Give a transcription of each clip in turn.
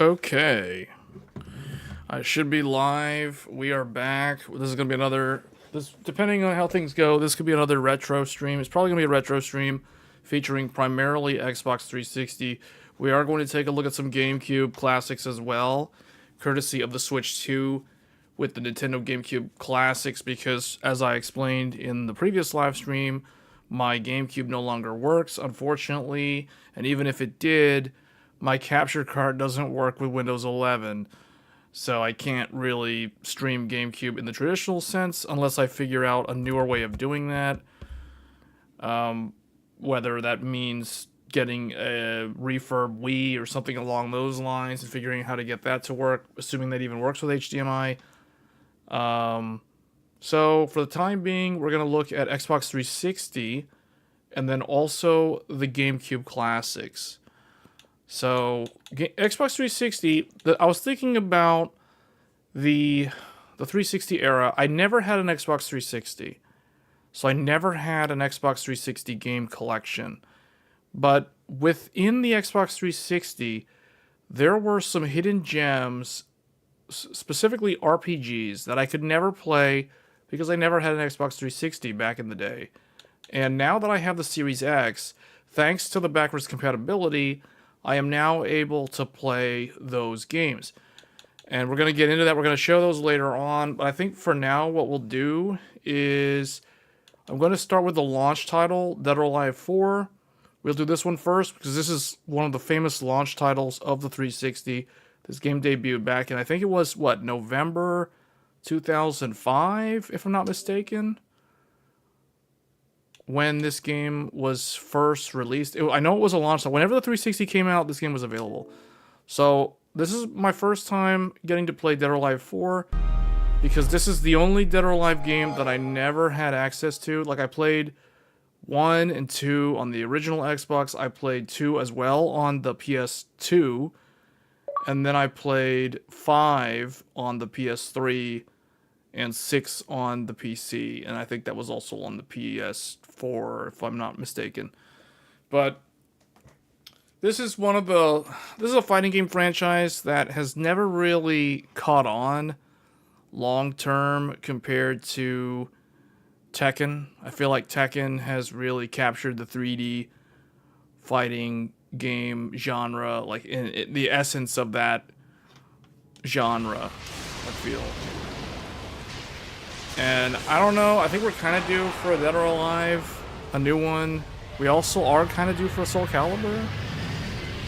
Okay. I should be live. We are back. This is going to be another... depending on how things go, this could be another retro stream. It's probably going to be a retro stream featuring primarily Xbox 360. We are going to take a look at some GameCube classics as well, courtesy of the Switch 2 with the Nintendo GameCube classics, because as I explained in the previous live stream, my GameCube no longer works, unfortunately, and even if it did, my capture card doesn't work with Windows 11. So I can't really stream GameCube in the traditional sense unless I figure out a newer way of doing that. Whether that means getting a refurb Wii or something along those lines and figuring how to get that to work, assuming that even works with HDMI. So for the time being, we're going to look at Xbox 360 and then also the GameCube classics. So, Xbox 360, I was thinking about the 360 era. I never had an Xbox 360. So I never had an Xbox 360 game collection. But within the Xbox 360, there were some hidden gems, specifically RPGs, that I could never play because I never had an Xbox 360 back in the day. And now that I have the Series X, thanks to the backwards compatibility, I am now able to play those games. And we're going to get into that. We're going to show those later on. But I think for now, what we'll do is I'm going to start with the launch title, Dead or Alive 4. We'll do this one first because this is one of the famous launch titles of the 360. This game debuted back in, I think it was, what, November 2005, if I'm not mistaken, when this game was first released. I know it was a launch title. Whenever the 360 came out, this game was available. So this is my first time getting to play Dead or Alive 4, because this is the only Dead or Alive game that I never had access to. Like, I played 1 and 2 on the original Xbox. I played 2 as well on the PS2. And then I played 5 on the PS3 and 6 on the PC. And I think that was also on the PS4, if I'm not mistaken. But this is a fighting game franchise that has never really caught on long term compared to Tekken. I feel like Tekken has really captured the 3D fighting game genre, like in the essence of that genre, I feel. And I don't know, I think we're kind of due for Dead or Alive, a new one. We also are kind of due for Soul Calibur.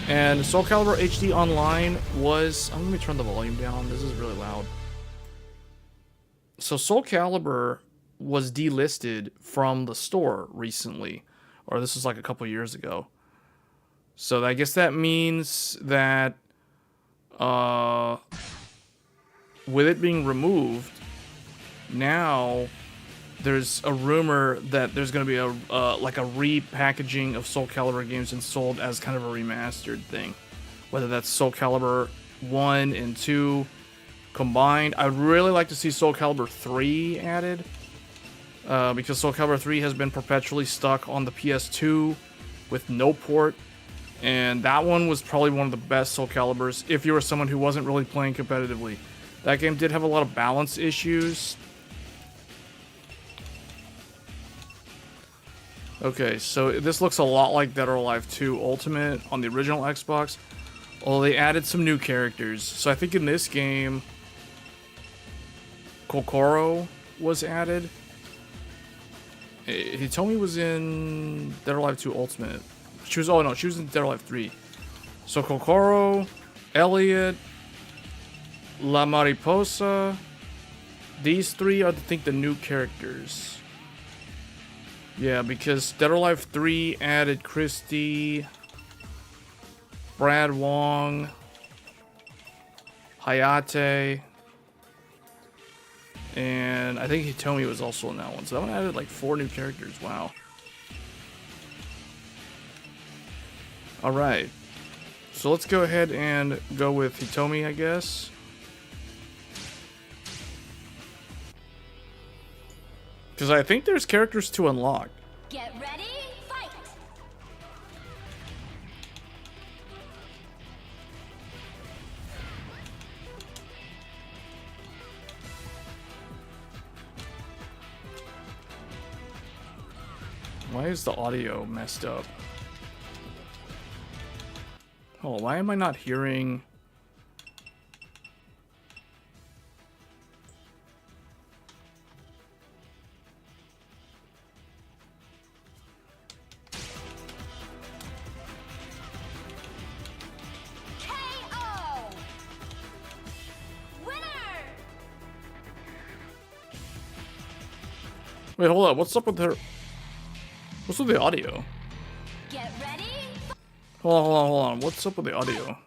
And Soul Calibur HD Online was... let me turn the volume down, this is really loud. So Soul Calibur was delisted from the store recently. Or this was like a couple years ago. So I guess that means that with it being removed, now there's a rumor that there's going to be a like a repackaging of Soul Calibur games and sold as kind of a remastered thing. Whether that's Soul Calibur 1 and 2 combined. I'd really like to see Soul Calibur 3 added. Because Soul Calibur 3 has been perpetually stuck on the PS2 with no port. And that one was probably one of the best Soul Caliburs if you were someone who wasn't really playing competitively. That game did have a lot of balance issues. Okay, so this looks a lot like Dead or Alive 2 Ultimate on the original Xbox. Although they added some new characters. So I think in this game, Kokoro was added. Hitomi was in Dead or Alive 2 Ultimate. She was in Dead or Alive 3. So Kokoro, Elliot, La Mariposa. These three are, I think, the new characters. Yeah, because Dead or Alive 3 added Christy, Brad Wong, Hayate, and I think Hitomi was also in that one. So that one added like 4 new characters. Wow. Alright. So let's go ahead and go with Hitomi, I guess. Because I think there's characters to unlock. Get ready, fight! Why is the audio messed up? Oh, why am I not hearing... KO! Winner! Wait, hold up. What's up with her? What's with the audio? Get ready. Hold on. What's up with the audio?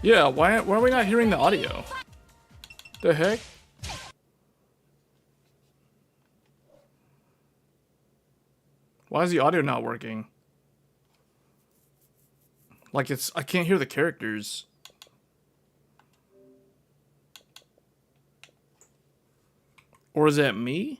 Yeah, why are we not hearing the audio? The heck? Why is the audio not working? Like I can't hear the characters. Or is that me?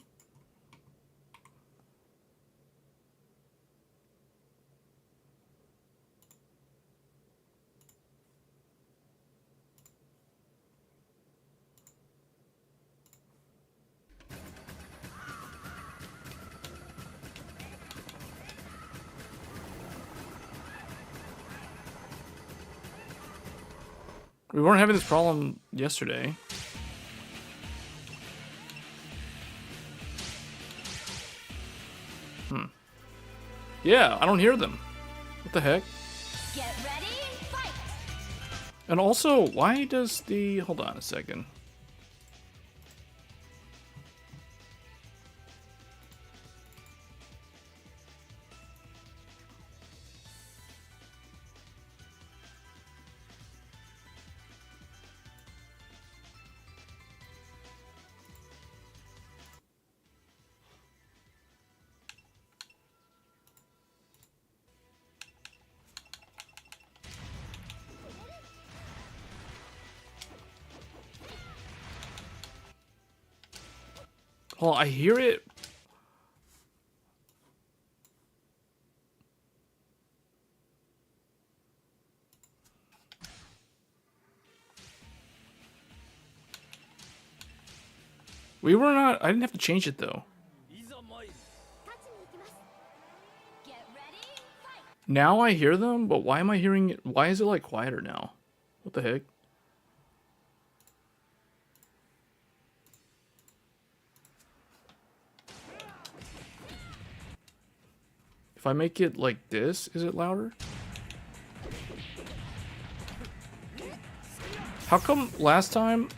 We weren't having this problem yesterday. Yeah, I don't hear them. What the heck? Get ready. Fight. And also, why does the... Hold on a second. Well, I hear it. We were not... I didn't have to change it, though. Get ready. Fight. Now I hear them, but why am I hearing it? Why is it, like, quieter now? What the heck? If I make it like this, is it louder? How come last time...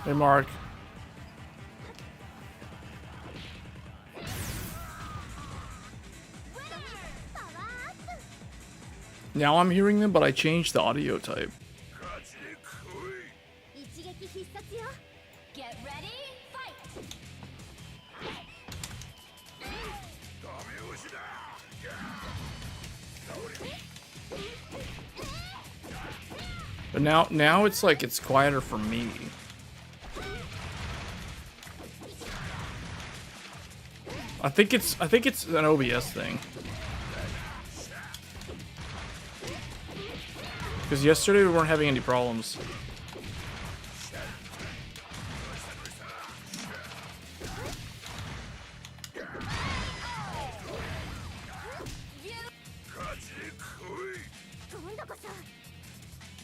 Hey, Mark. Now I'm hearing them, but I changed the audio type. Get ready. Fight. But now it's like it's quieter for me. I think it's an OBS thing. Because yesterday we weren't having any problems.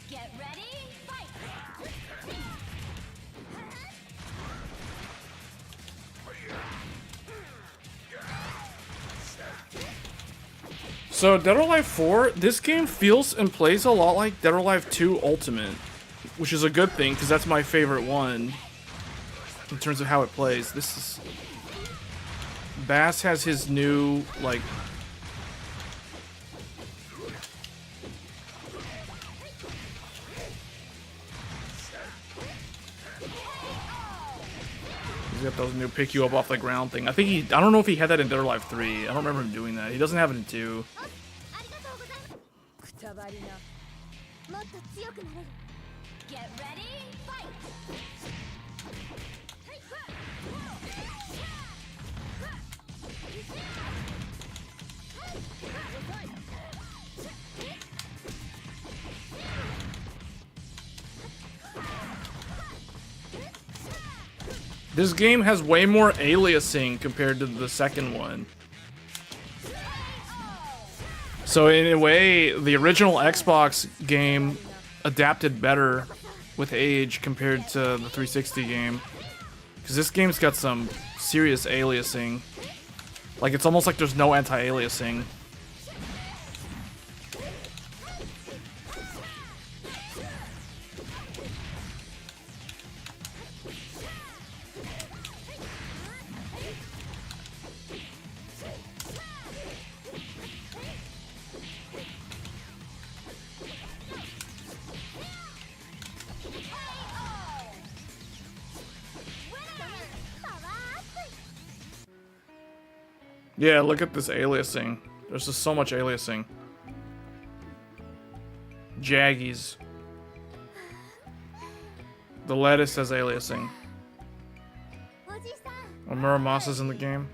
Get ready. Fight. So Dead or Alive 4, this game feels and plays a lot like Dead or Alive 2 Ultimate, which is a good thing because that's my favorite one in terms of how it plays. This is Bass has his new like he's got those new pick you up off the ground thing. I don't know if he had that in Dead or Alive 3. I don't remember him doing that. He doesn't have it in 2. くたばりな。もっと強くなれる。Get ready, fight! This game has way more aliasing compared to the second one. So in a way, the original Xbox game adapted better with age compared to the 360 game. Because this game's got some serious aliasing. Like, it's almost like there's no anti-aliasing. Yeah, look at this aliasing. There's just so much aliasing. Jaggies. The lettuce has aliasing. Oh, Muramasa's in the game.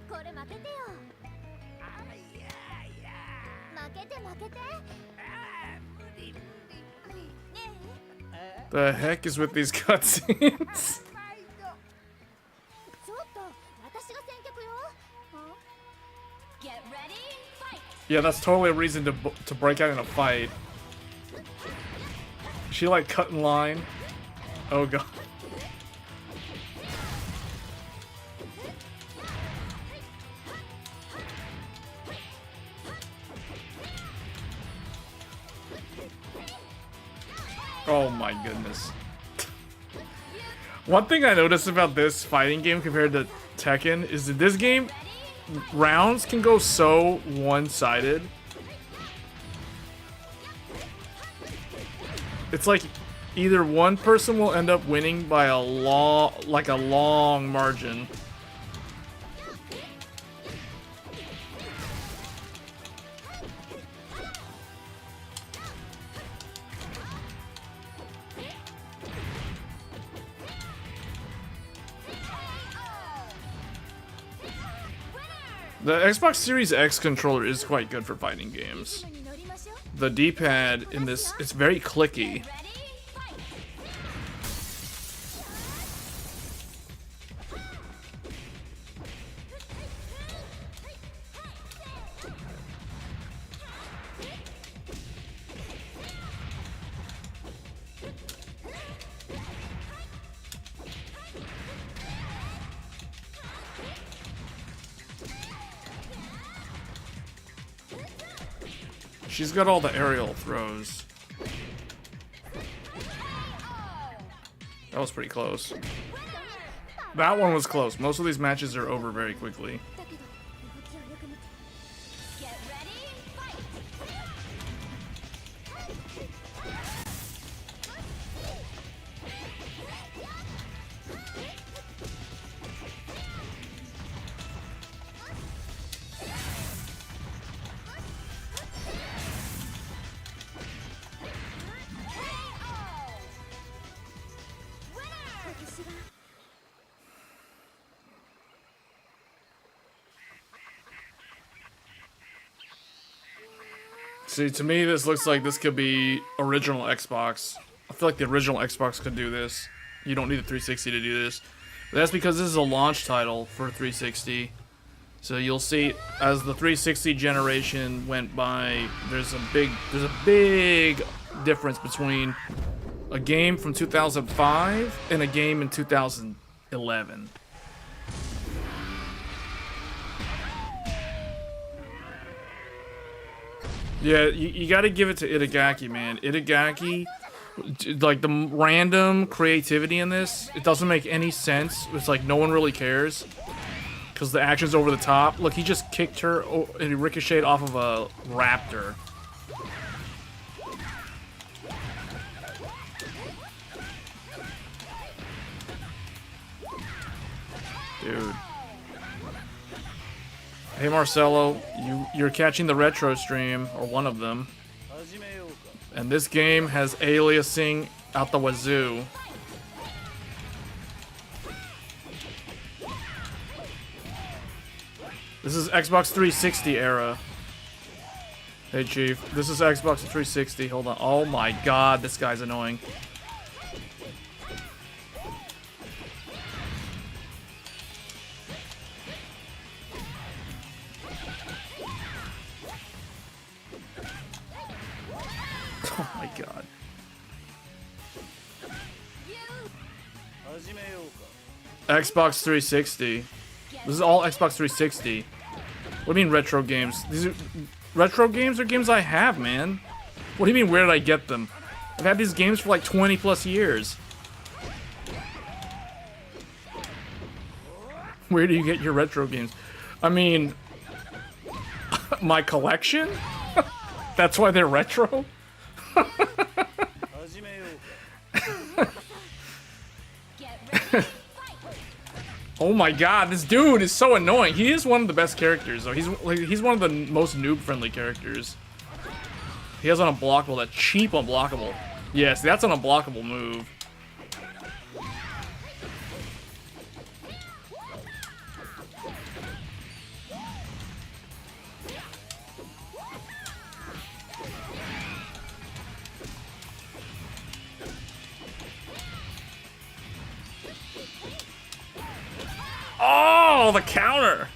The heck is with these cutscenes? Get ready, fight! Yeah, that's totally a reason to break out in a fight. Is she like cut in line? Oh god. Oh my goodness. One thing I noticed about this fighting game compared to Tekken is that this game rounds can go so one-sided. It's like either one person will end up winning by a long margin. The Xbox Series X controller is quite good for fighting games. The D-pad in this, it's very clicky. She's got all the aerial throws. That was pretty close. That one was close. Most of these matches are over very quickly. Get ready, fight! See, to me, this looks like this could be original Xbox. I feel like the original Xbox could do this. You don't need a 360 to do this. But that's because this is a launch title for 360. So you'll see, as the 360 generation went by, there's a big difference between a game from 2005 and a game in 2011. Yeah, you got to give it to Itagaki, man. Itagaki, like the random creativity in this, it doesn't make any sense. It's like no one really cares because the action's over the top. Look, he just kicked her and he ricocheted off of a raptor. Dude. Hey Marcelo, you're catching the retro stream, or one of them. And this game has aliasing out the wazoo. This is Xbox 360 era. Hey Chief, this is Xbox 360, hold on. Oh my god, this guy's annoying. Oh my god. Xbox 360. This is all Xbox 360. What do you mean retro games? These are retro games or games I have, man. What do you mean where did I get them? I've had these games for like 20 plus years. Where do you get your retro games? I mean, my collection? That's why they're retro? Oh my god, this dude is so annoying. He is one of the best characters, though. He's one of the most noob-friendly characters. He has unblockable, that cheap unblockable. Yes, that's an unblockable move. Oh, the counter!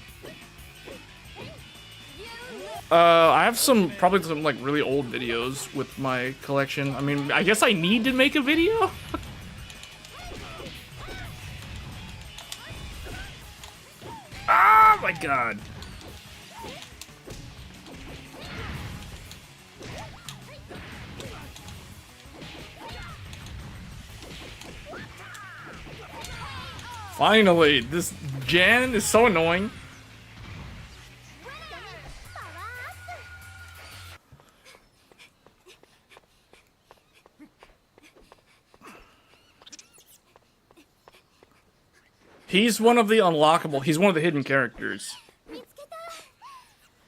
I have probably some like really old videos with my collection. I mean, I guess I need to make a video? Oh my god. Finally, this Jan is so annoying. He's one of the unlockable. He's one of the hidden characters.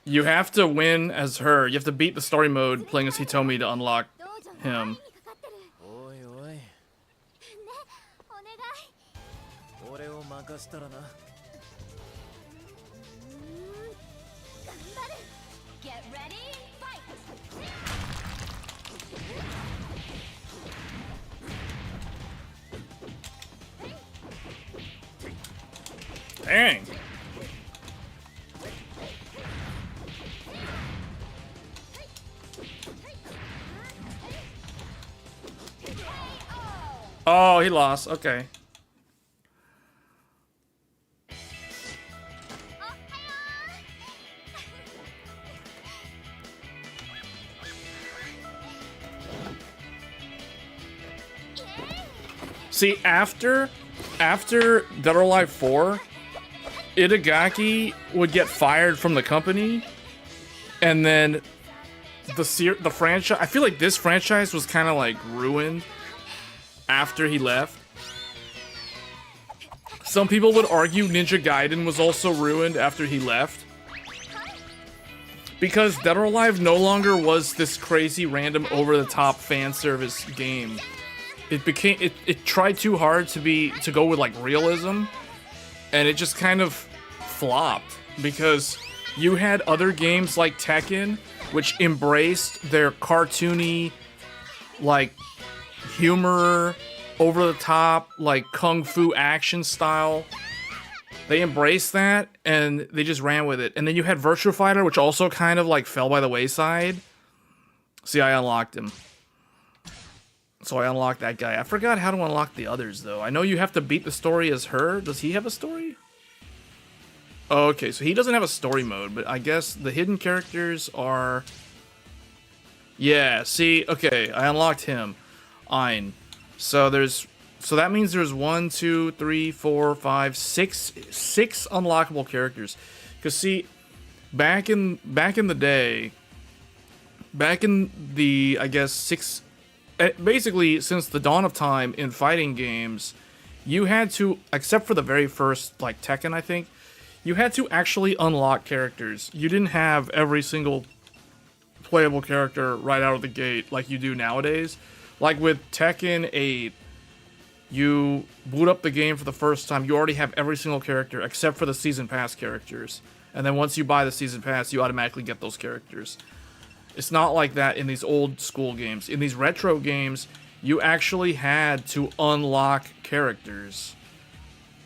You have to win as her. You have to beat the story mode playing as Hitomi to unlock him. Get ready, fight! Dang. Oh, he lost. Okay. See, after Dead or Alive 4, Itagaki would get fired from the company, and then the franchise. I feel like this franchise was kind of like ruined after he left. Some people would argue Ninja Gaiden was also ruined after he left, because Dead or Alive no longer was this crazy, random, over-the-top fan service game. It became it tried too hard to go with like realism, and it just kind of flopped because you had other games like Tekken, which embraced their cartoony, like humor, over the top, like kung fu action style. They embraced that and they just ran with it. And then you had Virtua Fighter, which also kind of like fell by the wayside. See, I unlocked him. So I unlocked that guy. I forgot how to unlock the others, though. I know you have to beat the story as her. Does he have a story? Oh, okay, so he doesn't have a story mode, but I guess the hidden characters are Yeah, see, okay, I unlocked him. Ein. So that means there's 1, 2, 3, 4, 5, 6 unlockable characters. Cause see, back in the day, back in the I guess basically since the dawn of time in fighting games, you had to, except for the very first like Tekken, I think, you had to actually unlock characters. You didn't have every single playable character right out of the gate like you do nowadays. Like with Tekken 8, you boot up the game for the first time, you already have every single character except for the Season Pass characters. And then once you buy the Season Pass, you automatically get those characters. It's not like that in these old school games. In these retro games, you actually had to unlock characters.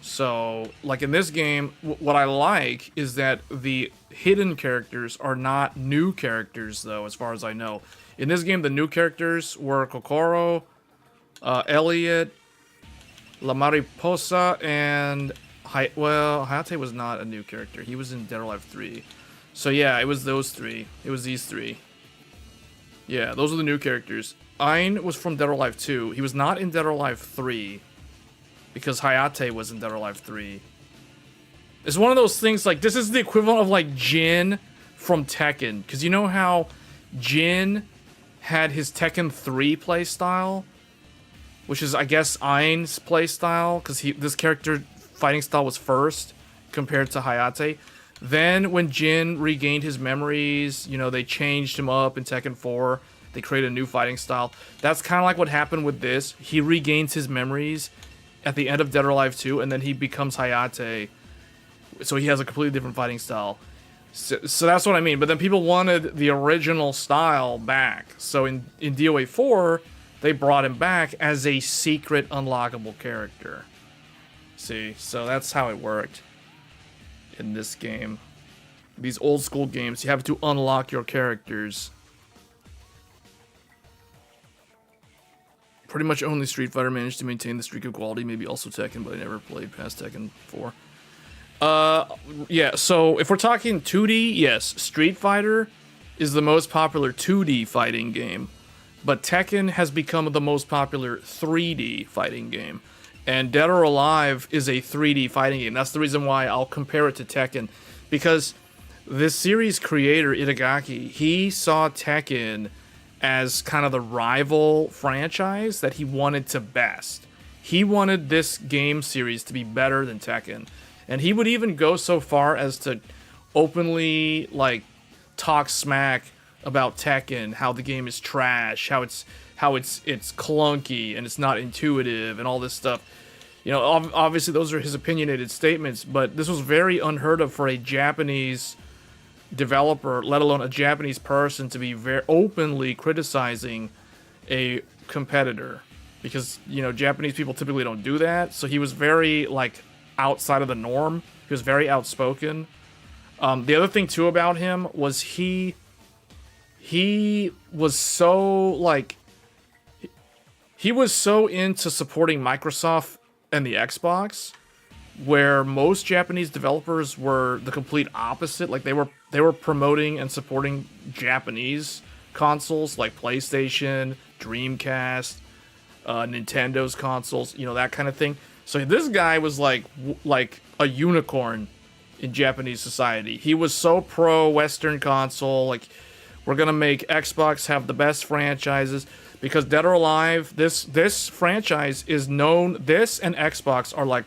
So, like in this game, what I like is that the hidden characters are not new characters, though, as far as I know. In this game, the new characters were Kokoro, Elliot, La Mariposa, and Hayate was not a new character. He was in Dead or Alive 3. So yeah, it was those three. It was these three. Yeah, those are the new characters. Ein was from Dead or Alive 2. He was not in Dead or Alive 3. Because Hayate was in Dead or Alive 3. It's one of those things, like, this is the equivalent of, like, Jin from Tekken. Because you know how Jin had his Tekken 3 playstyle? Which is, I guess, Ein's playstyle. Because this character fighting style was first compared to Hayate. Then, when Jin regained his memories, you know, they changed him up in Tekken 4. They created a new fighting style. That's kind of like what happened with this. He regains his memories at the end of Dead or Alive 2, and then he becomes Hayate. So he has a completely different fighting style. So that's what I mean. But then people wanted the original style back. So in DOA 4, they brought him back as a secret unlockable character. See, so that's how it worked in this game. These old school games, you have to unlock your characters. Pretty much only Street Fighter managed to maintain the streak of quality, maybe also Tekken, but I never played past Tekken 4. Yeah, so if we're talking 2D, yes, Street Fighter is the most popular 2D fighting game, but Tekken has become the most popular 3D fighting game. And Dead or Alive is a 3D fighting game. That's the reason why I'll compare it to Tekken, because this series creator, Itagaki, he saw Tekken as kind of the rival franchise that he wanted to best. He wanted this game series to be better than Tekken. And he would even go so far as to openly, like, talk smack about Tekken, how the game is trash, how it's clunky and it's not intuitive and all this stuff. You know, obviously those are his opinionated statements, but this was very unheard of for a Japanese developer, let alone a Japanese person, to be very openly criticizing a competitor, because, you know, Japanese people typically don't do that. So he was very, like, outside of the norm. He was very outspoken. The other thing too about him was he was so, like, he was so into supporting Microsoft and the Xbox, where most Japanese developers were the complete opposite. Like, they were promoting and supporting Japanese consoles like PlayStation, Dreamcast, Nintendo's consoles, you know, that kind of thing. So this guy was like a unicorn in Japanese society. He was so pro Western console, like, we're gonna make Xbox have the best franchises. Because Dead or Alive, this franchise is known, this and Xbox are like,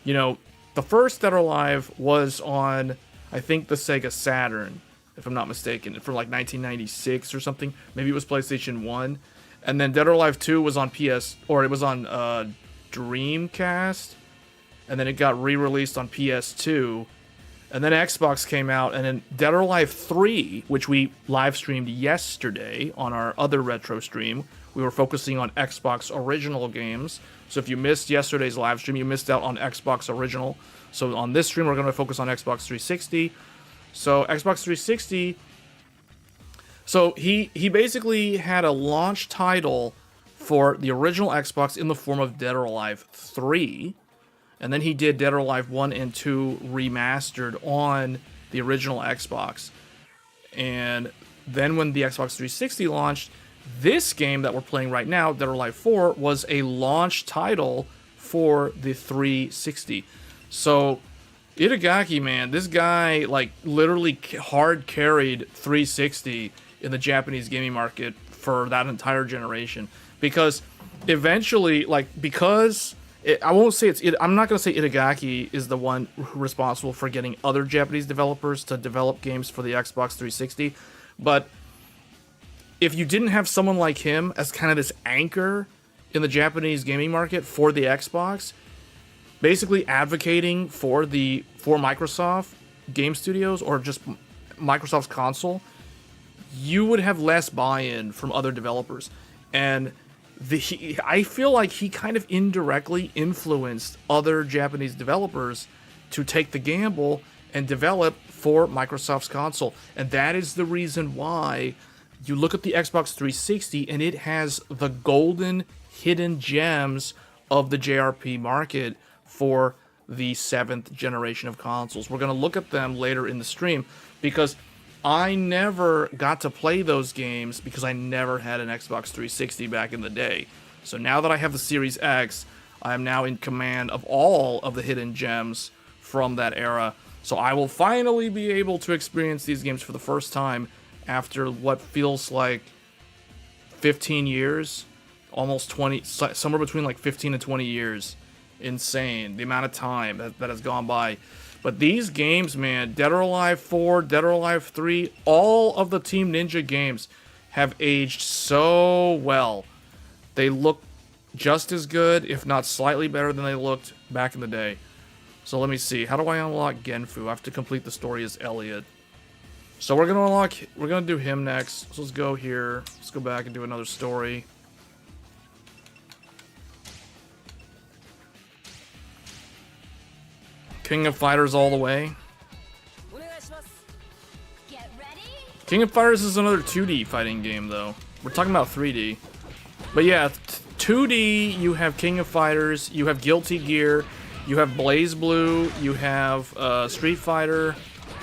you know, the first Dead or Alive was on, I think, the Sega Saturn, if I'm not mistaken, from like 1996 or something. Maybe it was PlayStation 1. And then Dead or Alive 2 was on it was on Dreamcast. And then it got re-released on PS2. And then Xbox came out, and then Dead or Alive 3, which we live streamed yesterday on our other retro stream. We were focusing on Xbox original games. So if you missed yesterday's live stream, you missed out on Xbox original. So on this stream, we're going to focus on Xbox 360. So Xbox 360, so he basically had a launch title for the original Xbox in the form of Dead or Alive 3. And then he did Dead or Alive 1 and 2 remastered on the original Xbox. And then when the Xbox 360 launched, this game that we're playing right now, Dead or Alive 4, was a launch title for the 360. So Itagaki, man, this guy like literally hard carried 360 in the Japanese gaming market for that entire generation, because eventually, like, because I won't say I'm not going to say Itagaki is the one responsible for getting other Japanese developers to develop games for the Xbox 360, but if you didn't have someone like him as kind of this anchor in the Japanese gaming market for the Xbox, basically advocating for Microsoft game studios or just Microsoft's console, you would have less buy-in from other developers. And I feel like he kind of indirectly influenced other Japanese developers to take the gamble and develop for Microsoft's console. And that is the reason why you look at the Xbox 360 and it has the golden hidden gems of the JRP market for the 7th generation of consoles. We're going to look at them later in the stream, because I never got to play those games because I never had an Xbox 360 back in the day. So now that I have the Series X, I am now in command of all of the hidden gems from that era. So I will finally be able to experience these games for the first time after what feels like 15 years, almost 20, somewhere between like 15 and 20 years. Insane, the amount of time that has gone by. But these games, man, Dead or Alive 4, Dead or Alive 3, all of the Team Ninja games have aged so well. They look just as good, if not slightly better than they looked back in the day. So let me see. How do I unlock Genfu? I have to complete the story as Elliot. So we're gonna do him next. So let's go here. Let's go back and do another story. King of Fighters all the way. King of Fighters is another 2D fighting game, though. We're talking about 3D. But yeah, 2D, you have King of Fighters, you have Guilty Gear, you have BlazBlue, you have Street Fighter.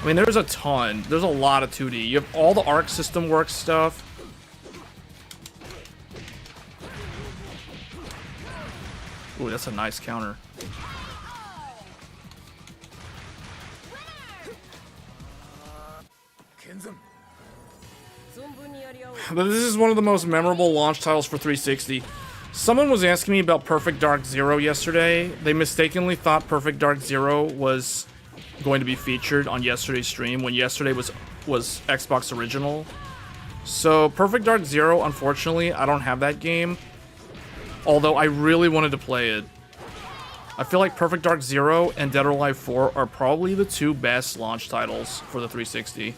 I mean, there's a ton. There's a lot of 2D. You have all the Arc System Works stuff. Ooh, that's a nice counter. But this is one of the most memorable launch titles for 360. Someone was asking me about Perfect Dark Zero yesterday. They mistakenly thought Perfect Dark Zero was going to be featured on yesterday's stream, when yesterday was Xbox Original. So Perfect Dark Zero, unfortunately, I don't have that game. Although I really wanted to play it. I feel like Perfect Dark Zero and Dead or Alive 4 are probably the two best launch titles for the 360.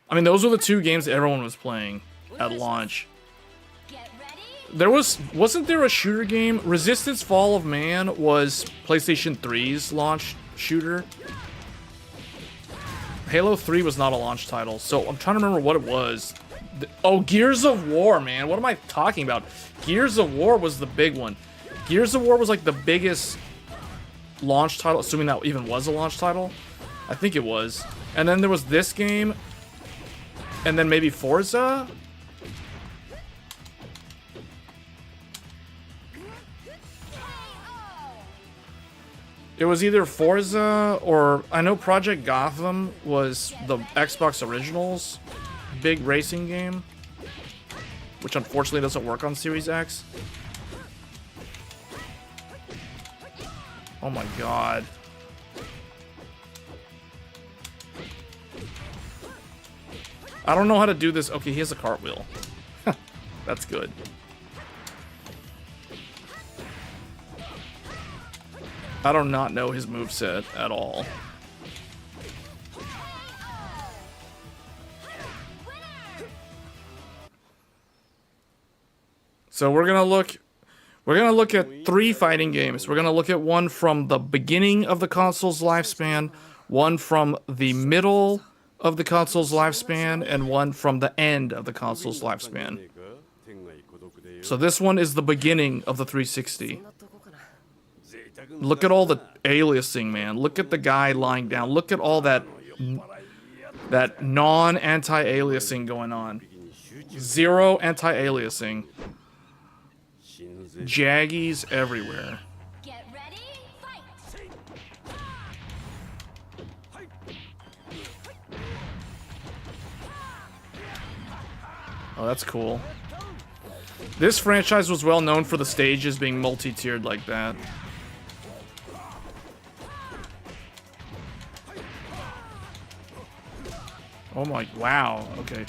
I mean, those were the two games that everyone was playing at launch. Wasn't there a shooter game? Resistance Fall of Man was PlayStation 3's launch shooter. Halo 3 was not a launch title, so I'm trying to remember what it was. Oh, Gears of War, man. What am I talking about? Gears of War was the big one. Gears of War was like the biggest launch title, assuming that even was a launch title. I think it was. And then there was this game. And then maybe Forza? It was either Forza or I know Project Gotham was the Xbox Originals big racing game, which unfortunately doesn't work on Series X. Oh my god. I don't know how to do this. Okay, he has a cartwheel. That's good. I do not know his moveset at all. So we're gonna look at 3 fighting games. We're gonna look at one from the beginning of the console's lifespan, one from the middle of the console's lifespan, and one from the end of the console's lifespan. So this one is the beginning of the 360. Look at all the aliasing, man. Look at the guy lying down. Look at all that that non-anti-aliasing going on. Zero anti-aliasing. Jaggies everywhere. Get ready, fight! Oh, that's cool. This franchise was well known for the stages being multi-tiered like that. Oh my, wow, okay.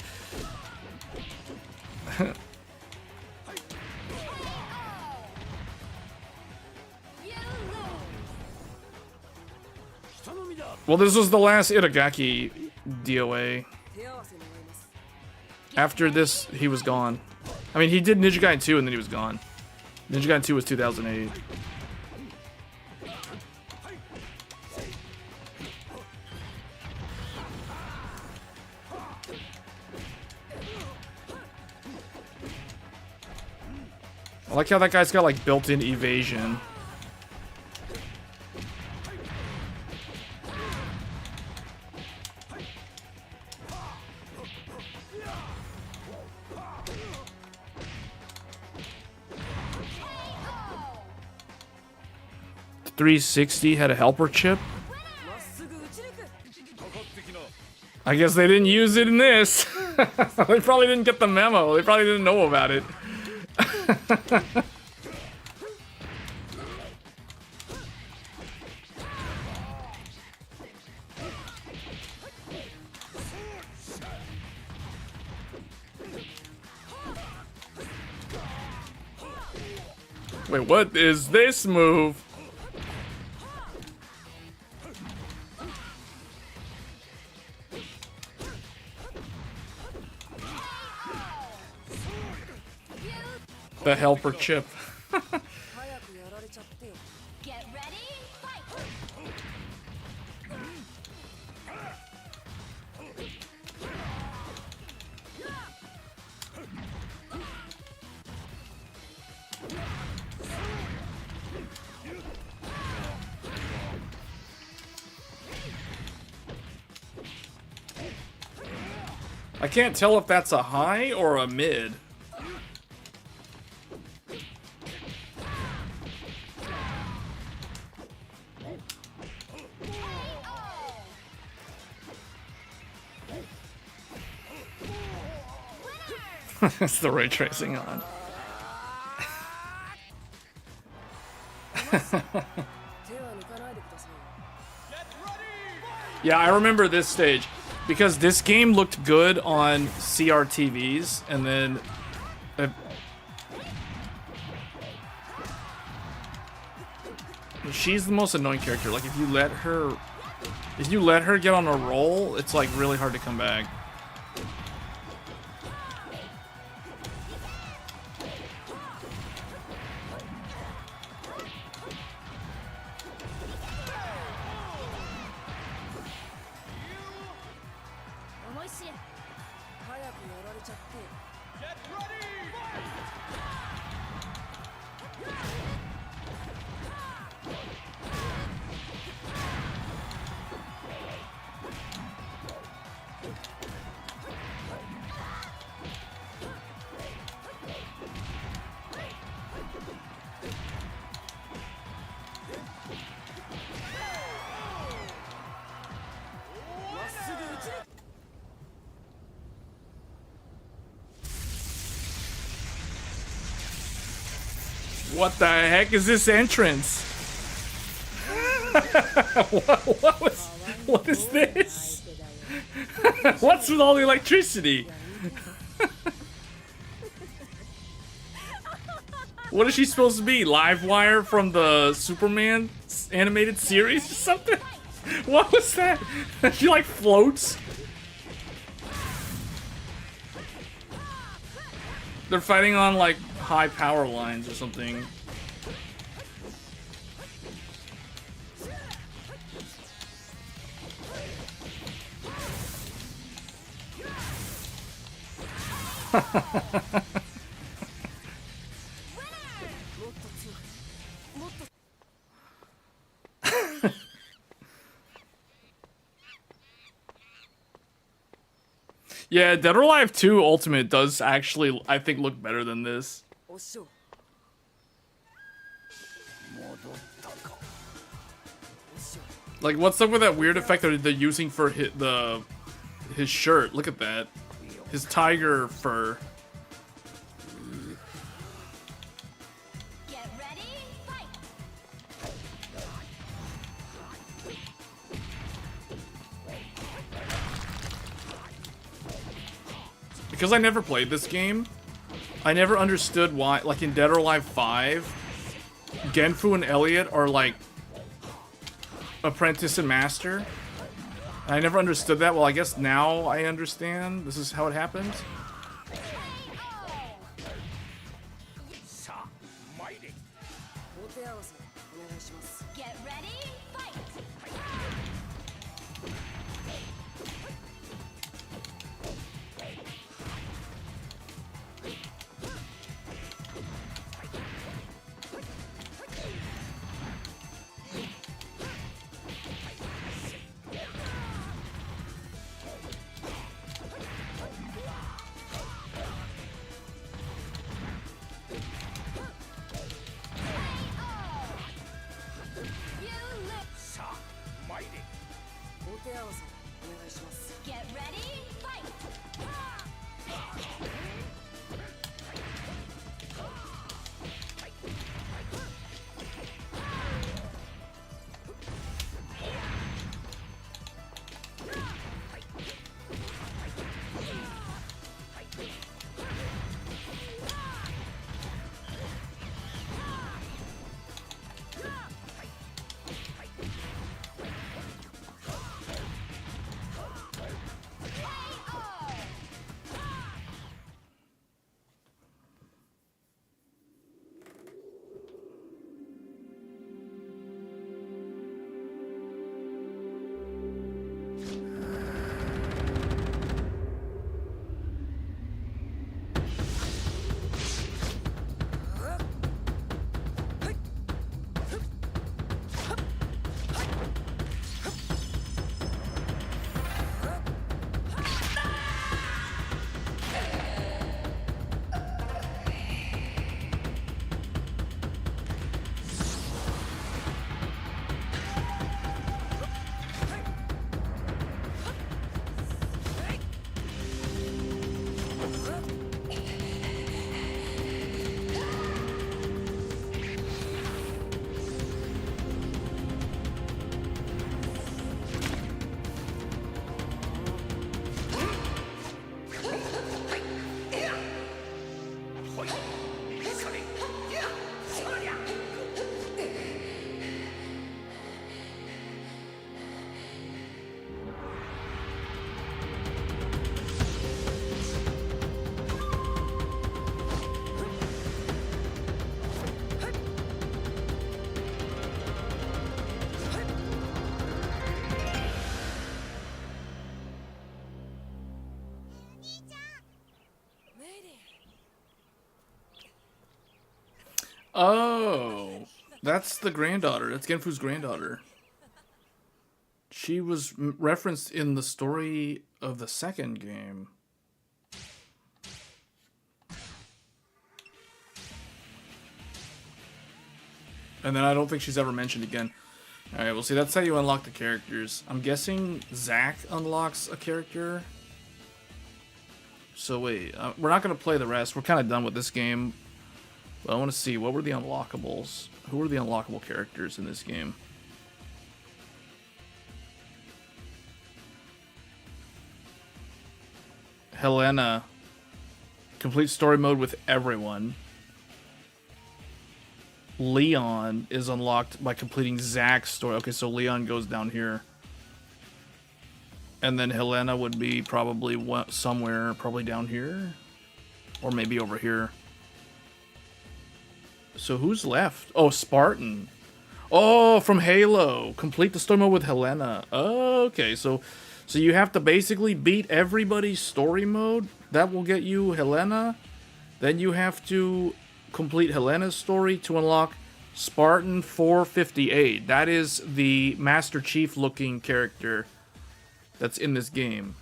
Well, this was the last Itagaki DOA. After this, he was gone. I mean, he did Ninja Gaiden 2 and then he was gone. Ninja Gaiden 2 was 2008. I like how that guy's got like built-in evasion. .360 had a helper chip. I guess they didn't use it in this. They probably didn't get the memo. They probably didn't know about it. Wait, what is this move? The helper chip. Get ready, fight! I can't tell if that's a high or a mid. It's the ray tracing on. Yeah, I remember this stage because this game looked good on CRTVs, and then she's the most annoying character. Like if you let her get on a roll, it's like really hard to come back. What the heck is this entrance? What is this? What's with all the electricity? What is she supposed to be? Livewire from the Superman animated series or something? What was that? She like floats? They're fighting on like high power lines or something. Yeah, Dead or Alive 2 Ultimate does actually, I think, look better than this. Like, what's up with that weird effect that they're using for his shirt? Look at that. His tiger fur. Get ready, fight. Because I never played this game, I never understood why, like in Dead or Alive 5, Genfu and Elliot are like apprentice and master. I never understood that. Well, I guess now I understand. This is how it happens. Get ready, fight. Get ready, fight. Oh, that's the granddaughter. That's Genfu's granddaughter. She was referenced in the story of the second game. And then I don't think she's ever mentioned again. Alright, well, see, that's how you unlock the characters. I'm guessing Zack unlocks a character. So wait, we're not going to play the rest. We're kind of done with this game. But I want to see, what were the unlockables? Who were the unlockable characters in this game? Helena. Complete story mode with everyone. Leon is unlocked by completing Zack's story. Okay, so Leon goes down here. And then Helena would be probably somewhere, probably down here. Or maybe over here. So who's left? Oh, Spartan. Oh, from Halo. Complete the story mode with Helena. Oh, okay, so you have to basically beat everybody's story mode. That will get you Helena. Then you have to complete Helena's story to unlock Spartan 458. That is the Master Chief looking character that's in this game.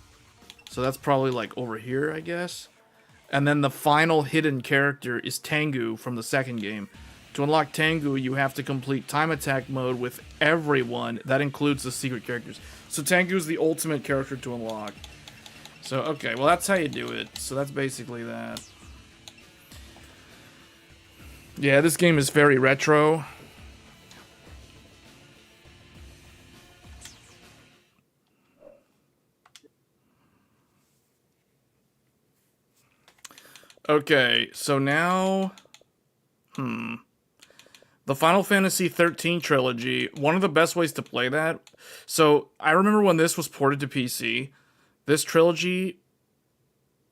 So that's probably like over here, I guess. And then the final hidden character is Tengu from the second game. To unlock Tengu, you have to complete time attack mode with everyone. That includes the secret characters. So Tengu is the ultimate character to unlock. So, okay, well that's how you do it. So that's basically that. Yeah, this game is very retro. Okay, so now... The Final Fantasy XIII trilogy, one of the best ways to play that... So, I remember when this was ported to PC, this trilogy,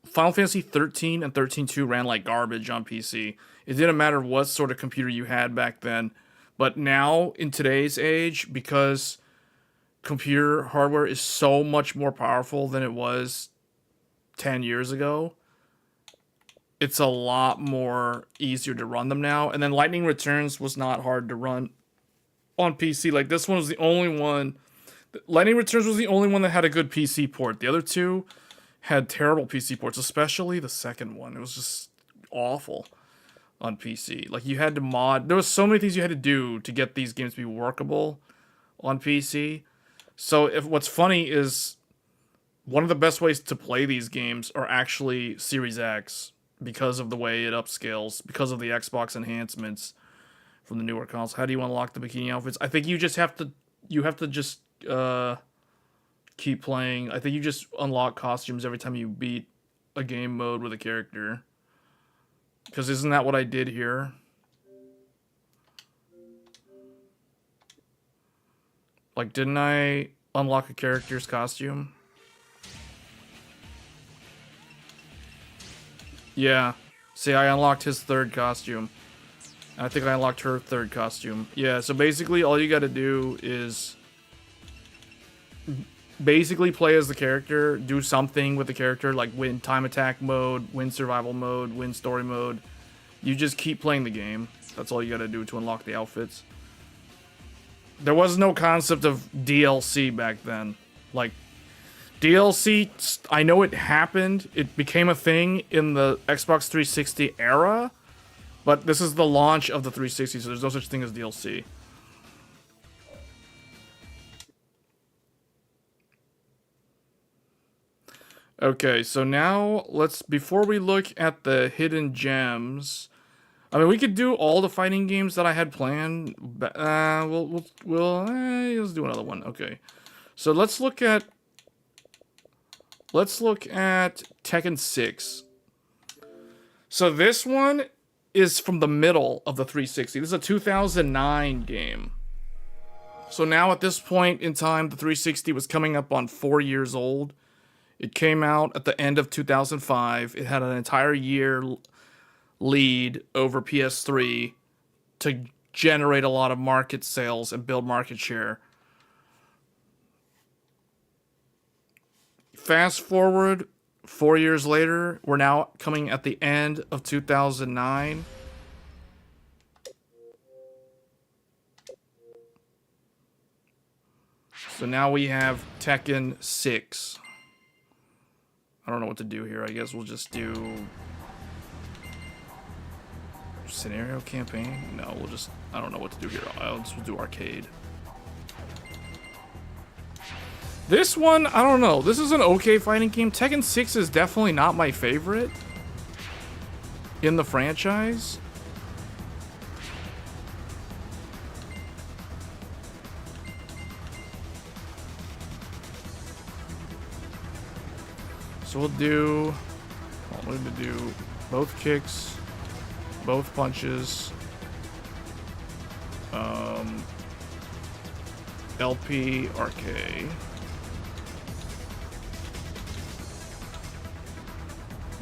Final Fantasy XIII and XIII-2 ran like garbage on PC. It didn't matter what sort of computer you had back then. But now, in today's age, because computer hardware is so much more powerful than it was 10 years ago, it's a lot more easier to run them now. And then Lightning Returns was not hard to run on PC. Like, this one was the only one... Lightning Returns was the only one that had a good PC port. The other two had terrible PC ports, especially the second one. It was just awful on PC. Like, you had to mod... There was so many things you had to do to get these games to be workable on PC. So, what's funny is one of the best ways to play these games are actually Series X, because of the way it upscales, because of the Xbox enhancements from the newer consoles. How do you unlock the bikini outfits? I think you just have to... You have to just keep playing. I think you just unlock costumes every time you beat a game mode with a character. Because isn't that what I did here? Like, didn't I unlock a character's costume? Yeah. See, I unlocked his third costume. And I think I unlocked her third costume. Yeah, so basically all you gotta do is basically play as the character, do something with the character, like win time attack mode, win survival mode, win story mode. You just keep playing the game. That's all you gotta do to unlock the outfits. There was no concept of DLC back then. Like, DLC, I know it happened. It became a thing in the Xbox 360 era, but this is the launch of the 360, so there's no such thing as DLC. Okay, so now before we look at the hidden gems, I mean, we could do all the fighting games that I had planned. Let's do another one. Okay, so let's look at Tekken 6. So this one is from the middle of the 360. This is a 2009 game. So now at this point in time, the 360 was coming up on 4 years old. It came out at the end of 2005. It had an entire year lead over PS3 to generate a lot of market sales and build market share. Fast forward 4 years later, we're now coming at the end of 2009. So now we have Tekken 6. I don't know what to do here. I guess we'll just do scenario campaign. No, I don't know what to do here. We'll do arcade. This one, I don't know. This is an okay fighting game. Tekken 6 is definitely not my favorite in the franchise. So we'll do... I'm going to do both kicks, both punches, LP, RK.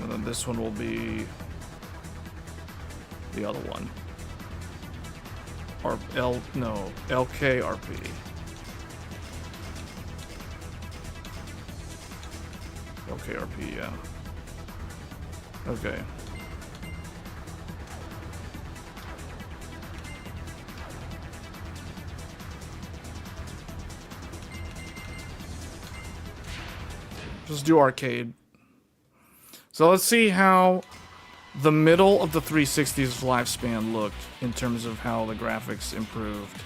And then this one will be the other one. LK, RP. LKRP, yeah. Okay. Just do arcade. So let's see how the middle of the 360's lifespan looked in terms of how the graphics improved.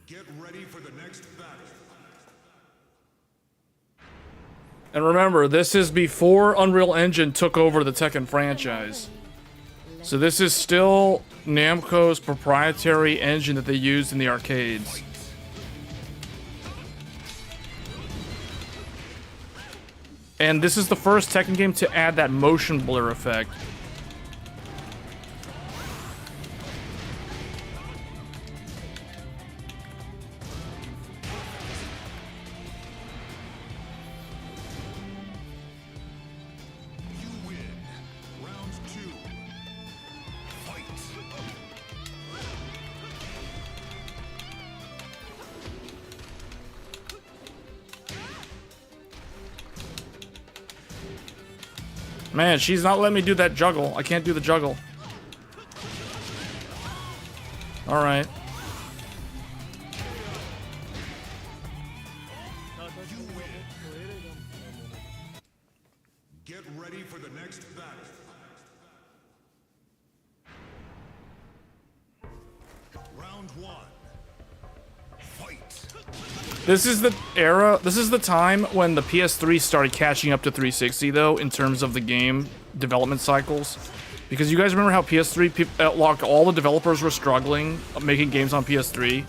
Get ready for the next battle. And remember, this is before Unreal Engine took over the Tekken franchise. So this is still Namco's proprietary engine that they used in the arcades. And this is the first Tekken game to add that motion blur effect. Man, she's not letting me do that juggle. I can't do the juggle. Alright. Get ready for the next battle. Round one. Fight. This is the era, this is the time when the PS3 started catching up to 360 though, in terms of the game development cycles. Because you guys remember how PS3, like all the developers were struggling making games on PS3.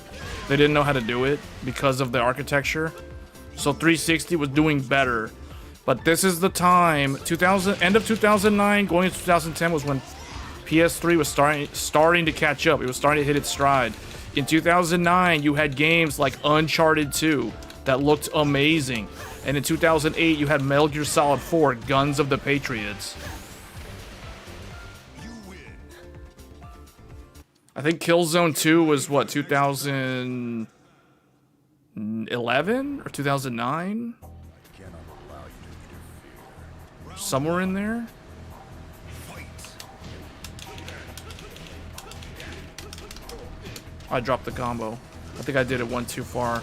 They didn't know how to do it because of the architecture. So 360 was doing better. But this is the time, end of 2009, going into 2010 was when PS3 was starting to catch up. It was starting to hit its stride. In 2009, you had games like Uncharted 2 that looked amazing. And in 2008, you had Metal Gear Solid 4, Guns of the Patriots. I think Killzone 2 was, what, 2011 or 2009? Somewhere in there? I dropped the combo. I think I did it one too far.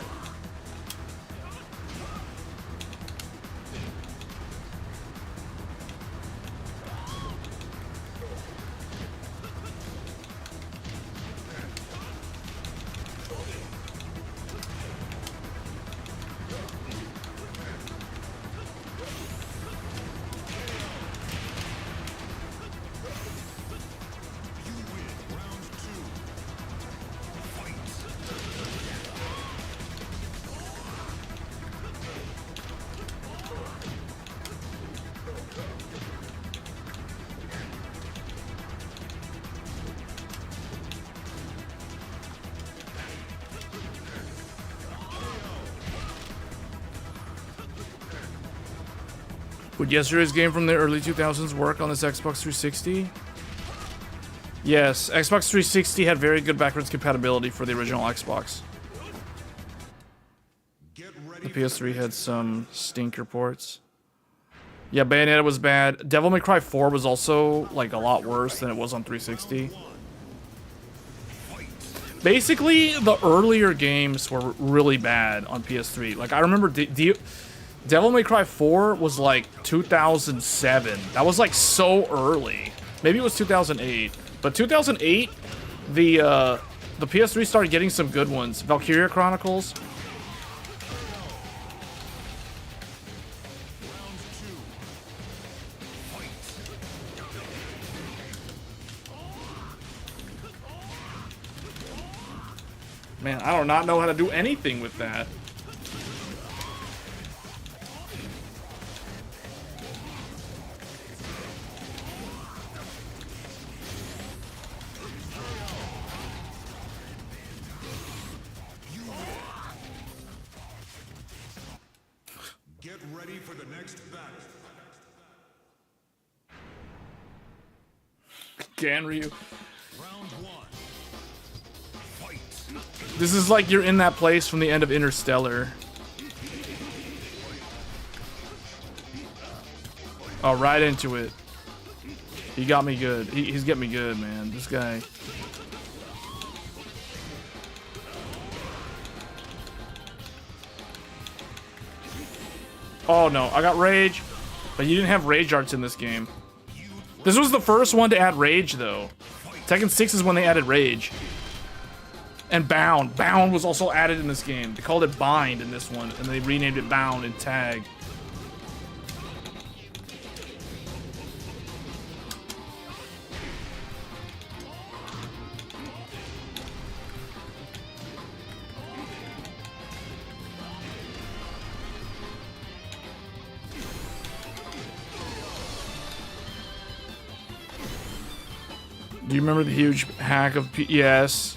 Would yesterday's game from the early 2000s work on this Xbox 360? Yes, Xbox 360 had very good backwards compatibility for the original Xbox. The PS3 had some stinker ports. Yeah, Bayonetta was bad. Devil May Cry 4 was also like a lot worse than it was on 360. Basically, the earlier games were really bad on PS3. Like, I remember Devil May Cry 4 was like 2007. That was like so early. Maybe it was 2008. But 2008, the PS3 started getting some good ones. Valkyria Chronicles. Man, I do not know how to do anything with that. Get ready for the next battle. Ganryu. Round one. Fight. This is like you're in that place from the end of Interstellar. Oh, right into it. He got me good. He's getting me good, man. This guy. Oh no, I got rage. But you didn't have rage arts in this game. This was the first one to add rage, though. Tekken 6 is when they added rage. And bound. Bound was also added in this game. They called it bind in this one, and they renamed it bound in tag. Do you remember the huge hack of yes?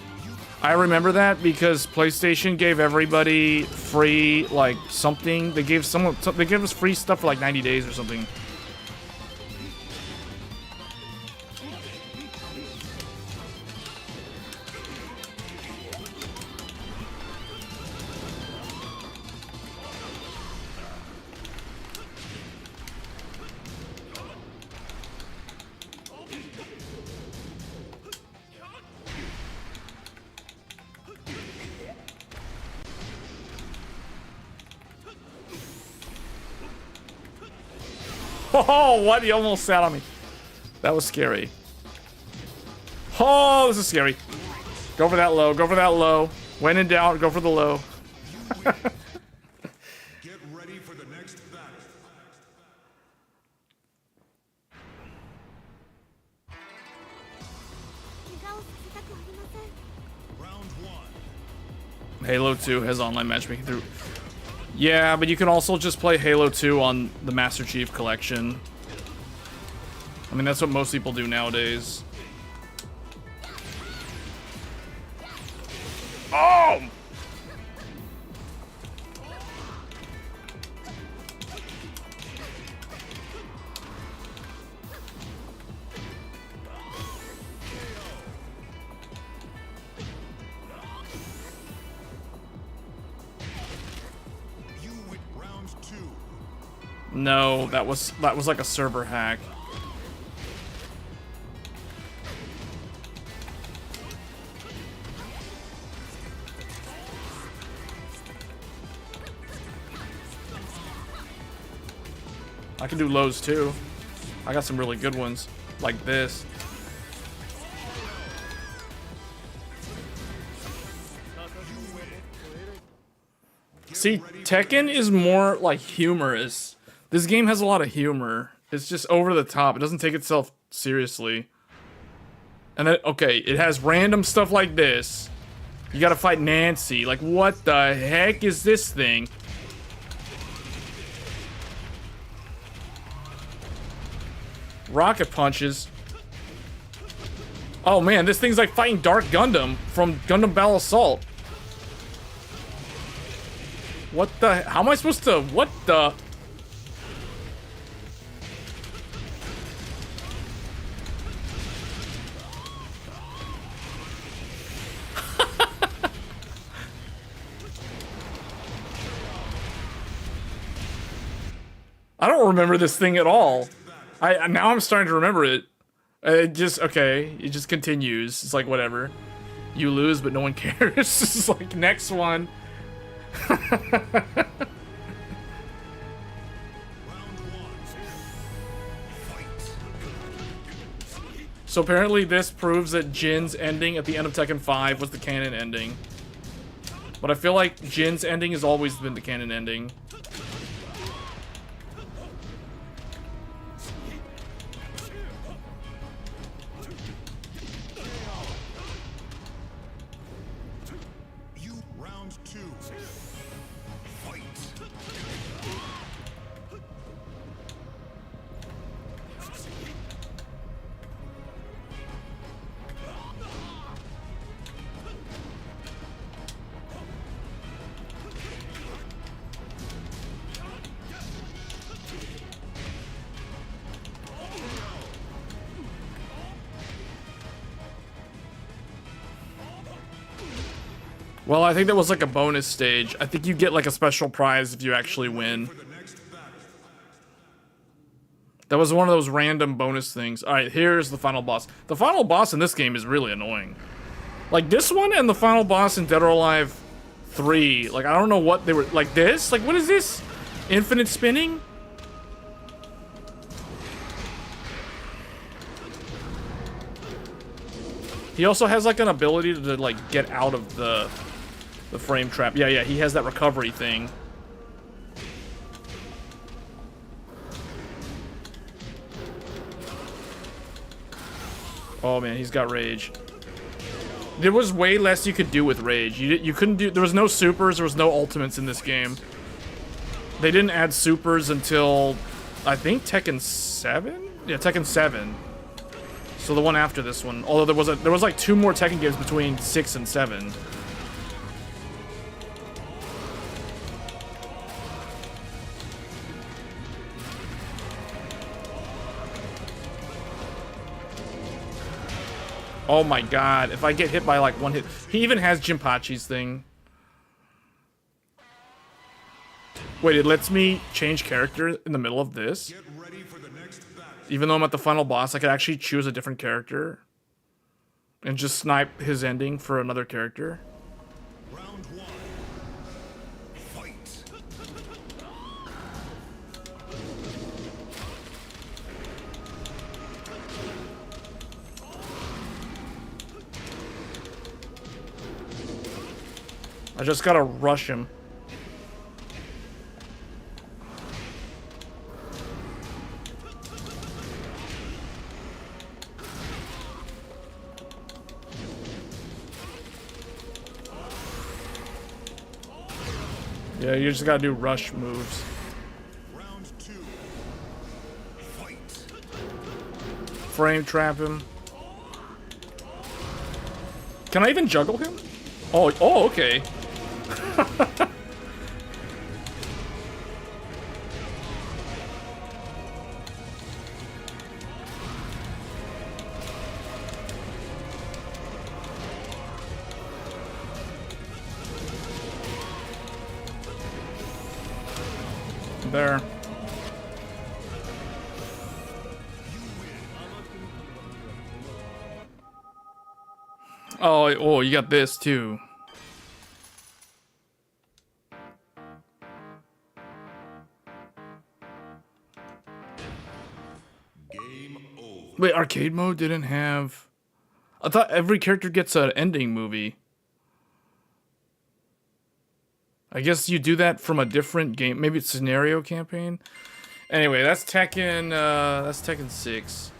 I remember that because PlayStation gave everybody free, like, something. They gave they gave us free stuff for like 90 days or something. Oh, what? He almost sat on me. That was scary. Oh, this is scary. Go for that low. Go for that low. When in doubt, go for the low. Get ready for the next battle. Round 1. Halo 2 has online matchmaking through. Yeah, but you can also just play Halo 2 on the Master Chief Collection. I mean, that's what most people do nowadays. Oh! No, that was like a server hack. I can do lows too. I got some really good ones, like this. See, Tekken is more like humorous. This game has a lot of humor. It's just over the top. It doesn't take itself seriously. And then, okay, it has random stuff like this. You gotta fight Nancy. Like, what the heck is this thing? Rocket punches. Oh man, this thing's like fighting Dark Gundam from Gundam Battle Assault. What the? How am I supposed to? What the? I don't remember this thing at all. Now I'm starting to remember it. It just, okay, it just continues. It's like, whatever. You lose, but no one cares. It's like, next one. So apparently this proves that Jin's ending at the end of Tekken 5 was the canon ending. But I feel like Jin's ending has always been the canon ending. Well, I think that was like a bonus stage. I think you get like a special prize if you actually win. That was one of those random bonus things. Alright, here's the final boss. The final boss in this game is really annoying. Like this one and the final boss in Dead or Alive 3. Like I don't know what they were, like this? Like what is this? Infinite spinning? He also has like an ability to like get out of the frame trap. Yeah, he has that recovery thing. Oh man, he's got rage. There was way less you could do with rage. You couldn't do. There was no supers. There was no ultimates in this game. They didn't add supers until I think Tekken 7. Yeah, Tekken 7. So the one after this one. Although there was like 2 more Tekken games between 6 and 7. Oh my god, if I get hit by like 1 hit. He even has Jinpachi's thing. Wait, it lets me change character in the middle of this? Get ready for the next battle. Even though I'm at the final boss, I could actually choose a different character. And just snipe his ending for another character. Round 1. Fight. I just gotta rush him. Yeah, you just gotta do rush moves. Round 2. Fight. Frame trap him. Can I even juggle him? Oh, okay. There. Oh, you got this too. Game over. Wait, arcade mode didn't have... I thought every character gets an ending movie. I guess you do that from a different game. Maybe it's scenario campaign. Anyway, that's Tekken 6.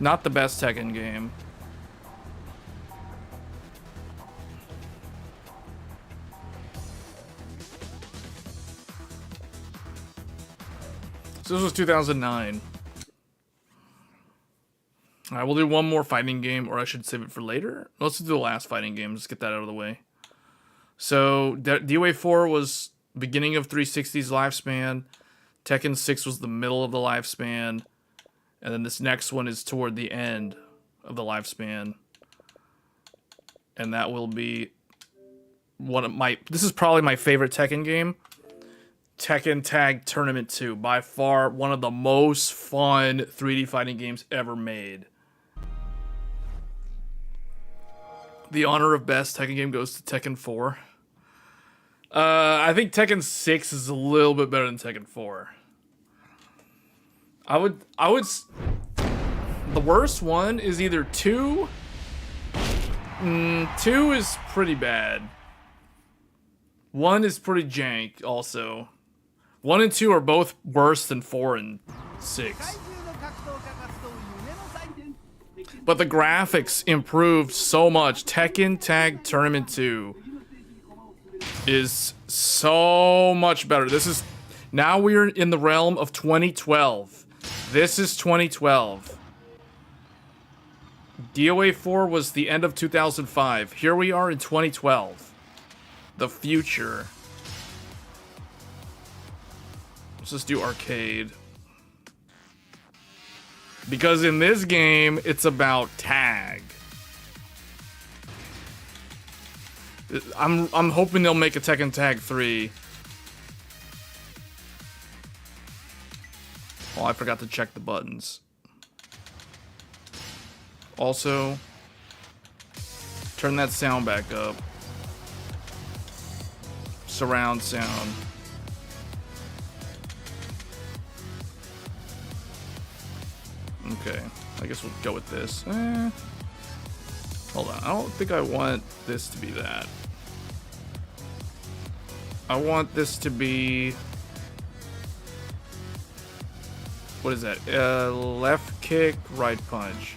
Not the best Tekken game. So this was 2009. Alright, we'll do one more fighting game, or I should save it for later. Let's do the last fighting game. Just get that out of the way. So, DOA 4 was beginning of 360's lifespan. Tekken 6 was the middle of the lifespan. And then this next one is toward the end of the lifespan. And that will be one of my... This is probably my favorite Tekken game. Tekken Tag Tournament 2. By far, one of the most fun 3D fighting games ever made. The honor of best Tekken game goes to Tekken 4. I think Tekken 6 is a little bit better than Tekken 4. I would the worst one is either 2. 2 is pretty bad. 1 is pretty jank also. 1 and 2 are both worse than 4 and 6. But the graphics improved so much. Tekken Tag Tournament 2 is so much better. This is... Now we're in the realm of 2012. This is 2012. DOA 4 was the end of 2005. Here we are in 2012. The future. Let's just do arcade. Because in this game, it's about tag. I'm hoping they'll make a Tekken Tag 3. Oh, I forgot to check the buttons. Also, turn that sound back up. Surround sound. Okay, I guess we'll go with this. Hold on, I don't think I want this to be that. I want this to be... What is that? Left kick, right punch.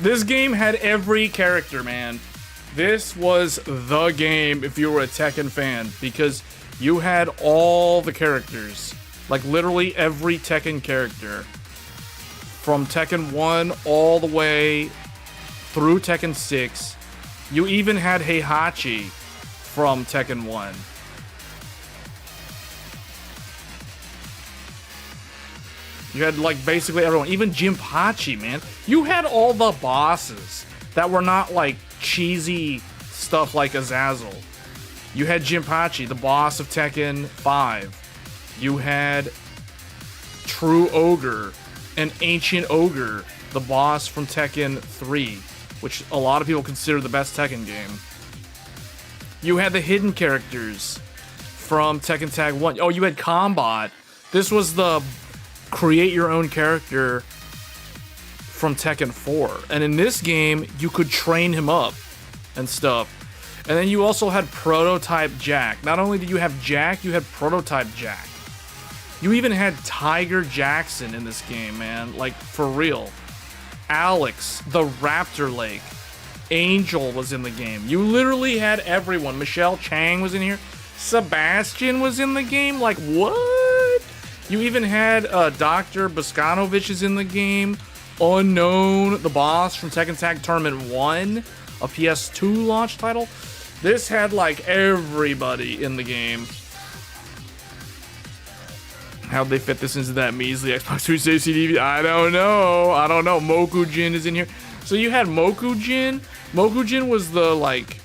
This game had every character, man. This was the game if you were a Tekken fan, because you had all the characters. Like, literally every Tekken character. From Tekken 1 all the way through Tekken 6. You even had Heihachi from Tekken 1. You had, like, basically everyone. Even Jinpachi, man. You had all the bosses that were not, like, cheesy stuff like Azazel. You had Jinpachi, the boss of Tekken 5. You had True Ogre and Ancient Ogre, the boss from Tekken 3, which a lot of people consider the best Tekken game. You had the hidden characters from Tekken Tag 1. Oh, you had Combat. This was the create your own character from Tekken 4. And in this game, you could train him up and stuff. And then you also had Prototype Jack. Not only did you have Jack, you had Prototype Jack. You even had Tiger Jackson in this game, man. Like, for real. Alex, the Raptor Lake. Angel was in the game. You literally had everyone. Michelle Chang was in here. Sebastian was in the game. Like, what? You even had Dr. Boskanovich is in the game. Unknown, the boss from Tekken Tag Tournament 1, a PS2 launch title. This had, like, everybody in the game. How'd they fit this into that measly Xbox 360 DVD? I don't know. Mokujin is in here. So you had Mokujin. Mokujin was the, like,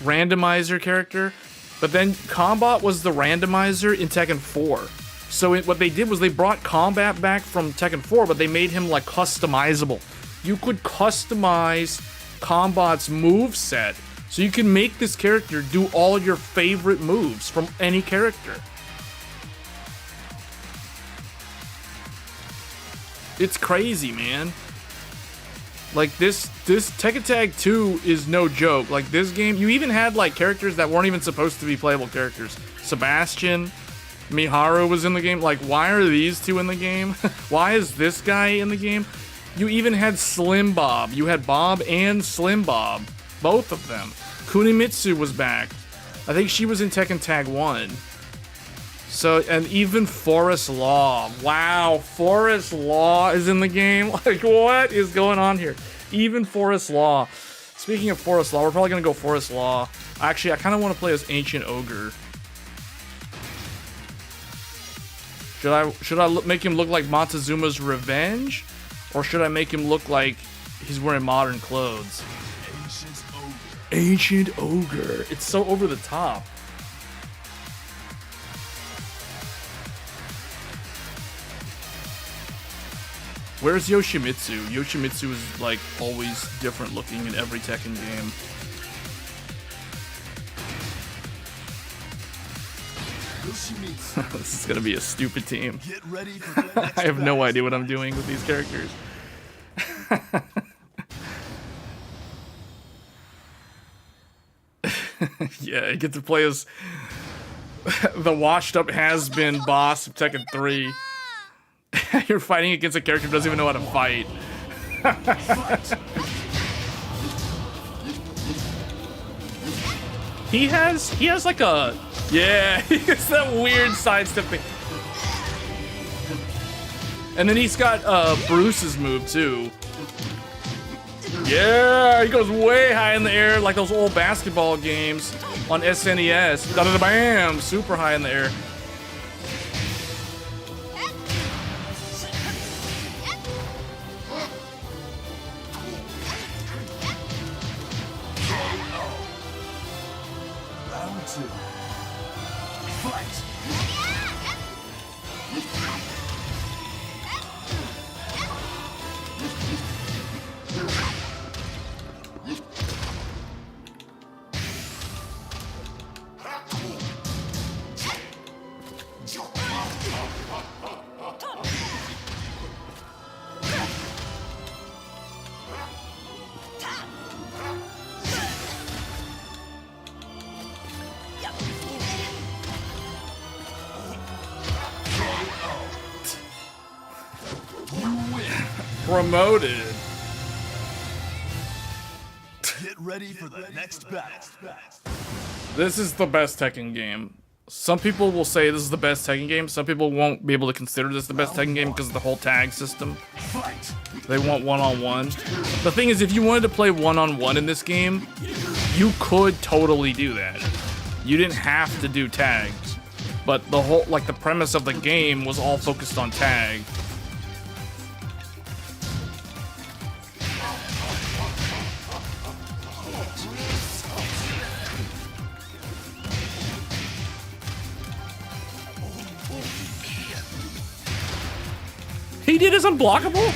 randomizer character. But then Combat was the randomizer in Tekken 4. So what they did was they brought Combat back from Tekken 4, but they made him, like, customizable. You could customize Combat's moveset, so you can make this character do all your favorite moves from any character. It's crazy, man. Like, this Tekken Tag 2 is no joke. Like, this game, you even had, like, characters that weren't even supposed to be playable characters. Sebastian, Miharu was in the game. Like, why are these two in the game? Why is this guy in the game? You even had Slim Bob. You had Bob and Slim Bob. Both of them. Kunimitsu was back. I think she was in Tekken Tag 1. So, and even Forest Law. Wow, Forest Law is in the game? Like, what is going on here? Even Forest Law. Speaking of Forest Law, we're probably going to go Forest Law. Actually, I kind of want to play as Ancient Ogre. Should I make him look like Montezuma's Revenge? Or should I make him look like he's wearing modern clothes? Ancient Ogre. It's so over the top. Where's Yoshimitsu? Yoshimitsu is, like, always different looking in every Tekken game. This is gonna be a stupid team. Get ready for the next I have no idea what I'm doing with these characters. Yeah, I get to play as the washed up has-been boss of Tekken 3. You're fighting against a character who doesn't even know how to fight. He has like a... Yeah, he has that weird sidestep thing. And then he's got Bruce's move too. Yeah, he goes way high in the air like those old basketball games on SNES. Da-da-da-bam! Super high in the air. Round 2. Fight! Promoted. Get ready for the next battle. This is the best Tekken game. Some people will say this is the best Tekken game. Some people won't be able to consider this the best Tekken game because of the whole tag system. Fight. They want one-on-one. The thing is, if you wanted to play one-on-one in this game, you could totally do that. You didn't have to do tags. But the whole, like, the premise of the game was all focused on tag. He did his unblockable?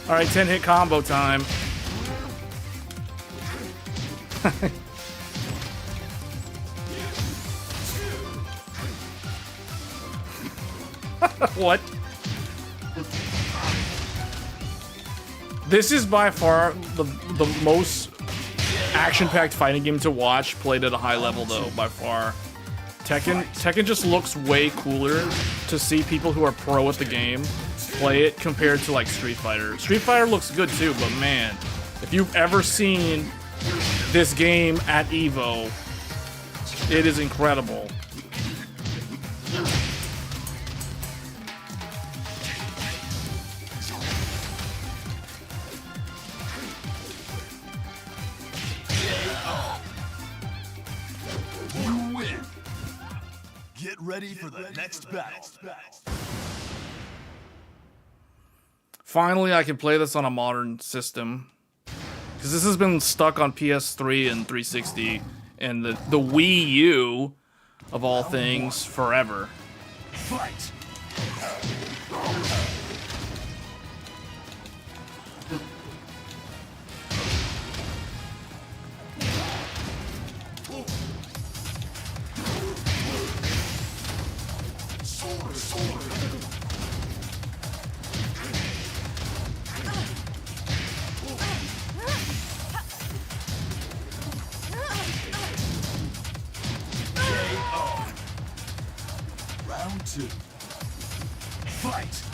Alright, 10-hit combo time. What? This is by far the most action-packed fighting game to watch, played at a high level though, by far. Tekken just looks way cooler to see people who are pro at the game play it compared to like Street Fighter. Street Fighter looks good too, but man, if you've ever seen this game at EVO, it is incredible. Get ready for the next battle. Finally, I can play this on a modern system. Because this has been stuck on PS3 and 360 and the Wii U, of all things, forever. Fight. Round 2. Fight.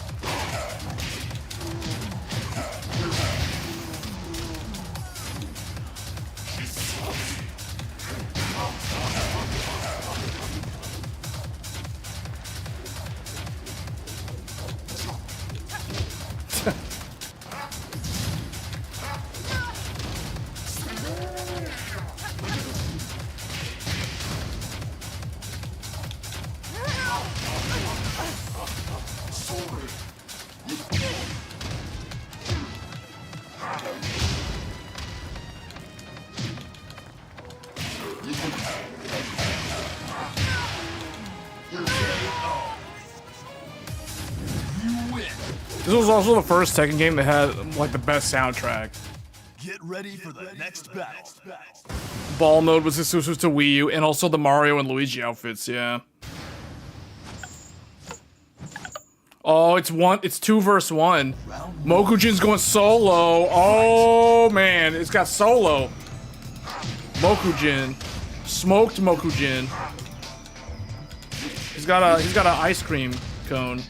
This was also the first Tekken game that had like the best soundtrack. Get ready for the next battle. Ball mode was exclusive to Wii U, and also the Mario and Luigi outfits, yeah. Oh, it's 2 versus 1. Mokujin's going solo. Oh man, it's got solo. Mokujin. Smoked Mokujin. He's got an ice cream cone.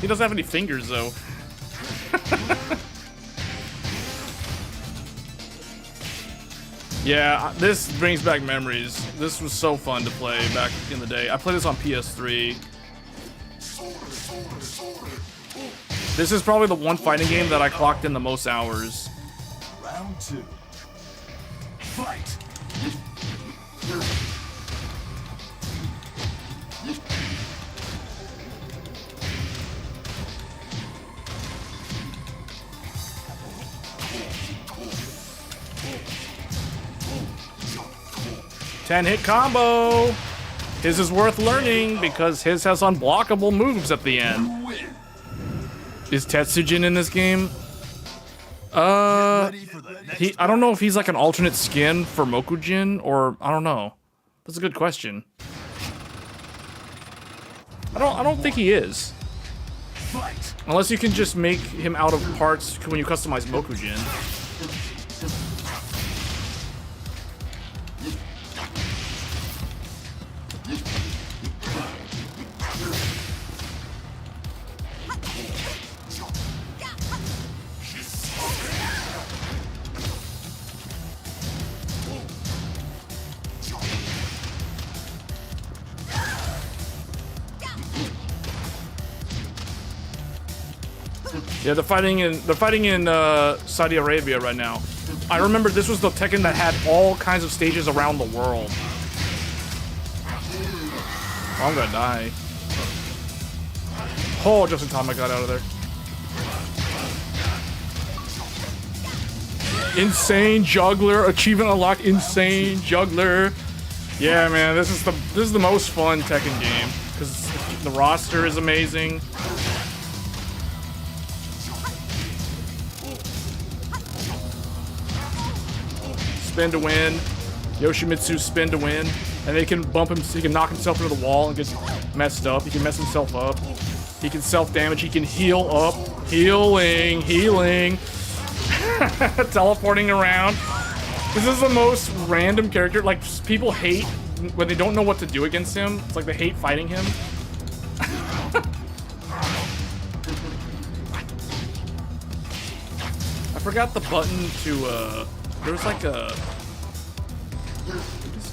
He doesn't have any fingers though. Yeah, this brings back memories. This was so fun to play back in the day. I played this on PS3. This is probably the one fighting game that I clocked in the most hours. Round 2. Fight. Ten-hit combo. His is worth learning because his has unblockable moves at the end. Is Tetsujin in this game? I don't know if he's like an alternate skin for Mokujin, or I don't know. That's a good question. I don't think he is. Unless you can just make him out of parts when you customize Mokujin. Yeah, they're fighting in Saudi Arabia right now. I remember this was the Tekken that had all kinds of stages around the world. Oh, I'm gonna die. Oh, just in time I got out of there. Insane juggler, achievement unlocked, insane juggler. Yeah, man, this is the most fun Tekken game because the roster is amazing. Spin to win. Yoshimitsu spin to win. And they can bump him, he can knock himself into the wall and get messed up. He can mess himself up. He can self-damage, he can heal up. Healing. Teleporting around. This is the most random character. Like, people hate when they don't know what to do against him. It's like they hate fighting him. I forgot the button to, there's like a...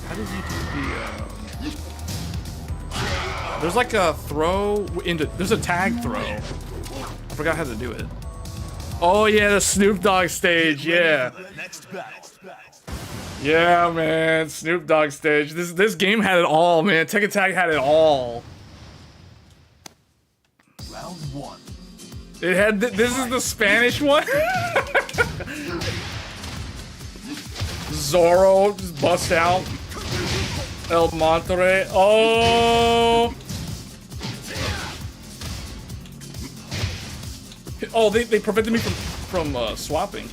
How does he do the, there's like a throw into... There's a tag throw. I forgot how to do it. Oh yeah, the Snoop Dogg stage, yeah. Yeah, man, Snoop Dogg stage. This game had it all, man. Tekken Tag had it all. Round one. It had this is the Spanish one. Zorro just bust out. El Monterrey. Oh. Oh, they prevented me from swapping.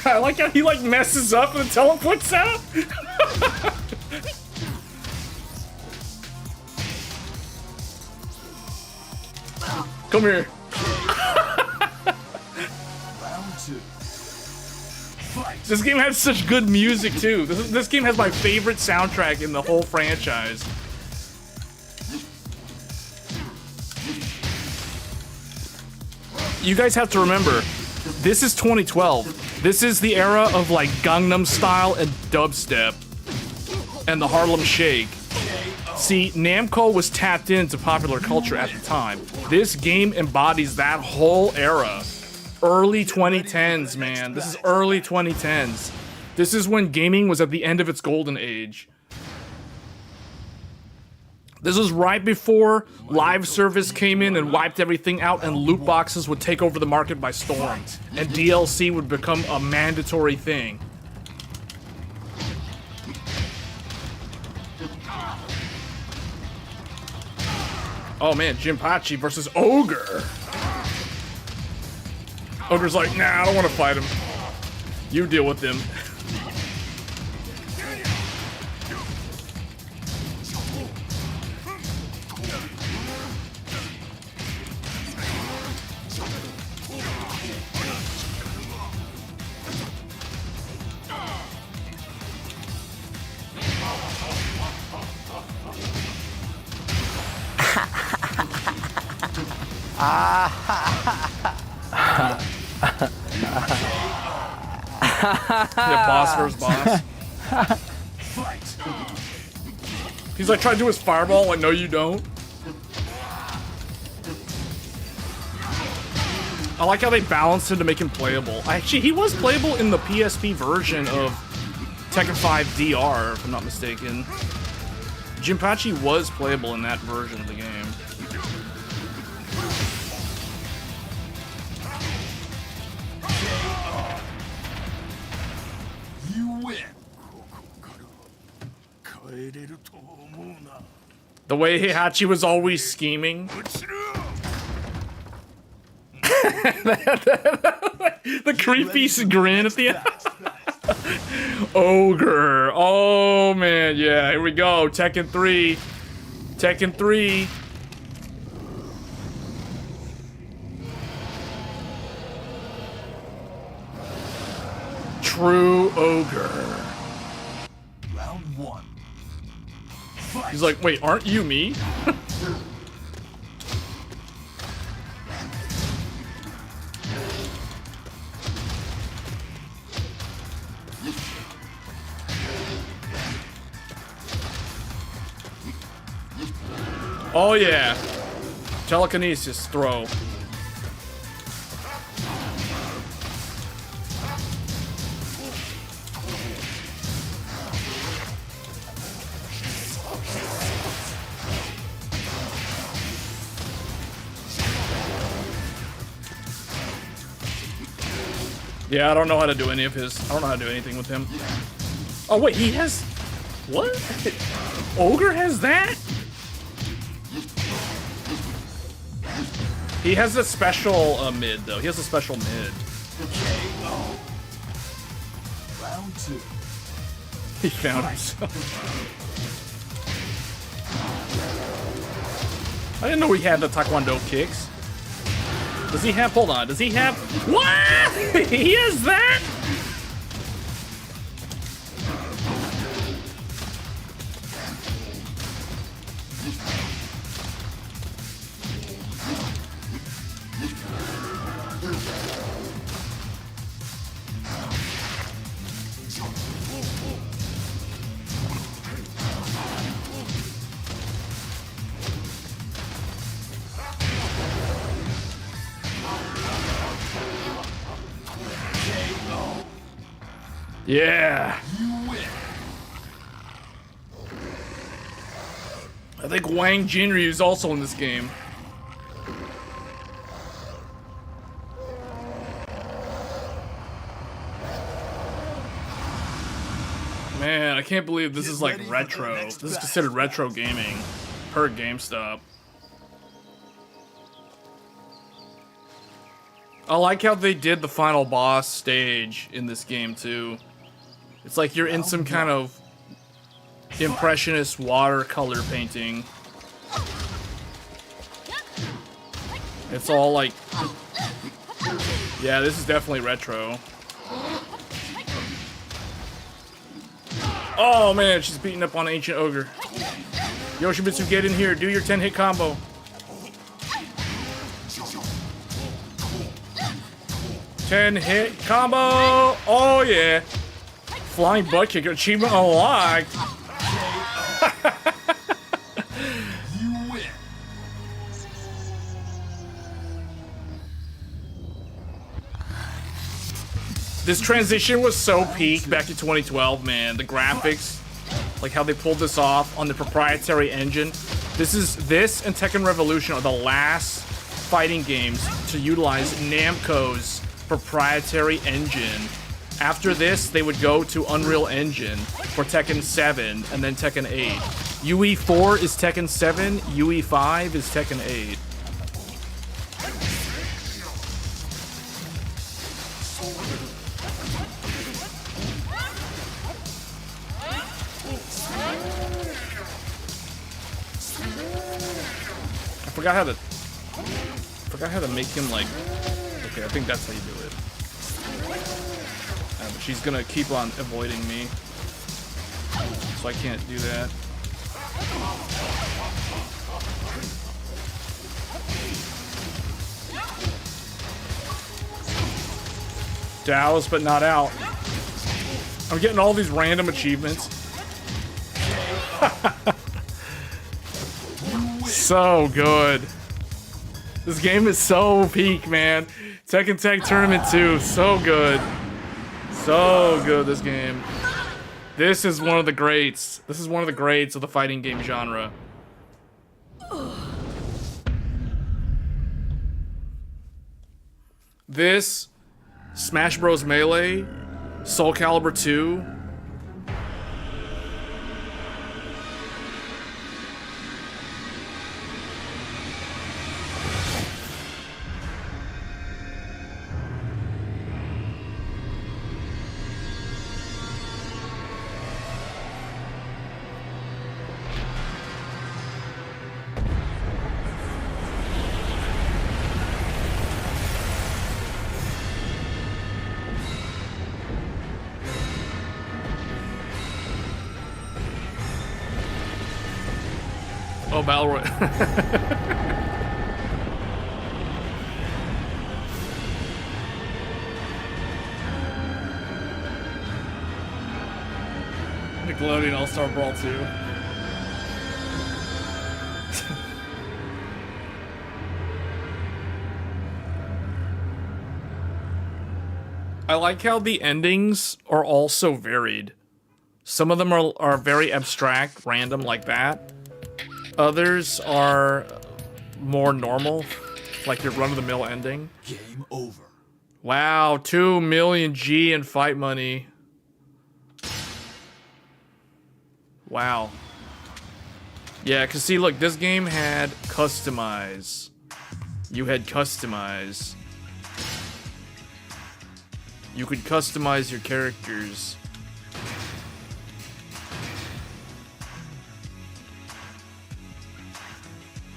I like how he like messes up and teleports out. Come here. Round two. Fight. This game has such good music too. This game has my favorite soundtrack in the whole franchise. You guys have to remember, this is 2012. This is the era of like Gangnam Style and dubstep and the Harlem Shake. See, Namco was tapped into popular culture at the time. This game embodies that whole era. Early 2010s, man. This is early 2010s. This is when gaming was at the end of its golden age. This was right before live service came in and wiped everything out and loot boxes would take over the market by storm. And DLC would become a mandatory thing. Oh man, Jinpachi versus Ogre. Ogre's like, nah, I don't want to fight him. You deal with him. Yeah, boss versus boss. He's like trying to do his fireball, like, no you don't. I like how they balanced him to make him playable. Actually, he was playable in the PSP version of Tekken 5 DR, if I'm not mistaken. Jinpachi was playable in that version of the game. The way Heihachi was always scheming. The creepy grin at the end. Ogre. Oh man, yeah, here we go. Tekken 3. Tekken 3. True Ogre. Round one. He's like, wait, aren't you me? Oh yeah. Telekinesis throw. Yeah, I don't know how to do any of his. I don't know how to do anything with him. Oh wait, he has. What? Ogre has that? He has a special mid though. He has a special mid. KO. Round 2. He found himself. I didn't know he had the Taekwondo kicks. Does he have? Hold on. Does he have? What? He has that? Yeah. I think Wang Jinryu is also in this game. Man, I can't believe this is like retro. This is considered retro gaming per GameStop. I like how they did the final boss stage in this game too. It's like you're in some kind of impressionist watercolor painting. It's all like, yeah, this is definitely retro. Oh man, she's beating up on Ancient Ogre. Yoshimitsu, get in here, do your 10-hit combo. Hit combo! Oh yeah! Flying butt kicker, achievement unlocked! You win. This transition was so peak back in 2012, man. The graphics, like how they pulled this off on the proprietary engine. This and Tekken Revolution are the last fighting games to utilize Namco's proprietary engine. After this, they would go to Unreal Engine for Tekken 7 and then Tekken 8. UE4 is Tekken 7, UE5 is Tekken 8. I forgot how to make him like. Okay, I think that's how you do it. But she's gonna keep on avoiding me, so I can't do that. Dows, but not out. I'm getting all these random achievements. So good. This game is so peak, man. Tekken Tag Tournament 2, so good. So good, this game. This is one of the greats. This is one of the greats of the fighting game genre. This, Smash Bros. Melee, Soul Calibur 2. Oh, Battle Royale. Nickelodeon All-Star Brawl 2. I like how the endings are all so varied. Some of them are very abstract, random like that. Others are more normal, like your run-of-the-mill ending. Game over. Wow, 2 million G in fight money. Wow. Yeah, cause see, look, this game had customize. You had customize. You could customize your characters.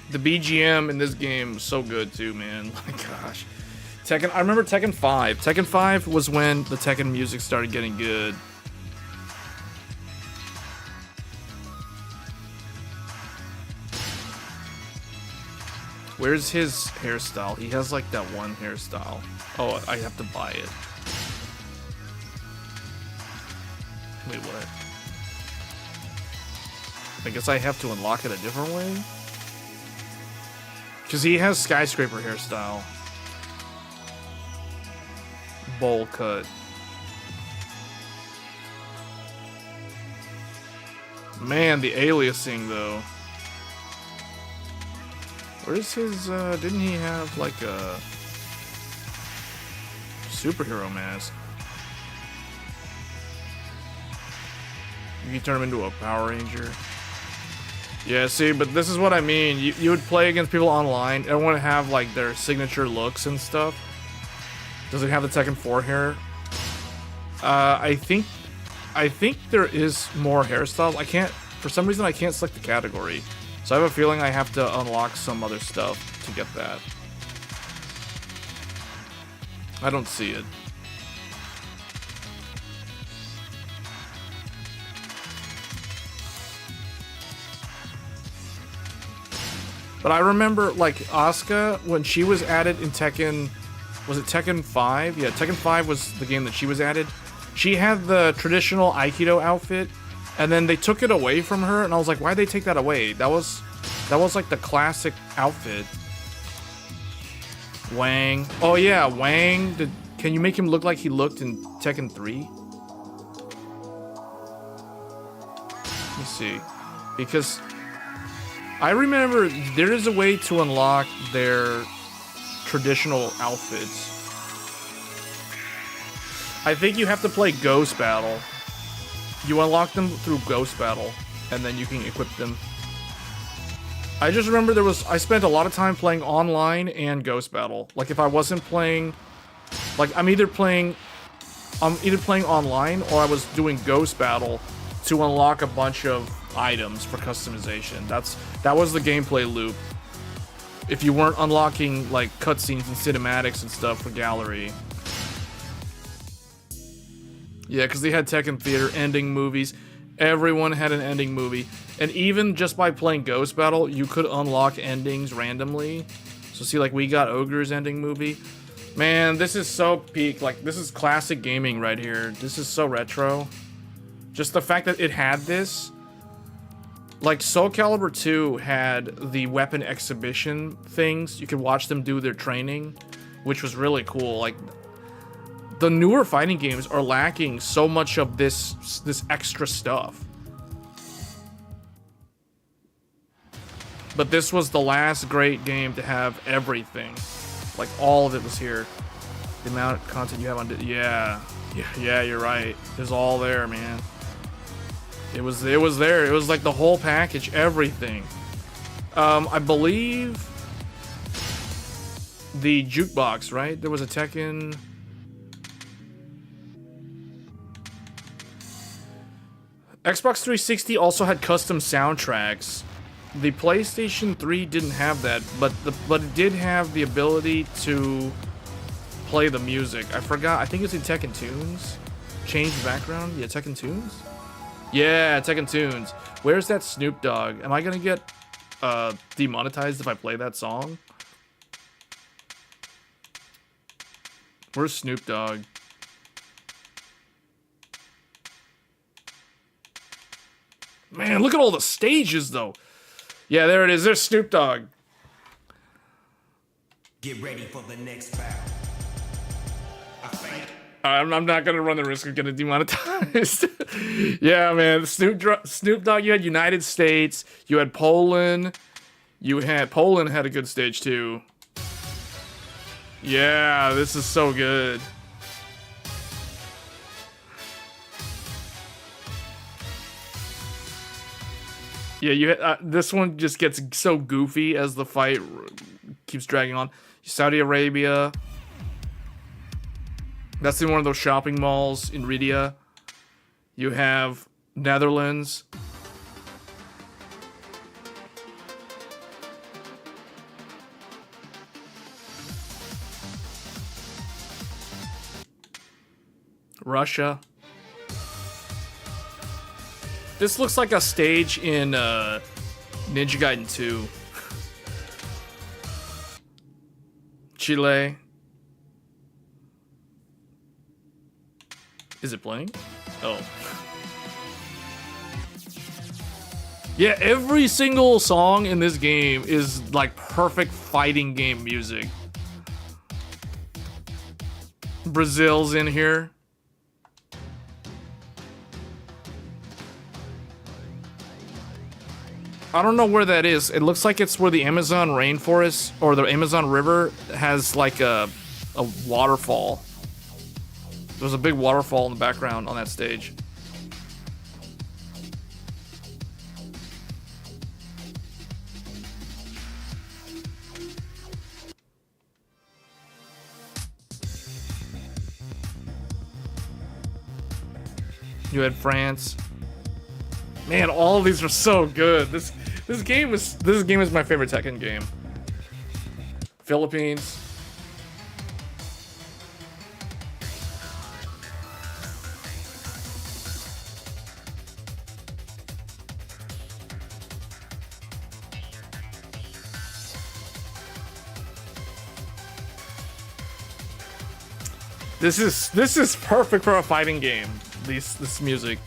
The BGM in this game was so good too, man. My gosh. Tekken, I remember Tekken 5. Tekken 5 was when the Tekken music started getting good. Where's his hairstyle? He has like that one hairstyle. Oh, I have to buy it. Wait, what? I guess I have to unlock it a different way? Because he has skyscraper hairstyle. Bowl cut. Man, the aliasing though. Where's his, didn't he have like a superhero mask? You can turn him into a Power Ranger. Yeah, see, but this is what I mean. You would play against people online. Everyone would have like their signature looks and stuff. Does it have the Tekken 4 hair? I think there is more hairstyles. I can't, for some reason I can't select the category. So I have a feeling I have to unlock some other stuff to get that. I don't see it. But I remember, like, Asuka, when she was added in Tekken... Was it Tekken 5? Yeah, Tekken 5 was the game that she was added. She had the traditional Aikido outfit, and then they took it away from her, and I was like, why'd they take that away? That was like the classic outfit. Wang. Oh yeah, Wang. Can you make him look like he looked in Tekken 3? Let me see. Because I remember there is a way to unlock their traditional outfits. I think you have to play Ghost Battle. You unlock them through Ghost Battle, and then you can equip them. I just remember I spent a lot of time playing online and Ghost Battle. Like if I wasn't playing, like I'm either playing online or I was doing Ghost Battle to unlock a bunch of items for customization. That was the gameplay loop. If you weren't unlocking like cutscenes and cinematics and stuff for gallery. Yeah, because they had Tekken Theater ending movies. Everyone had an ending movie. And even just by playing Ghost Battle, you could unlock endings randomly. So see, like, we got Ogre's ending movie. Man, this is so peak. Like, this is classic gaming right here. This is so retro. Just the fact that it had this. Like, Soul Calibur 2 had the weapon exhibition things. You could watch them do their training, which was really cool. Like, the newer fighting games are lacking so much of this extra stuff. But this was the last great game to have everything. Like, all of it was here. The amount of content you have on... Yeah, you're right. It's all there, man. It was there. It was like the whole package, everything. I believe the jukebox, right? There was a Tekken... Xbox 360 also had custom soundtracks. The PlayStation 3 didn't have that, but it did have the ability to play the music. I forgot. I think it's in Tekken Tunes. Change the background. Yeah, Tekken Tunes. Yeah, Tekken Tunes. Where's that Snoop Dogg? Am I gonna get demonetized if I play that song? Where's Snoop Dogg? Man, look at all the stages, though. Yeah, there it is. There's Snoop Dogg. Get ready for the next battle. I'm not gonna run the risk of getting demonetized. Yeah, man. Snoop Dogg. You had United States. You had Poland. Poland had a good stage too. Yeah, this is so good. Yeah, this one just gets so goofy as the fight keeps dragging on. Saudi Arabia. That's in one of those shopping malls in Rydia. You have Netherlands. Russia. This looks like a stage in Ninja Gaiden 2. Chile. Is it playing? Oh. Yeah, every single song in this game is like perfect fighting game music. Brazil's in here. I don't know where that is. It looks like it's where the Amazon rainforest or the Amazon River has like a waterfall. There's a big waterfall in the background on that stage. You had France. Man, all of these are so good. This game is my favorite Tekken game. Philippines. This is perfect for a fighting game. This music.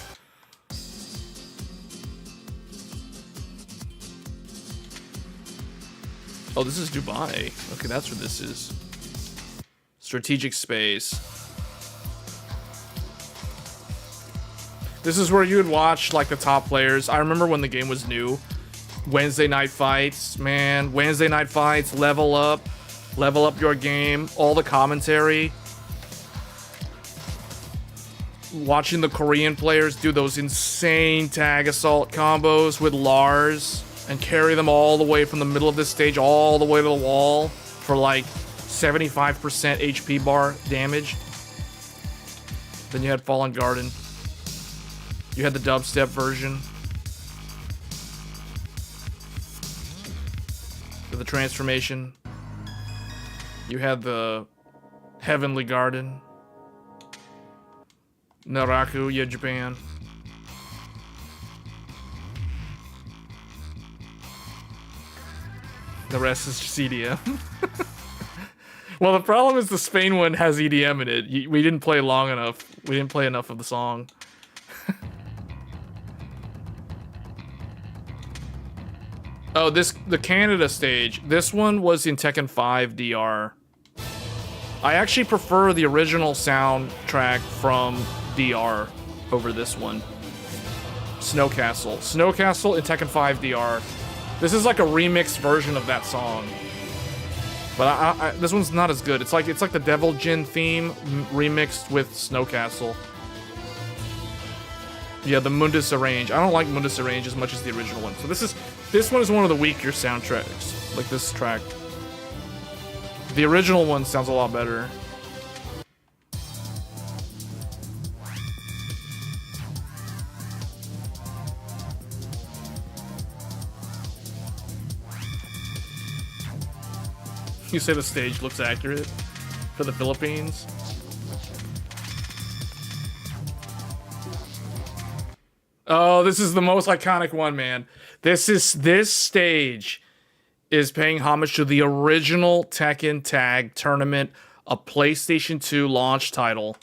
Oh, this is Dubai. Okay, that's what this is. Strategic space. This is where you would watch like the top players. I remember when the game was new. Wednesday night fights, man. Wednesday night fights, level up your game. All the commentary. Watching the Korean players do those insane tag assault combos with Lars and carry them all the way from the middle of this stage all the way to the wall for like 75% HP bar damage. Then you had Fallen Garden. You had the dubstep version. The transformation. You had the Heavenly Garden. Naraku, yeah, Japan. The rest is just EDM. Well, the problem is the Spain one has EDM in it. We didn't play long enough. We didn't play enough of the song. Oh, the Canada stage. This one was in Tekken 5 DR. I actually prefer the original soundtrack from DR over this one. Snow Castle in Tekken 5 DR. This is like a remixed version of that song, but this one's not as good. It's like the Devil Jin theme remixed with Snow Castle. Yeah, the Mundus Arrange. I don't like Mundus Arrange as much as the original one. So this one is one of the weaker soundtracks. Like this track. The original one sounds a lot better. You say the stage looks accurate for the Philippines? Oh, this is the most iconic one, man. This stage is paying homage to the original Tekken Tag Tournament, a PlayStation 2 launch title.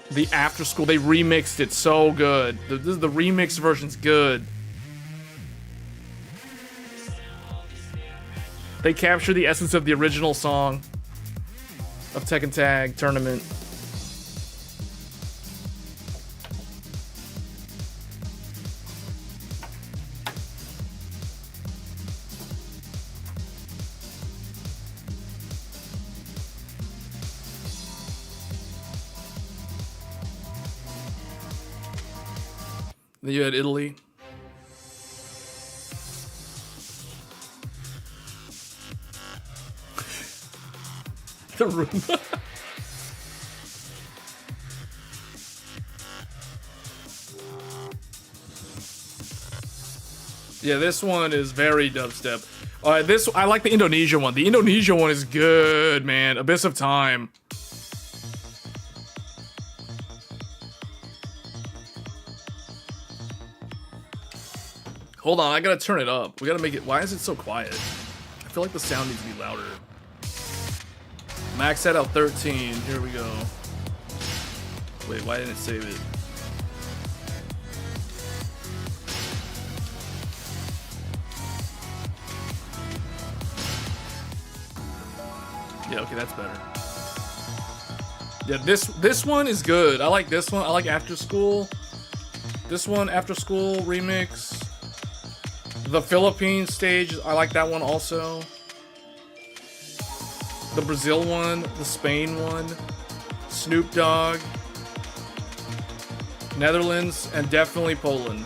The After School, they remixed it so good. The remix version's good. They capture the essence of the original song of Tekken Tag Tournament. Then you had Italy. The Roomba. Yeah, this one is very dubstep. This I like the Indonesia one. The Indonesia one is good, man. Abyss of Time. Hold on, I gotta turn it up. We gotta make it. Why is it so quiet? I feel like the sound needs to be louder. Max set out 13. Here we go. Wait, why didn't it save it? Yeah, okay, that's better. Yeah, this one is good. I like this one. I like After School. This one, After School remix. The Philippines stage, I like that one also. The Brazil one, the Spain one, Snoop Dogg, Netherlands, and definitely Poland.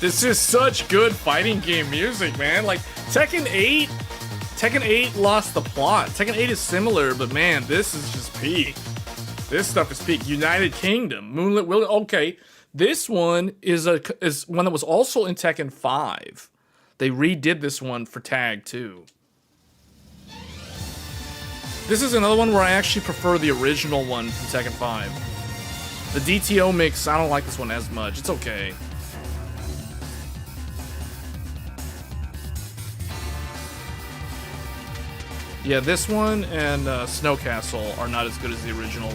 This is such good fighting game music, man. Like, Tekken 8 lost the plot. Tekken 8 is similar, but man, this is just peak. This stuff is peak. United Kingdom, Moonlit Will. Okay, this one is one that was also in Tekken 5. They redid this one for Tag too. This is another one where I actually prefer the original one from Tekken 5. The DTO mix, I don't like this one as much. It's okay. Yeah, this one and Snow Castle are not as good as the original.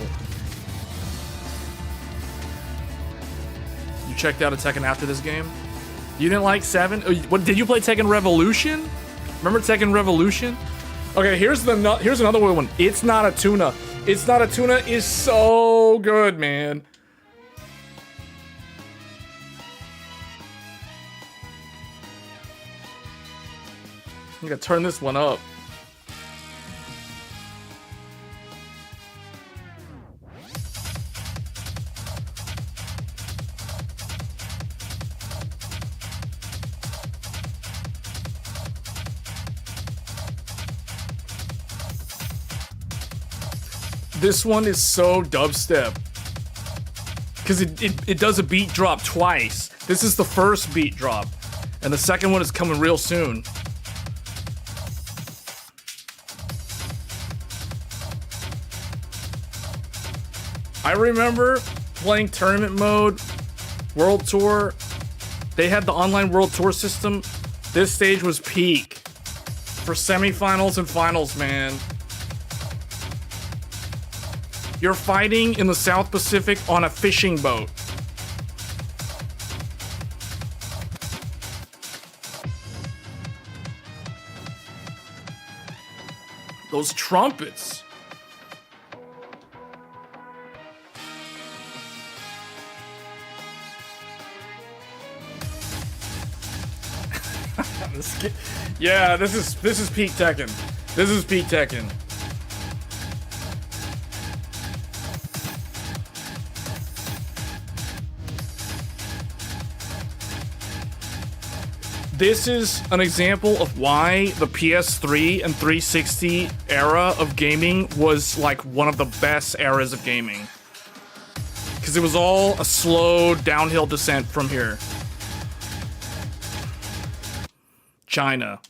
You checked out a Tekken after this game? You didn't like 7? What did you play Tekken Revolution? Remember Tekken Revolution? Okay, here's another one. It's Not a Tuna. It's Not a Tuna is so good, man. I'm gonna turn this one up. This one is so dubstep. Because it does a beat drop twice. This is the first beat drop. And the second one is coming real soon. I remember playing tournament mode, World Tour. They had the online World Tour system. This stage was peak. For semifinals and finals, man. You're fighting in the South Pacific on a fishing boat. Those trumpets. Yeah, this is peak Tekken. This is peak Tekken. This is an example of why the PS3 and 360 era of gaming was like one of the best eras of gaming. Because it was all a slow downhill descent from here. China.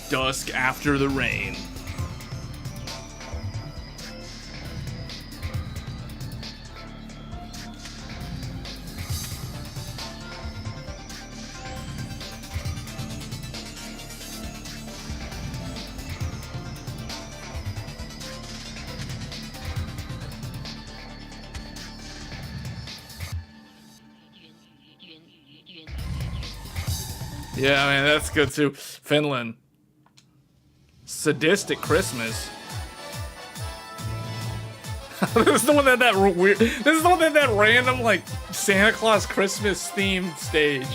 Dusk after the rain. Yeah, man, that's good too. Finland. Sadistic Christmas. This is the one that weird. This is the one that random like Santa Claus Christmas themed stage.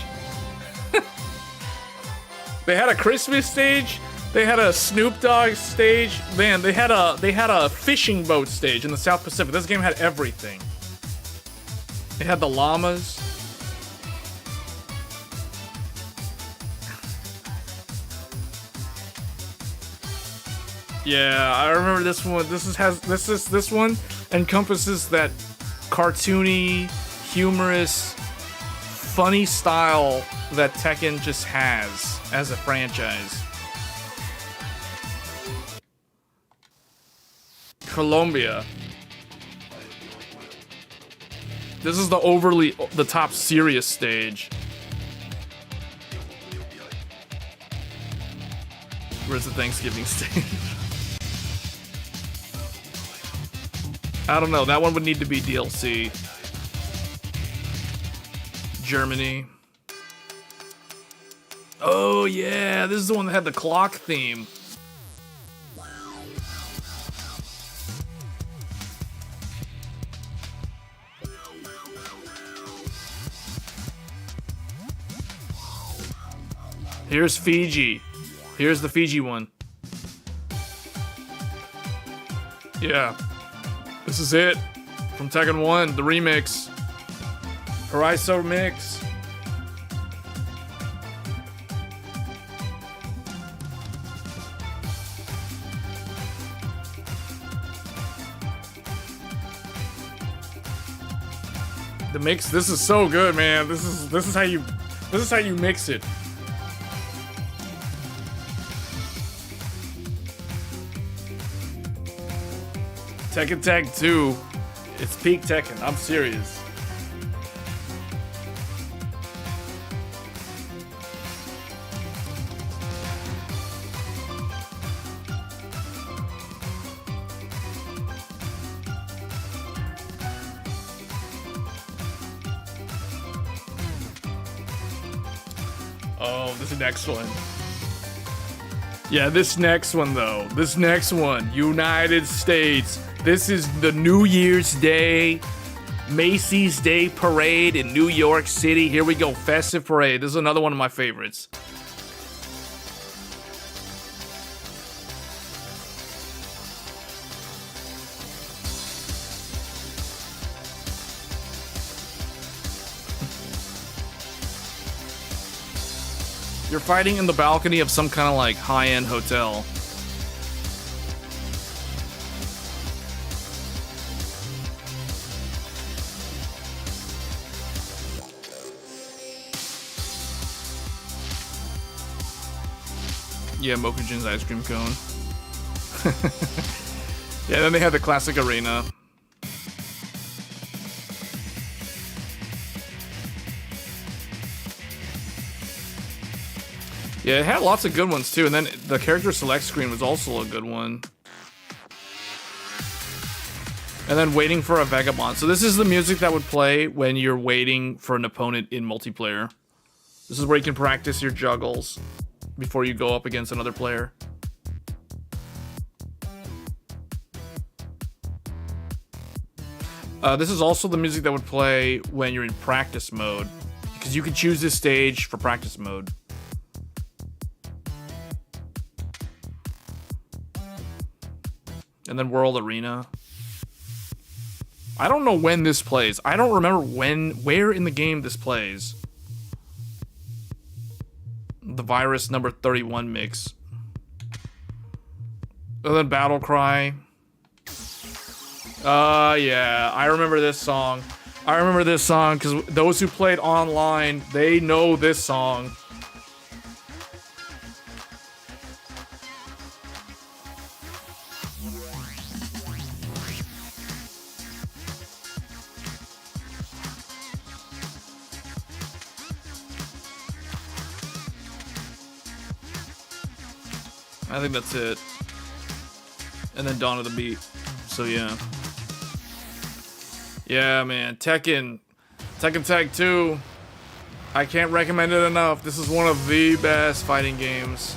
They had a Christmas stage. They had a Snoop Dogg stage. Man, they had a fishing boat stage in the South Pacific. This game had everything. They had the llamas. Yeah, I remember this one. This one encompasses that cartoony, humorous, funny style that Tekken just has as a franchise. Colombia. This is the top serious stage. Where's the Thanksgiving stage? I don't know. That one would need to be DLC. Germany. Oh yeah, this is the one that had the clock theme. Here's Fiji. Here's the Fiji one. Yeah. This is it. From Tekken 1, the remix. Horizon mix. The mix, this is so good, man. This is how you mix it. Tekken Tag 2, it's peak Tekken, I'm serious. Oh, this next one. Yeah, this next one though. This next one, United States. This is the New Year's Day, Macy's Day Parade in New York City. Here we go, Festive Parade. This is another one of my favorites. You're fighting in the balcony of some kind of like high-end hotel. Yeah, Mokujin's ice cream cone. Yeah, then they have the classic arena. Yeah, it had lots of good ones too, and then the character select screen was also a good one. And then waiting for a Vagabond. So this is the music that would play when you're waiting for an opponent in multiplayer. This is where you can practice your juggles before you go up against another player. This is also the music that would play when you're in practice mode, because you can choose this stage for practice mode. And then World Arena. I don't know when this plays. I don't remember where in the game this plays. The Virus number 31 mix. And then Battle Cry. Yeah, I remember this song. I remember this song because those who played online, they know this song. I think that's it. And then Dawn of the Beat. So yeah. Yeah, man. Tekken Tag 2. I can't recommend it enough. This is one of the best fighting games.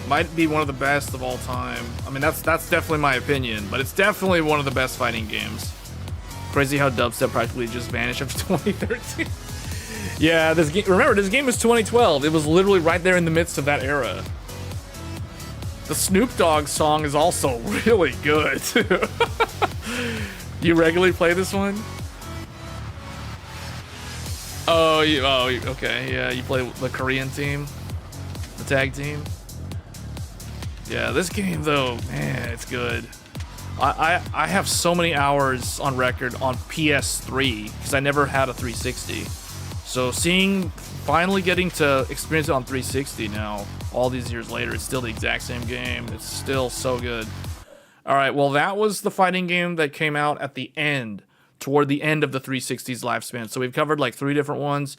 Might be one of the best of all time. I mean, that's definitely my opinion, but it's definitely one of the best fighting games. Crazy how dubstep practically just vanished after 2013. Yeah, this game. Remember, this game was 2012. It was literally right there in the midst of that era. The Snoop Dogg song is also really good. You regularly play this one? Oh, okay. Yeah, you play the Korean team, the tag team. Yeah, this game though, man, it's good. I have so many hours on record on PS3 because I never had a 360. So finally getting to experience it on 360 now, all these years later, it's still the exact same game. It's still so good. All right, well, that was the fighting game that came out at the end, toward the end of the 360's lifespan. So we've covered like 3 different ones: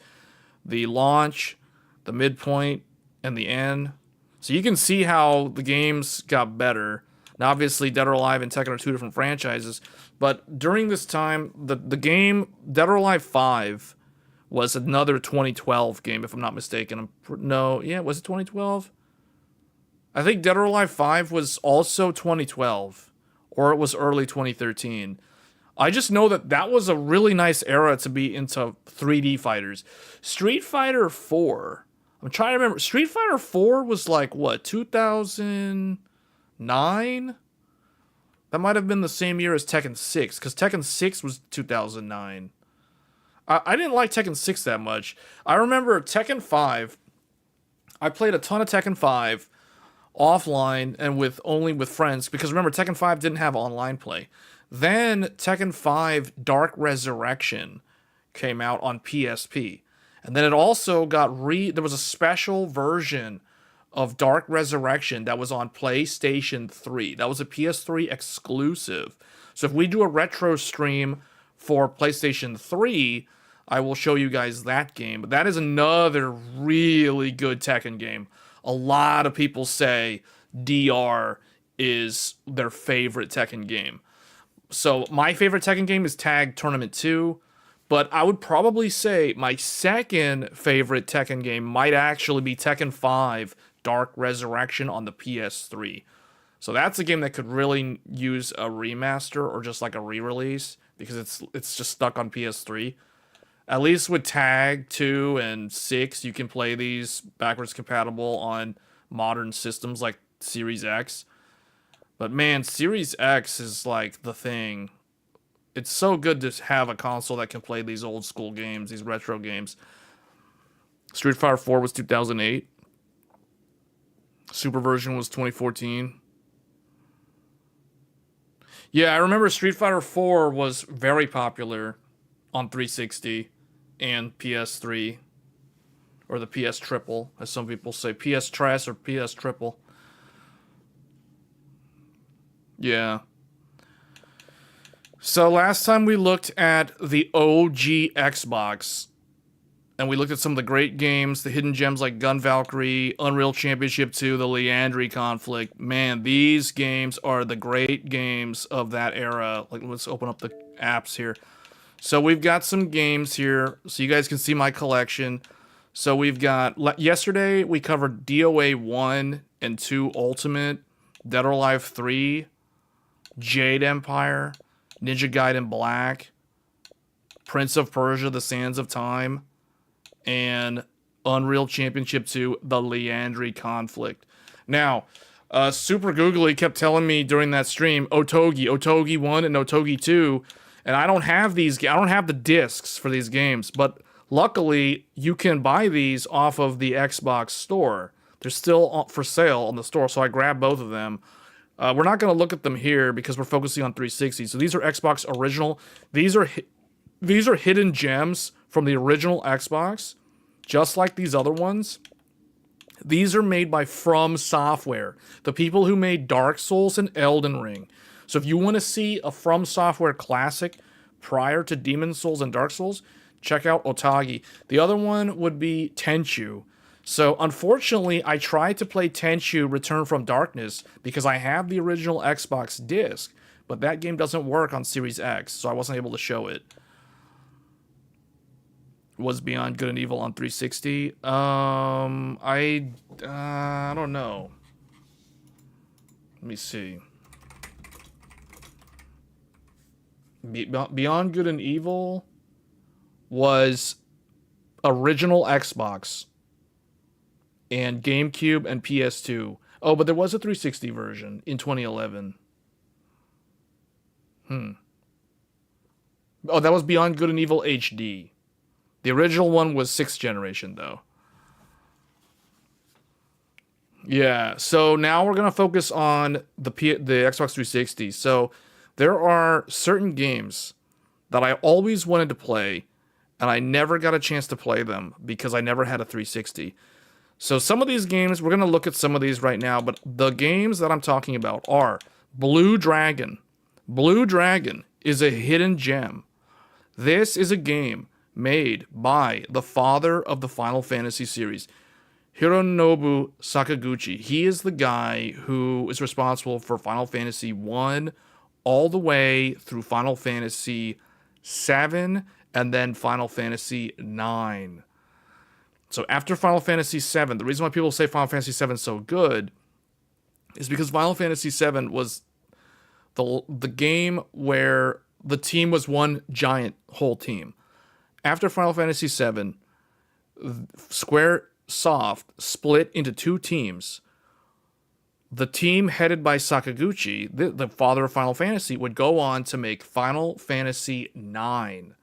the launch, the midpoint, and the end. So you can see how the games got better. Now, obviously, Dead or Alive and Tekken are 2 different franchises, but during this time, the game Dead or Alive 5 was another 2012 game, if I'm not mistaken. Was it 2012? I think Dead or Alive 5 was also 2012, or it was early 2013. I just know that was a really nice era to be into 3D fighters. Street Fighter 4. I'm trying to remember. Street Fighter 4 was like, what, 2009? That might have been the same year as Tekken 6, because Tekken 6 was 2009. I didn't like Tekken 6 that much. I remember Tekken 5. I played a ton of Tekken 5 offline and only with friends, because remember, Tekken 5 didn't have online play. Then Tekken 5 Dark Resurrection came out on PSP. And then it also there was a special version of Dark Resurrection that was on PlayStation 3. That was a PS3 exclusive. So if we do a retro stream for PlayStation 3, I will show you guys that game. But that is another really good Tekken game. A lot of people say DR is their favorite Tekken game. So my favorite Tekken game is Tag Tournament 2. But I would probably say my second favorite Tekken game might actually be Tekken 5 Dark Resurrection on the PS3. So that's a game that could really use a remaster or just like a re-release, because it's just stuck on PS3. At least with Tag 2 and 6, you can play these backwards compatible on modern systems like Series X. But man, Series X is like the thing. It's so good to have a console that can play these old school games, these retro games. Street Fighter 4 was 2008. Super version was 2014. Yeah, I remember Street Fighter 4 was very popular on 360 and PS3. Or the PS Triple, as some people say. PS Tres or PS Triple. Yeah. So last time we looked at the OG Xbox, and we looked at some of the great games, the hidden gems like Gun Valkyrie, Unreal Championship 2, the Leandri Conflict. Man, these games are the great games of that era. Like, let's open up the apps here. So we've got some games here, so you guys can see my collection. So we've got, yesterday we covered DOA 1 and 2 Ultimate, Dead or Alive 3, Jade Empire, Ninja Gaiden Black, Prince of Persia: The Sands of Time, and Unreal Championship 2, The Leandri Conflict. Now, Super Googly kept telling me during that stream, Otogi 1 and Otogi 2, and I don't have these. I don't have the discs for these games, but luckily you can buy these off of the Xbox store. They're still for sale on the store, so I grabbed both of them. We're not going to look at them here because we're focusing on 360. So these are Xbox original. These are hidden gems from the original Xbox, just like these other ones. These are made by From Software, the people who made Dark Souls and Elden Ring. So if you want to see a From Software classic prior to Demon Souls and Dark Souls, check out Otogi. The other one would be Tenchu. So, unfortunately, I tried to play Tenchu Return from Darkness because I have the original Xbox disc, but that game doesn't work on Series X, so I wasn't able to show it. was Beyond Good and Evil on 360? I don't know. Let me see. Beyond Good and Evil was original Xbox and GameCube and PS2. Oh, but there was a 360 version in 2011. Oh, that was Beyond Good and Evil HD. The original one was 6th generation, though. Yeah, so now we're going to focus on the Xbox 360. So there are certain games that I always wanted to play, and I never got a chance to play them because I never had a 360. So some of these games, we're going to look at some of these right now, but the games that I'm talking about are Blue Dragon. Blue Dragon is a hidden gem. This is a game made by the father of the Final Fantasy series, Hironobu Sakaguchi. He is the guy who is responsible for Final Fantasy 1 all the way through Final Fantasy 7 and then Final Fantasy 9. So after Final Fantasy 7, the reason why people say Final Fantasy 7 is so good is because Final Fantasy 7 was the game where the team was one giant whole team. After Final Fantasy 7, Squaresoft split into two teams. The team headed by Sakaguchi, the father of Final Fantasy, would go on to make Final Fantasy 9.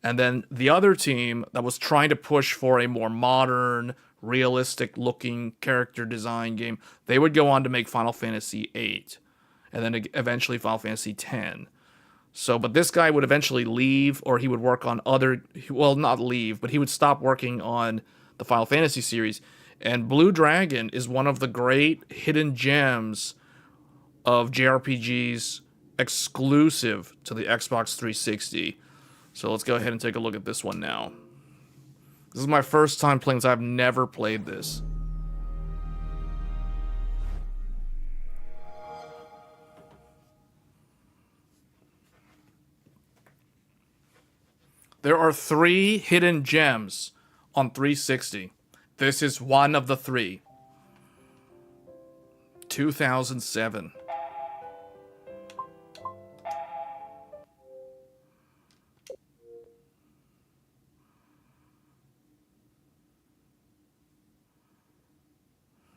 And then the other team that was trying to push for a more modern, realistic-looking character design game, they would go on to make Final Fantasy 8. And then eventually Final Fantasy 10. So, but this guy would eventually leave, or he would work on well, not leave, but he would stop working on the Final Fantasy series. And Blue Dragon is one of the great hidden gems of JRPGs exclusive to the Xbox 360. So let's go ahead and take a look at this one now. This is my first time playing this. I've never played this. There are 3 hidden gems on 360. This is one of the 3. 2007.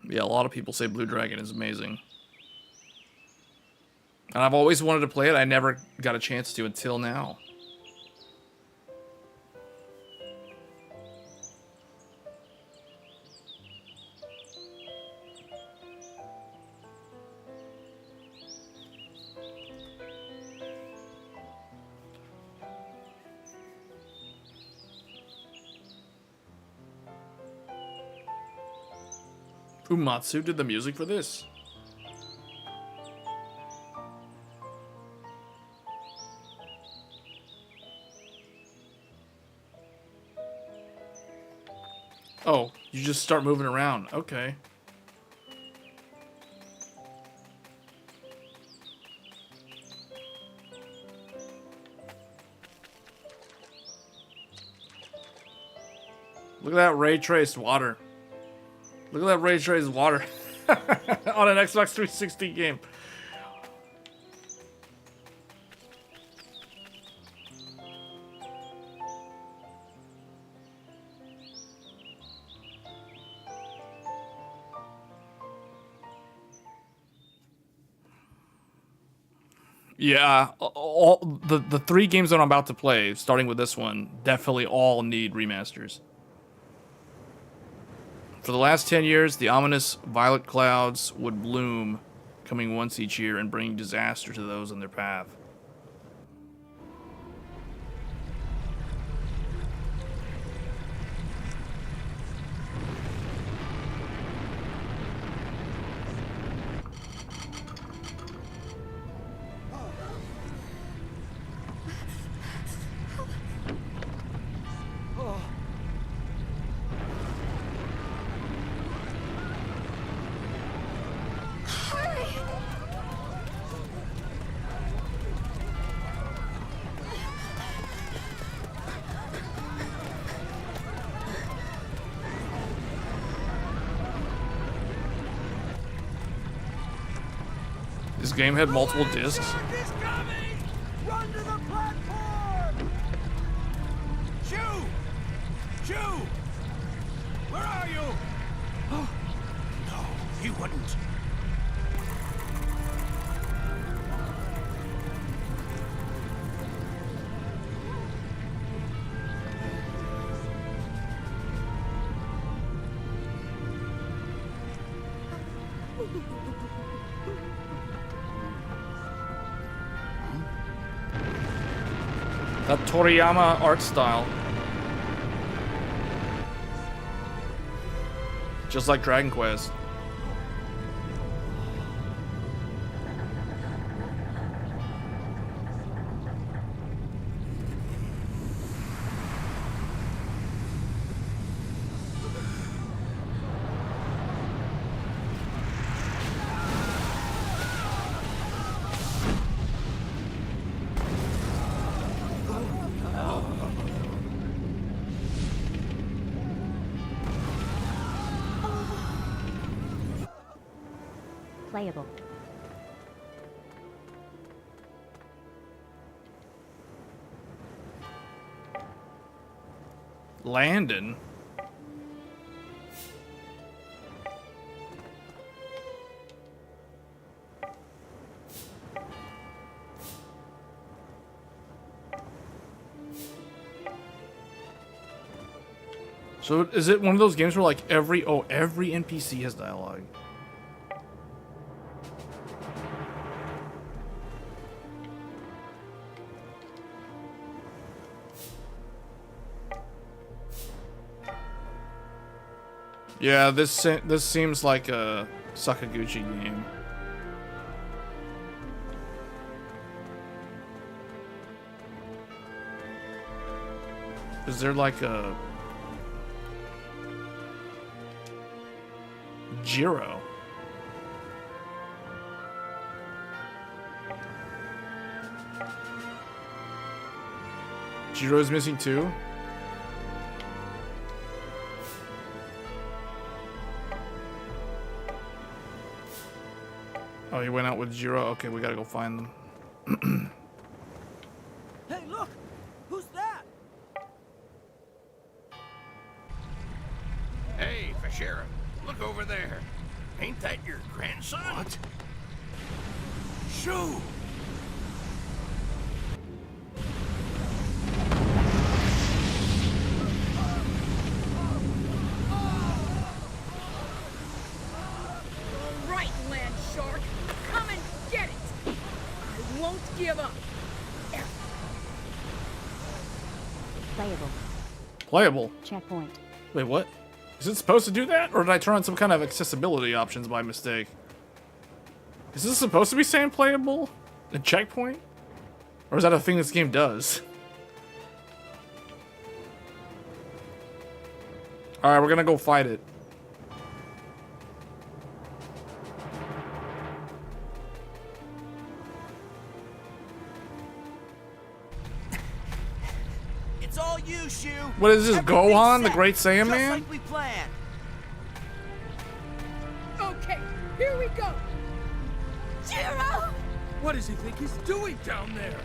Yeah, a lot of people say Blue Dragon is amazing. And I've always wanted to play it. I never got a chance to until now. Umatsu did the music for this. Oh, you just start moving around. Okay. Look at that ray traced water. Look at that ray traced water on an Xbox 360 game. Yeah, all the 3 games that I'm about to play, starting with this one, definitely all need remasters. For the last 10 years, the ominous violet clouds would bloom, coming once each year and bringing disaster to those in their path. This game had multiple discs. Run to the platform! Chew! Where are you? Oh, no, he wouldn't. That Toriyama art style. Just like Dragon Quest. Playable. Landon. So is it one of those games where like every NPC has dialogue? Yeah, this seems like a Sakaguchi game. Is there like a Jiro? Jiro's missing too? Oh, he went out with Jiro? Okay, we gotta go find them. Hey, look! Who's that? Hey, FFXIII, look over there. Ain't that your grandson? What? Shoo! Right, land shark. Come and get it. I won't give up. Playable. Playable? Checkpoint. Wait, what? Is it supposed to do that? Or did I turn on some kind of accessibility options by mistake? Is this supposed to be saying playable? A checkpoint? Or is that a thing this game does? Alright, we're gonna go fight it. It's all you, Shu. What is this, Everything's Gohan, the set, Great Saiyan just Man? like we planned. Okay, here we go. Jiro! What does he think he's doing down there?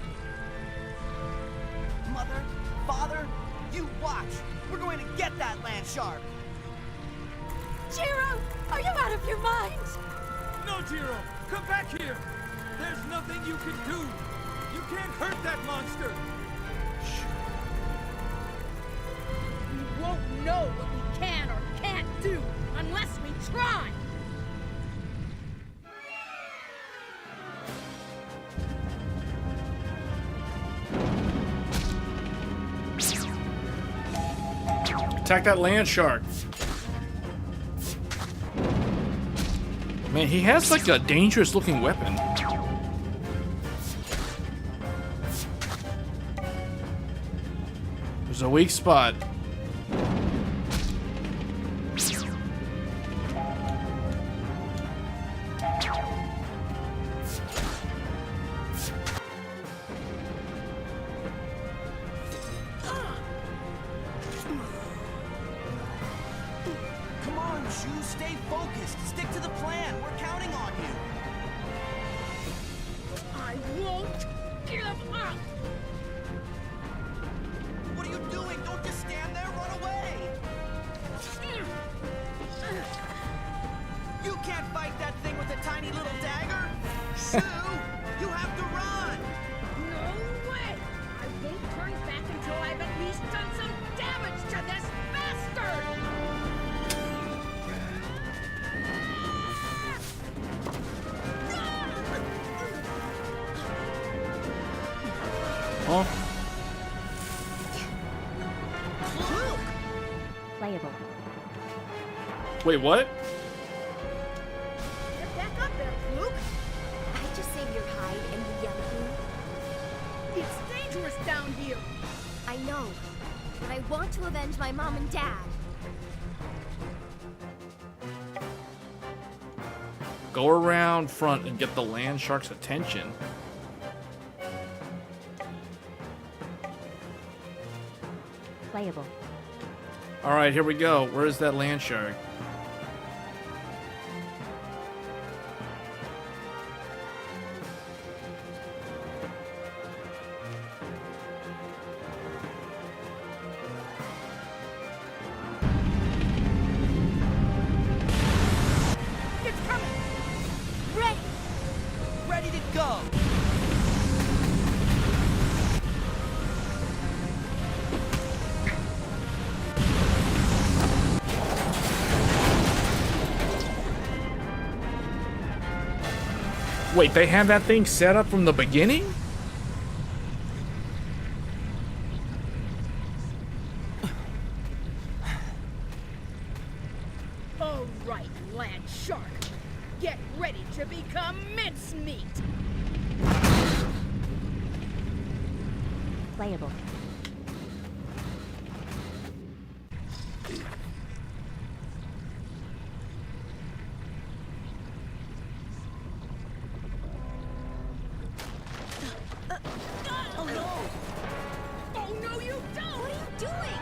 Mother, father, you watch. We're going to get that land shark. Jiro! Are you out of your mind? No, Jiro, come back here. There's nothing you can do. You can't hurt that monster. We won't know what we can or can't do unless we try. Attack that land shark. Man, he has like a dangerous looking weapon. There's a weak spot. Come on, Shu, stay focused. Stick to the plan. We're counting on you. won't give up! What are you doing? Don't just stand there. Run away. You can't fight that thing with a tiny little dagger. Shoo! You have to run. No way! I won't turn back until I've at least done some damage to this bastard! Huh? Playable. Wait, what? Get back up there, Luke! I just saved your hide and the yellow. It's dangerous down here! I know, but I want to avenge my mom and dad. Go around front and get the land shark's attention. Playable. All right, here we go. Where is that land shark? It's coming! Ready! Ready to go. Wait, they had that thing set up from the beginning? All right, land shark. Get ready to become mincemeat! Playable. Oh no! Oh no, you don't! What are you doing?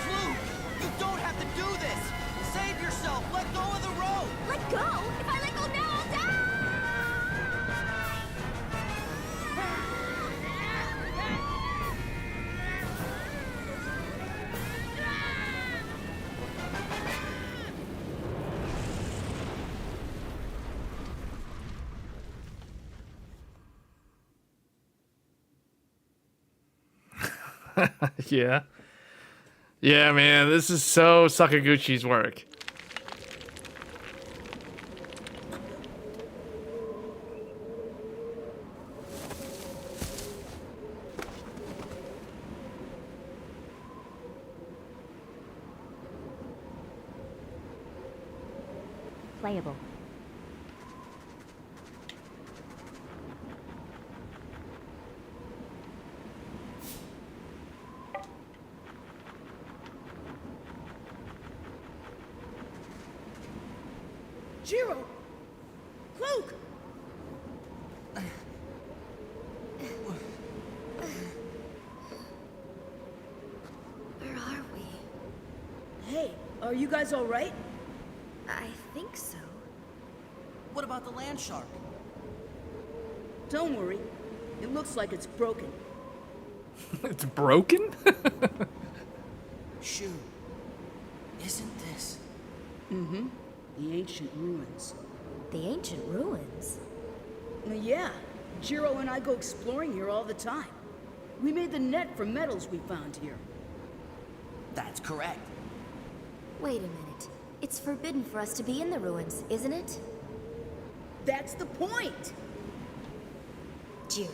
Clue, you don't have to do this. Save yourself. Let go of the rope. Let go! If I let go now, I'll die! Yeah. Yeah, man, this is so Sakaguchi's work. Playable. Jiro! Cloak! Where are we? Hey, are you guys all right? I think so. What about the land shark? Don't worry. It looks like it's broken. It's broken? Shoo. Isn't this? Mm-hmm. The ancient ruins. The ancient ruins? Yeah, Jiro and I go exploring here all the time. We made the net from metals we found here. That's correct. Wait a minute. It's forbidden for us to be in the ruins, isn't it? That's the point! Jiro,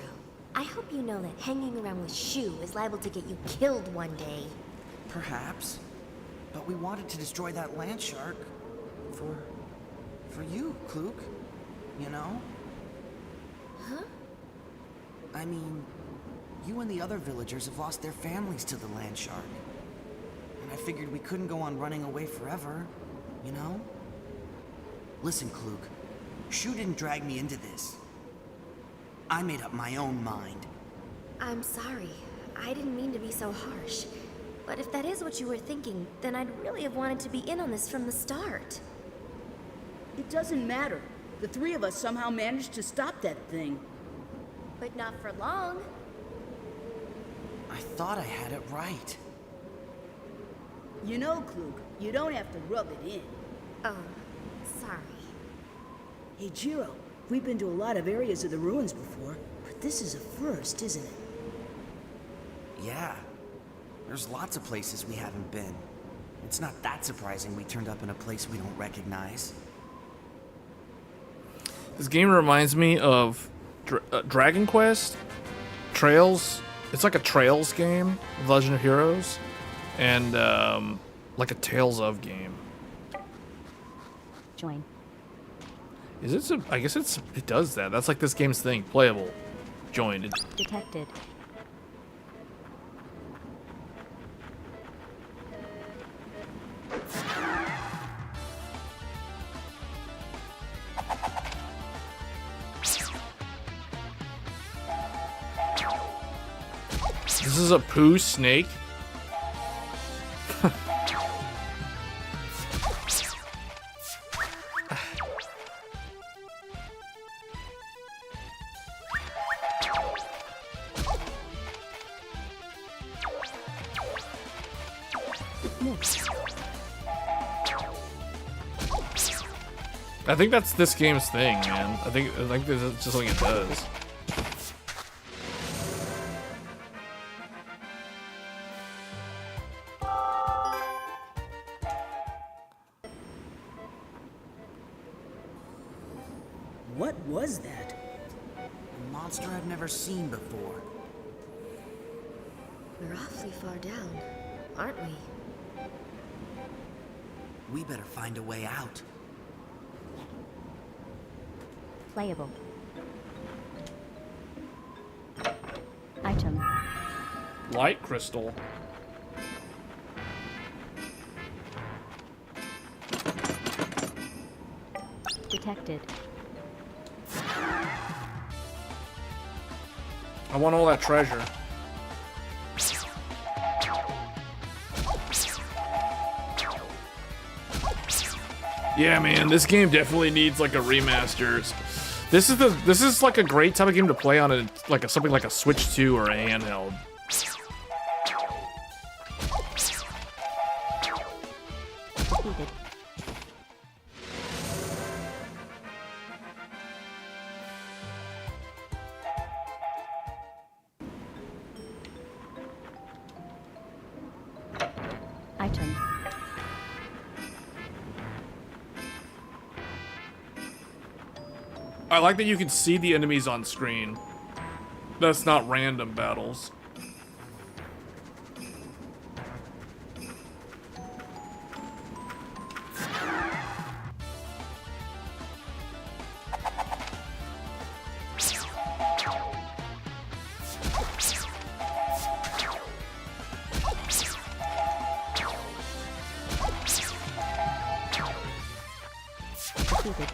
I hope you know that hanging around with Shu is liable to get you killed one day. Perhaps. But we wanted to destroy that land shark for you, Kluk. You know? Huh? I mean, you and the other villagers have lost their families to the land shark. And I figured we couldn't go on running away forever, you know? Listen, Kluk. Shu didn't drag me into this. I made up my own mind. I'm sorry. I didn't mean to be so harsh. But if that is what you were thinking, then I'd really have wanted to be in on this from the start. It doesn't matter. The three of us somehow managed to stop that thing. But not for long. I thought I had it right. You know, Klug, you don't have to rub it in. Oh, sorry. Hey, Jiro, we've been to a lot of areas of the ruins before, but this is a first, isn't it? Yeah. There's lots of places we haven't been. It's not that surprising we turned up in a place we don't recognize. This game reminds me of Dragon Quest, Trails. It's like a Trails game, Legend of Heroes, and like a Tales of game. Join. Is it? I guess it does that. That's like this game's thing. Playable. Joined. Detected. This is a poo snake. I think that's this game's thing, man. I think this is just something it does. What was that? A monster I've never seen before. We're awfully far down, aren't we? We better find a way out. Playable. Item. Light crystal. Detected. I want all that treasure. Yeah, man, this game definitely needs like a remaster. This is like a great type of game to play on something like a Switch 2 or a handheld. Defeated. Item. I like that you can see the enemies on screen. That's not random battles. Defeated.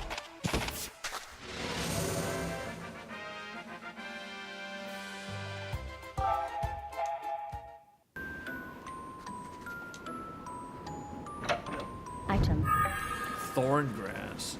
Item. Thorn grass.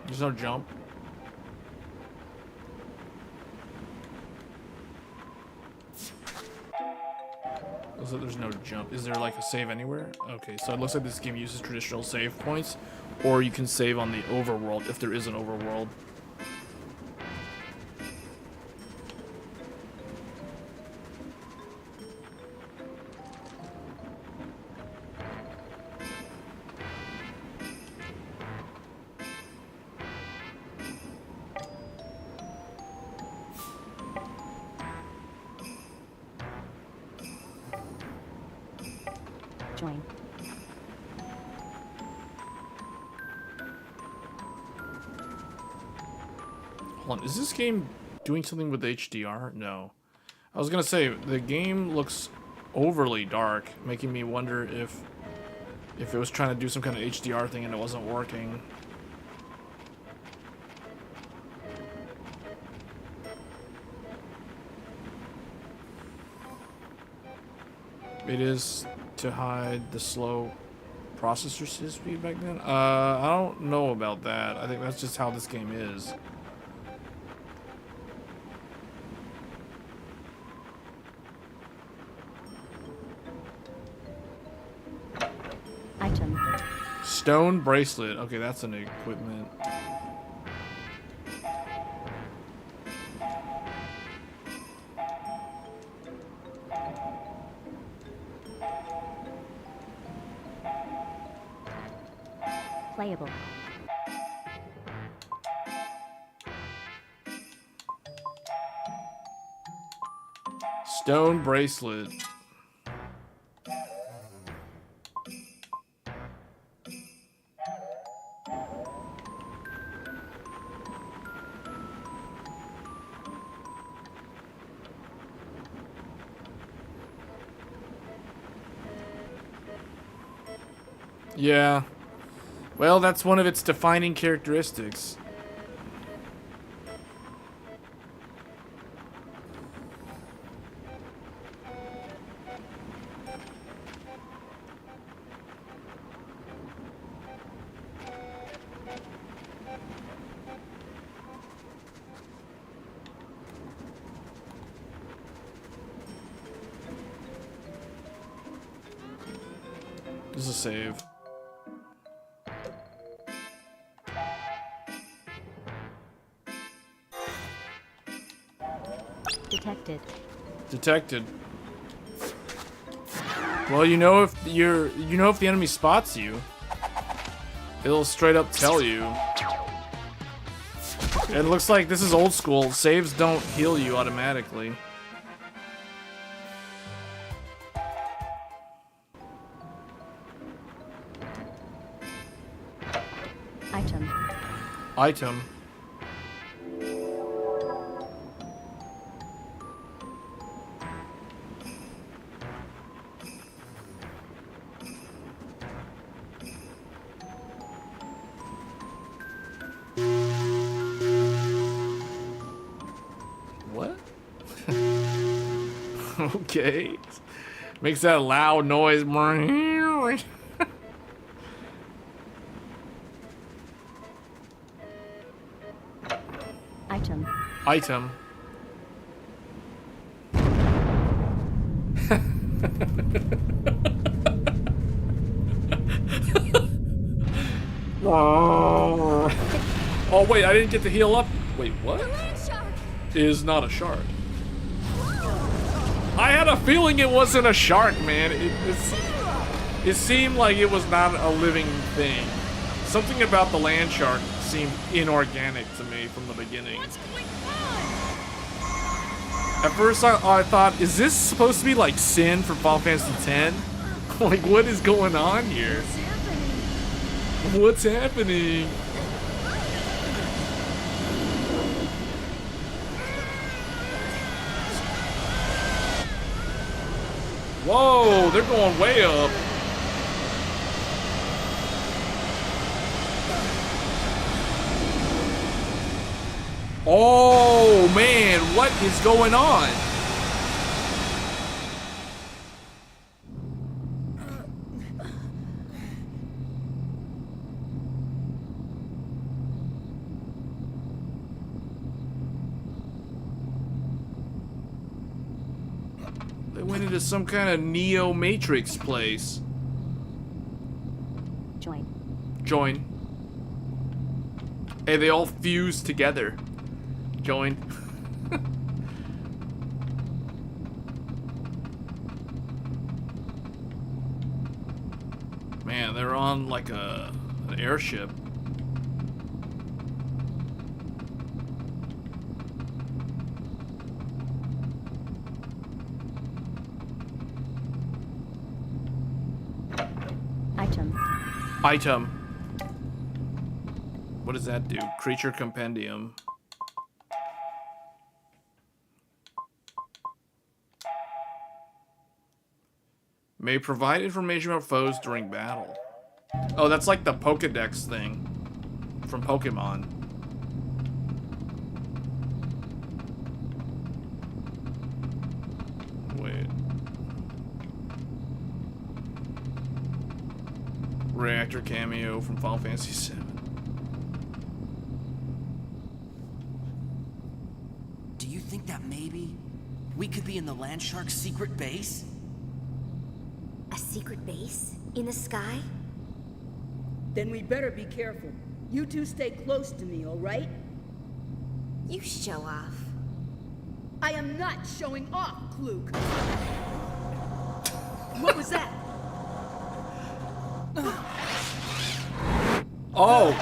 There's no jump. Looks like there's no jump. Is there like a save anywhere? Okay, so it looks like this game uses traditional save points, or you can save on the overworld if there is an overworld. Join. Hold on, is this game doing something with HDR? No. I was gonna say, the game looks overly dark, making me wonder if it was trying to do some kind of HDR thing and it wasn't working. It is to hide the slow processor speed back then? I don't know about that. I think that's just how this game is. Item. Stone bracelet. Okay, that's an equipment. Playable. Stone bracelet. Yeah. Well, that's one of its defining characteristics. This is a save. Detected. Detected. Well, you know if the enemy spots you, it'll straight up tell you. It looks like this is old school. Saves don't heal you automatically. Item. Item. What? Okay. Makes that loud noise. Item. Item. Oh wait, I didn't get to heal up. Wait, what? Is not a shark. I had a feeling it wasn't a shark, man. It seemed like it was not a living thing. Something about the land shark seemed inorganic to me from the beginning. At first I thought, is this supposed to be like Sin from Final Fantasy X? Like, what is going on here? What's happening? Whoa, they're going way up. Oh man, what is going on? They went into some kind of Neo Matrix place. Join. Join. Hey, they all fused together. Join. Man, they're on like an airship. Item. Item. What does that do? Creature compendium. May provide information about foes during battle. Oh, that's like the Pokedex thing from Pokemon. Wait. Reactor cameo from Final Fantasy VII. Do you think that maybe we could be in the Land Shark's secret base? A secret base? In the sky? Then we better be careful. You two stay close to me, all right? You show off. I am not showing off, Kluk. What was that? Oh!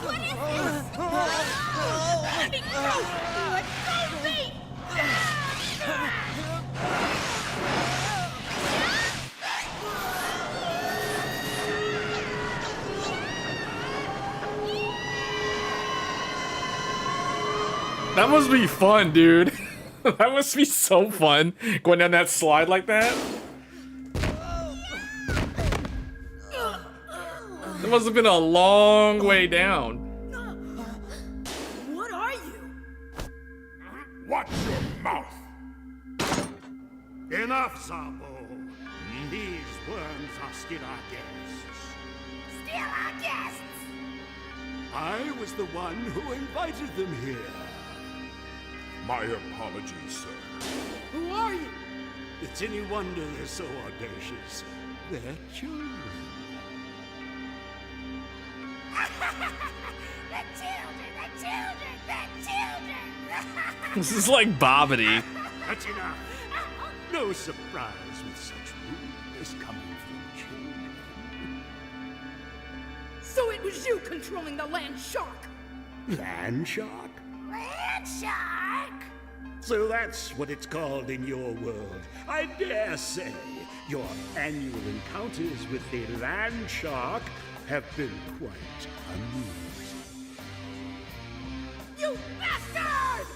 What is this? Let me go! Let go of me! That must be fun, dude. That must be so fun, going down that slide like that. It must have been a long way down. What are you? Watch your mouth! Enough, Zabo. These worms are still our guests. Still our guests! I was the one who invited them here. My apologies, sir. Who are you? It's any wonder they're so audacious. They're children. The children! This is like Bobbity. That's enough. No surprise with such rudeness coming from children. So it was you controlling the Land Shark! Land shark? Land shark! So that's what it's called in your world. I dare say your annual encounters with the land shark have been quite amusing. You bastard!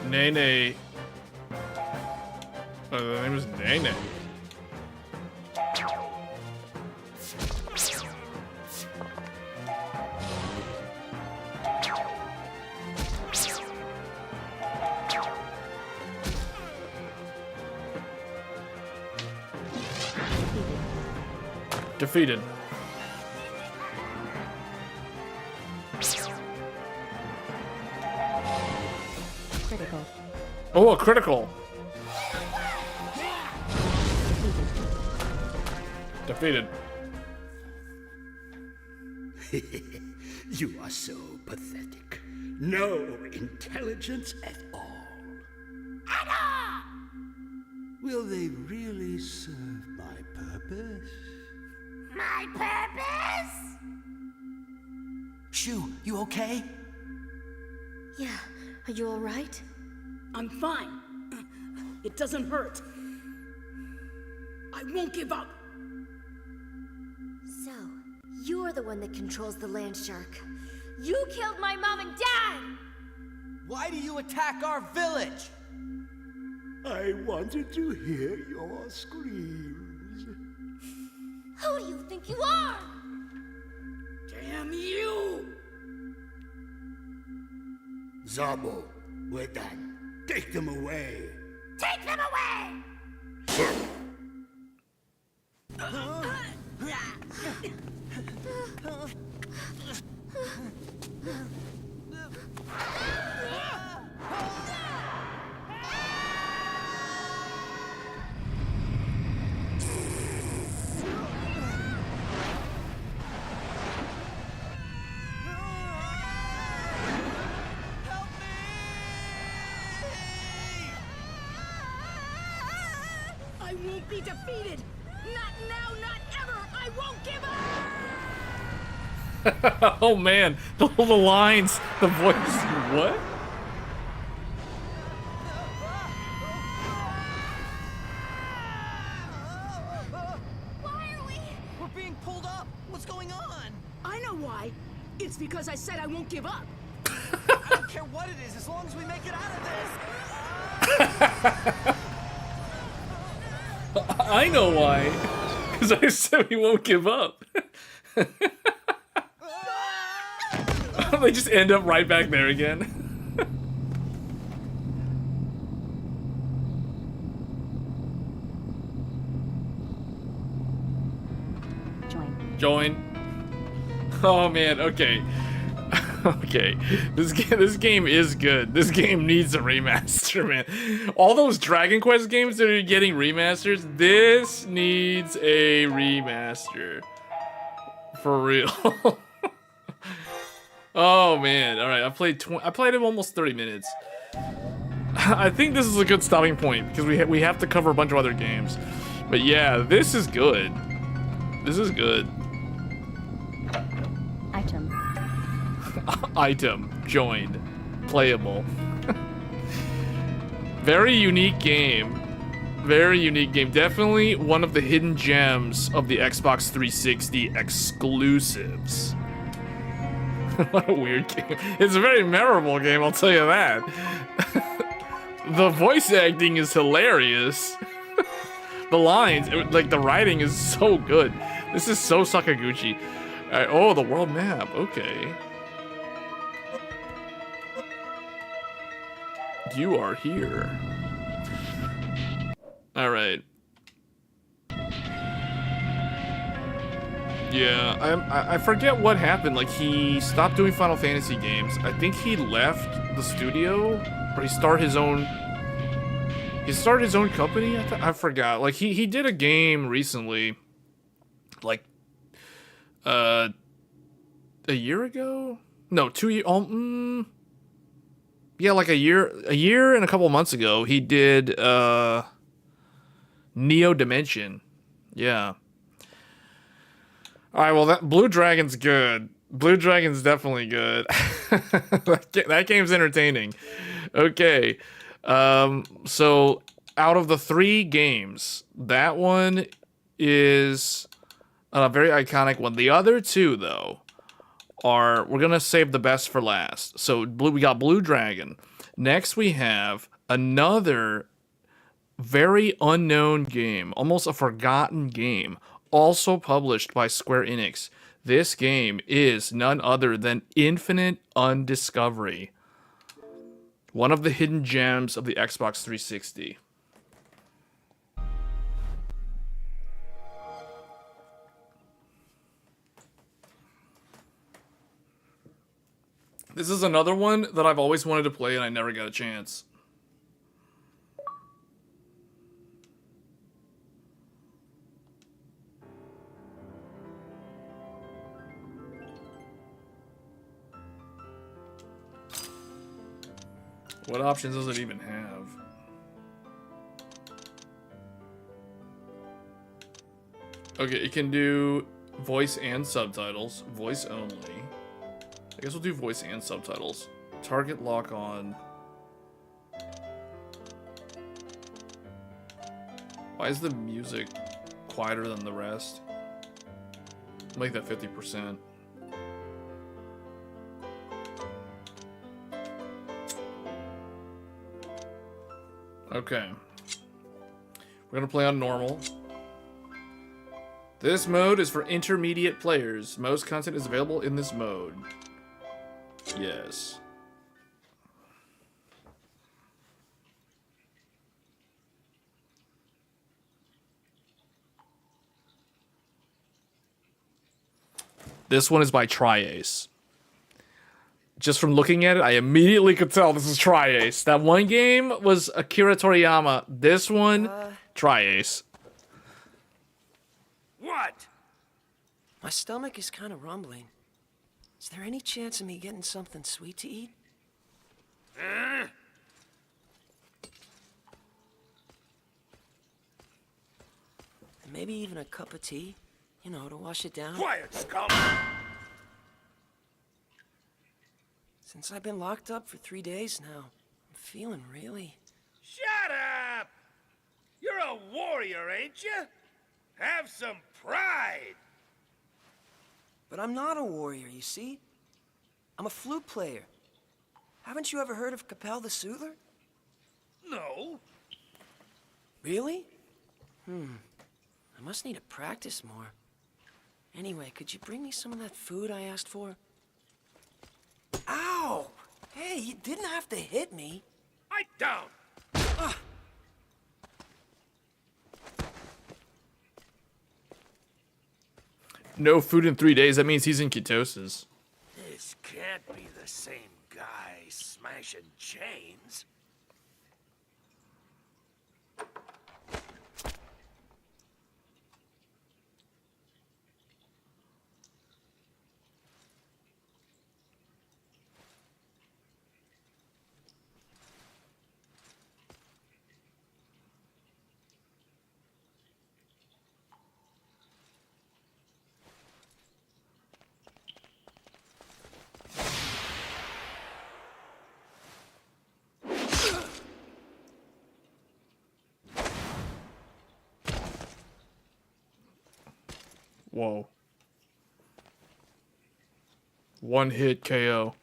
Nene. Oh, the name is Nene. Defeated. Critical. Oh, a critical. Defeated. You are so pathetic. No intelligence at all. Will they really serve my purpose? My purpose? Shu, you okay? Yeah, are you alright? I'm fine. It doesn't hurt. I won't give up. So, you're the one that controls the land shark. You killed my mom and dad! Why do you attack our village? I wanted to hear your screams. Who do you think you are? Damn you! Zabo, we're done. Take them away. Take them away! I won't be defeated! Not now, not ever! I won't give up! Oh man, the lines, the voice. What? being pulled up. What's going on? I know why. It's because I said I won't give up. I don't care what it is, as long as we make it out of this. I know why. Because I said we won't give up. They just end up right back there again. Join. Oh man, okay. Okay. This game is good. This game needs a remaster, man. All those Dragon Quest games that are getting remasters, this needs a remaster. For real. Oh man. All right, I played it almost 30 minutes. I think this is a good stopping point because we have to cover a bunch of other games. But yeah, this is good. This is good. Item. Item. Joined. Playable. Very unique game. Very unique game. Definitely one of the hidden gems of the Xbox 360 exclusives. What a weird game. It's a very memorable game, I'll tell you that. The voice acting is hilarious. The lines, like the writing is so good. This is so Sakaguchi. Oh, the world map. Okay. You are here. All right. Yeah, I forget what happened. Like, he stopped doing Final Fantasy games. I think he left the studio, or he started his own. He started his own company. I forgot. Like, he did a game recently, like, a year ago. No, 2 years. Yeah, like a year and a couple months ago, he did Neo Dimension. Yeah. All right, well, that Blue Dragon's good. Blue Dragon's definitely good. That game's entertaining. Okay. So out of the 3 games, that one is a very iconic one. The other 2, though, we're gonna save the best for last. So we got Blue Dragon. Next we have another very unknown game, almost a forgotten game, also published by Square Enix. This game is none other than Infinite Undiscovery, one of the hidden gems of the Xbox 360. This is another one that I've always wanted to play and I never got a chance. What options does it even have? Okay, it can do voice and subtitles. Voice only. I guess we'll do voice and subtitles. Target lock on. Why is the music quieter than the rest? Make that 50%. Okay. We're gonna play on normal. This mode is for intermediate players. Most content is available in this mode. Yes. This one is by Tri-Ace. Just from looking at it, I immediately could tell this is Tri-Ace. That one game was Akira Toriyama. This one, Tri-Ace. What? My stomach is kind of rumbling. Is there any chance of me getting something sweet to eat? And maybe even a cup of tea, you know, to wash it down. Quiet, scum! Since I've been locked up for 3 days now, I'm feeling really... Shut up! You're a warrior, ain't you? Have some pride! But I'm not a warrior, you see? I'm a flute player. Haven't you ever heard of Capel the Soother? No. Really? I must need to practice more. Anyway, could you bring me some of that food I asked for? Ow! Hey, you didn't have to hit me. I don't. No food in 3 days. That means he's in ketosis. This can't be the same guy smashing chains. Whoa. One hit KO.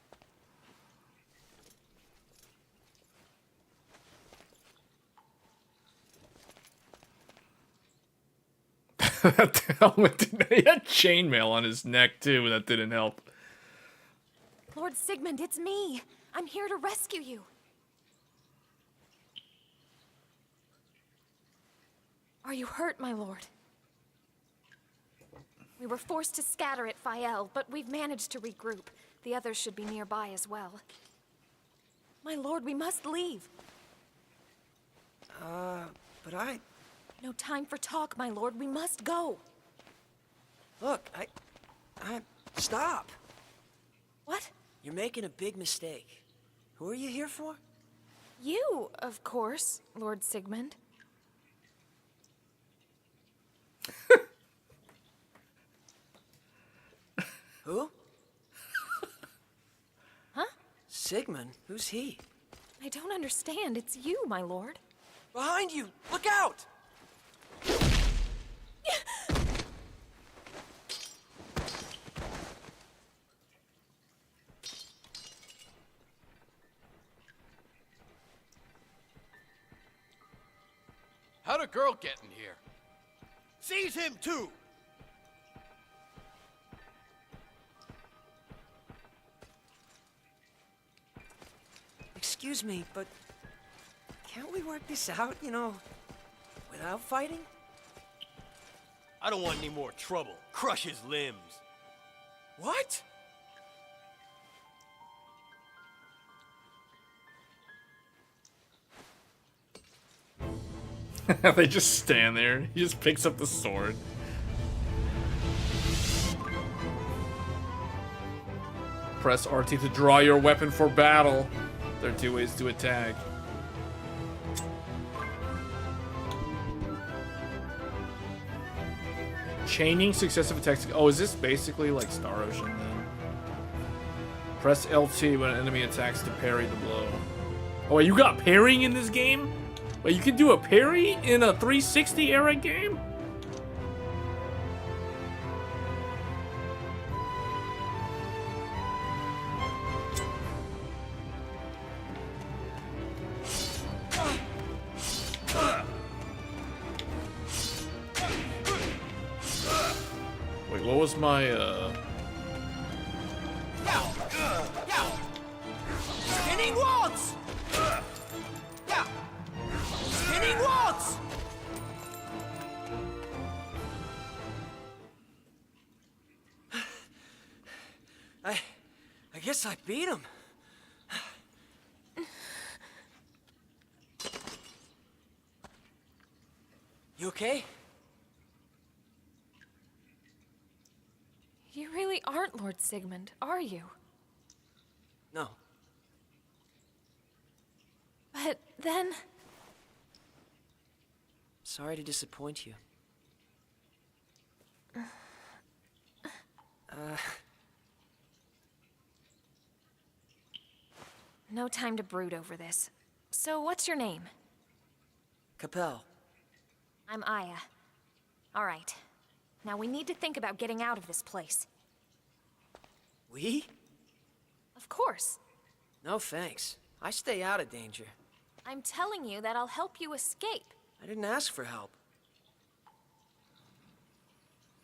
That helmet didn't, he had chainmail on his neck too, that didn't help. Lord Sigmund, it's me. I'm here to rescue you. Are you hurt, my lord? We were forced to scatter at Fael, but we've managed to regroup. The others should be nearby as well. My lord, we must leave. But I... No time for talk, my lord. We must go. Look, Stop! What? You're making a big mistake. Who are you here for? You, of course, Lord Sigmund. Who? Huh? Sigmund? Who's he? I don't understand. It's you, my lord. Behind you! Look out! How'd a girl get in here? Seize him too! Excuse me, but can't we work this out, you know, without fighting? I don't want any more trouble. Crush his limbs. What? They just stand there. He just picks up the sword. Press RT to draw your weapon for battle. There are 2 ways to attack. Chaining successive attacks. Oh, is this basically like Star Ocean then? Press LT when an enemy attacks to parry the blow. Oh, wait, you got parrying in this game? Wait, you can do a parry in a 360 era game? Wait, what was my, Spinning waltz! Spinning waltz! I guess I beat him. You okay? You really aren't Lord Sigmund, are you? No. But then... Sorry to disappoint you. No time to brood over this. So what's your name? Capel. I'm Aya. All right. Now we need to think about getting out of this place. We? Of course. No thanks. I stay out of danger. I'm telling you that I'll help you escape. I didn't ask for help.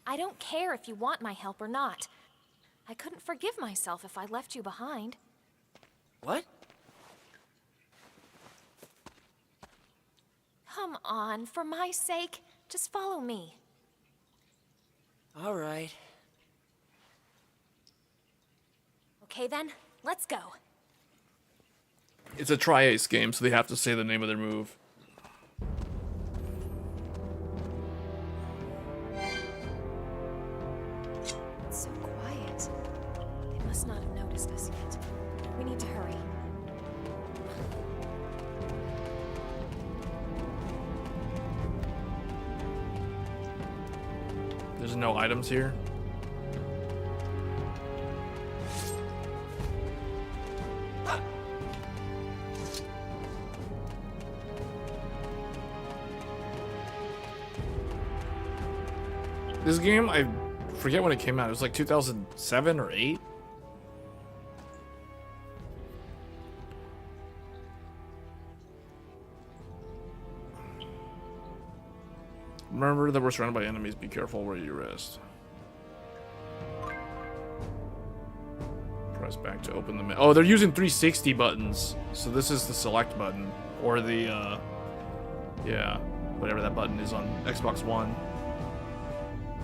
I don't care if you want my help or not. I couldn't forgive myself if I left you behind. What? Come on, for my sake, just follow me. All right. Okay then, let's go. It's a tri-ace game, so they have to say the name of their move. It's so quiet. They must not have noticed us yet. We need to hurry. There's no items here. This game, I forget when it came out. It was like 2007 or 8. Remember that we're surrounded by enemies. Be careful where you rest. Press back to open the menu. Oh, they're using 360 buttons. So this is the select button. Or the, yeah, whatever that button is on Xbox One.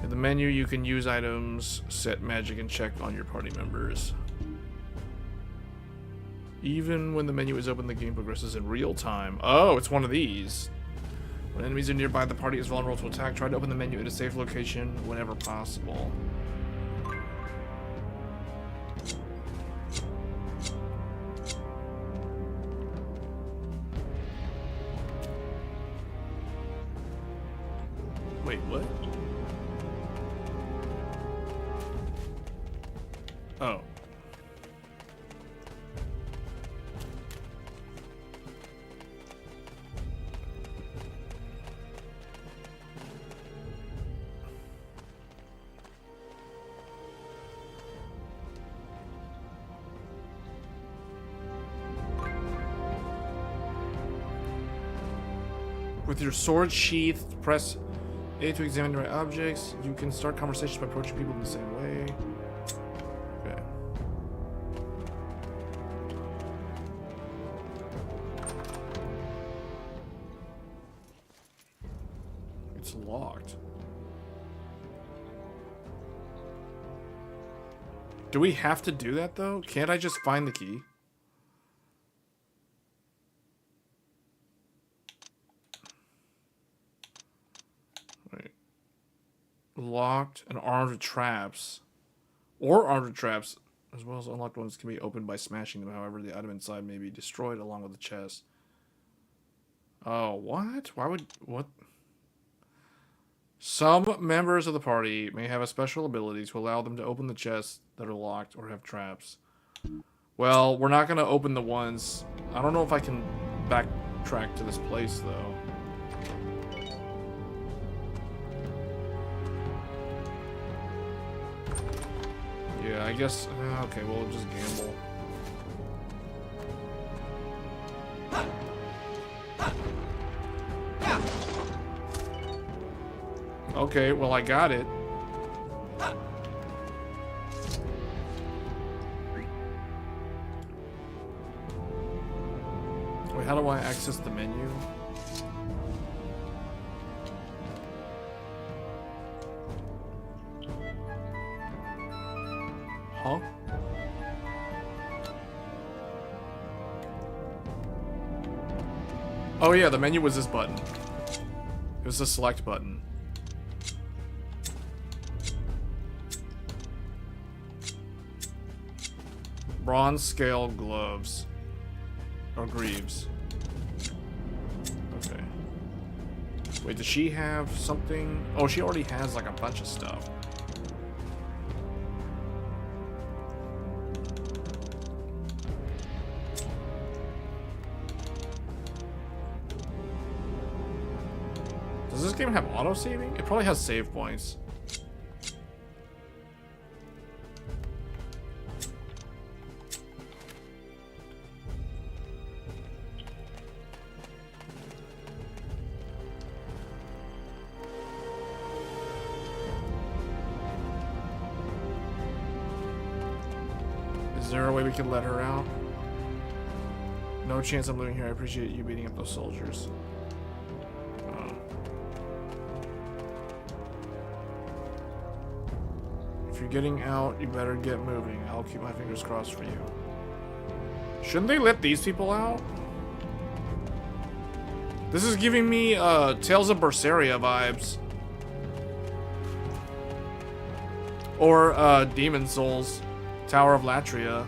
In the menu, you can use items, set magic, and check on your party members. Even when the menu is open, the game progresses in real time. Oh, it's one of these. When enemies are nearby, the party is vulnerable to attack. Try to open the menu at a safe location whenever possible. Wait, what? Oh. With your sword sheathed, press A to examine the right objects. You can start conversations by approaching people in the same way. Okay. It's locked. Do we have to do that though? Can't I just find the key? Locked and armed with traps. Or armed with traps, as well as unlocked ones, can be opened by smashing them. However, the item inside may be destroyed along with the chest. Oh, what? Why would... what? Some members of the party may have a special ability to allow them to open the chests that are locked or have traps. Well, we're not going to open the ones... I don't know if I can backtrack to this place, though. Yeah, I guess... okay, we'll just gamble. Okay, well, I got it. Wait, how do I access the menu? Huh? Oh yeah, the menu was this button. It was the select button. Bronze scale gloves. Or greaves. Okay. Wait, does she have something? Oh, she already has like a bunch of stuff. Does this game have auto-saving? It probably has save points. Is there a way we can let her out? No chance I'm living here. I appreciate you beating up those soldiers. If you're getting out, you better get moving. I'll keep my fingers crossed for you. Shouldn't they let these people out? This is giving me Tales of Berseria vibes. Or Demon Souls, Tower of Latria.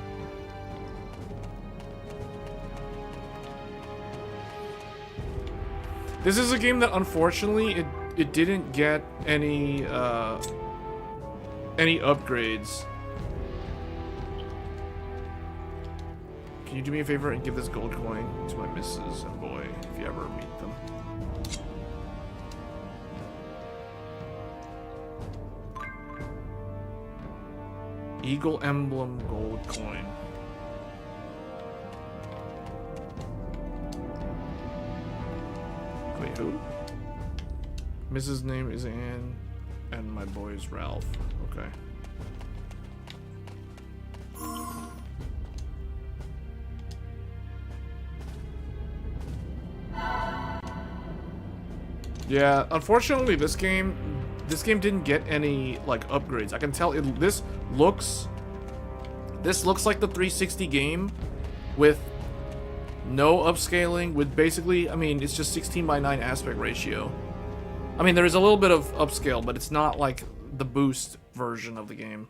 This is a game that unfortunately it didn't get any upgrades. Can you do me a favor and give this gold coin to my missus and boy if you ever meet them? Eagle emblem gold coin. Wait, who? Mrs. name is Anne and my boy is Ralph. Okay. Yeah, unfortunately this game didn't get any like upgrades. I can tell this looks like the 360 game with no upscaling, with basically, I mean, it's just 16:9 aspect ratio. I mean, there is a little bit of upscale, but it's not like the boost version of the game.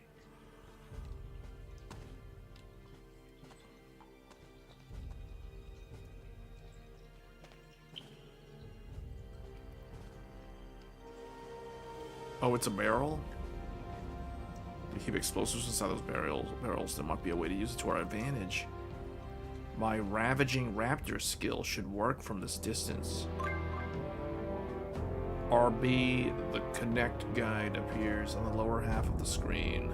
Oh, it's a barrel? We keep explosives inside those barrels. There might be a way to use it to our advantage. My ravaging raptor skill should work from this distance. RB, the connect guide appears on the lower half of the screen.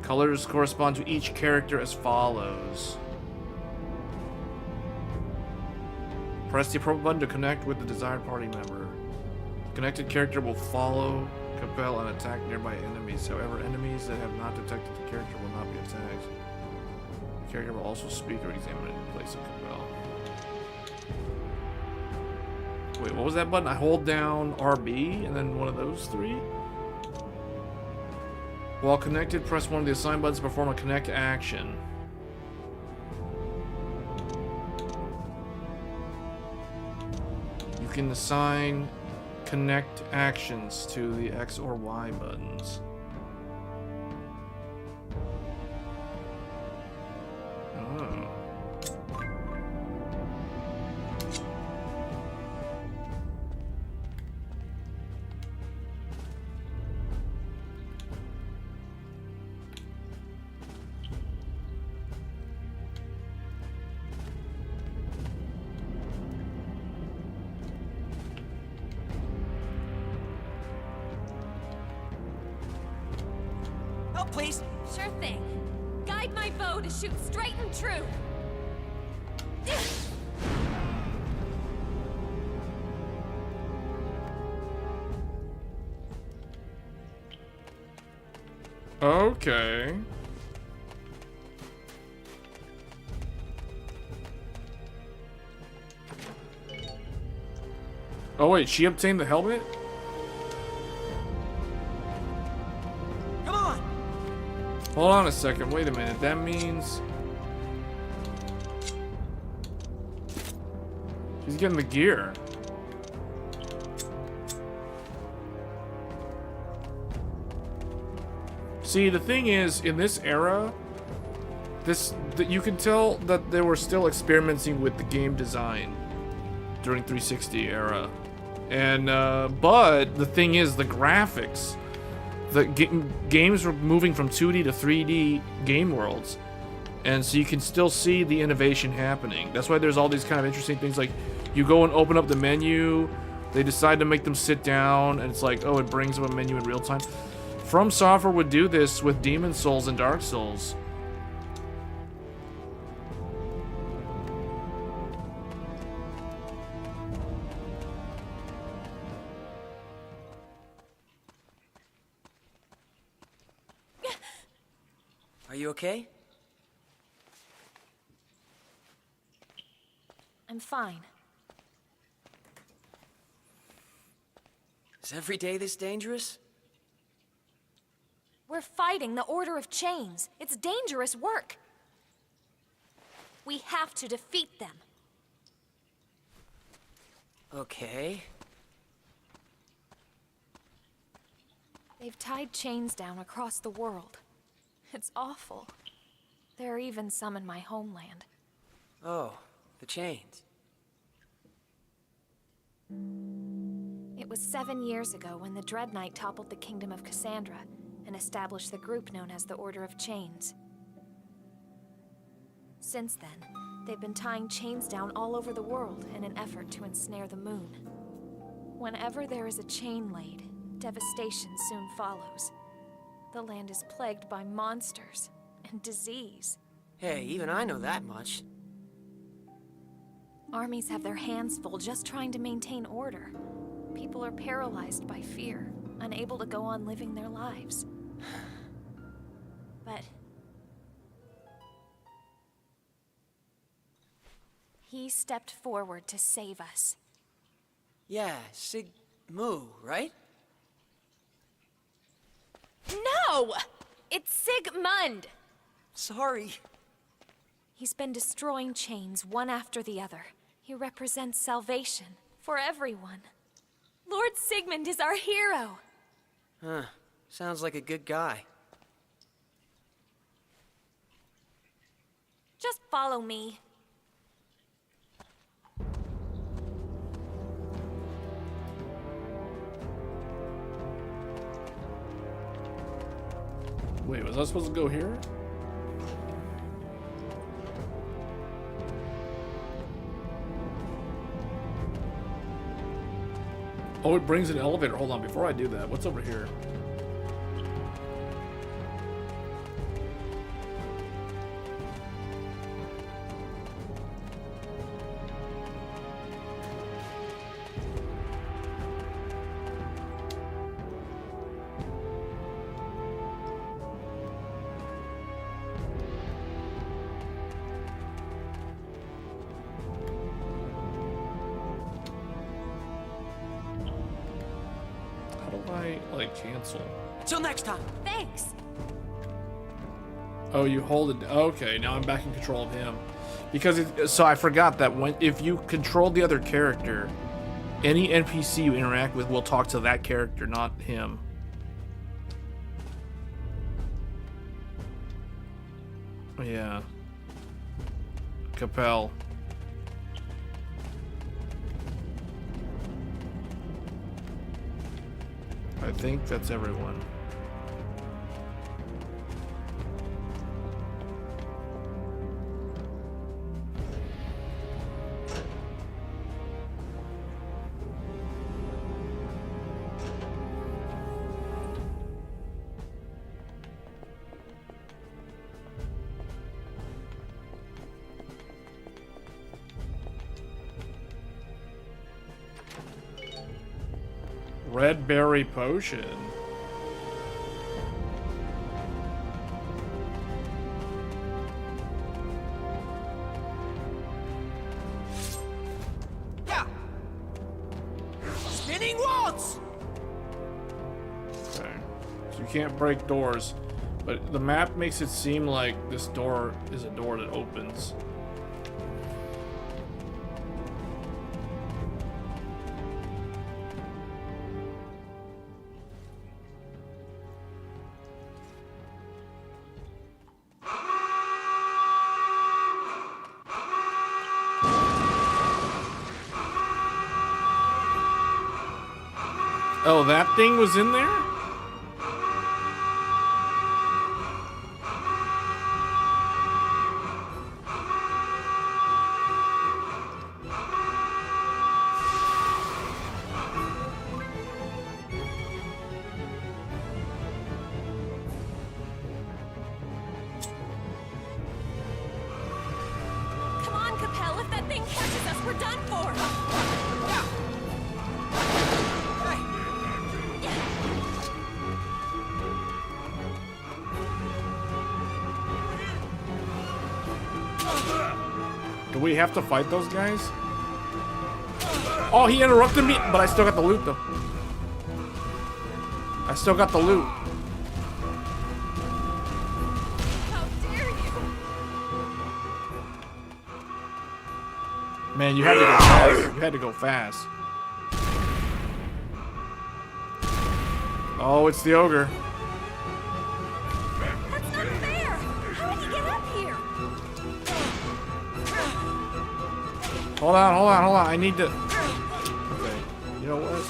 Colors correspond to each character as follows. Press the appropriate button to connect with the desired party member. Connected character will follow, compel, and attack nearby enemies. However, enemies that have not detected the character will not be attacked. The character will also speak or examine in place of compel. Wait, what was that button? I hold down RB and then one of those three? While connected, press one of the assigned buttons to perform a connect action. You can assign connect actions to the X or Y buttons. Oh. Help, please. Sure thing. Guide my bow to shoot straight and true. Okay. Oh wait, she obtained the helmet? Come on. Hold on a second, wait a minute. That means he's getting the gear. See, the thing is, in this era, you can tell that they were still experimenting with the game design during 360 era. And but the thing is, the graphics, games were moving from 2D to 3D game worlds, and so you can still see the innovation happening. That's why there's all these kind of interesting things, like you go and open up the menu, they decide to make them sit down, and it's like, oh, it brings up a menu in real time. From Software would do this with Demon Souls and Dark Souls. Are you okay? I'm fine. Is every day this dangerous? We're fighting the Order of Chains. It's dangerous work. We have to defeat them. Okay. They've tied chains down across the world. It's awful. There are even some in my homeland. Oh, the chains. It was 7 years ago when the Dread Knight toppled the kingdom of Cassandra and established the group known as the Order of Chains. Since then, they've been tying chains down all over the world in an effort to ensnare the moon. Whenever there is a chain laid, devastation soon follows. The land is plagued by monsters and disease. Hey, even I know that much. Armies have their hands full just trying to maintain order. People are paralyzed by fear, unable to go on living their lives. But he stepped forward to save us. Yeah, Sigmu, right? No! It's Sigmund! Sorry. He's been destroying chains one after the other. He represents salvation for everyone. Lord Sigmund is our hero! Huh. Sounds like a good guy. Just follow me. Wait, was I supposed to go here? Oh, it brings an elevator. Hold on, before I do that, what's over here? Cancel. Till next time. Thanks. Oh, you hold it. Okay, now I'm back in control of him. Because so I forgot that if you control the other character, any NPC you interact with will talk to that character, not him. Yeah. Capel. I think that's everyone. Red berry potion. Yeah. Spinning waltz. Okay. So you can't break doors, but the map makes it seem like this door is a door that opens. Oh, that thing was in there? Come on, Capel, if that thing catches us, we're done for! Do we have to fight those guys? Oh, he interrupted me, but I still got the loot though. I still got the loot. How dare you? Man, you had to go fast. You had to go fast. Oh, it's the ogre. That's not fair! How did he get up here? Hold on, hold on, hold on. I need to... Okay. You know what?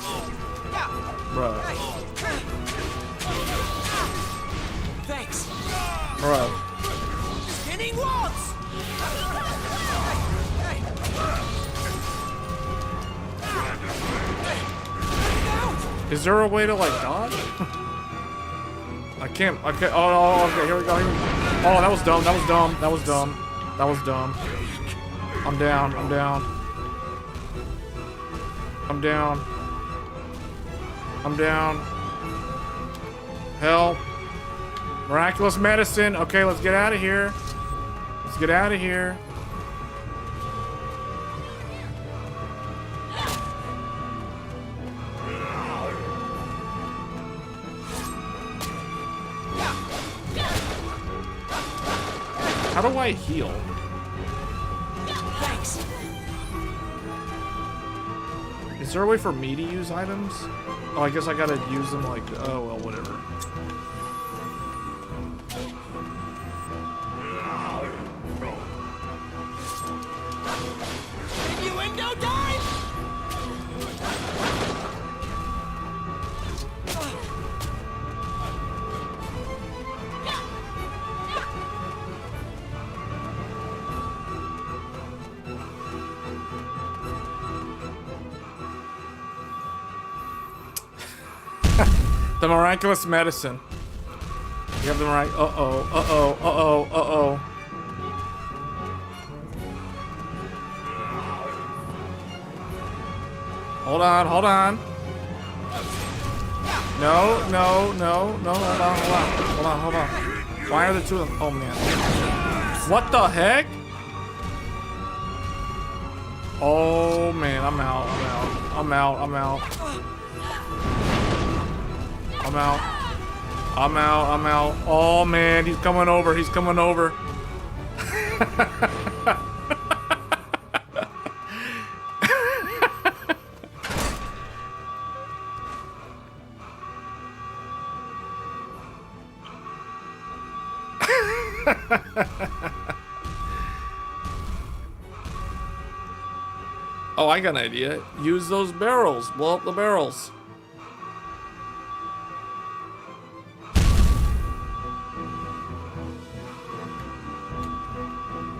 Bruh. Thanks. Bruh. Spinning waltz. Is there a way to like dodge? I can't. Okay. Oh, okay. Here we go. Here we go. Oh, that was dumb. That was dumb. That was dumb. That was dumb. I'm down. I'm down. I'm down. I'm down. Help. Miraculous medicine. Okay, let's get out of here. Let's get out of here. How do I heal? Thanks. Is there a way for me to use items? Oh, I guess I gotta use them like... Oh, well, whatever. Innuendo dive! The miraculous medicine. You have the right. Uh-oh. Uh-oh. Uh-oh. Uh-oh. Hold on. Hold on. No. No. No. No. Hold on. Hold on. Hold on. Hold on. Why are the two of them? Oh, man. What the heck? Oh, man. I'm out. I'm out. I'm out. I'm out. I'm out. I'm out. I'm out. Oh man, he's coming over. He's coming over. Oh, I got an idea. Use those barrels. Blow up the barrels.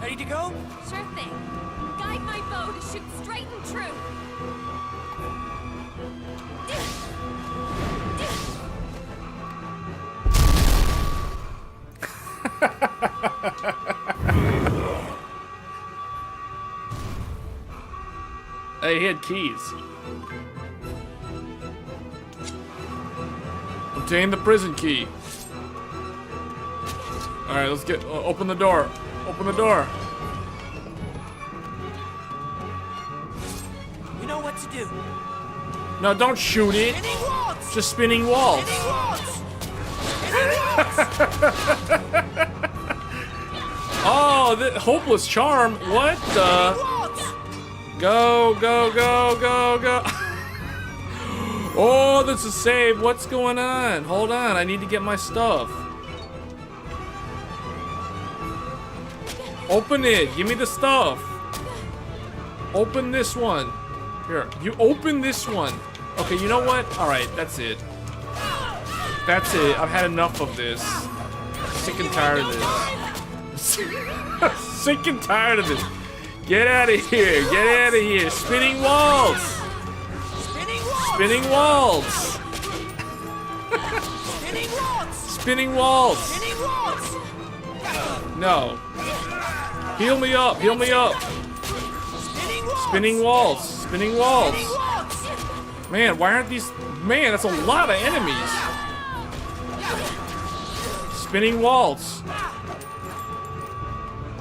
Ready to go? Sure thing. Guide my bow to shoot straight and true. Hey, he had keys. Obtain the prison key. All right, let's get open the door. Open the door. You know what to do. No, don't shoot it. Spinning waltz. Just spinning walls. Spinning waltz. Spinning waltz. Oh, the hopeless charm. What the? Go, go, go, go, go. Oh, this is save. What's going on? Hold on. I need to get my stuff. Open it. Give me the stuff. Open this one. Here. You open this one. Okay, you know what? Alright, that's it. That's it. I've had enough of this. Sick and tired of this. Sick and tired of this. Get out of here. Get out of here. Spinning walls. Spinning walls. Spinning waltz. Spinning walls. Spinning waltz. No. Heal me up. Heal me up. Spinning walls. Spinning walls. Man, why aren't these... Man, that's a lot of enemies. Spinning walls.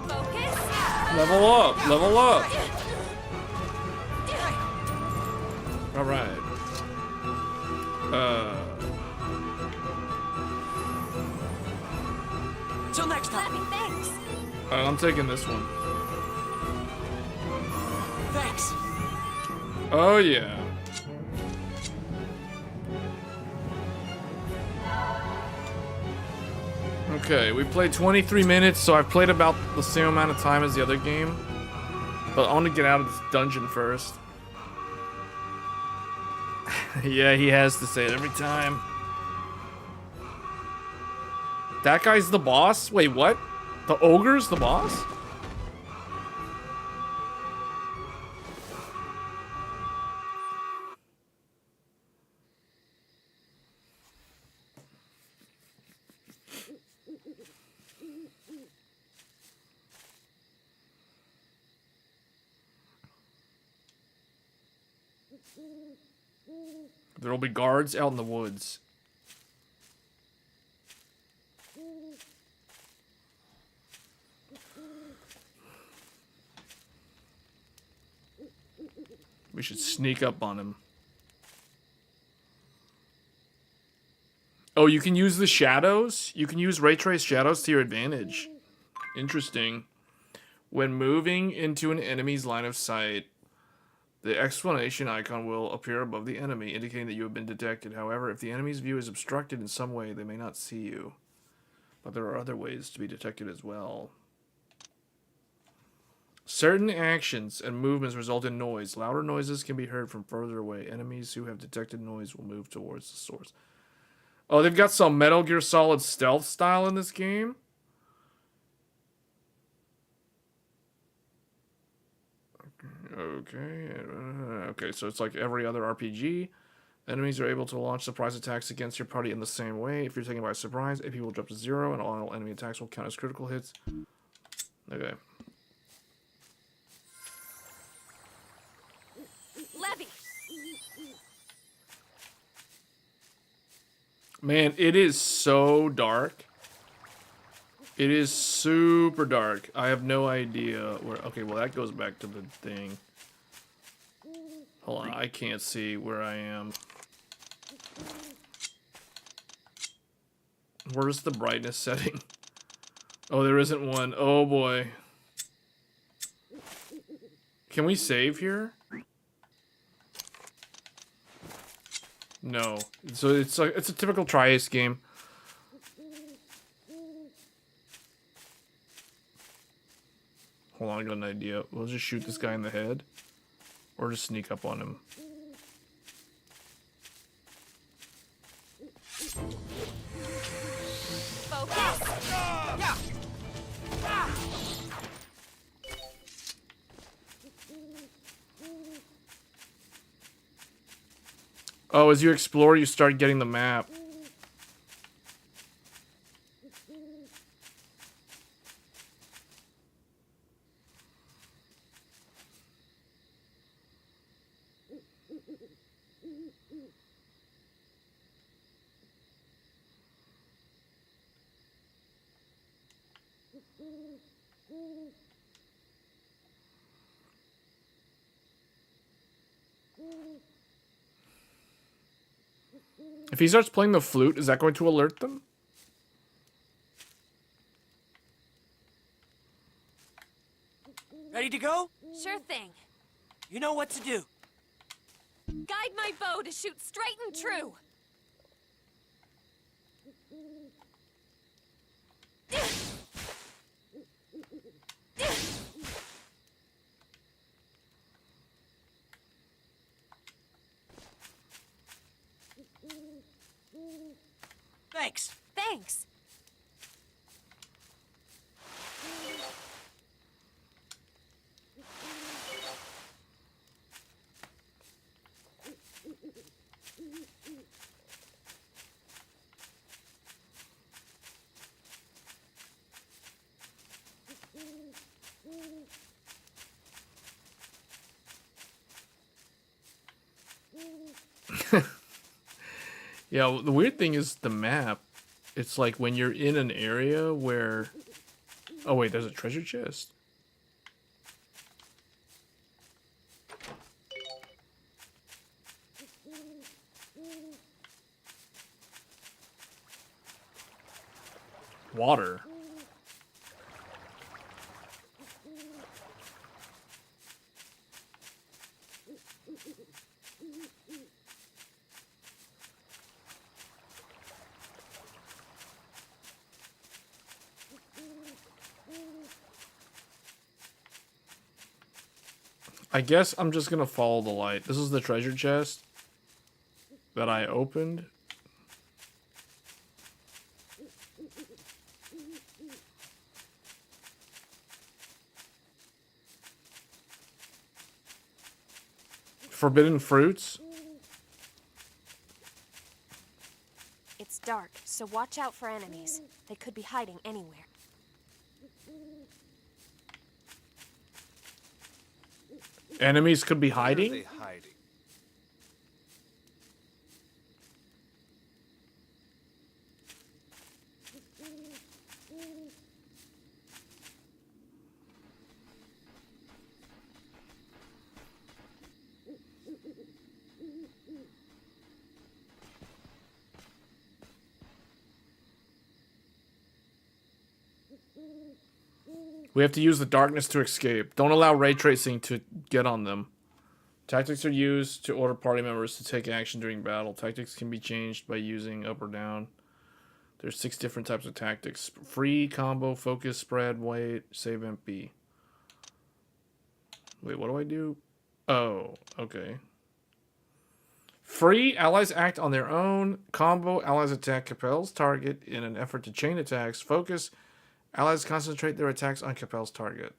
Focus. Level up, level up. All right. Till next time. Levy, thanks. All right, I'm taking this one. Thanks. Oh yeah. Okay, we played 23 minutes, so I've played about the same amount of time as the other game. But I want to get out of this dungeon first. Yeah, he has to say it every time. That guy's the boss? Wait, what? The ogre's the boss? There'll be guards out in the woods. We should sneak up on him. Oh, you can use the shadows? You can use ray trace shadows to your advantage. Interesting. When moving into an enemy's line of sight, the explanation icon will appear above the enemy, indicating that you have been detected. However, if the enemy's view is obstructed in some way, they may not see you. But there are other ways to be detected as well. Certain actions and movements result in noise. Louder noises can be heard from further away. Enemies who have detected noise will move towards the source. Oh, they've got some Metal Gear Solid stealth style in this game? Okay, so it's like every other RPG. Enemies are able to launch surprise attacks against your party in the same way. If you're taken by surprise, AP will drop to 0, and all enemy attacks will count as critical hits. Okay. Levy. Man, it is so dark. It is super dark. I have no idea where... Okay, well, that goes back to the thing. Hold on, I can't see where I am. Where's the brightness setting? Oh, there isn't one. Oh, boy. Can we save here? No. So it's a typical Tri-Ace game. Hold on, I got an idea. We'll just shoot this guy in the head. Or just sneak up on him. Focus. Yeah. Oh, as you explore, you start getting the map. If he starts playing the flute, is that going to alert them? Ready to go? Sure thing. You know what to do. Guide my bow to shoot straight and true. Thanks. Thanks. Yeah, the weird thing is the map. It's like when you're in an area where... Oh wait, there's a treasure chest. Water. I guess I'm just gonna follow the light. This is the treasure chest that I opened. Forbidden fruits. It's dark, so watch out for enemies. They could be hiding anywhere. Enemies could be hiding? Where are they hiding? We have to use the darkness to escape. Don't allow ray tracing to get on them. Tactics are used to order party members to take action during battle. Tactics can be changed by using up or down. There's 6 different types of tactics. Free, combo, focus, spread, wait, save MP. Wait, what do I do? Oh, okay. Free, allies act on their own. Combo, allies attack Capel's target in an effort to chain attacks. Focus, allies concentrate their attacks on Capel's target.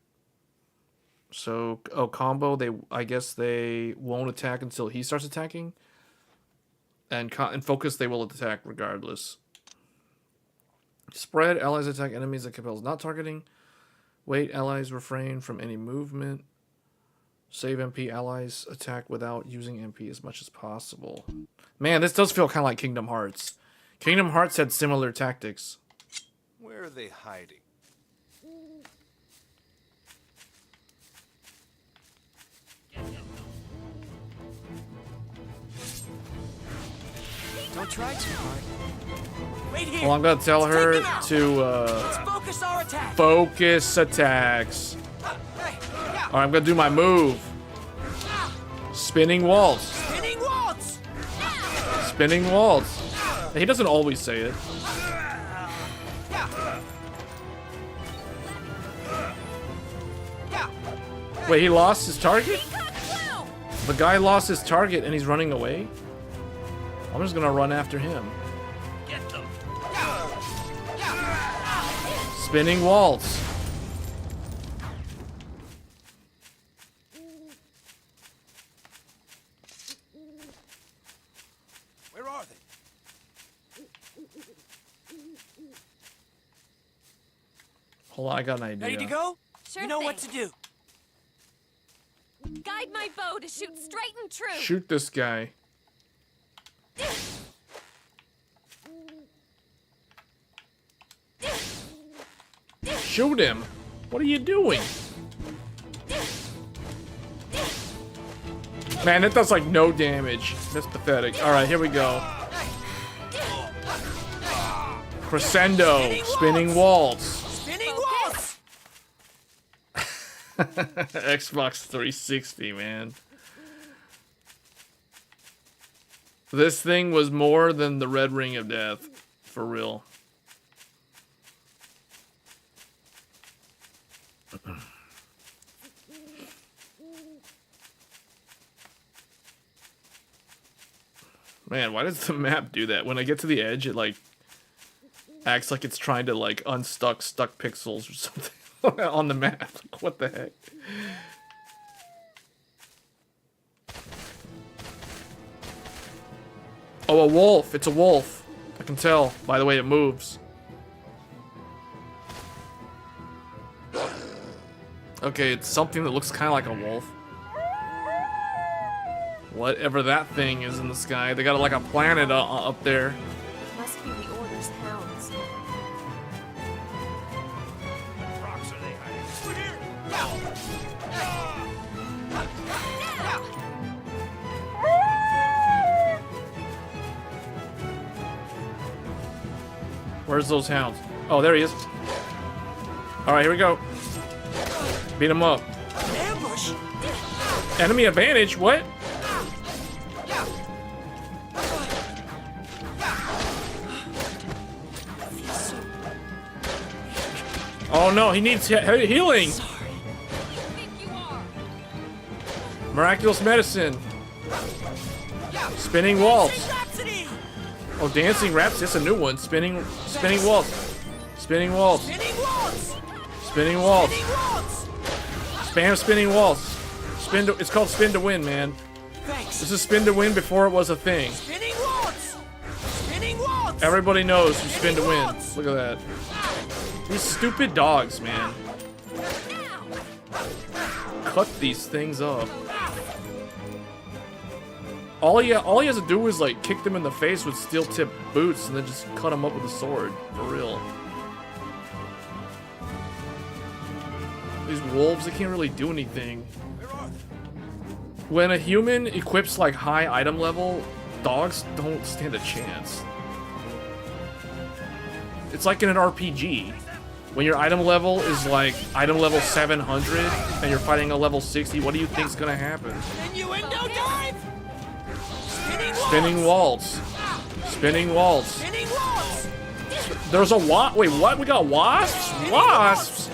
So, combo, I guess they won't attack until he starts attacking. And focus, they will attack regardless. Spread, allies attack enemies that Capel's not targeting. Wait, allies refrain from any movement. Save MP, allies attack without using MP as much as possible. Man, this does feel kind of like Kingdom Hearts. Kingdom Hearts had similar tactics. Where are they hiding? Don't try too hard. Wait here. Well, I'm gonna tell her to Let's focus our attack. focus attacks. Alright, I'm gonna do my move. Spinning waltz. Spinning waltz. Spinning waltz. He doesn't always say it. Wait, he lost his target? The guy lost his target and he's running away? I'm just gonna run after him. Get them. Spinning waltz. Where are they? Hold on, I got an idea. Ready to go? Sure You know thing. what to do. Guide my bow to shoot straight and true. Shoot this guy. Shoot him. What are you doing? Man, that does like no damage. That's pathetic. Alright, here we go. Crescendo. Spinning waltz. Spinning waltz. Xbox 360, man. This thing was more than the Red Ring of Death. For real. Man, why does the map do that? When I get to the edge, it like acts like it's trying to like unstuck stuck pixels or something on the map. What the heck? Oh, a wolf. It's a wolf. I can tell by the way it moves. Okay, it's something that looks kind of like a wolf. Whatever that thing is in the sky. They got like a planet up there. Must be the Order's hounds. Rocks are they hiding? Where's those hounds? Oh, there he is. All right, here we go. Beat him up. Ambush? Enemy advantage? What? Oh no, he needs healing. Miraculous medicine. Spinning waltz. Oh, dancing raps. That's a new one. Spinning waltz. Spinning waltz. Spinning waltz. Spam spinning waltz. It's called spin to win, man. This is spin to win before it was a thing. Everybody knows you spin to win. Look at that. These stupid dogs, man. Cut these things up. All he has to do is like kick them in the face with steel tip boots and then just cut them up with a sword. For real. These wolves, they can't really do anything. When a human equips like high item level, dogs don't stand a chance. It's like in an RPG. When your item level is like item level 700 and you're fighting a level 60, what do you think's gonna happen? Innuendo dive! Spinning waltz. Spinning waltz. There's a wasp. Wait, what? We got wasps? Wasps?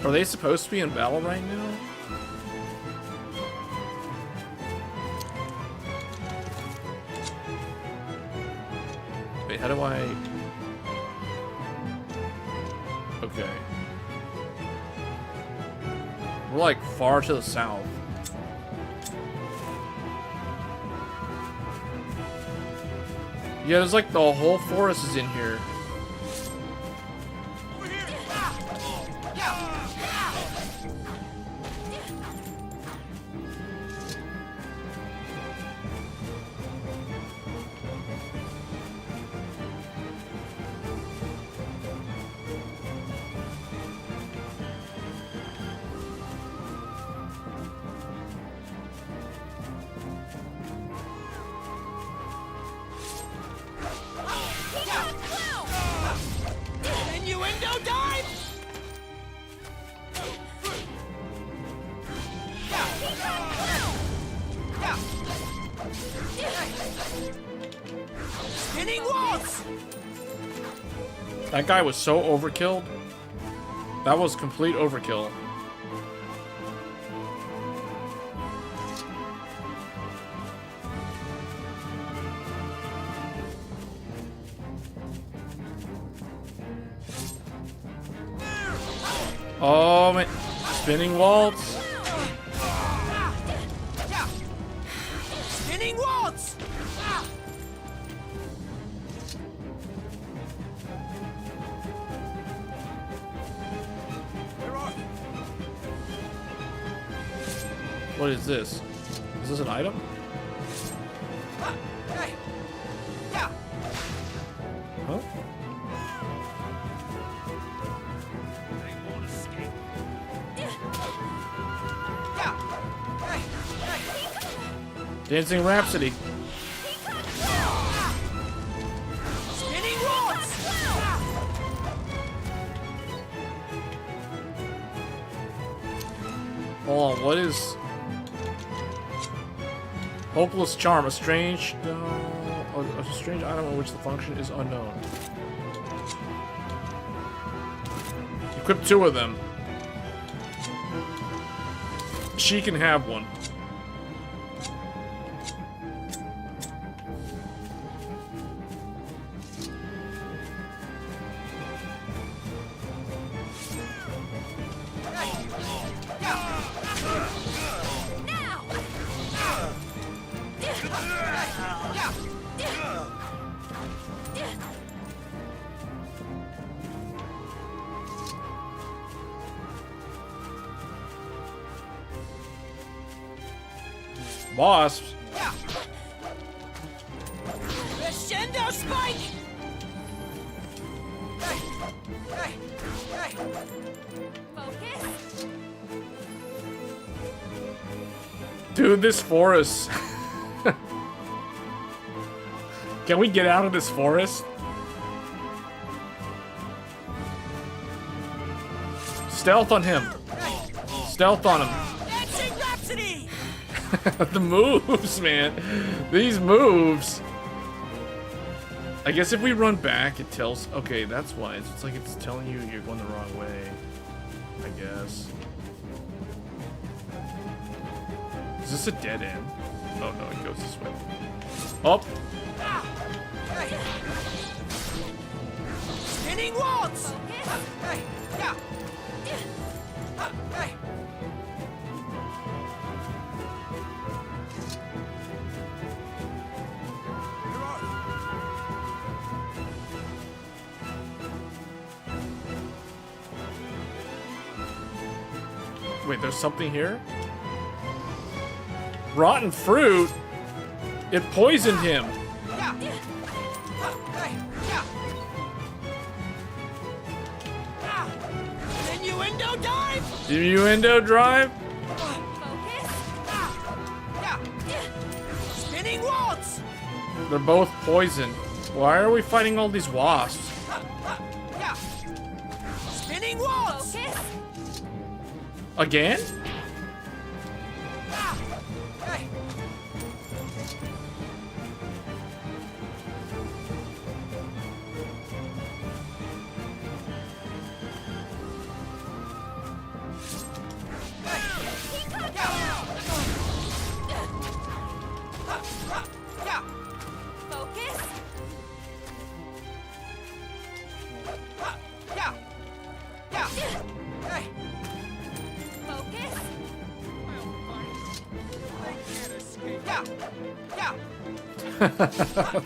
Are they supposed to be in battle right now? Wait, how do I... Okay. We're like far to the south. Yeah, there's like the whole forest is in here. That guy was so overkilled. That was complete overkill. Oh man, spinning waltz. Spinning waltz! What is this? Is this an item? Huh? Dancing Rhapsody. Spinning waltz! Hold on, what is... Hopeless Charm, a strange item in which the function is unknown. Equip 2 of them. She can have one. Wasps. Crescendo spike! Focus. Dude, this forest. Can we get out of this forest? Stealth on him. Stealth on him. The moves, man. These moves. I guess if we run back, it tells... Okay, that's why. It's like it's telling you you're going the wrong way. I guess. Is this a dead end? Oh, no, it goes this way. Oh! Spinning waltz! Hey, yeah. Hey. Wait, there's something here? Rotten fruit? It poisoned him. Innuendo dive? Innuendo drive? Spinning waltz! They're both poisoned. Why are we fighting all these wasps? Spinning waltz! Again?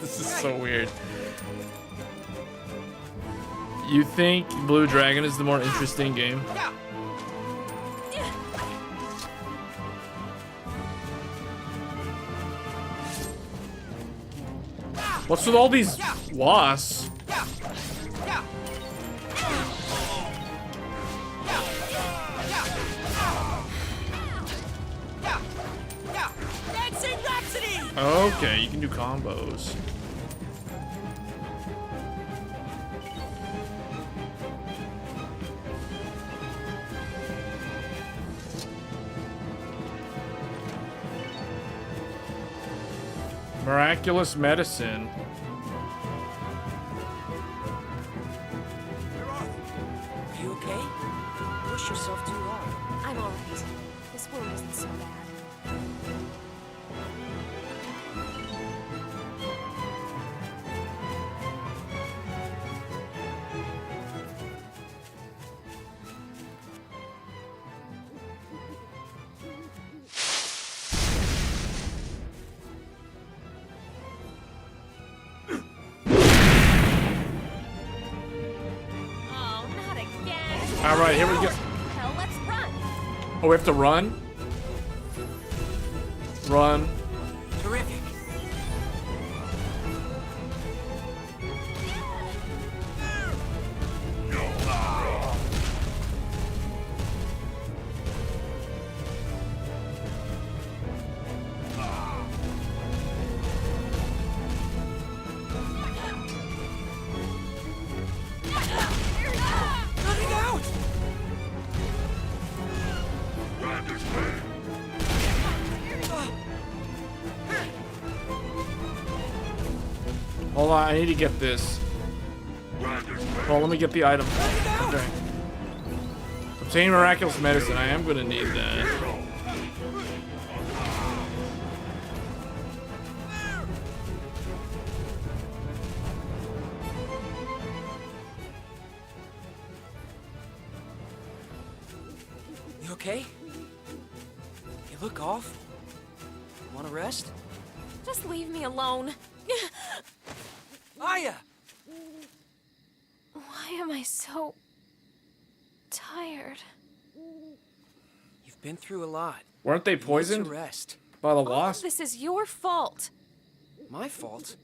This is so weird. You think Blue Dragon is the more interesting game? What's with all these wasps? Okay, you can do combos. Miraculous medicine. Are you okay? Push yourself too hard. I'm alright. This wound isn't so bad. Alright, here we go. Hell, let's run. Oh, we have to run? Run. Terrific. Hold on, I need to get this. Well, let me get the item. Okay. Obtain miraculous medicine. I am gonna need that. You okay? You look off. Want to rest? Just leave me alone. Aya! Why am I so tired? You've been through a lot. Weren't they poisoned Rest. by the All of wasp? this is your fault. My fault?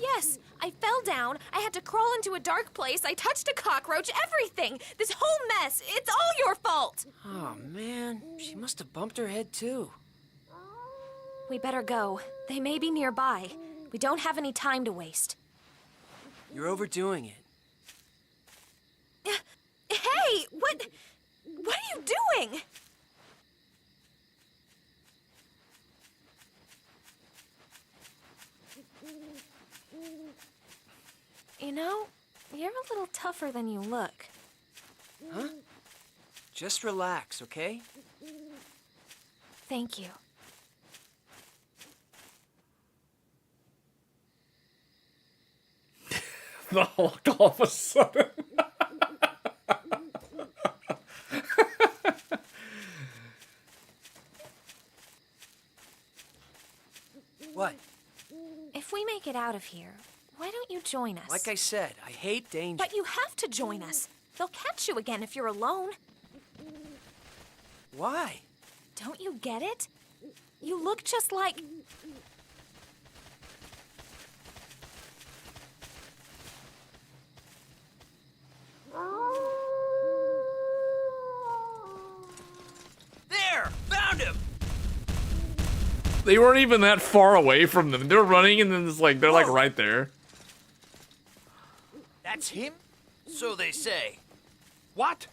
Yes, I fell down, I had to crawl into a dark place, I touched a cockroach, everything! This whole mess, it's all your fault! Oh, man. She must have bumped her head, too. We better go. They may be nearby. We don't have any time to waste. You're overdoing it. Hey, what are you doing? You know, you're a little tougher than you look. Huh? Just relax, okay? Thank you. The Hulk all of a sudden. What? If we make it out of here, why don't you join us? Like I said, I hate danger. But you have to join us. They'll catch you again if you're alone. Why? Don't you get it? You look just like... There! Found him! They weren't even that far away from them. They're running and then it's like, they're like right there. That's him? So they say. What?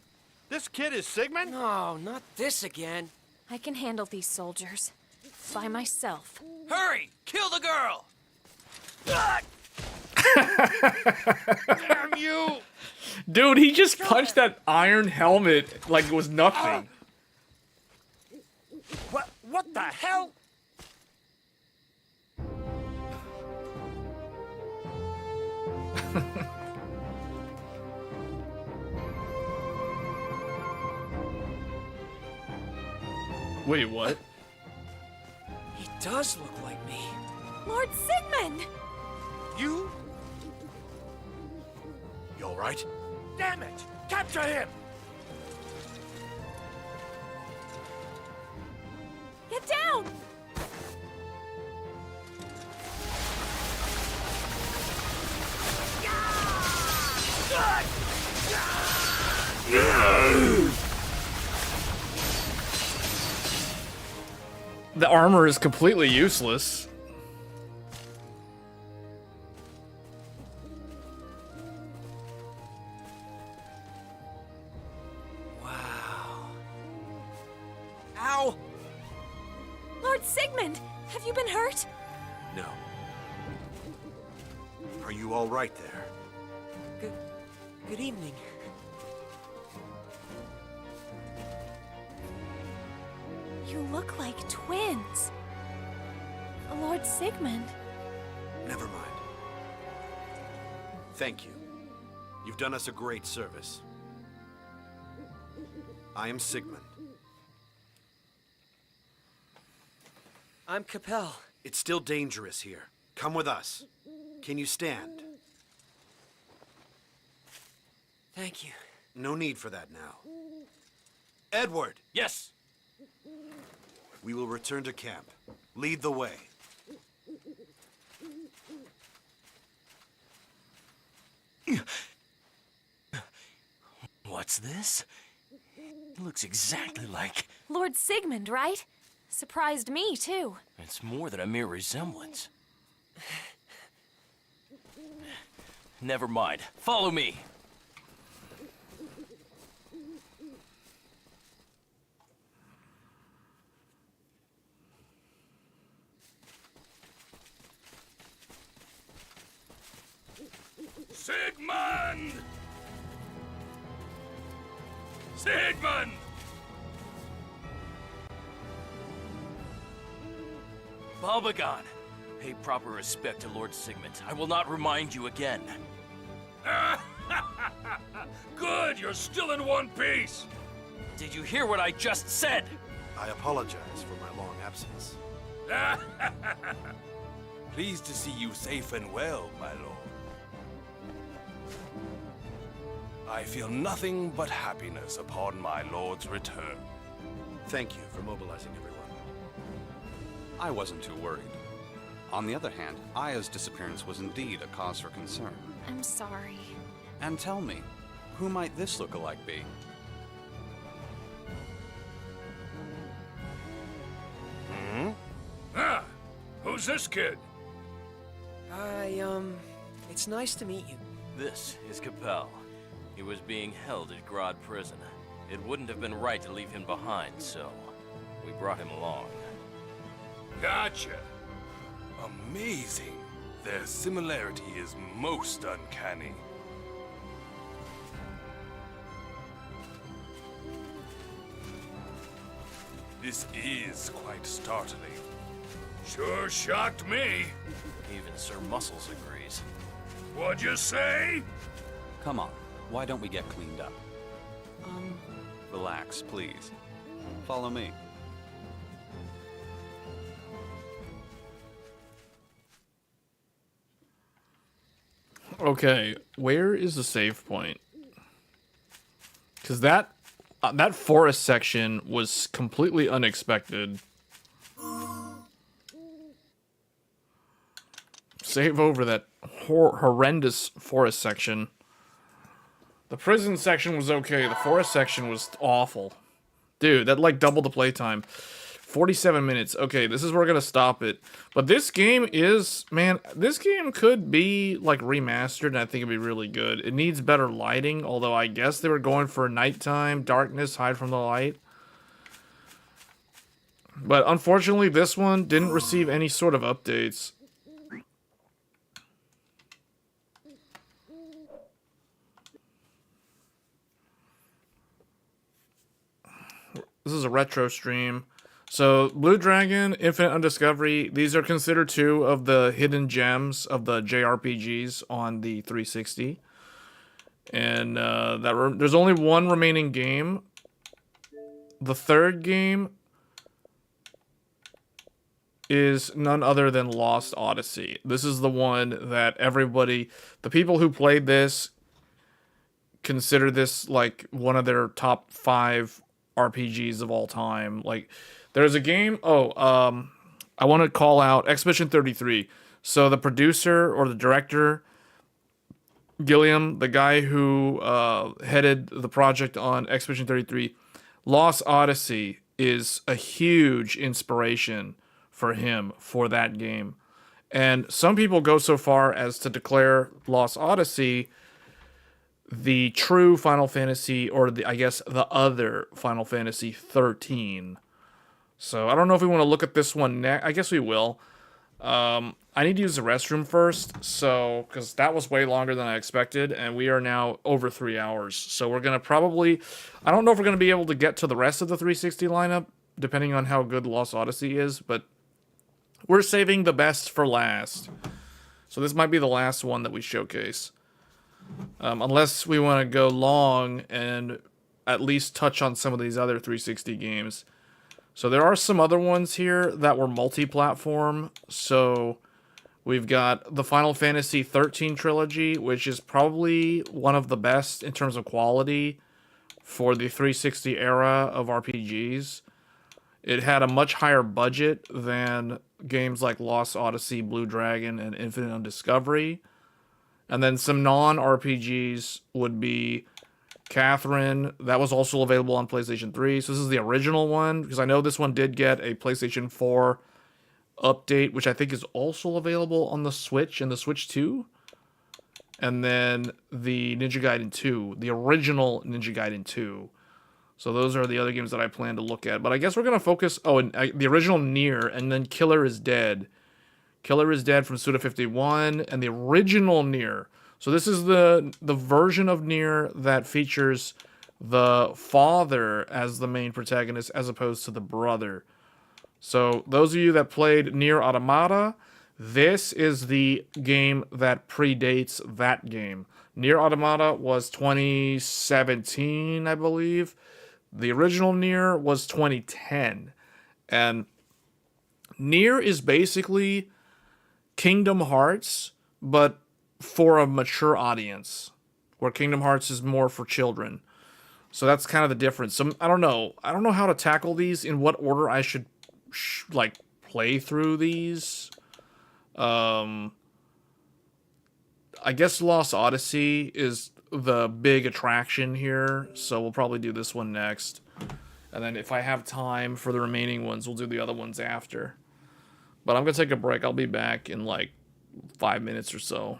This kid is Sigmund? No, not this again. I can handle these soldiers. By myself. Hurry! Kill the girl! Damn you! Dude, he just punched that iron helmet like it was nothing. What the hell? Wait, what? He does look like me. Lord Sigmund! You? You all right? Damn it! Capture him! Get down! The armor is completely useless. Wow. Ow! Lord Sigmund, have you been hurt? No. Are you all right there? Good evening. You look like twins. Lord Sigmund. Never mind. Thank you. You've done us a great service. I am Sigmund. I'm Capel. It's still dangerous here. Come with us. Can you stand? Thank you. No need for that now. Edward! Yes! We will return to camp. Lead the way. What's this? It looks exactly like... Lord Sigmund, right? Surprised me, too. It's more than a mere resemblance. Never mind. Follow me. Sigmund! Sigmund! Balbagon, pay proper respect to Lord Sigmund. I will not remind you again. Good, you're still in one piece! Did you hear what I just said? I apologize for my long absence. Pleased to see you safe and well, my lord. I feel nothing but happiness upon my lord's return. Thank you for mobilizing everyone. I wasn't too worried. On the other hand, Aya's disappearance was indeed a cause for concern. I'm sorry. And tell me, who might this look-alike be? Ah, who's this kid? It's nice to meet you. This is Capel. He was being held at Grodd Prison. It wouldn't have been right to leave him behind, so we brought him along. Gotcha. Amazing. Their similarity is most uncanny. This is quite startling. Sure shocked me. Even Sir Muscles agrees. What'd you say? Come on, why don't we get cleaned up? Relax, please. Follow me. Okay, where is the save point? Because that forest section was completely unexpected. Save over that horrendous forest section. The prison section was okay. The forest section was awful. Dude, that like doubled the playtime. 47 minutes. Okay, this is where we're gonna stop it. But this game is, man, this game could be like remastered, and I think it'd be really good. It needs better lighting, although I guess they were going for nighttime, darkness, hide from the light. But unfortunately, this one didn't receive any sort of updates. This is a retro stream. So, Blue Dragon, Infinite Undiscovery, these are considered two of the hidden gems of the JRPGs on the 360. And there's only one remaining game. The third game is none other than Lost Odyssey. This is the one that everybody, the people who played this, consider this like one of their top 5 RPGs of all time. Like, there's a game, I want to call out Expedition 33. So the producer or the director, Gilliam, the guy who headed the project on Expedition 33, Lost Odyssey is a huge inspiration for him for that game. And some people go so far as to declare Lost Odyssey the true Final Fantasy, or I guess the other Final Fantasy 13. So I don't know if we want to look at this one next. I guess we will. I need to use the restroom first, so because that was way longer than I expected, and we are now over 3 hours. So we're gonna probably, I don't know if we're gonna be able to get to the rest of the 360 lineup, depending on how good Lost Odyssey is, but we're saving the best for last. So this might be the last one that we showcase. Unless we want to go long and at least touch on some of these other 360 games. So there are some other ones here that were multi-platform. So we've got the Final Fantasy 13 trilogy, which is probably one of the best in terms of quality for the 360 era of RPGs. It had a much higher budget than games like Lost Odyssey, Blue Dragon, and Infinite Undiscovery. And then some non-RPGs would be Catherine. That was also available on PlayStation 3. So this is the original one, because I know this one did get a PlayStation 4 update, which I think is also available on the Switch and the Switch 2. And then the Ninja Gaiden 2, the original Ninja Gaiden 2. So those are the other games that I plan to look at. But I guess we're going to focus... Oh, and the original NIER, and then Killer is Dead. Killer is Dead from Suda51, and the original NIER. So this is the version of NIER that features the father as the main protagonist as opposed to the brother. So those of you that played NIER Automata, this is the game that predates that game. NIER Automata was 2017, I believe. The original NIER was 2010. And NIER is basically Kingdom Hearts, but for a mature audience, where Kingdom Hearts is more for children. So that's kind of the difference. So I don't know how to tackle these, in what order I should like play through these. I guess Lost Odyssey is the big attraction here, so we'll probably do this one next. And then if I have time for the remaining ones, we'll do the other ones after. But I'm going to take a break. I'll be back in like 5 minutes or so.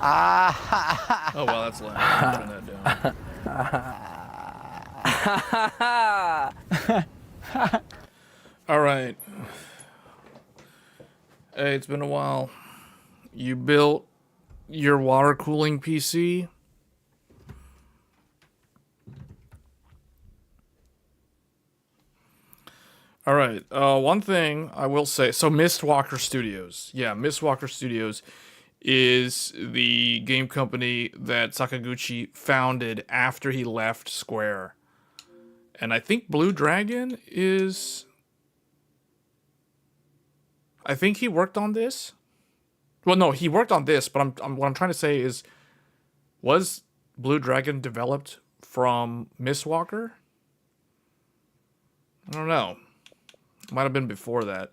Oh, well, that's loud. I'll turn that down. All right. Hey, it's been a while. You built your water cooling PC? All right. One thing I will say. So, Mistwalker Studios. Yeah, Mistwalker Studios is the game company that Sakaguchi founded after he left Square. And I think Blue Dragon is... I think he worked on this. Well, no, he worked on this, but what I'm trying to say is, was Blue Dragon developed from Mistwalker? I don't know. Might have been before that.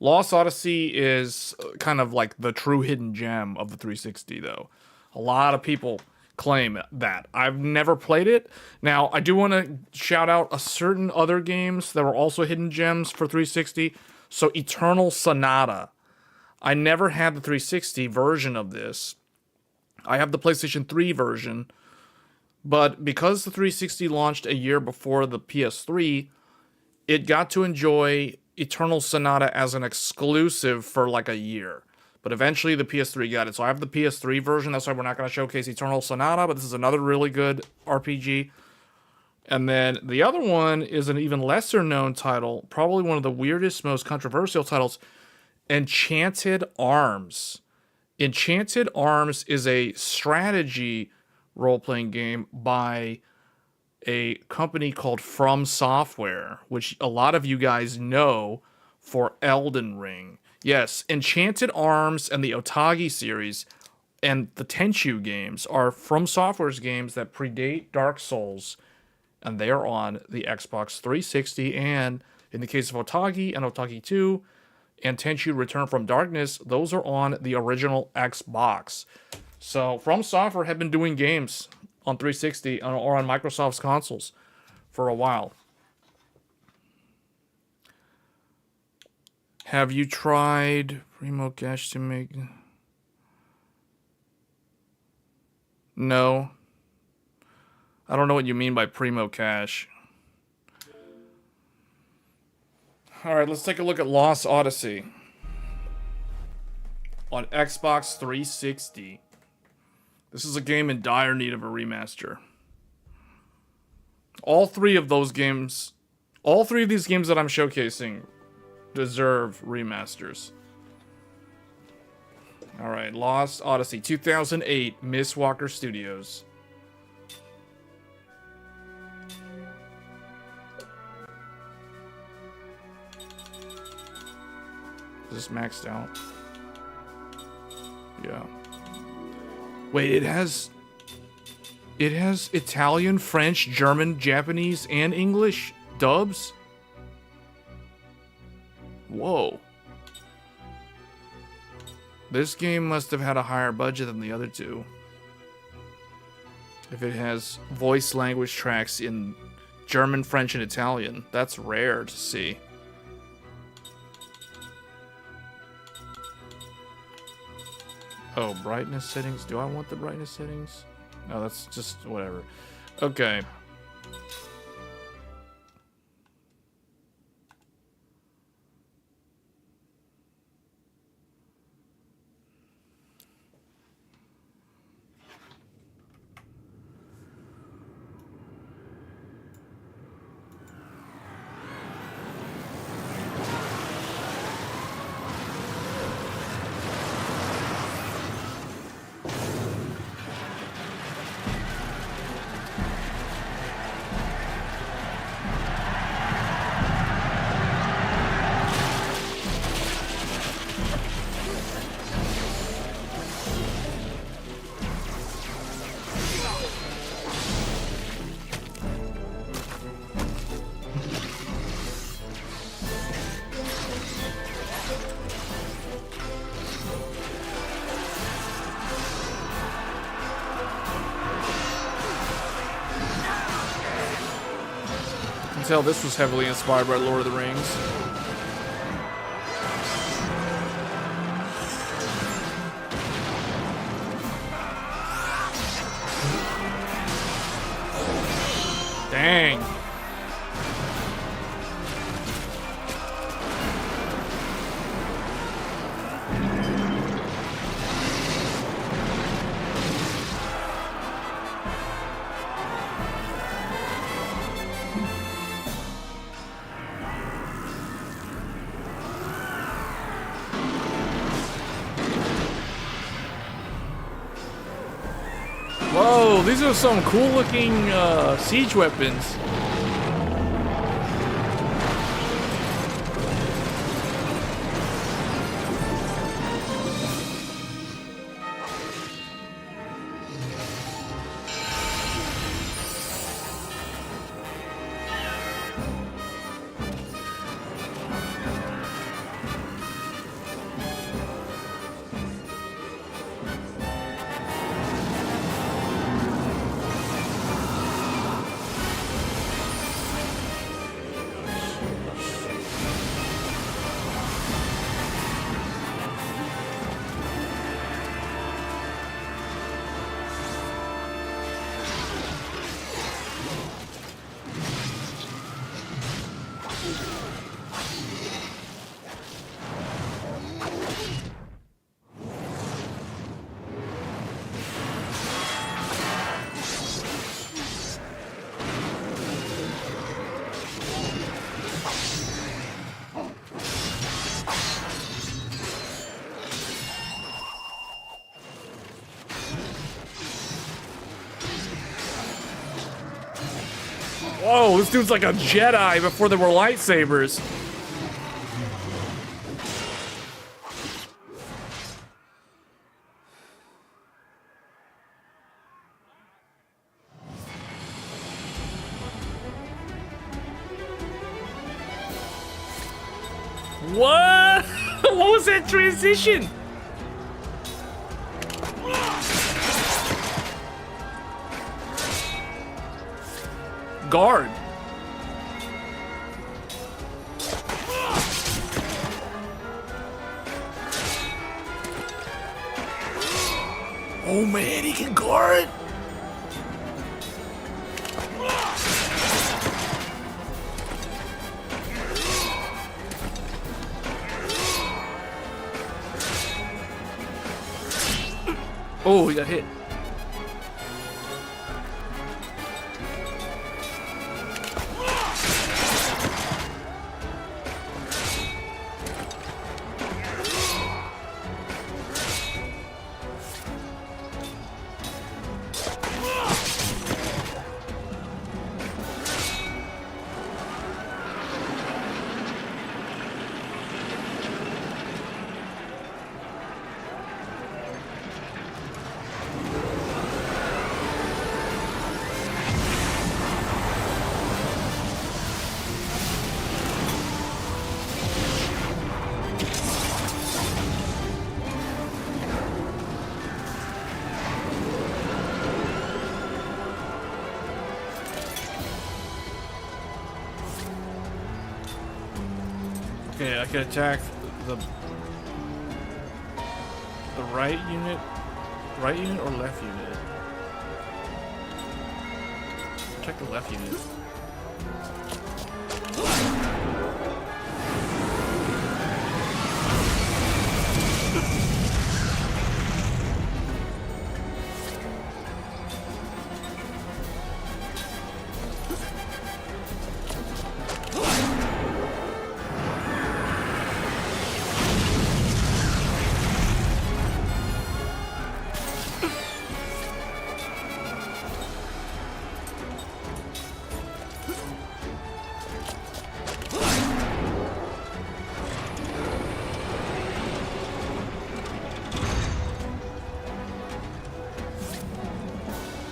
Lost Odyssey is kind of like the true hidden gem of the 360, though. A lot of people claim that. I've never played it. Now, I do want to shout out a certain other games that were also hidden gems for 360. So, Eternal Sonata. I never had the 360 version of this. I have the PlayStation 3 version. But because the 360 launched a year before the PS3, it got to enjoy Eternal Sonata as an exclusive for like a year. But eventually the PS3 got it. So I have the PS3 version. That's why we're not going to showcase Eternal Sonata. But this is another really good RPG. And then the other one is an even lesser known title. Probably one of the weirdest, most controversial titles. Enchanted Arms. Enchanted Arms is a strategy role-playing game by a company called From Software, which a lot of you guys know for Elden Ring. Yes, Enchanted Arms and the Otage series and the Tenchu games are From Software's games that predate Dark Souls, and they are on the Xbox 360, and in the case of Otage and Otage 2 and Tenchu Return from Darkness, those are on the original Xbox. So From Software have been doing games on 360 or on Microsoft's consoles for a while. Have you tried Primo Cache to make... No. I don't know what you mean by Primo Cache. Alright, let's take a look at Lost Odyssey. On Xbox 360. This is a game in dire need of a remaster. All three of these games that I'm showcasing deserve remasters. Alright, Lost Odyssey, 2008, Miss Walker Studios. Is this maxed out? Yeah. Wait, it has Italian, French, German, Japanese, and English dubs? Whoa. This game must have had a higher budget than the other two. If it has voice language tracks in German, French, and Italian, that's rare to see. Oh, brightness settings. Do I want the brightness settings? No, that's just whatever. Okay. You can tell this was heavily inspired by Lord of the Rings. Dang. Whoa, these are some cool looking siege weapons. Whoa, this dude's like a Jedi before there were lightsabers. What? What was that transition? Guard. Oh man, he can guard. Oh, he got hit. Okay, I can attack the right unit or left unit. Check the left unit.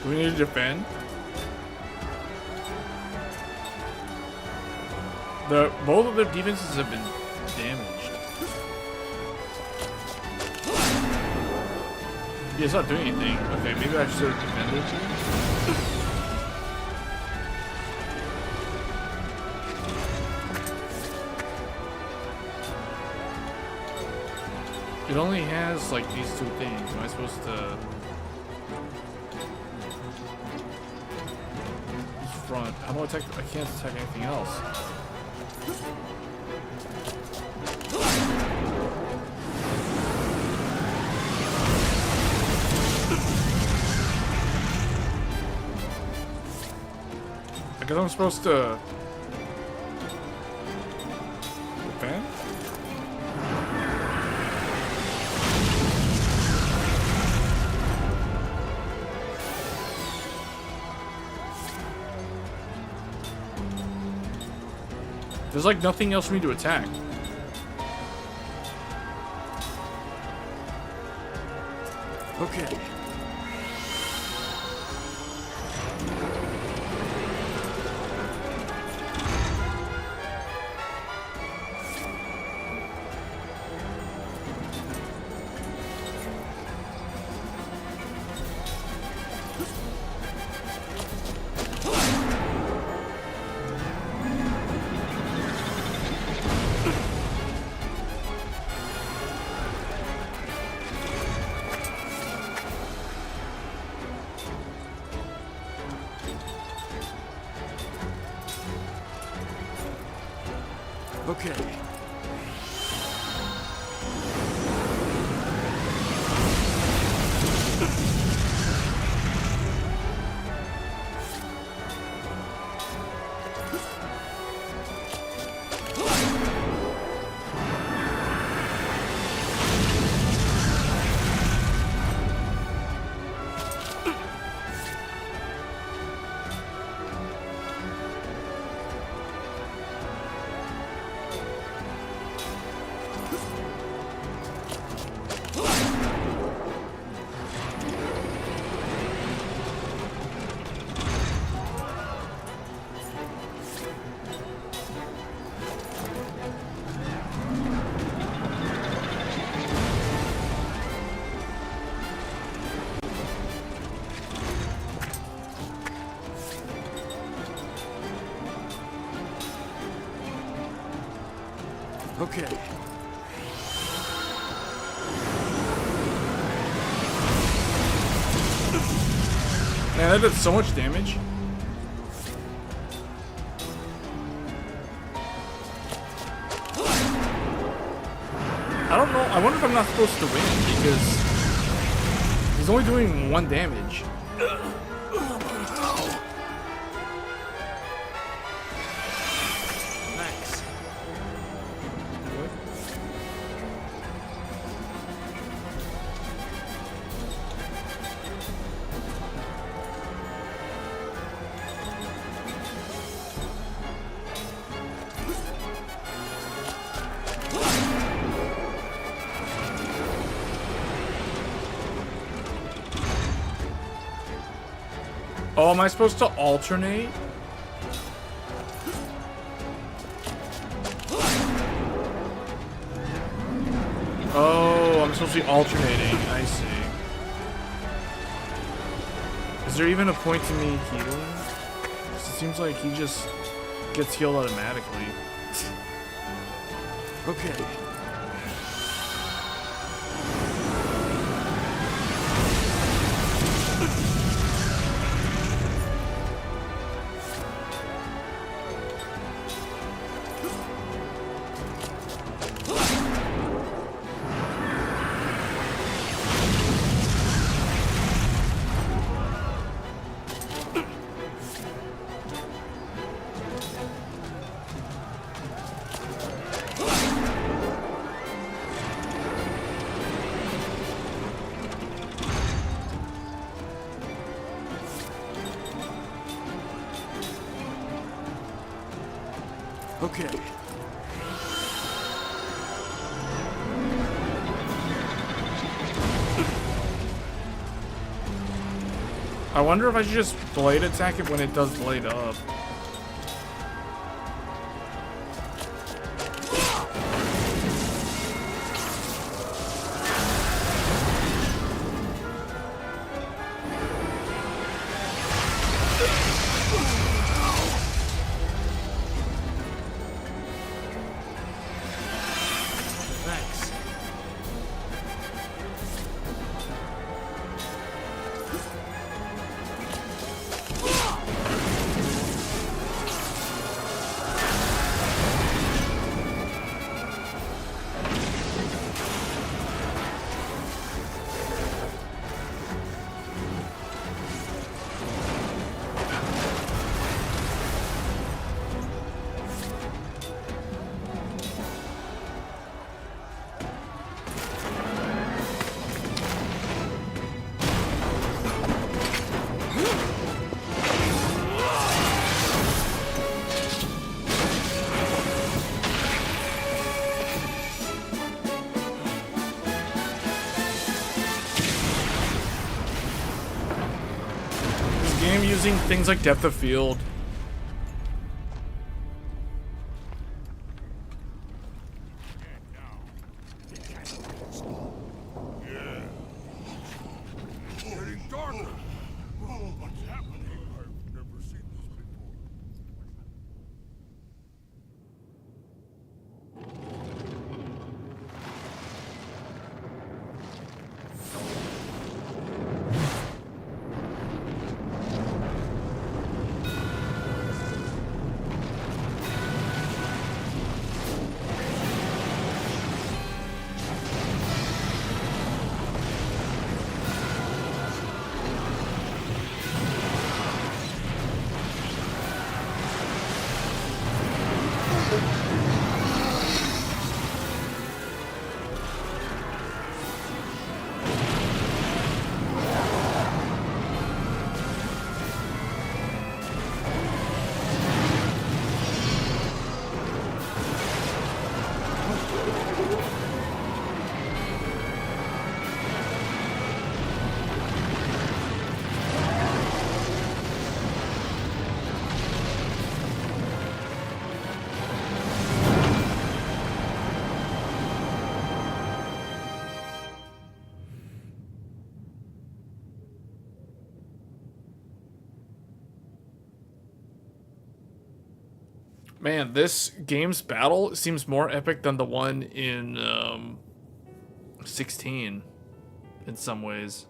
Do we need to defend? Both of their defenses have been damaged. Yeah, it's not doing anything. Okay, maybe I should have defended. It only has like these two things. Am I supposed to? Front. How do I attack? I can't attack anything else. I guess I'm supposed to defend? There's like nothing else for me to attack. Okay. Okay. Okay. Man, that did so much damage. I don't know. I wonder if I'm not supposed to win because there's only doing 1 damage. Thanks. Oh, am I supposed to alternate? Oh, I'm supposed to be alternating. I see. Is there even a point to me healing? 'Cause it seems like he just gets healed automatically. Okay. Okay. I wonder if I should just blade attack it when it does blade up. Thanks. Game using things like depth of field. Getting darker. What's happening? I've never seen this before. Man, this game's battle seems more epic than the one in 16 in some ways.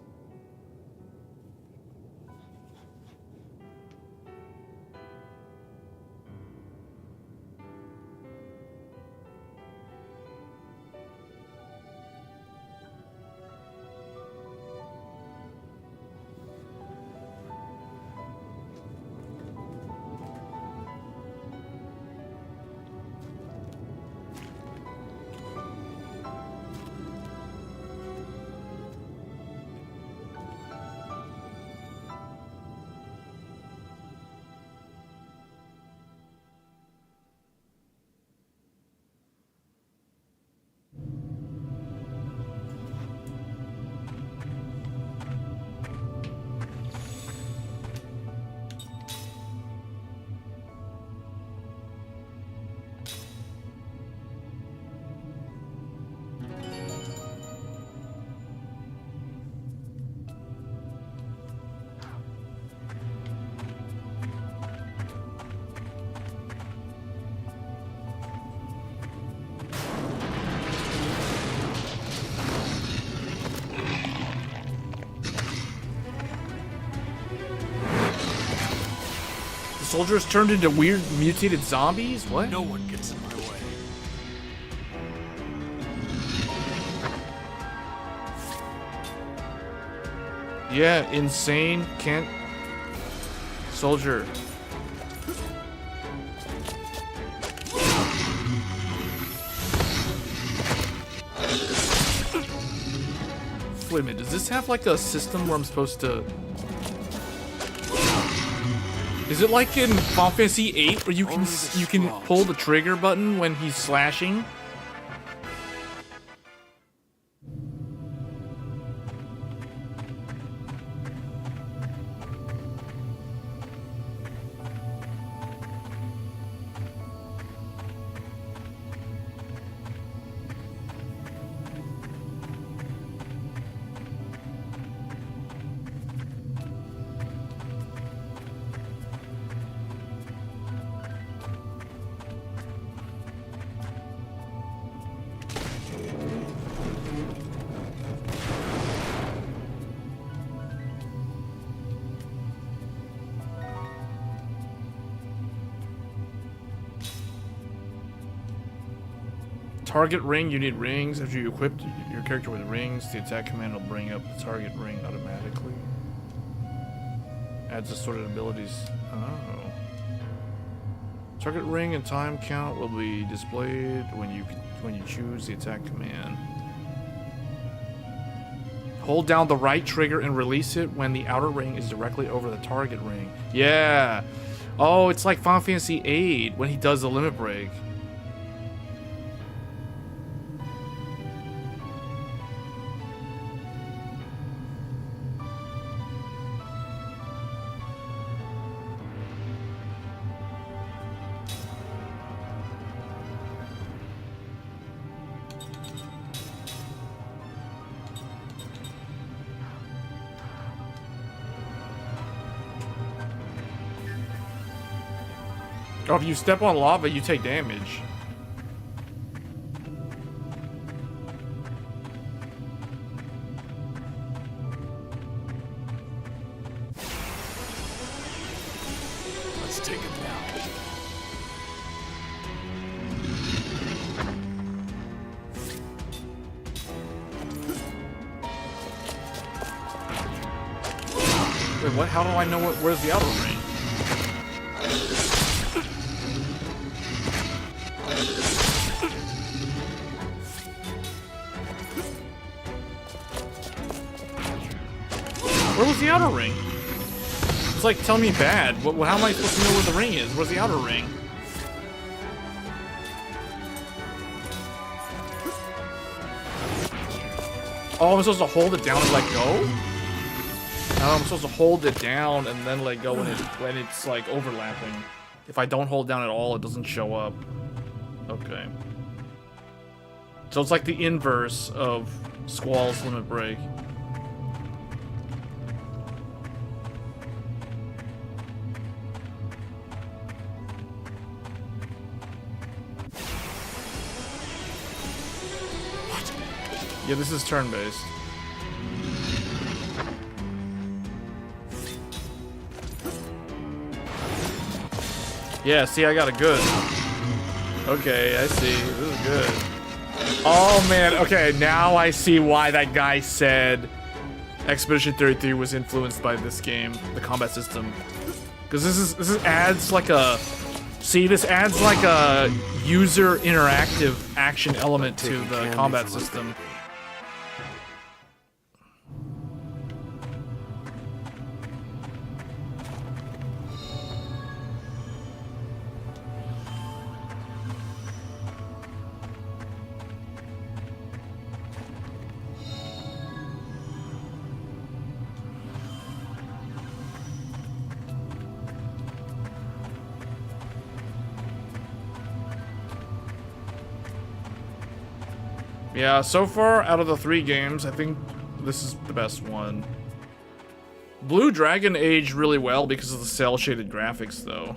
soldiers turned into weird mutated zombies? What? No one gets in my way. Yeah, insane. Can't. Soldier. Wait a minute, does this have like a system where I'm supposed to... Is it like in Final Fantasy VIII where you can pull the trigger button when he's slashing? Target ring, you need rings. After you equip your character with rings, the attack command will bring up the target ring automatically. Adds assorted abilities. Oh. Target ring and time count will be displayed when you choose the attack command. Hold down the right trigger and release it when the outer ring is directly over the target ring. Yeah. Oh, it's like Final Fantasy VIII when he does the limit break. Oh, if you step on lava, you take damage. Let's take him down. Wait, what? How do I know where's the outer ring? Where was the outer ring? It's like telling me bad. How am I supposed to know where the ring is? Where's the outer ring? Oh, I'm supposed to hold it down and let go? No, I'm supposed to hold it down and then let go when it's like overlapping. If I don't hold down at all, it doesn't show up. Okay. So it's like the inverse of Squall's limit break. Yeah, this is turn-based. Yeah, see, I got it good. Okay, I see. This is good. Oh, man. Okay, now I see why that guy said Expedition 33 was influenced by this game, the combat system. Because this adds like a... See, this adds like a user interactive action element to the combat system. Yeah, so far out of the 3 games, I think this is the best one. Blue Dragon aged really well because of the cel-shaded graphics, though.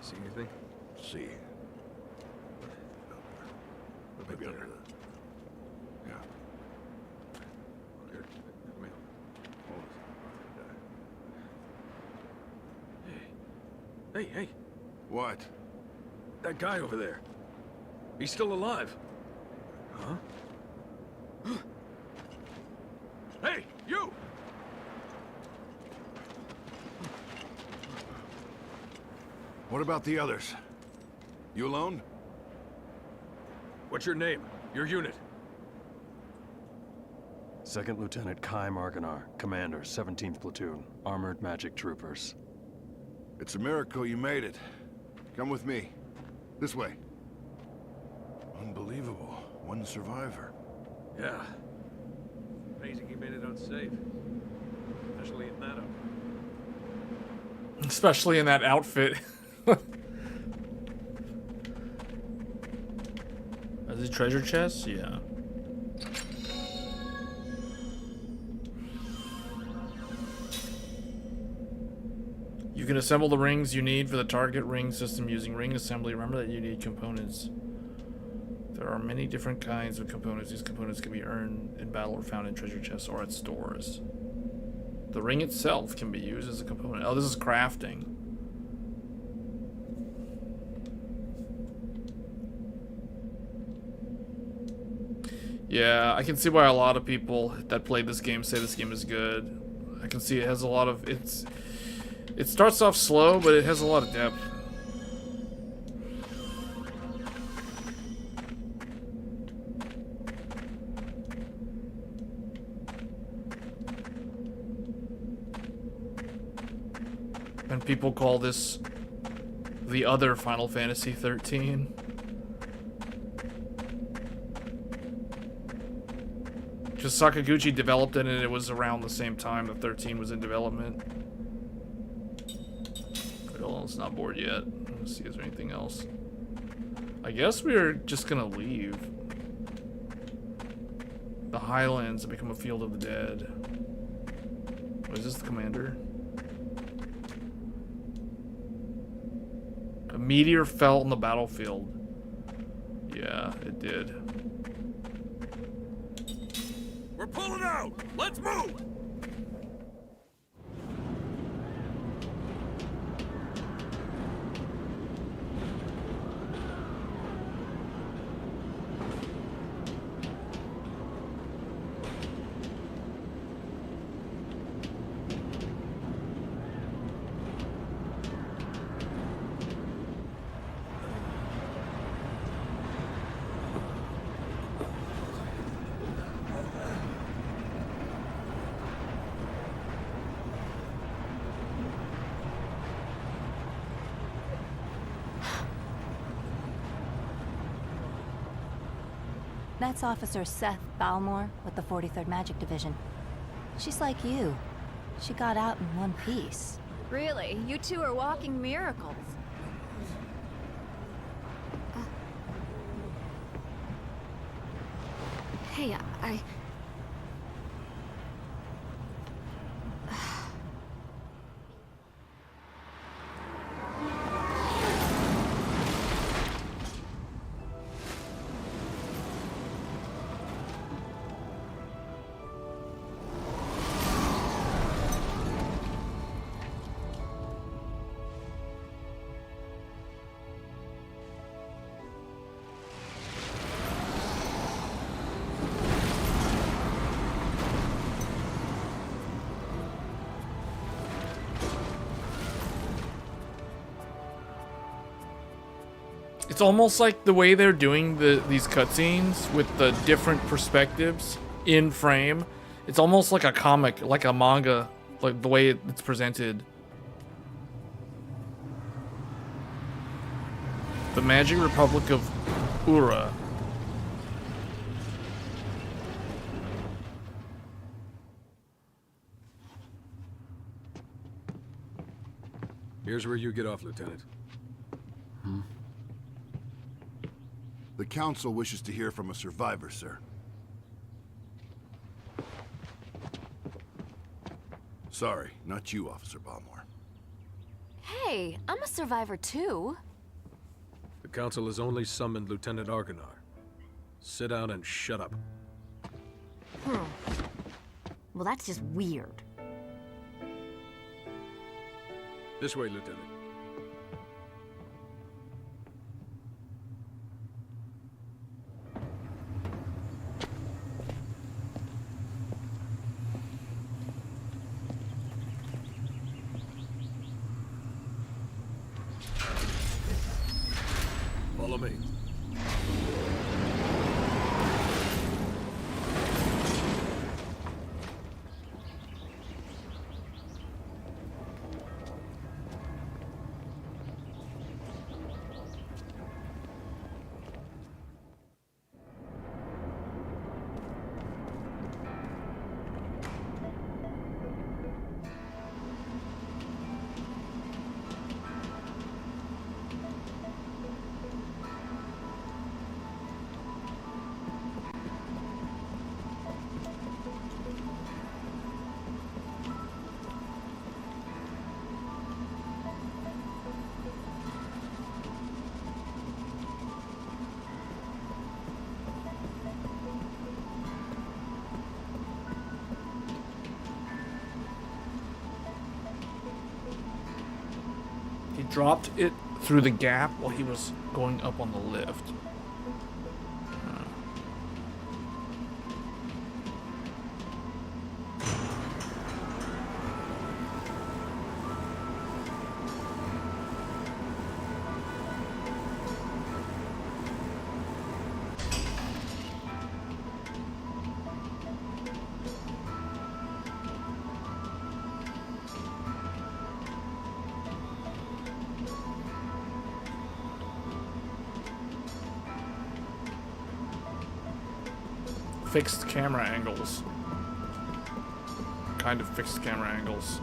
See anything? See. Maybe under the... Yeah. Here, come here. Hold this. Hey. Hey. What? That guy over there. He's still alive. Huh? Hey, you! What about the others? You alone? What's your name? Your unit? Second Lieutenant Kai Marganar, Commander, 17th Platoon, Armored Magic Troopers. It's a miracle you made it. Come with me. This way. Unbelievable. One survivor. Yeah. Amazing he made it out safe. Especially in that outfit. Especially in that outfit. Are these treasure chests? Yeah. You can assemble the rings you need for the target ring system using ring assembly. Remember that you need components. There are many different kinds of components. These components can be earned in battle or found in treasure chests or at stores. The ring itself can be used as a component. Oh, this is crafting. Yeah, I can see why a lot of people that played this game say this game is good. I can see it has a lot of... It starts off slow, but it has a lot of depth. And people call this the other Final Fantasy XIII. Because Sakaguchi developed it and it was around the same time that 13 was in development. But hold on, it's not bored yet. Let's see, is there anything else? I guess we're just gonna leave. The Highlands have become a field of the dead. What is this, the commander? A meteor fell on the battlefield. Yeah, it did. We're pulling out! Let's move! That's Officer Seth Balmore with the 43rd Magic Division. She's like you. She got out in one piece. Really? You two are walking miracles. Hey, I... It's almost like the way they're doing these cutscenes with the different perspectives in frame. It's almost like a comic, like a manga, like the way it's presented. The Magic Republic of Ura. Here's where you get off, Lieutenant. The Council wishes to hear from a survivor, sir. Sorry, not you, Officer Balmore. Hey, I'm a survivor too. The Council has only summoned Lieutenant Argonar. Sit down and shut up. Well, that's just weird. This way, Lieutenant. Follow me. He dropped it through the gap while he was going up on the lift. Fixed camera angles. Kind of fixed camera angles.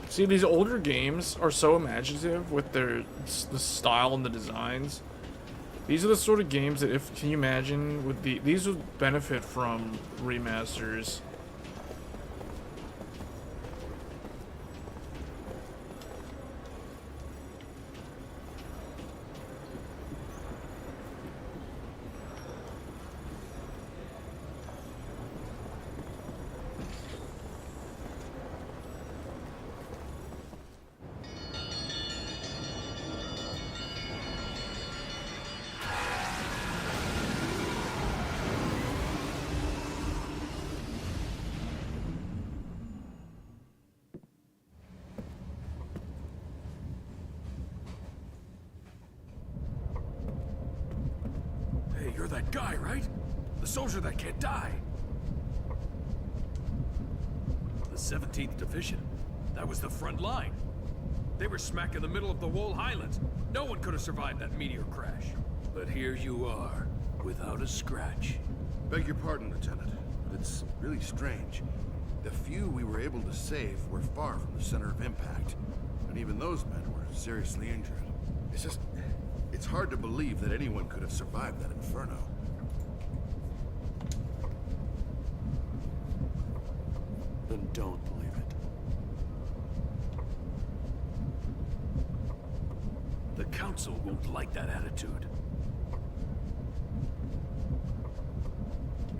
See, these older games are so imaginative with the style and the designs. These are the sort of games that, if can you imagine, with these would benefit from remasters. You're that guy, right? The soldier that can't die. The 17th Division. That was the front line. They were smack in the middle of the Wall Highlands. No one could have survived that meteor crash. But here you are, without a scratch. Beg your pardon, Lieutenant, but it's really strange. The few we were able to save were far from the center of impact, and even those men were seriously injured. It's hard to believe that anyone could have survived that inferno. Then don't believe it. The Council won't like that attitude.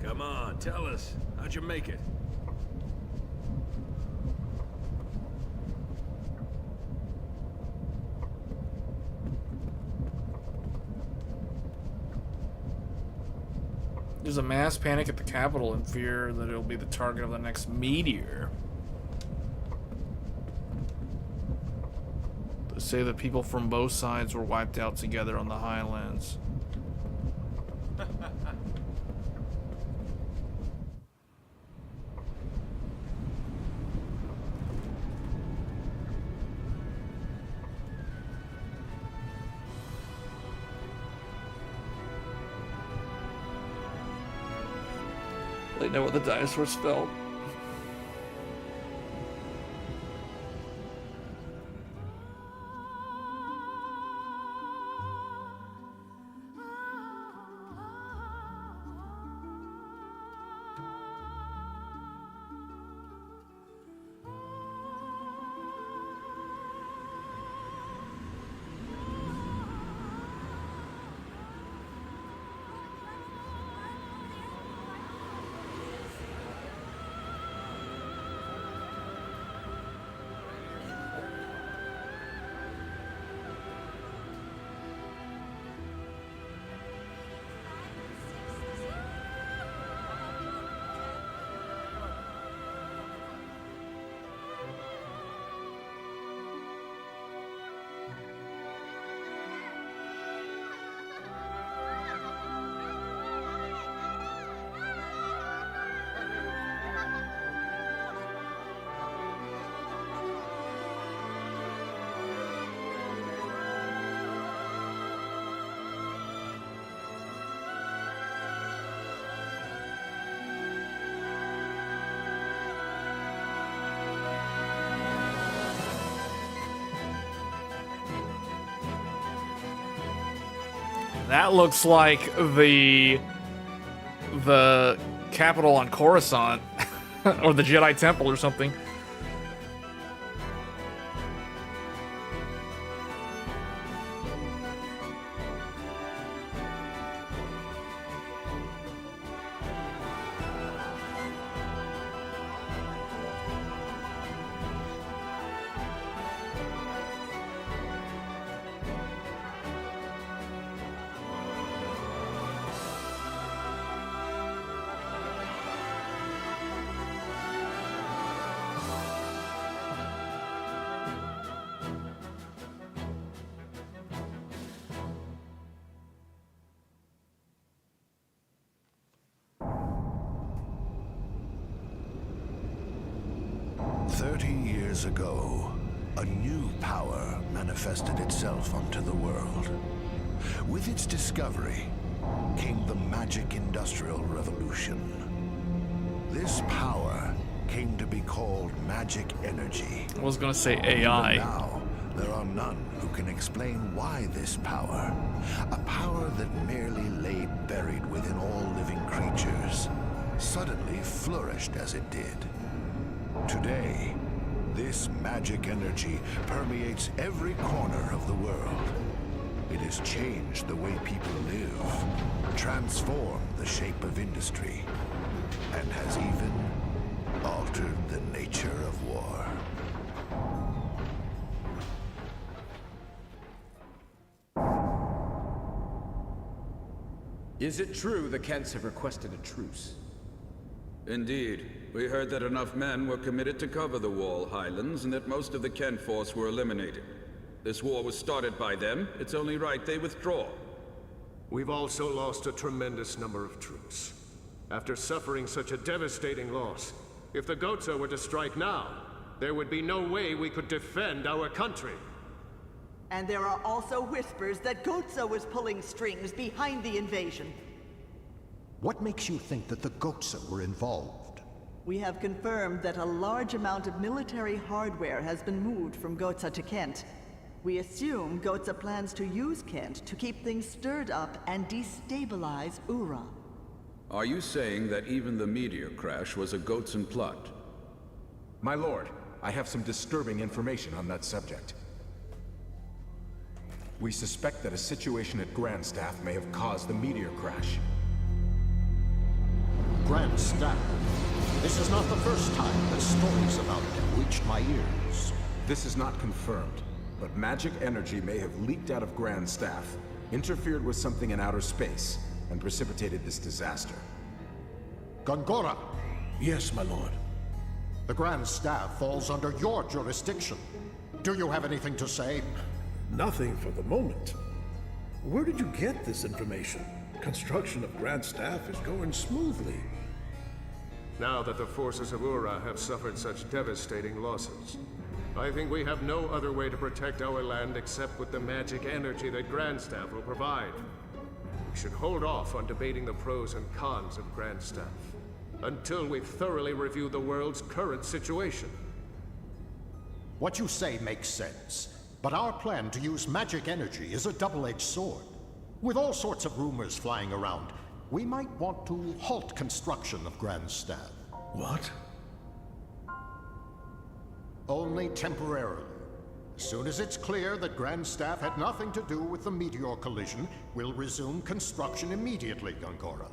Come on, tell us. How'd you make it? There's a mass panic at the Capitol in fear that it'll be the target of the next meteor. They say that people from both sides were wiped out together on the Highlands. They know what the dinosaurs felt. That looks like the capital on Coruscant, or the Jedi Temple or something. Years ago, a new power manifested itself onto the world. With its discovery came the magic industrial revolution. This power came to be called magic energy. I was gonna say AI. Even now, there are none who can explain why this power, a power that merely lay buried within all living creatures, suddenly flourished as it did. Today, this magic energy permeates every corner of the world. It has changed the way people live, transformed the shape of industry, and has even altered the nature of war. Is it true the Kents have requested a truce? Indeed. We heard that enough men were committed to cover the Wall Highlands and that most of the Kent force were eliminated. This war was started by them. It's only right they withdraw. We've also lost a tremendous number of troops. After suffering such a devastating loss, if the Goatsa were to strike now, there would be no way we could defend our country. And there are also whispers that Goatsa was pulling strings behind the invasion. What makes you think that the Goatsa were involved? We have confirmed that a large amount of military hardware has been moved from Goatsa to Kent. We assume Goatsa plans to use Kent to keep things stirred up and destabilize Ura. Are you saying that even the meteor crash was a Goatsan plot? My lord, I have some disturbing information on that subject. We suspect that a situation at Grandstaff may have caused the meteor crash. Grandstaff? This is not the first time that stories about them reached my ears. This is not confirmed, but magic energy may have leaked out of Grandstaff, interfered with something in outer space, and precipitated this disaster. Gongora! Yes, my lord. The Grand Staff falls under your jurisdiction. Do you have anything to say? Nothing for the moment. Where did you get this information? Construction of Grand Staff is going smoothly. Now that the forces of Ura have suffered such devastating losses, I think we have no other way to protect our land except with the magic energy that Grandstaff will provide. We should hold off on debating the pros and cons of Grandstaff. until we thoroughly review the world's current situation. What you say makes sense, but our plan to use magic energy is a double-edged sword. With all sorts of rumors flying around, we might want to halt construction of Grand Staff. What? Only temporarily. As soon as it's clear that Grand Staff had nothing to do with the meteor collision, we'll resume construction immediately, Gongora.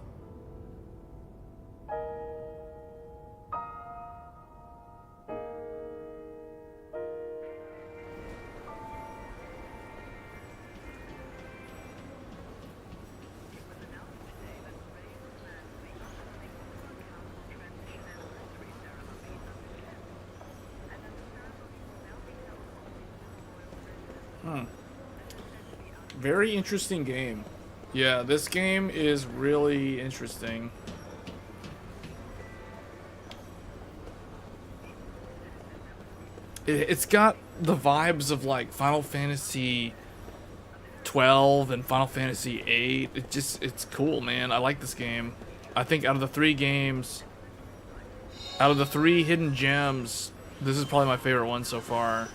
Very interesting game. Yeah, this game is really interesting. It's got the vibes of like Final Fantasy 12 and Final Fantasy 8. It's cool, man. I like this game. I think out of the three games, out of the three hidden gems, this is probably my favorite one so far.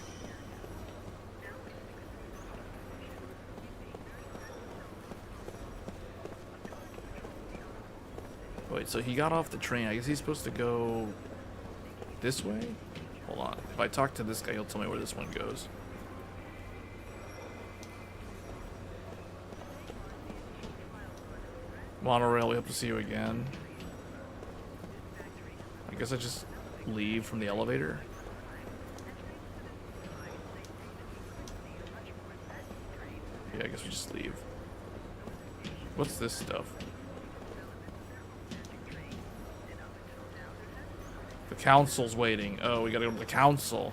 Wait, so he got off the train. I guess he's supposed to go this way? Hold on. If I talk to this guy, he'll tell me where this one goes. Monorail, we hope to see you again. I guess I just leave from the elevator. Yeah, I guess we just leave. What's this stuff? The council's waiting. Oh, we gotta go to the council.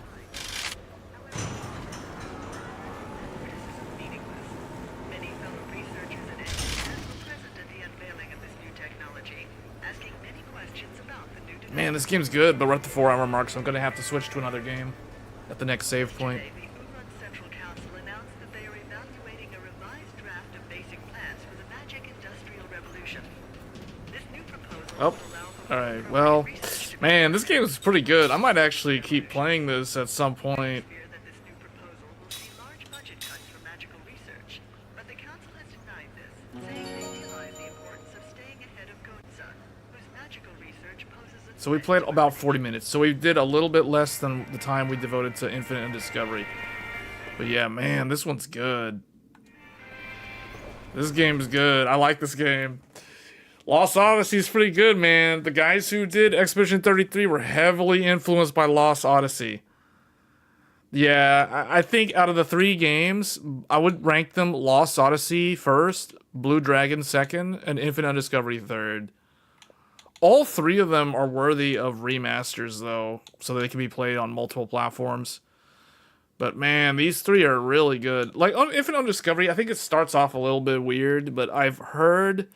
Man, this game's good, but we're at the 4-hour mark, so I'm gonna have to switch to another game at the next save point. Oh, alright, well, man, this game is pretty good. I might actually keep playing this at some point. So we played about 40 minutes, so we did a little bit less than the time we devoted to Infinite Undiscovery. But yeah, man, this one's good. This game's good. I like this game. Lost Odyssey is pretty good, man. The guys who did Expedition 33 were heavily influenced by Lost Odyssey. Yeah, I think out of the three games, I would rank them Lost Odyssey first, Blue Dragon second, and Infinite Undiscovery third. All three of them are worthy of remasters, though, so they can be played on multiple platforms. But man, these three are really good. Like, Infinite Undiscovery, I think it starts off a little bit weird, but I've heard...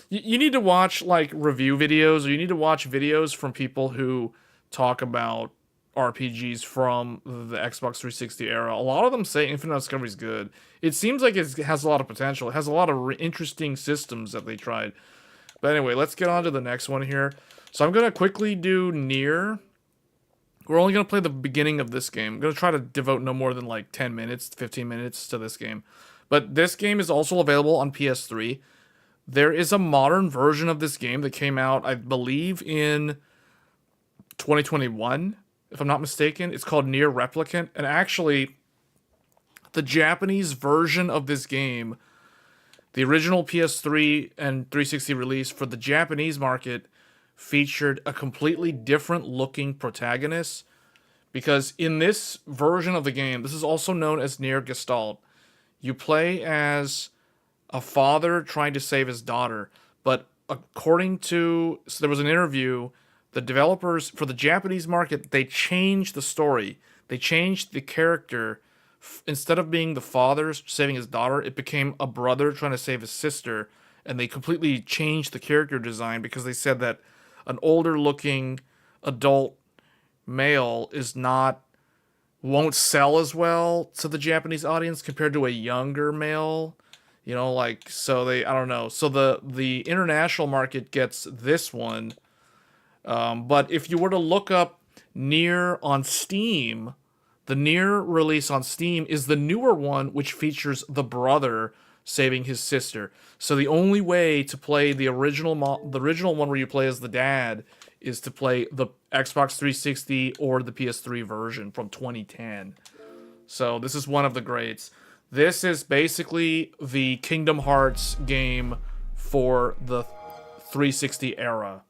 You need to watch, like, review videos, or you need to watch videos from people who talk about RPGs from the Xbox 360 era. A lot of them say Infinite Undiscovery is good. It seems like it has a lot of potential. It has a lot of interesting systems that they tried. But anyway, let's get on to the next one here. So I'm going to quickly do NIER. We're only going to play the beginning of this game. I'm going to try to devote no more than like 10 minutes, 15 minutes to this game. But this game is also available on PS3. There is a modern version of this game that came out, I believe, in 2021, if I'm not mistaken. It's called NIER Replicant. And actually, the Japanese version of this game, the original PS3 and 360 release for the Japanese market, featured a completely different looking protagonist. Because in this version of the game, this is also known as NIER Gestalt, you play as a father trying to save his daughter. But according to... So there was an interview, the developers, for the Japanese market, they changed the story. They changed the character. Instead of being the father saving his daughter, it became a brother trying to save his sister. And they completely changed the character design because they said that an older looking adult male won't sell as well to the Japanese audience compared to a younger male. You know, like, so I don't know. So the international market gets this one, But if you were to look up NIER on Steam, the NIER release on Steam is the newer one, which features the brother saving his sister. So the only way to play the original one where you play as the dad is to play the Xbox 360 or the PS3 version from 2010. So this is one of the greats. This is basically the Kingdom Hearts game for the 360 era,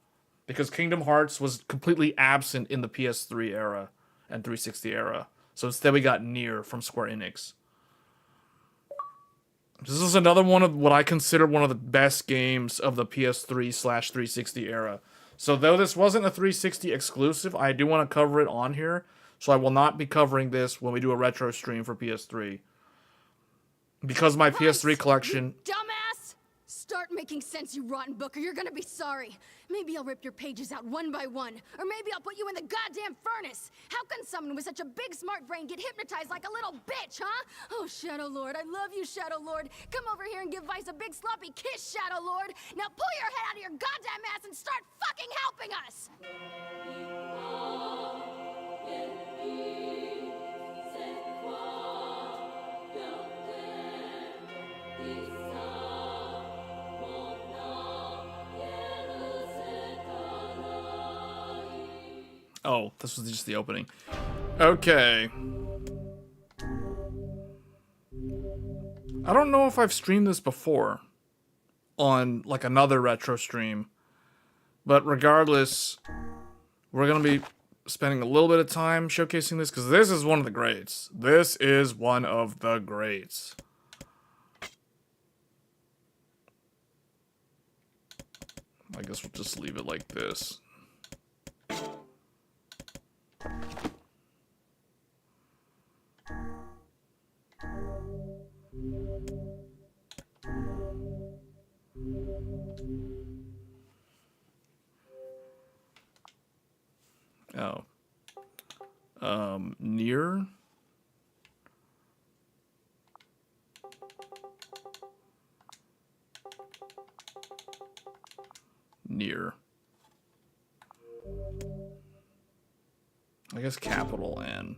because Kingdom Hearts was completely absent in the PS3 era and 360 era. So instead we got NIER from Square Enix. This is another one of what I consider one of the best games of the PS3/360 era. So though this wasn't a 360 exclusive, I do want to cover it on here. So I will not be covering this when we do a retro stream for PS3. Because my PS3 collection... Dumbass! Start making sense, you rotten book, or you're gonna be sorry. Maybe I'll rip your pages out one by one, or maybe I'll put you in the goddamn furnace. How can someone with such a big smart brain get hypnotized like a little bitch, huh? Oh, Shadow Lord, I love you, Shadow Lord. Come over here and give Vice a big sloppy kiss, Shadow Lord. Now pull your head out of your goddamn ass and start fucking helping us! Oh, this was just the opening. Okay. I don't know if I've streamed this before on like another retro stream, but regardless, we're gonna be spending a little bit of time showcasing this because this is one of the greats. This is one of the greats. I guess we'll just leave it like this. Oh. NIER? NIER. I guess capital N.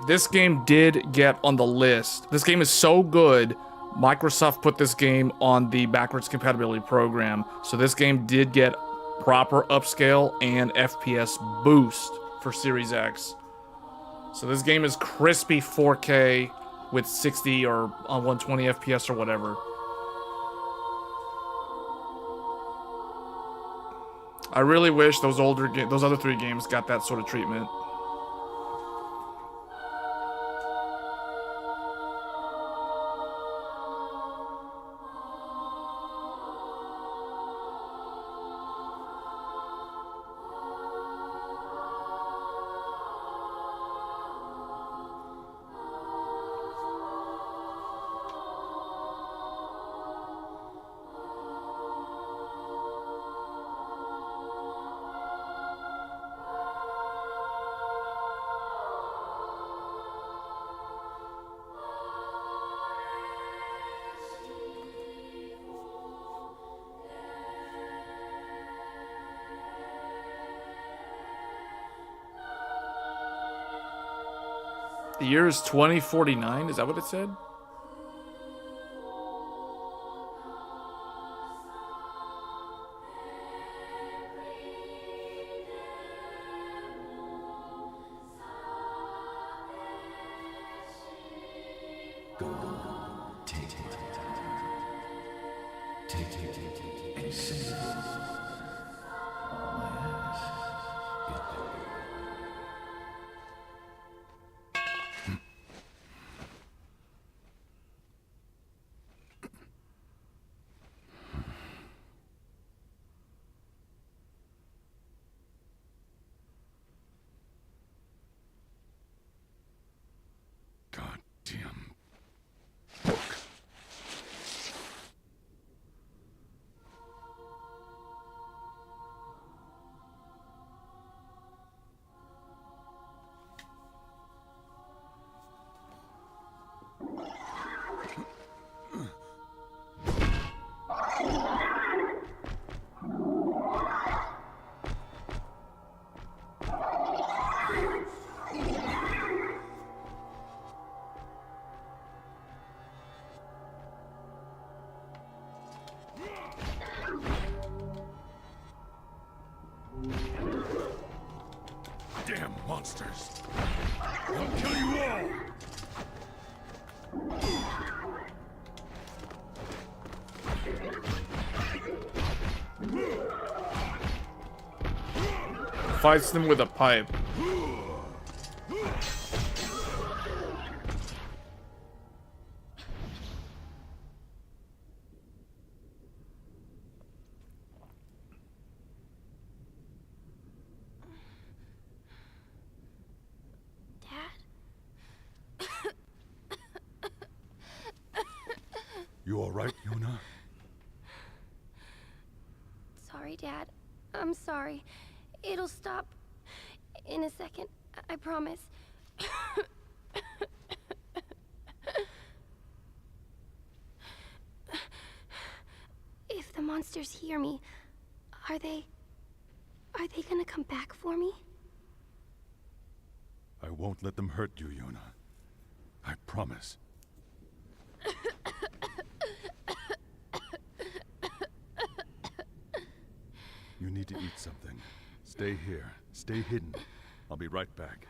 This game did get on the list. This game is so good, Microsoft put this game on the backwards compatibility program. So this game did get proper upscale and FPS boost for Series X. So this game is crispy 4K with 60 or 120 FPS or whatever. I really wish those other three games got that sort of treatment. The year is 2049, is that what it said? God first. I'll kill you all. Fights them with a pipe. You all right, Yuna? Sorry, Dad. I'm sorry. It'll stop in a second. I promise. If the monsters hear me, are they gonna come back for me? I won't let them hurt you, Yuna. I promise. You need to eat something. Stay here. Stay hidden. I'll be right back.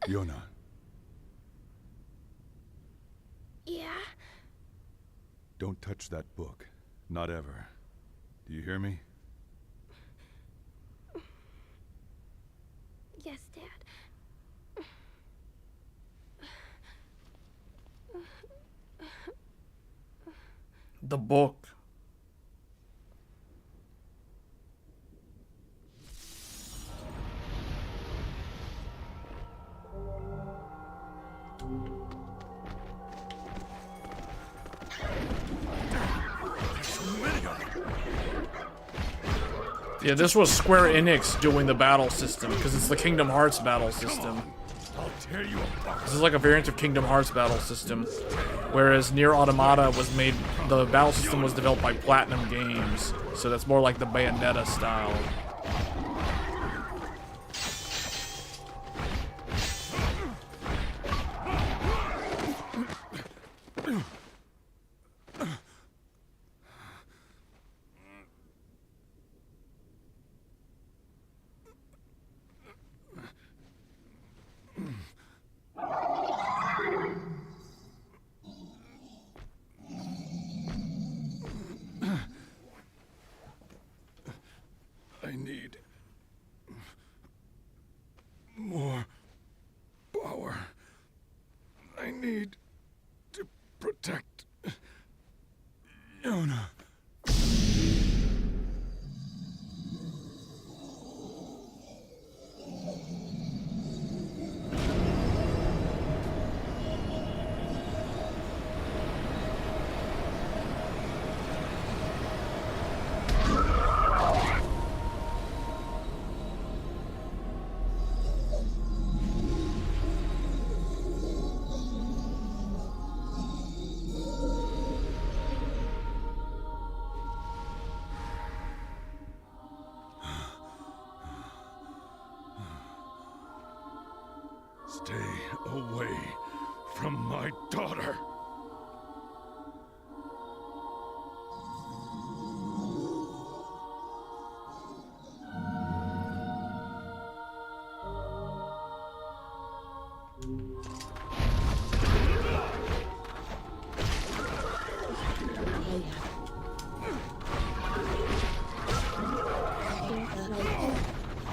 Yuna. Yeah? Don't touch that book. Not ever. Do you hear me? Yes, Dad. The book. Yeah, this was Square Enix doing the battle system, because it's the Kingdom Hearts battle system. I'll tear you apart. This is like a variant of Kingdom Hearts battle system, whereas NIER Automata was made, the battle system was developed by Platinum Games, so that's more like the Bayonetta style. I need more power. I need to protect Yuna. Stay away from my daughter.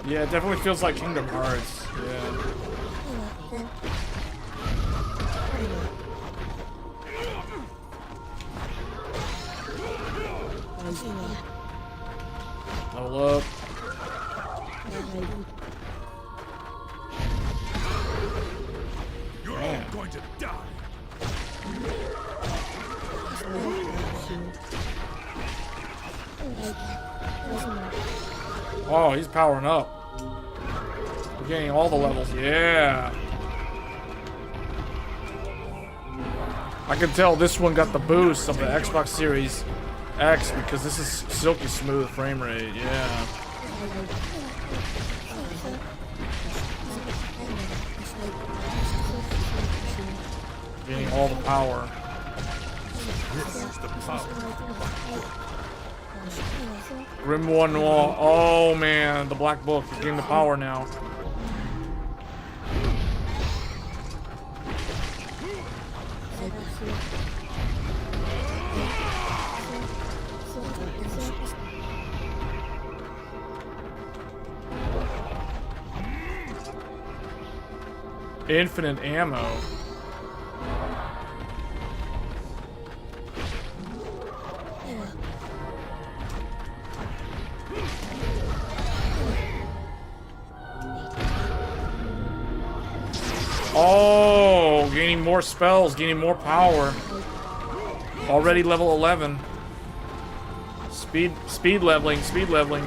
Yeah, it definitely feels like Kingdom Hearts. Yeah. Level up. You're all going to die. Oh, he's powering up. We're getting all the levels. Yeah. I can tell this one got the boost of the Xbox Series X because this is silky smooth frame rate. Yeah. Getting all the power. This is the power. Grimoire Noir. Oh man, the Black Book is getting the power now. Infinite ammo. Oh, gaining more spells, gaining more power. Already level 11. Speed leveling, speed leveling.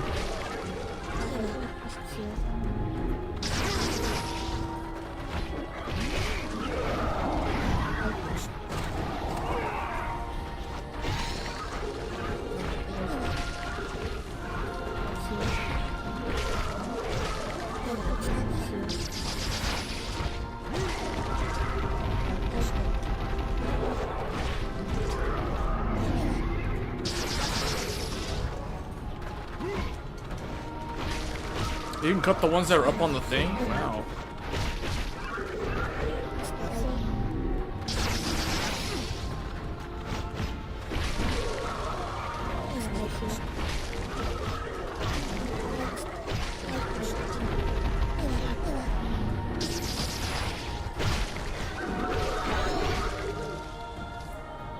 You can cut the ones that are up on the thing? Wow.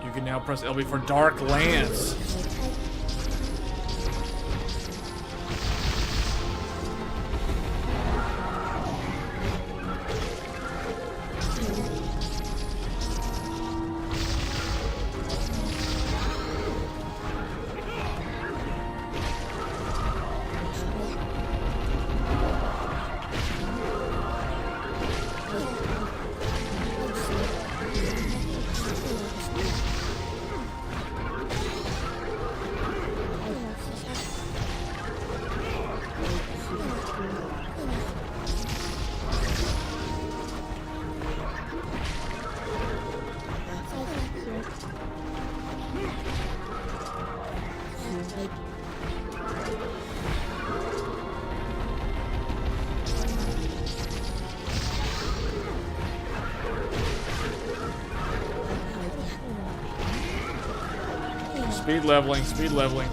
You can now press LB for Dark Lance. Speed leveling, speed leveling.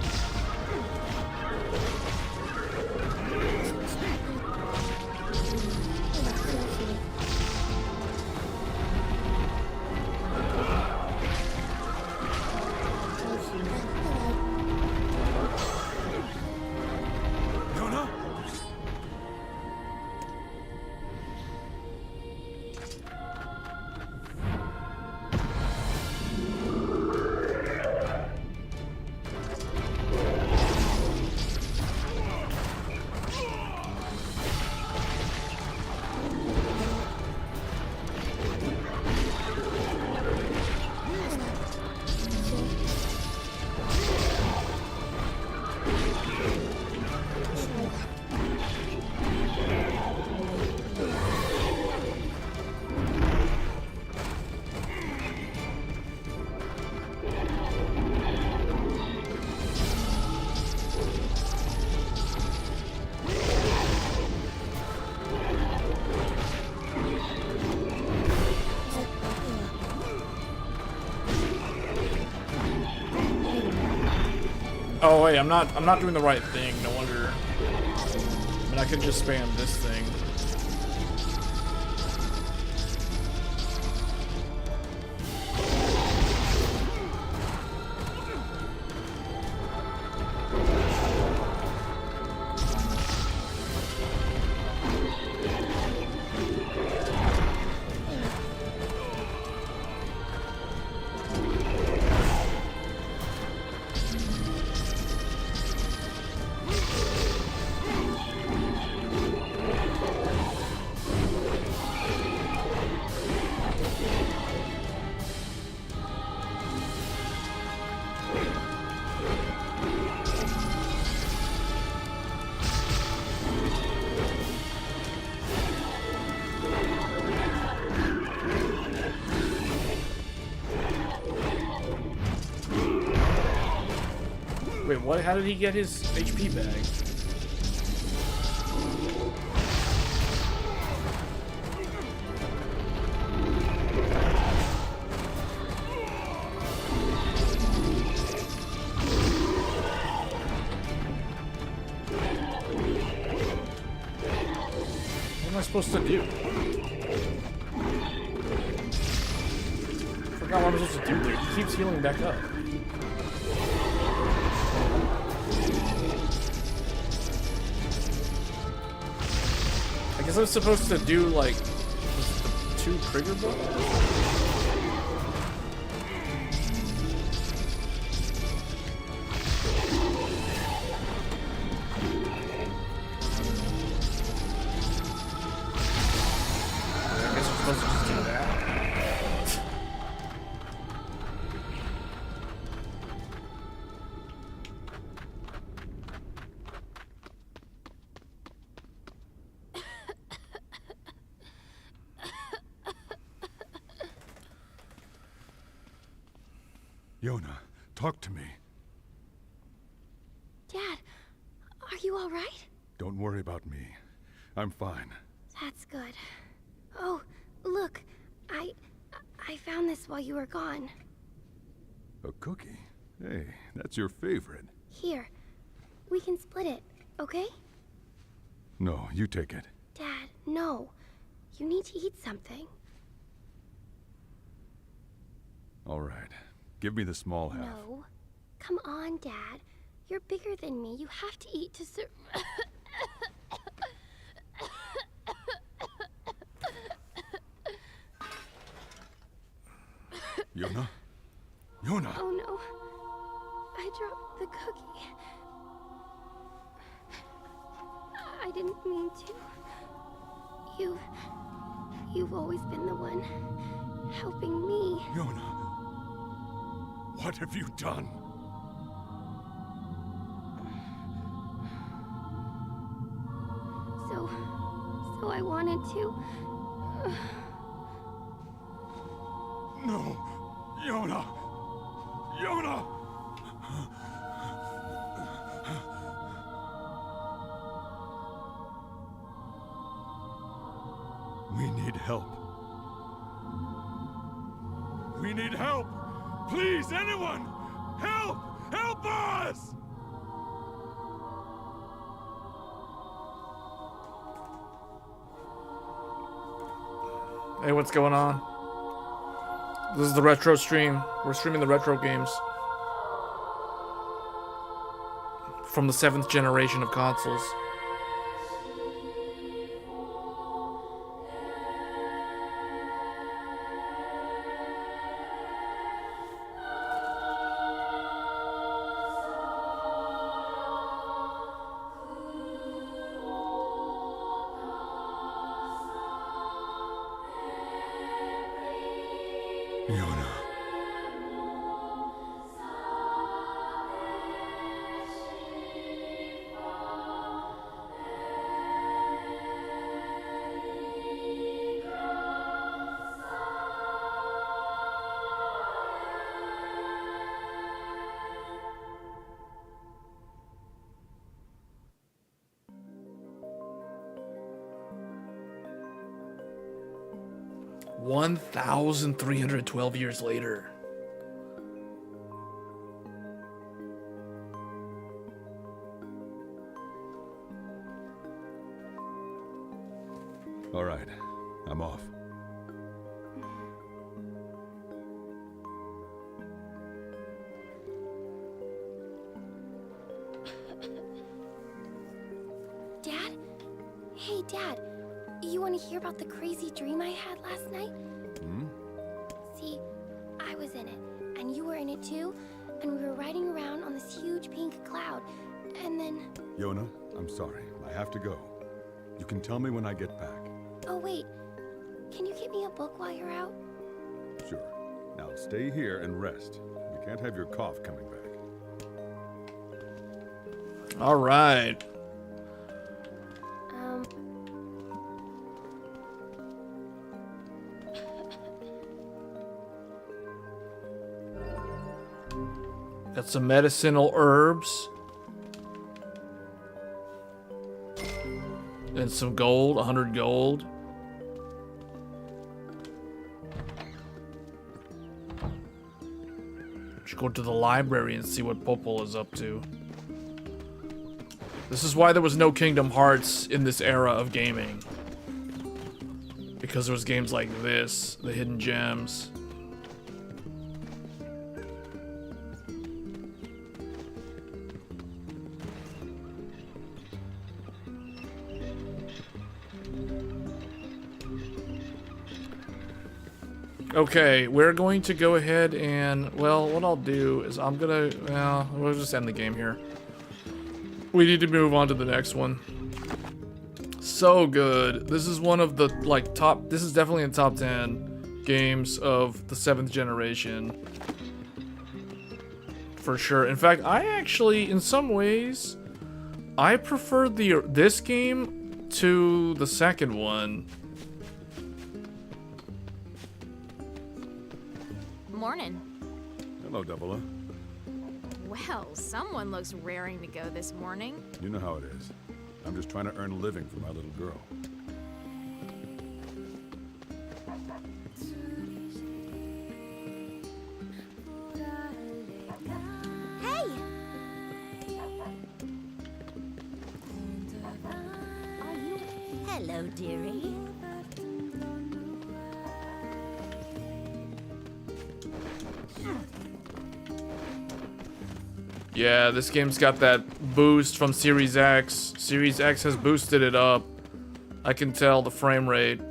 Oh wait, I'm not doing the right thing. No wonder. I mean, I could just spam this thing. What? How did he get his HP back? What am I supposed to do? I forgot what I'm supposed to do there. He keeps healing back up. I guess I'm supposed to do like the 2 trigger buttons? Yona, talk to me. Dad, are you all right? Don't worry about me. I'm fine. That's good. Oh, look. I found this while you were gone. A cookie? Hey, that's your favorite. Here. We can split it, okay? No, you take it. Dad, no. You need to eat something. All right. Give me the small half. No. Come on, Dad. You're bigger than me. You have to eat to survive. Yona? Yona! Oh no. I dropped the cookie. I didn't mean to. You've always been the one helping me. Yona! What have you done? So I wanted to. No! Yona! Yona! We need help. We need help! Please, anyone! Help! Help us! Hey, what's going on? This is the retro stream. We're streaming the retro games from the 7th generation of consoles. $1,312 years later. All right, I'm off. Dad? Hey, Dad. You want to hear about the crazy dream I had last night? Hmm? See, I was in it, and you were in it too, and we were riding around on this huge pink cloud, and then... Yona, I'm sorry. I have to go. You can tell me when I get back. Oh, wait. Can you get me a book while you're out? Sure. Now stay here and rest. We can't have your cough coming back. All right. Got some medicinal herbs. And some gold, 100 gold. Should go to the library and see what Popol is up to. This is why there was no Kingdom Hearts in this era of gaming. Because there was games like this, the hidden gems. Okay, we're going to go ahead and, well, what I'll do is I'm gonna, well, we'll just end the game here. We need to move on to the next one. So good. This is one of the, like, top, this is definitely in top 10 games of the 7th generation. For sure. In fact, I actually, in some ways, I prefer this game to the second one. Morning. Hello, Double O. Well, someone looks raring to go this morning. You know how it is. I'm just trying to earn a living for my little girl. Hey! Hello, dearie. Yeah, this game's got that boost from Series X. Series X has boosted it up. I can tell the frame rate.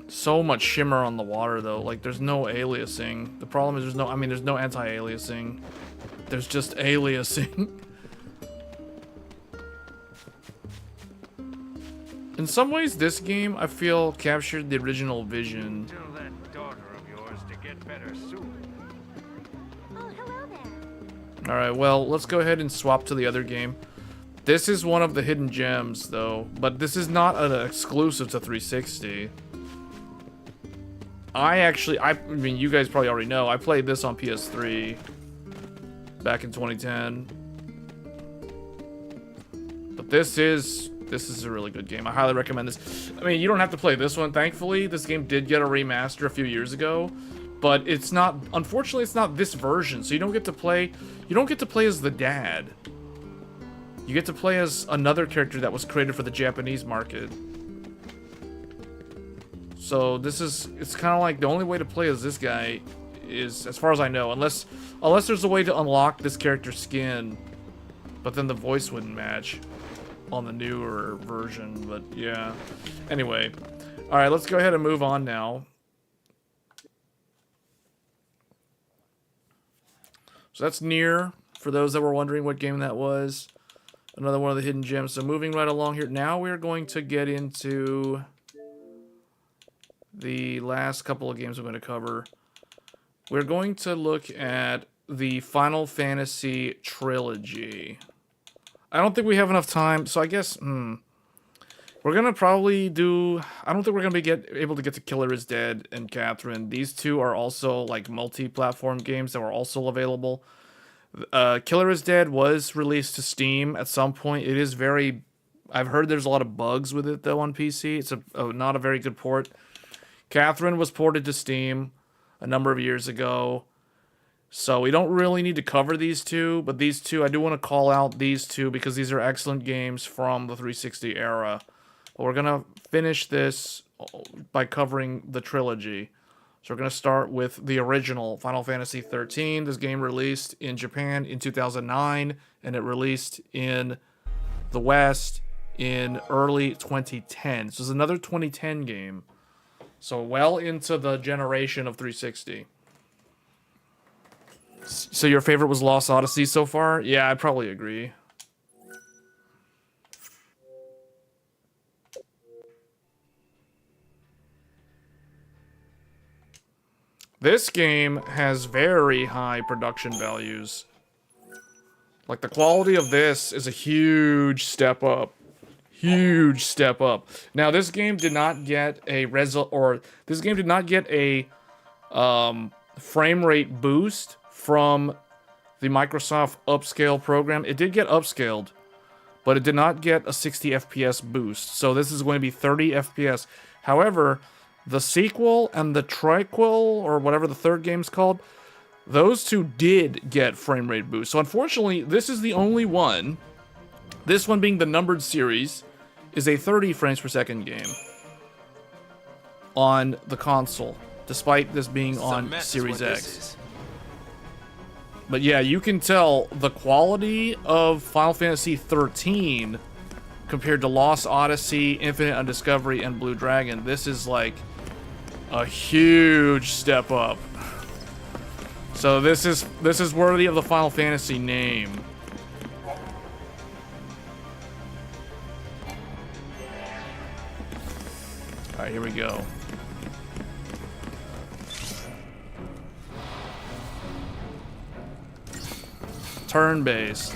So much shimmer on the water though. Like there's no aliasing. The problem is there's no anti-aliasing. There's just aliasing. In some ways this game I feel captured the original vision. Tell that daughter of yours to get better soon. Alright, well, let's go ahead and swap to the other game. This is one of the hidden gems, though, but this is not an exclusive to 360. I mean, you guys probably already know, I played this on PS3 back in 2010. But this is a really good game. I highly recommend this. I mean, you don't have to play this one, thankfully. This game did get a remaster a few years ago. But it's not, unfortunately, it's not this version, so you don't get to play as the dad. You get to play as another character that was created for the Japanese market. So it's kind of like the only way to play as this guy is, as far as I know, unless there's a way to unlock this character's skin, but then the voice wouldn't match on the newer version, but yeah. Anyway, all right, let's go ahead and move on now. So that's NIER, for those that were wondering what game that was. Another one of the hidden gems. So moving right along here. Now we're going to get into the last couple of games I'm going to cover. We're going to look at the Final Fantasy trilogy. I don't think we have enough time, so I guess, we're going to probably do... I don't think we're going to be able to get to Killer is Dead and Catherine. These two are also, like, multi-platform games that were also available. Killer is Dead was released to Steam at some point. It is very... I've heard there's a lot of bugs with it, though, on PC. It's not a very good port. Catherine was ported to Steam a number of years ago. So we don't really need to cover these two, but these two, I do want to call out these two because these are excellent games from the 360 era. But we're going to finish this by covering the trilogy. So we're going to start with the original Final Fantasy XIII. This game released in Japan in 2009, and it released in the West in early 2010. So it's another 2010 game. So well into the generation of 360. So your favorite was Lost Odyssey so far? Yeah, I'd probably agree. This game has very high production values. Like, the quality of this is a huge step up. Huge step up. Now, this game did not get a frame rate boost from the Microsoft upscale program. It did get upscaled, but it did not get a 60 FPS boost. So this is going to be 30 FPS. However, the sequel and the Triquel, or whatever the third game's called, those two did get frame rate boost. So unfortunately, this is the only one. This one being the numbered series is a 30 frames per second game on the console, despite this being on Series X. But yeah, you can tell the quality of Final Fantasy XIII compared to Lost Odyssey, Infinite Undiscovery, and Blue Dragon. This is like a huge step up. So this is worthy of the Final Fantasy name. All right, here we go. Turn-based.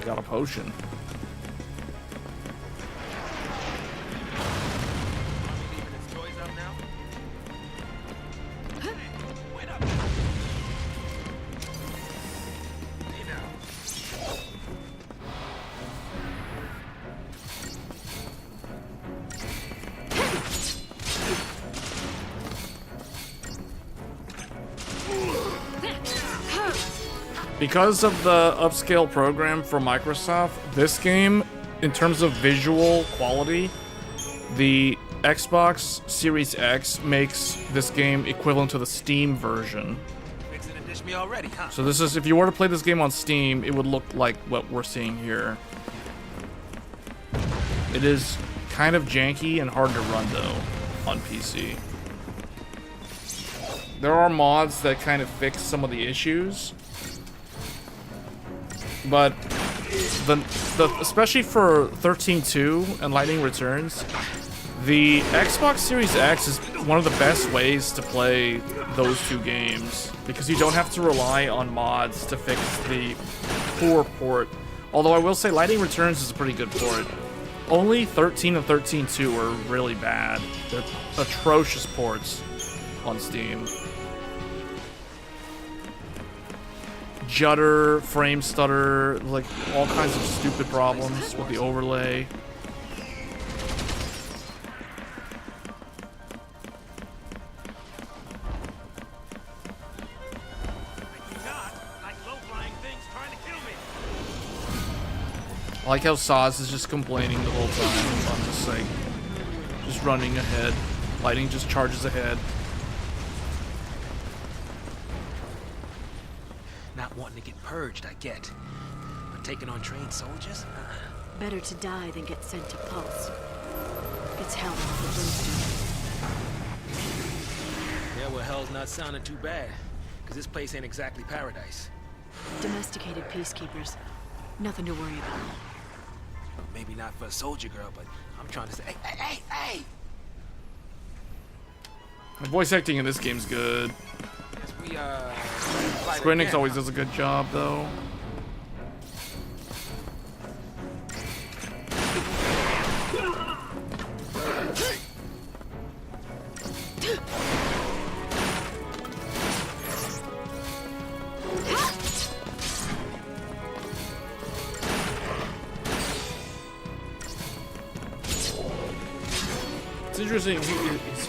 Got a potion. Because of the upscale program from Microsoft, this game, in terms of visual quality, the Xbox Series X makes this game equivalent to the Steam version. So this is, if you were to play this game on Steam, it would look like what we're seeing here. It is kind of janky and hard to run though on PC. There are mods that kind of fix some of the issues. But especially for 13.2 and Lightning Returns, the Xbox Series X is one of the best ways to play those two games because you don't have to rely on mods to fix the poor port. Although I will say Lightning Returns is a pretty good port. Only 13 and 13.2 are really bad. They're atrocious ports on Steam. Judder, frame stutter, like all kinds of stupid problems with the overlay. I like how Saz is just complaining the whole time. I'm just like, just running ahead. Lightning just charges ahead. Not wanting to get purged, I get. But taking on trained soldiers? Better to die than get sent to Pulse. It's hell off the brimstone. Yeah, well, hell's not sounding too bad. Because this place ain't exactly paradise. Domesticated peacekeepers. Nothing to worry about. Well, maybe not for a soldier girl, but I'm trying to say, hey! The voice acting in this game's good. We, Square Enix always does a good job, though. It's interesting. He's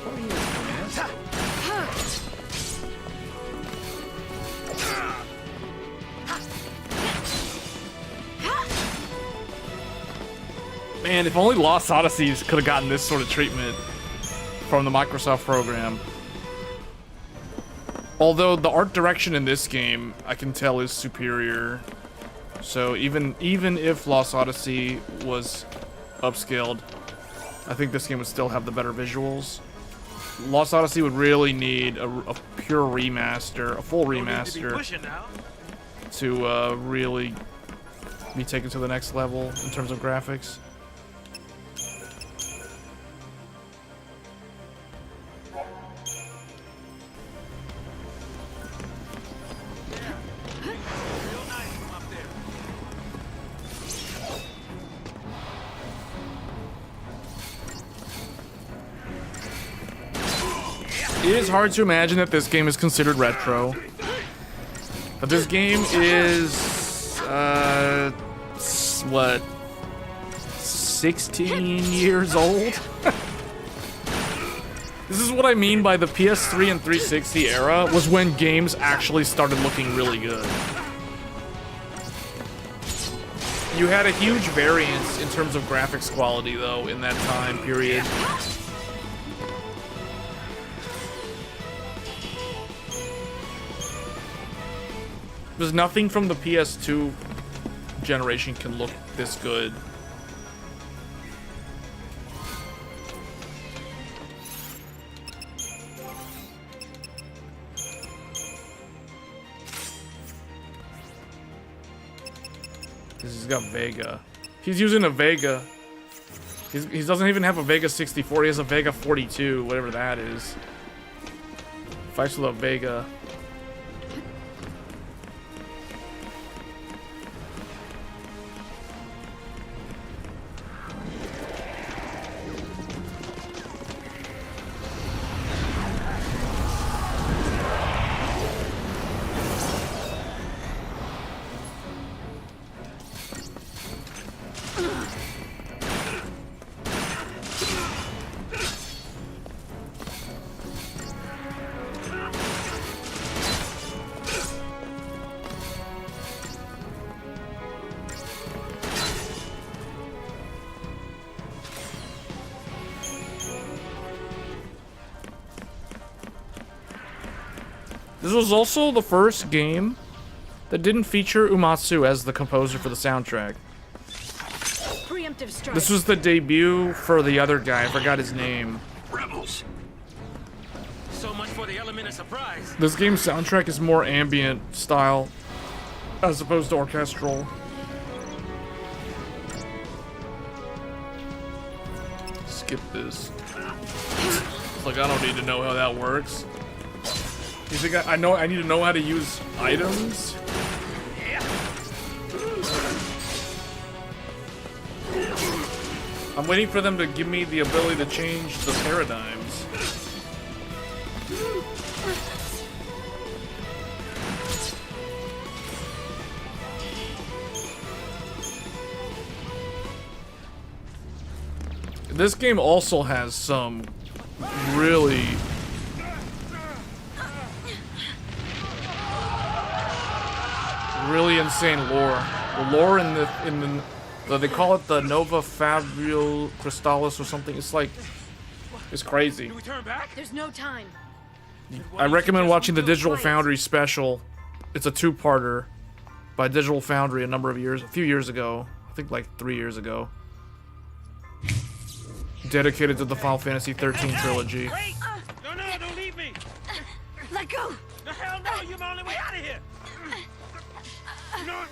playing as Man, if only Lost Odyssey could have gotten this sort of treatment from the Microsoft program. Although the art direction in this game, I can tell, is superior. So even if Lost Odyssey was upscaled, I think this game would still have the better visuals. Lost Odyssey would really need a pure remaster, a full remaster, to really be taken to the next level in terms of graphics. It is hard to imagine that this game is considered retro. But this game is, what, 16 years old? This is what I mean by the PS3 and 360 era, was when games actually started looking really good. You had a huge variance in terms of graphics quality, though, in that time period. There's nothing from the PS2 generation can look this good. He's got Vega. He's using a Vega. He doesn't even have a Vega 64. He has a Vega 42, whatever that is. Fights with a Vega. This was also the first game that didn't feature Uematsu as the composer for the soundtrack. Preemptive strike. This was the debut for the other guy. I forgot his name. Rebels. So much for the element of surprise. This game's soundtrack is more ambient style as opposed to orchestral. Skip this. It's like, I don't need to know how that works. You think I know? I need to know how to use items? I'm waiting for them to give me the ability to change the paradigms. This game also has some really insane lore. The lore in the they call it the Nova Fabrial Crystallis or something. It's like, it's crazy. Do we turn back? There's no time. I recommend watching the Digital Foundry special. It's a two-parter by Digital Foundry a few years ago. I think like 3 years ago. Dedicated to the Final Fantasy XIII trilogy. Wait! No, don't leave me! Let go! The hell no! You're my only way out of here! No!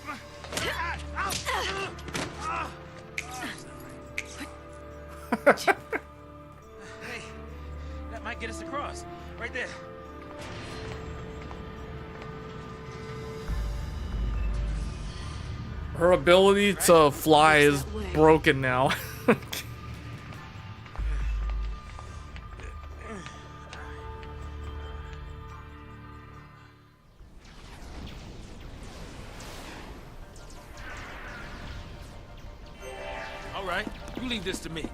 Hey, that might get us across. Right there. Her ability to fly is broken now. All right, you leave this to me.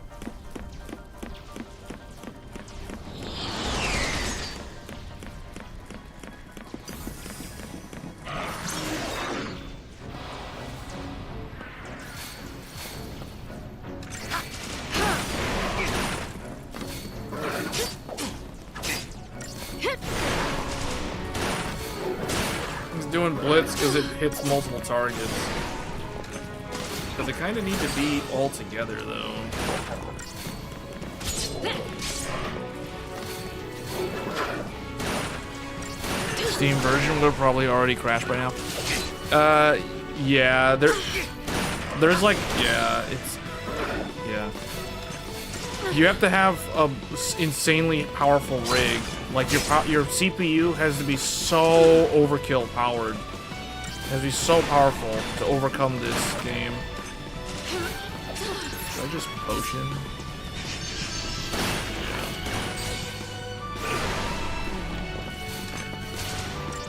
He's doing blitz because it hits multiple targets. But they kind of need to be all together, though. Steam version would have probably already crashed by now. Yeah, there's like, yeah, it's, yeah. You have to have a insanely powerful rig. Like your CPU has to be so overkill powered. It has to be so powerful to overcome this game. Should I just potion?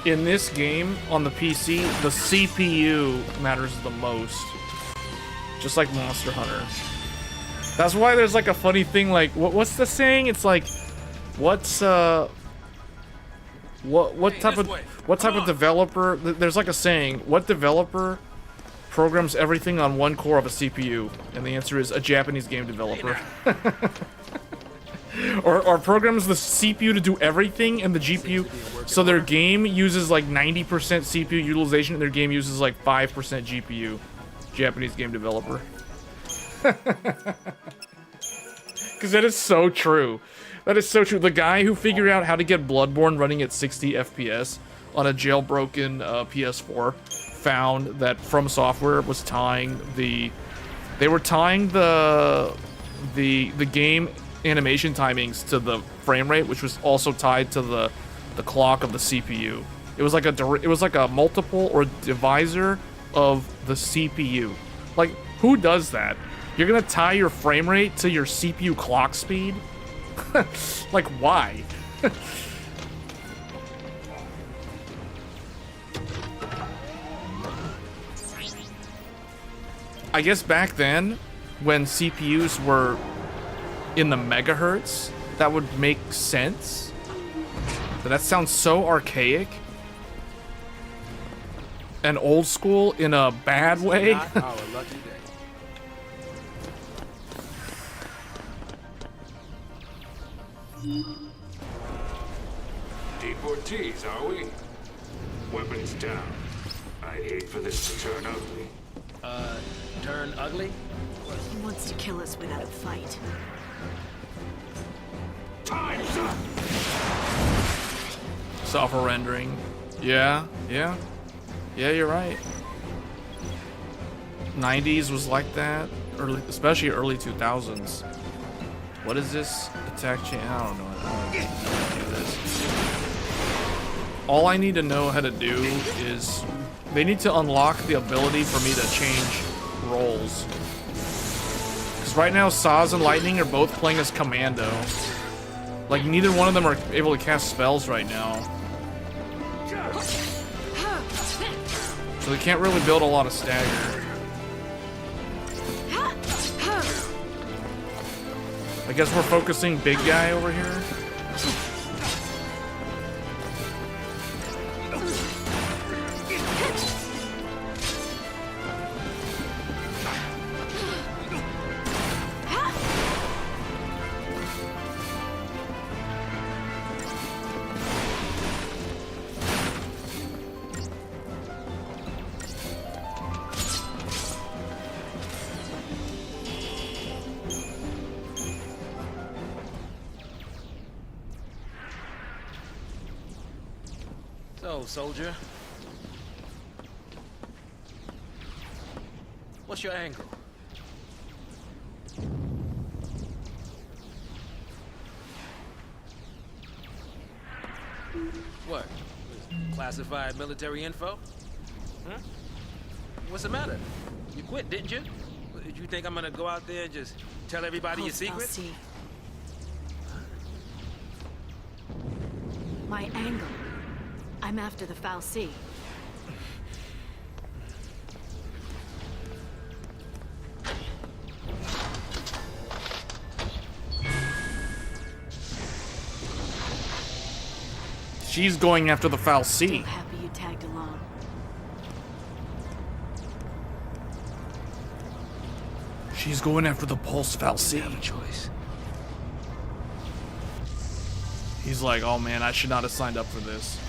in this game on the PC, the CPU matters the most. Just like Monster Hunter. That's why there's like a funny thing, like what's the saying? It's like, what's what type of developer? There's like a saying. What developer programs everything on one core of a CPU? And the answer is a Japanese game developer. or programs the CPU to do everything and the GPU. So their game uses like 90% CPU utilization and their game uses like 5% GPU. Japanese game developer. Because that is so true. That is so true. The guy who figured out how to get Bloodborne running at 60 FPS on a jailbroken PS4 found that From Software was tying the game animation timings to the frame rate, which was also tied to the clock of the CPU. It was like a multiple or divisor of the CPU. Like, who does that? You're gonna tie your frame rate to your CPU clock speed? Like, why? I guess back then, when CPUs were in the megahertz, that would make sense. But that sounds so archaic and old school in a bad way. Not our lucky day. Deportees, are we? Weapons down. I'd hate for this to turn ugly. Turn ugly? He wants to kill us without a fight. Time's up! Software rendering. Yeah, you're right. 90s was like that, especially early 2000s. What is this? Attack chain? I don't know how to do this. All I need to know how to do is they need to unlock the ability for me to change roles. Because right now, Saz and Lightning are both playing as Commando. Like, neither one of them are able to cast spells right now. So they can't really build a lot of stagger. I guess we're focusing big guy over here. So, soldier. What's your angle? What? Classified military info? Huh? What's the matter? You quit, didn't you? Did you think I'm gonna go out there and just tell everybody your secrets? My angle. I'm after the FFXIII. She's going after the FFXIII. Happy you tagged along. She's going after the Pulse FFXIII. Have a choice. He's like, oh man, I should not have signed up for this.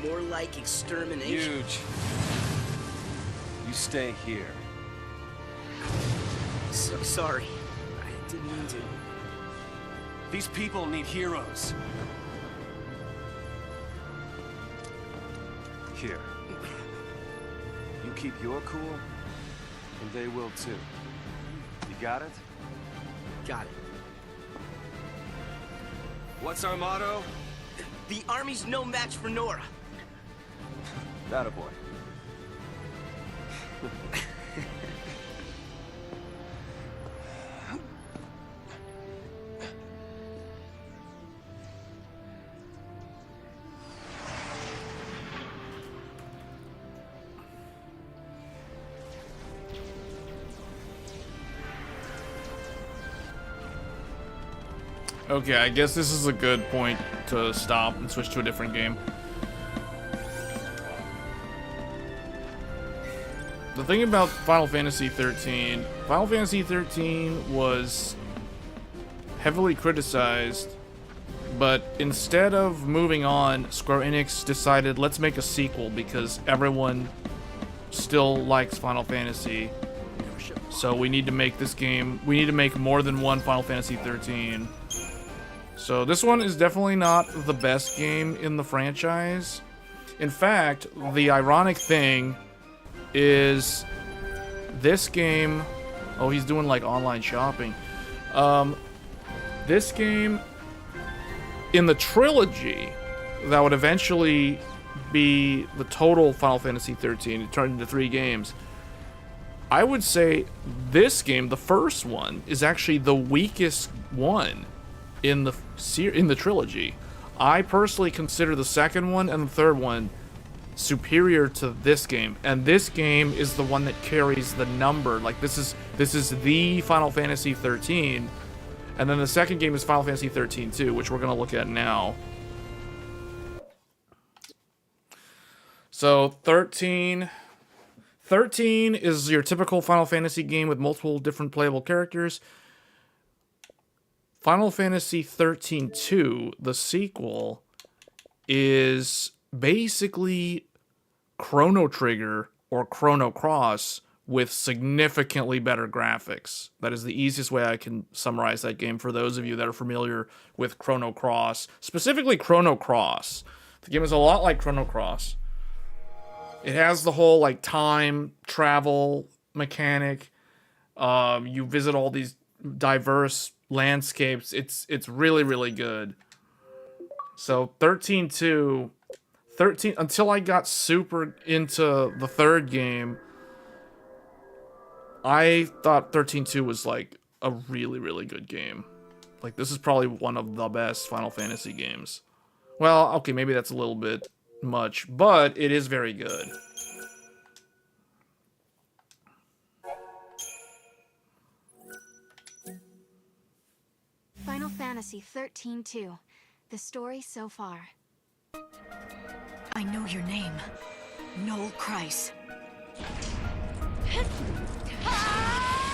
More like extermination. Huge. You stay here. So sorry. I didn't mean to. These people need heroes. Here. You keep your cool, and they will too. You got it? Got it. What's our motto? The Army's no match for Nora. That a boy. Okay, I guess this is a good point to stop and switch to a different game. The thing about Final Fantasy XIII, Final Fantasy XIII was heavily criticized, but instead of moving on, Square Enix decided, let's make a sequel because everyone still likes Final Fantasy. So we need to make this game, we need to make more than one Final Fantasy XIII. So this one is definitely not the best game in the franchise. In fact, the ironic thing is this game... Oh, he's doing like online shopping. This game, in the trilogy, that would eventually be the total Final Fantasy XIII, it turned into 3 games. I would say this game, the first one, is actually the weakest one in the trilogy. I personally consider the second one and the third one superior to this game, and this game is the one that carries the number. Like this is the Final Fantasy XIII, and then the second game is Final Fantasy XIII 2, which we're gonna look at now. So 13 is your typical Final Fantasy game with multiple different playable characters. Final Fantasy XIII 2, the sequel, is basically Chrono Trigger or Chrono Cross with significantly better graphics. That is the easiest way I can summarize that game for those of you that are familiar with Chrono Cross. Specifically Chrono Cross. The game is a lot like Chrono Cross. It has the whole like time travel mechanic. You visit all these diverse landscapes. It's really, really good. So 13-2, until I got super into the third game, I thought 13-2 was like a really, really good game. Like this is probably one of the best Final Fantasy games. Well, okay, maybe that's a little bit much, but it is very good. Final Fantasy XIII 2. The story so far. I know your name. Noel Kreis. I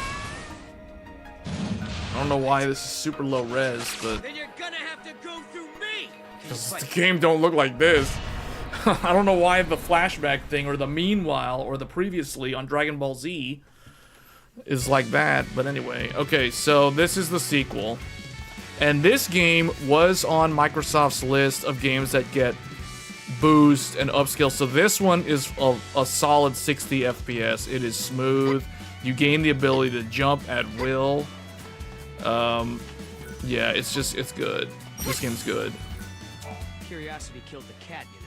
don't know why this is super low res, but Then you're gonna have to go through me. the game don't look like this. I don't know why the flashback thing or the meanwhile or the previously on Dragon Ball Z is like that, but anyway. Okay, so this is the sequel. And this game was on Microsoft's list of games that get boost and upscale. So this one is a solid 60 FPS. It is smooth. You gain the ability to jump at will. Yeah, it's good. This game's good. Curiosity killed the cat, you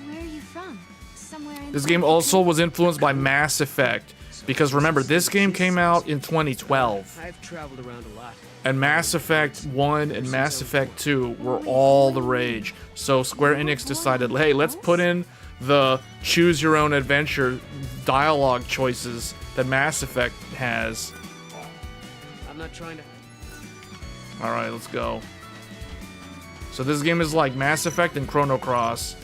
know. Where are you from? Somewhere in This game also was influenced by Mass Effect, because remember, this game came out in 2012. I've traveled around a lot. And Mass Effect 1 and Mass Effect 2 were all the rage. So Square Enix decided, hey, let's put in the choose your own adventure dialogue choices that Mass Effect has. I'm not trying to... Alright, let's go. So this game is like Mass Effect and Chrono Cross.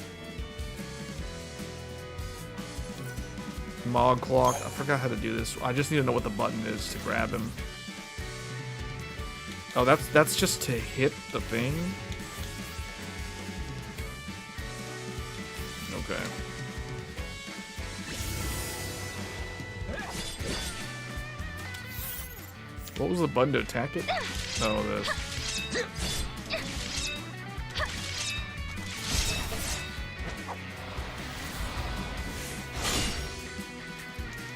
Mog clock. I forgot how to do this. I just need to know what the button is to grab him. Oh, that's just to hit the thing? Okay. What was the button to attack it? Oh, this.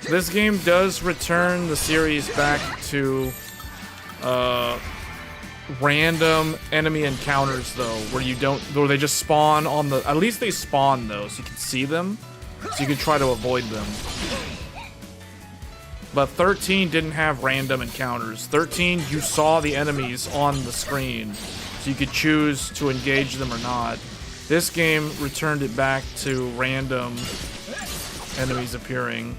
This game does return the series back to random enemy encounters though, where they just spawn on the, at least they spawn though, so you can see them, so you can try to avoid them. But 13 didn't have random encounters. 13, you saw the enemies on the screen, so you could choose to engage them or not. This game returned it back to random enemies appearing.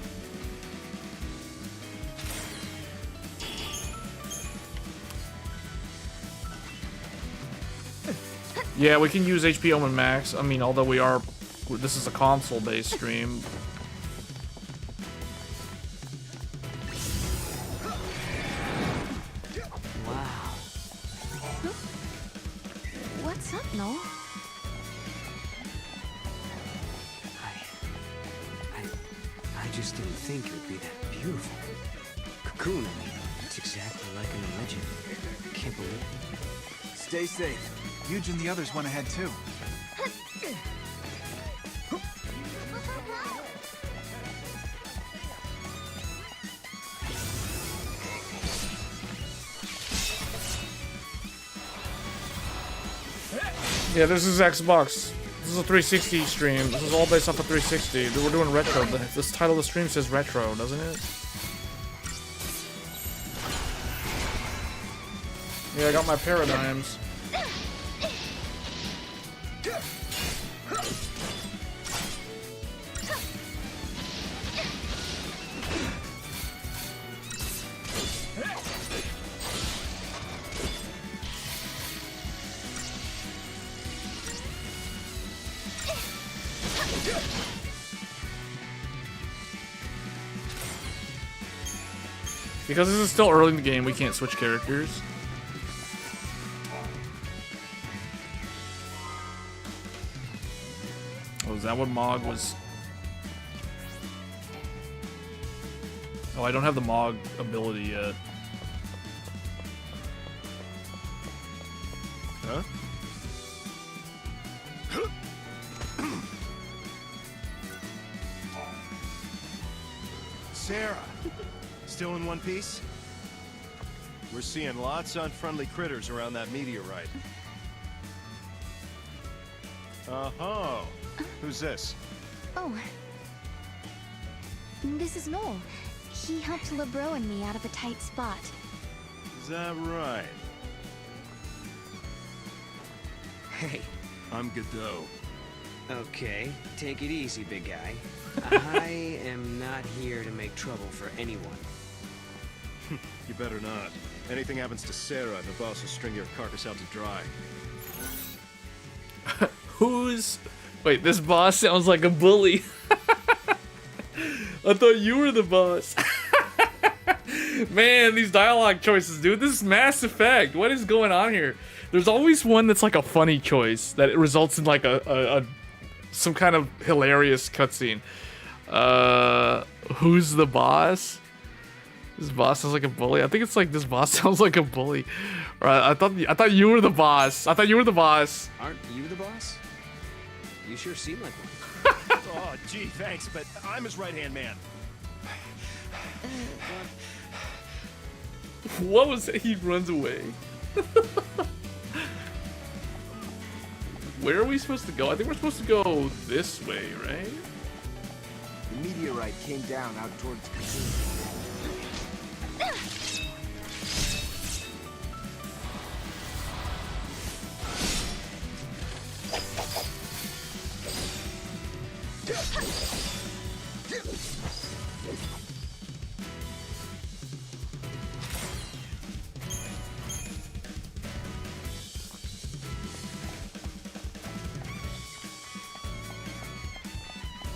Yeah, we can use HP Omen Max. I mean, although this is a console-based stream. Wow. What's up, Noel? I just didn't think it would be that beautiful. Cocoon, I mean, it's exactly like in the legend. Can't believe it. Stay safe. Yuge and the others went ahead too. Yeah, this is Xbox. This is a 360 stream. This is all based off of 360. We're doing retro. This title of the stream says retro, doesn't it? Yeah, I got my paradigms. Because this is still early in the game, we can't switch characters. Oh, is that what Mog was? Oh, I don't have the Mog ability yet. Huh? Sarah, still in one piece? We're seeing lots of unfriendly critters around that meteorite. Uh-huh. Who's this? Oh. This is Noel. He helped LeBro and me out of a tight spot. Is that right? Hey. I'm Godot. Okay, take it easy, big guy. I am not here to make trouble for anyone. You better not. Anything happens to Sarah, the boss will string your carcass out to dry. Who's... Wait, this boss sounds like a bully. I thought you were the boss. Man, these dialogue choices, dude. This is Mass Effect. What is going on here? There's always one that's like a funny choice that it results in like some kind of hilarious cutscene. Who's the boss? This boss sounds like a bully. I think it's like this boss sounds like a bully. Right? I thought you were the boss. I thought you were the boss. Aren't you the boss? You sure seem like one. Oh, gee, thanks, but I'm his right-hand man. What was it? He runs away. Where are we supposed to go? I think we're supposed to go this way, right? The meteorite came down out towards Kazoo.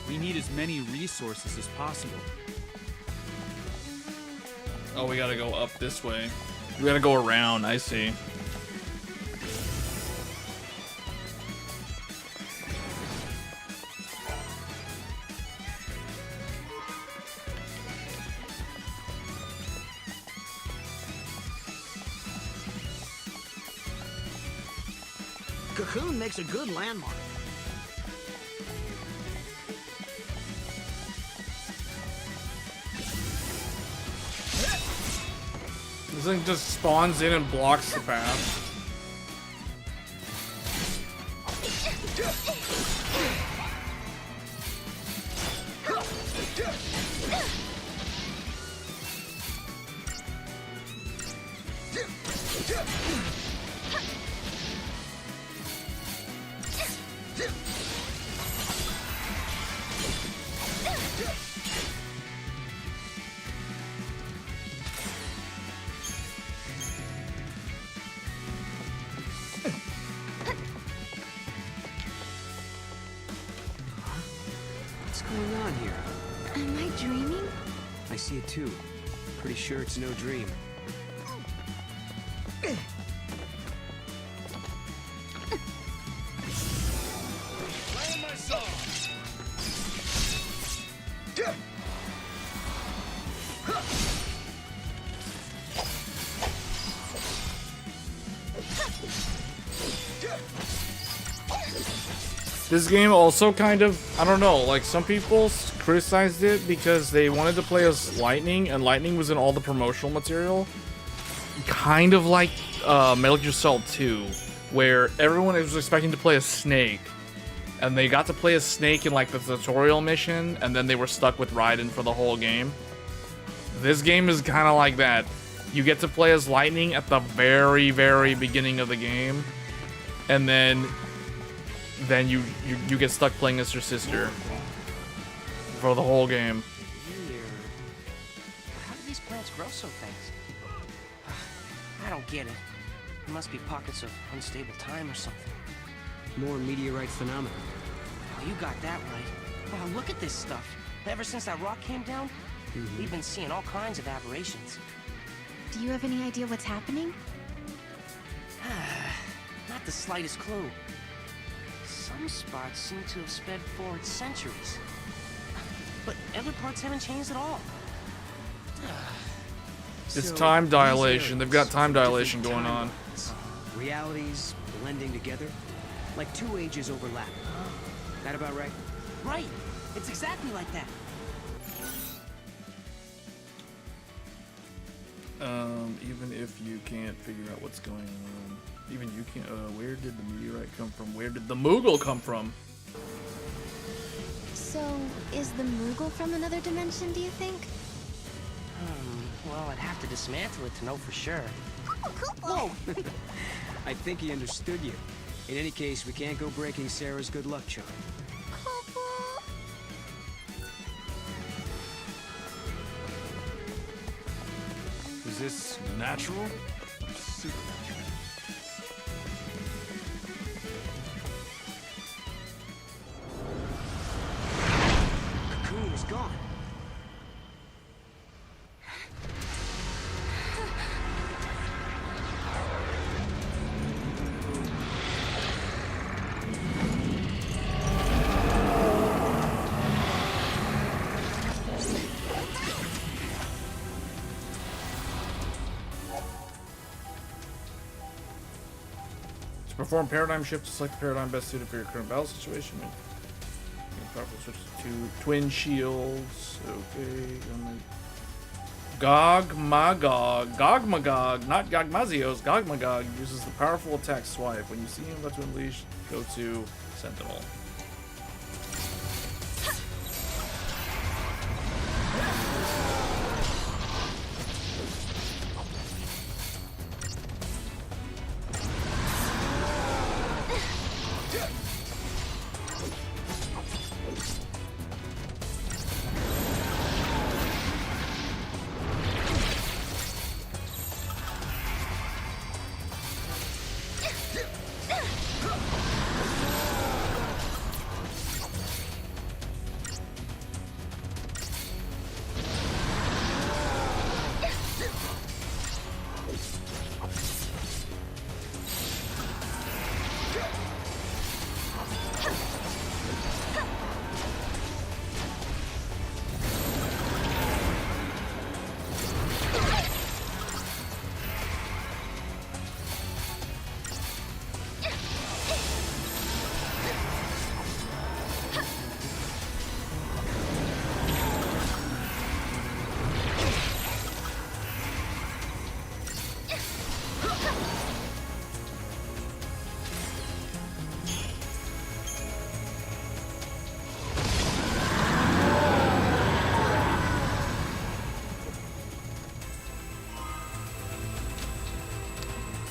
We need as many resources as possible. Oh, we gotta go up this way. We gotta go around, I see. Cocoon makes a good landmark. This thing just spawns in and blocks the path. What's going on here? Am I dreaming? I see it too. Pretty sure it's no dream. Playing my song. This game also kind of, I don't know, like some people criticized it because they wanted to play as Lightning, and Lightning was in all the promotional material. Kind of like Metal Gear Solid 2, where everyone was expecting to play as Snake, and they got to play as Snake in like the tutorial mission, and then they were stuck with Raiden for the whole game. This game is kind of like that. You get to play as Lightning at the very, very beginning of the game, and then you get stuck playing as your sister for the whole game. NIER. How do these plants grow so fast? I don't get it. There must be pockets of unstable time or something. More meteorite phenomena. Oh, you got that right. Wow, look at this stuff. Ever since that rock came down, we've been seeing all kinds of aberrations. Do you have any idea what's happening? Not the slightest clue. Some spots seem to have sped forward centuries. But other parts haven't changed at all. It's So, time these dilation. They've got areas time are different dilation going on. timelines. Realities blending together, like two ages overlap. That about right? Right. It's exactly like that. Even if you can't figure out what's going on, even you can't. Where did the meteorite come from? Where did the Moogle come from? So, is the Moogle from another dimension, do you think? Well, I'd have to dismantle it to know for sure. Whoa! I think he understood you. In any case, we can't go breaking Sarah's good luck charm. Is this natural or supernatural? Cocoon is gone. Perform paradigm shift to select the paradigm best suited for your current battle situation. Powerful switch to twin shields. Okay. Gogmagog. Gogmagog, not Gogmazios. Gogmagog uses the powerful attack swipe. When you see him about to unleash, go to Sentinel.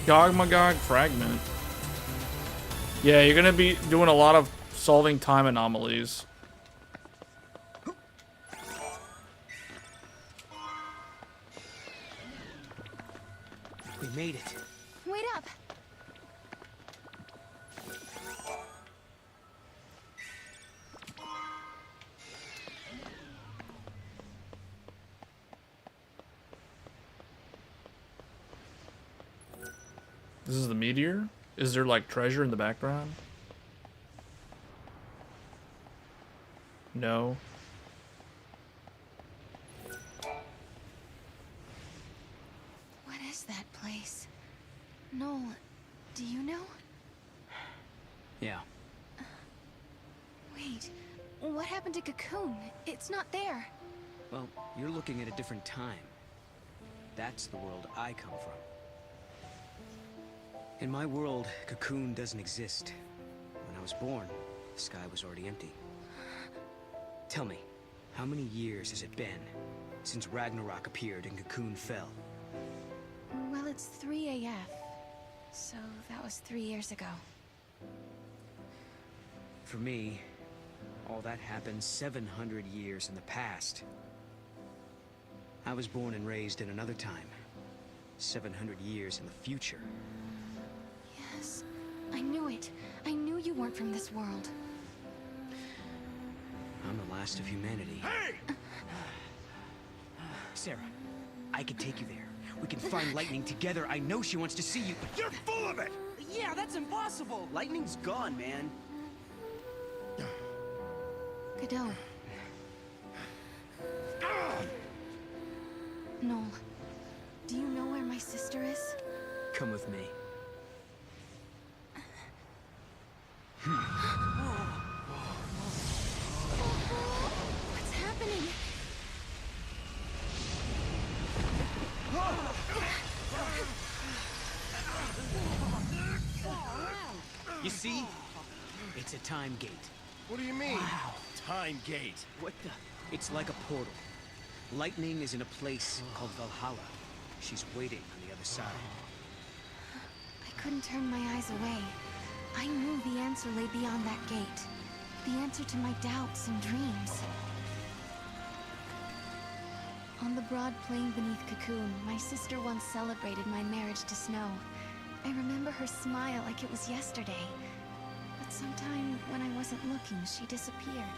Gog Magog fragment. Yeah, you're gonna be doing a lot of solving time anomalies. We made it. Wait up. This is the meteor? Is there like treasure in the background? No. What is that place? Noel, do you know? Yeah. Wait, what happened to Cocoon? It's not there. Well, you're looking at a different time. That's the world I come from. In my world, Cocoon doesn't exist. When I was born, the sky was already empty. Tell me, how many years has it been since Ragnarok appeared and Cocoon fell? Well, it's 3 AF. So that was 3 years ago. For me, all that happened 700 years in the past. I was born and raised in another time. 700 years in the future. Yes, I knew it. I knew you weren't from this world. I'm the last of humanity. Hey! Sarah, I can take you there. We can find Lightning together. I know she wants to see you. You're full of it! Yeah, that's impossible. Lightning's gone, man. Godot. Noel, do you know where my sister is? Come with me. What's happening? You see? It's a time gate. What do you mean? Wow. Time gate. What the? It's like a portal. Lightning is in a place called Valhalla. She's waiting on the other side. I couldn't turn my eyes away. I knew the answer lay beyond that gate. The answer to my doubts and dreams. On the broad plain beneath Cocoon, my sister once celebrated my marriage to Snow. I remember her smile like it was yesterday. But sometime when I wasn't looking, she disappeared.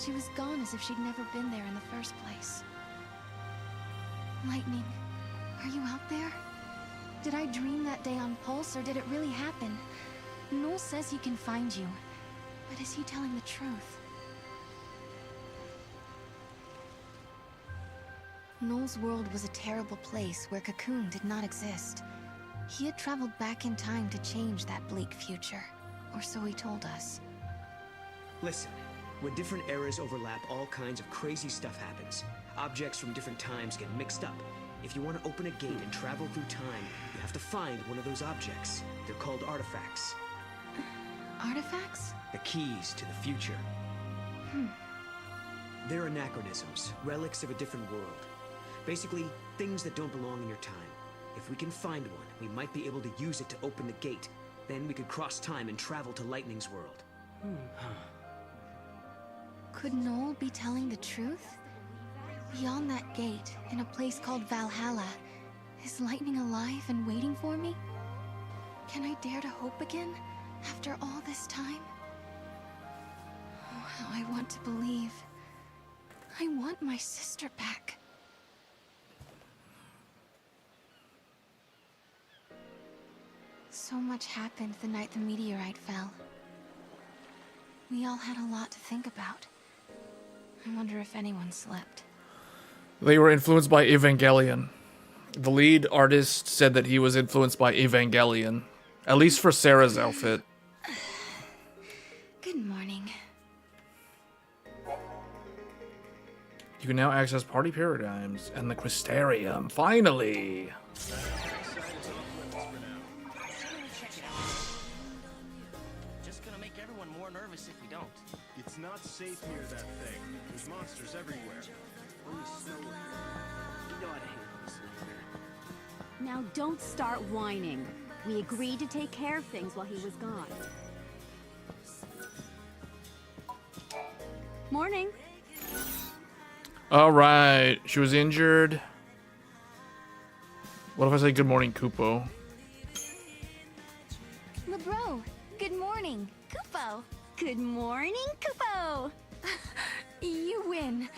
She was gone as if she'd never been there in the first place. Lightning, are you out there? Did I dream that day on Pulse, or did it really happen? Noel says he can find you, but is he telling the truth? Noel's world was a terrible place where Cocoon did not exist. He had traveled back in time to change that bleak future, or so he told us. Listen, when different eras overlap, all kinds of crazy stuff happens. Objects from different times get mixed up. If you want to open a gate and travel through time, you have to find one of those objects. They're called artifacts. Artifacts? The keys to the future. They're anachronisms, relics of a different world. Basically, things that don't belong in your time. If we can find one, we might be able to use it to open the gate. Then we could cross time and travel to Lightning's world. Could Noel be telling the truth? Beyond that gate, in a place called Valhalla, is Lightning alive and waiting for me? Can I dare to hope again, after all this time? Oh, how I want to believe. I want my sister back. So much happened the night the meteorite fell. We all had a lot to think about. I wonder if anyone slept. They were influenced by Evangelion. The lead artist said that he was influenced by Evangelion. At least for Sarah's outfit. Good morning. You can now access party paradigms and the Crystarium. Finally! Just gonna make everyone more nervous if we don't. It's not safe near that thing. There's monsters everywhere. Only snow in here. You know how to handle this. Now don't start whining. We agreed to take care of things while he was gone. Morning. All right, she was injured. What if I say good morning, Kupo? LeBro, good morning. Kupo. Good morning, Kupo. You win.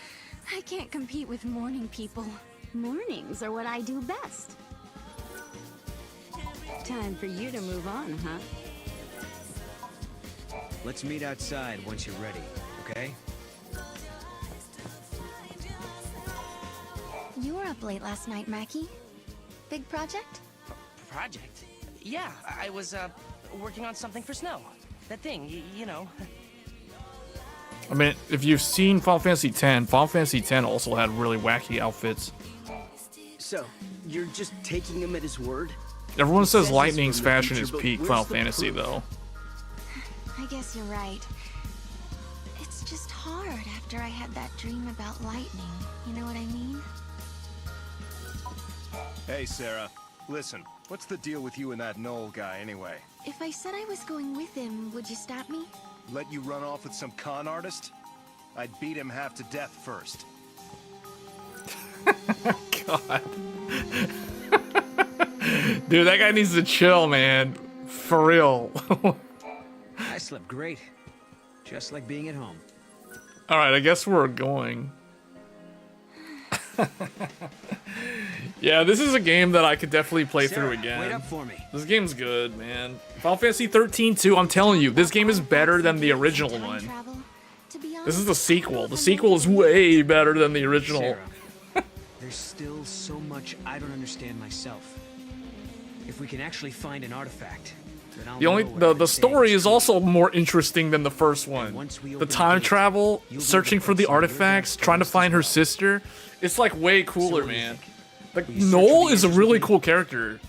I can't compete with morning people. Mornings are what I do best. Time for you to move on, huh? Let's meet outside once you're ready, okay? You were up late last night, Mackie. Big project? Project? Yeah, I was, working on something for Snow. That thing, you know. I mean, if you've seen Final Fantasy X, Final Fantasy X also had really wacky outfits. So, you're just taking him at his word? Everyone says Lightning's fashion is peak Final Fantasy, though. I guess you're right. It's just hard after I had that dream about lightning. You know what I mean? Hey, Sarah. Listen, what's the deal with you and that Noel guy, anyway? If I said I was going with him, would you stop me? Let you run off with some con artist? I'd beat him half to death first. God. Dude, that guy needs to chill, man. For real. I slept great. Just like being at home. Alright, I guess we're going. Yeah, this is a game that I could definitely play through again. Wait up for me. This game's good, man. Final Fantasy 13 too, I'm telling you, this game is better than the original one. This is the sequel. The sequel is way better than the original. Sarah, there's still so much I don't understand myself. If we can actually find an artifact, then I'll know The story is also more interesting than the first one. The time travel, searching for the artifacts, trying to find her sister, it's like way cooler, man. Like Noel is a really cool character.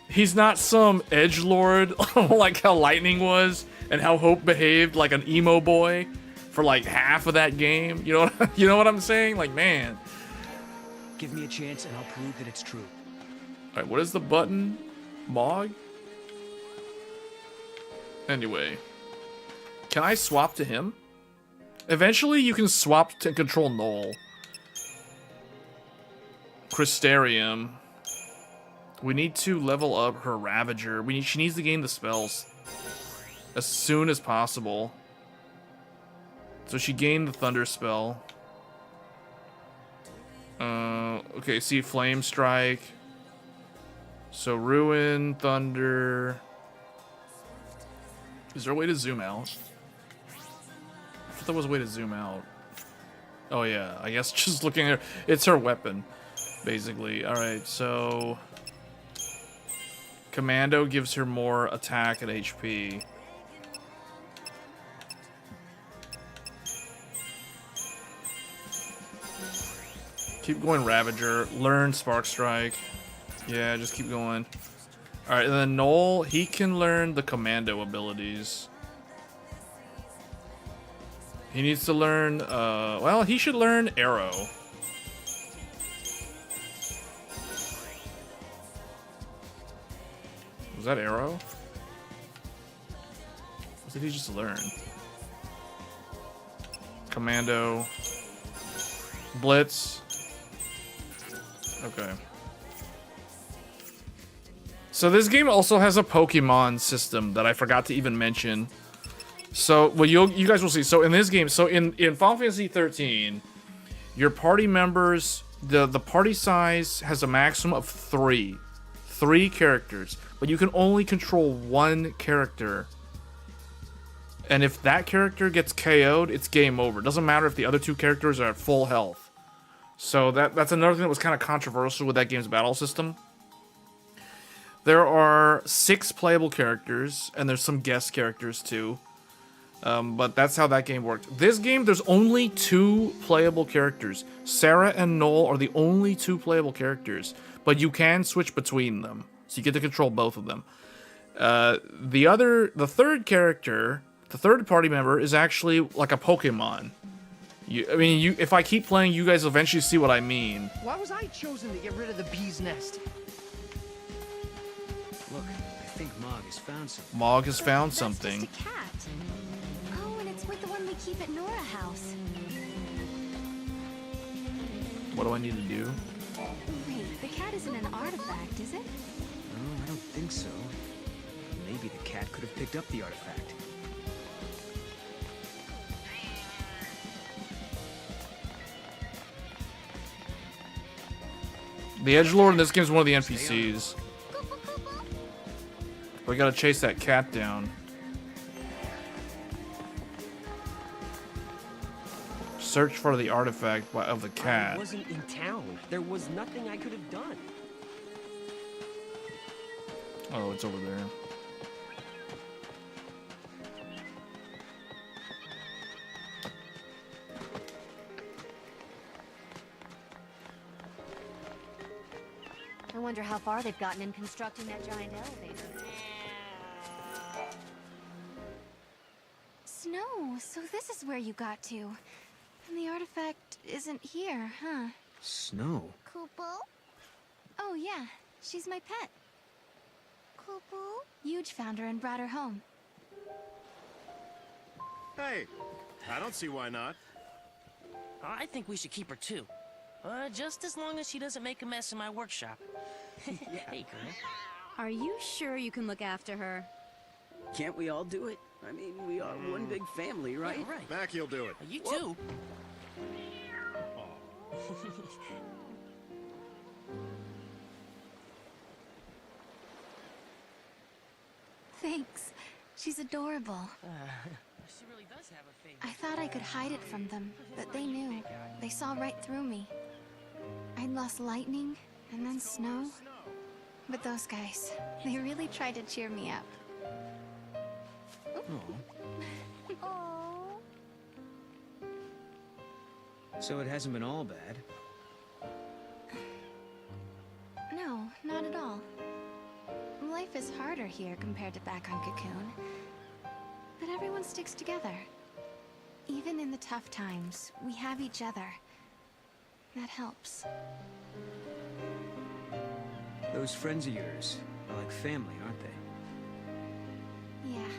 He's not some edgelord like how Lightning was and how Hope behaved like an emo boy for like half of that game. You know what I'm saying? Like, man. Give me a chance and I'll prove that it's true. Alright, what is the button? Mog? Anyway. Can I swap to him? Eventually you can swap to control Noel. Crystarium. We need to level up her Ravager. She needs to gain the spells as soon as possible. So she gained the Thunder spell. Okay, see, Flame Strike. So Ruin, Thunder. Is there a way to zoom out? I thought there was a way to zoom out. Oh yeah, I guess just looking at her, it's her weapon, basically. Alright, so Commando gives her more attack and HP. Keep going Ravager. Learn Spark Strike. Yeah, just keep going. Alright, and then Noel, he can learn the Commando abilities. He needs to learn, well, he should learn Arrow. Was that Arrow? What did he just learn? Commando. Blitz. Okay. So this game also has a Pokemon system that I forgot to even mention. So, well, you guys will see. So in this game, so in Final Fantasy 13, your party members, the party size has a maximum of 3 characters, but you can only control 1 character. And if that character gets KO'd, it's game over. It doesn't matter if the other 2 characters are at full health. So that's another thing that was kind of controversial with that game's battle system. There are 6 playable characters, and there's some guest characters too. But that's how that game worked. This game, there's only 2 playable characters. Sarah and Noel are the only 2 playable characters, but you can switch between them, so you get to control both of them. The third character, the third party member, is actually like a Pokemon. If I keep playing, you guys eventually see what I mean. Why was I chosen to get rid of the bee's nest? Look, I think Mog has found something. Mog has found That's something. just a cat. Oh, and it's with the one we keep at Nora House. What do I need to do? Wait, the cat isn't an artifact, is it? No, I don't think so. Maybe the cat could have picked up the artifact. The edgelord in this game is one of the NPCs. We gotta chase that cat down. Search for the artifact of the cat. I wasn't in town. There was nothing I could have done. Oh, it's over there. I wonder how far they've gotten in constructing that giant elevator. Snow, so this is where you got to. And the artifact isn't here, huh? Snow? Kupo? Oh, yeah. She's my pet. Kupo? Yuge found her and brought her home. Hey, I don't see why not. I think we should keep her too. Just as long as she doesn't make a mess in my workshop. Hey, girl. Are you sure you can look after her? Can't we all do it? I mean, we are one big family, right? Yeah, right. Back, you'll do it. You too. Thanks. She's adorable. She really does have a favorite. I thought I could hide it from them, but they knew. They saw right through me. I'd lost lightning, and then snow. But those guys, they really tried to cheer me up. So it hasn't been all bad. No, not at all. Life is harder here compared to back on Cocoon. But everyone sticks together. Even in the tough times, we have each other. That helps. Those friends of yours are like family, aren't they? Yeah.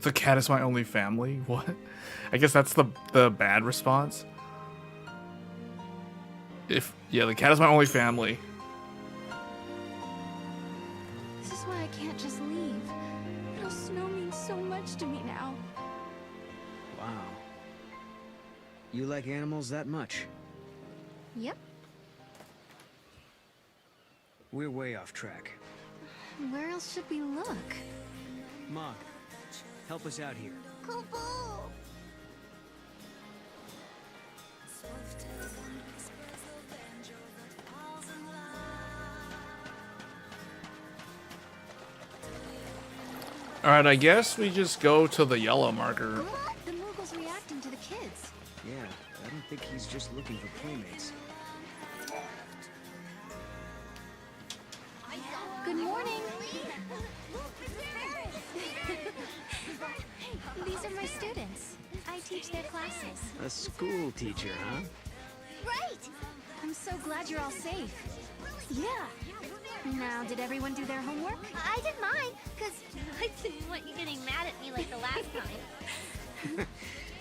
The cat is my only family? What? I guess that's the bad response. Yeah, the cat is my only family. This is why I can't just leave. Little Snow means so much to me now. Wow. You like animals that much? Yep. We're way off track. Where else should we look? Mog, help us out here. Kupo! Alright, I guess we just go to the yellow marker. The Moogle's reacting to the kids. Yeah, I don't think he's just looking for playmates. Good morning. These are my students. I teach their classes. A school teacher, huh? Right! I'm so glad you're all safe. Yeah. Now, did everyone do their homework? I did mine, because I didn't want you getting mad at me like the last time.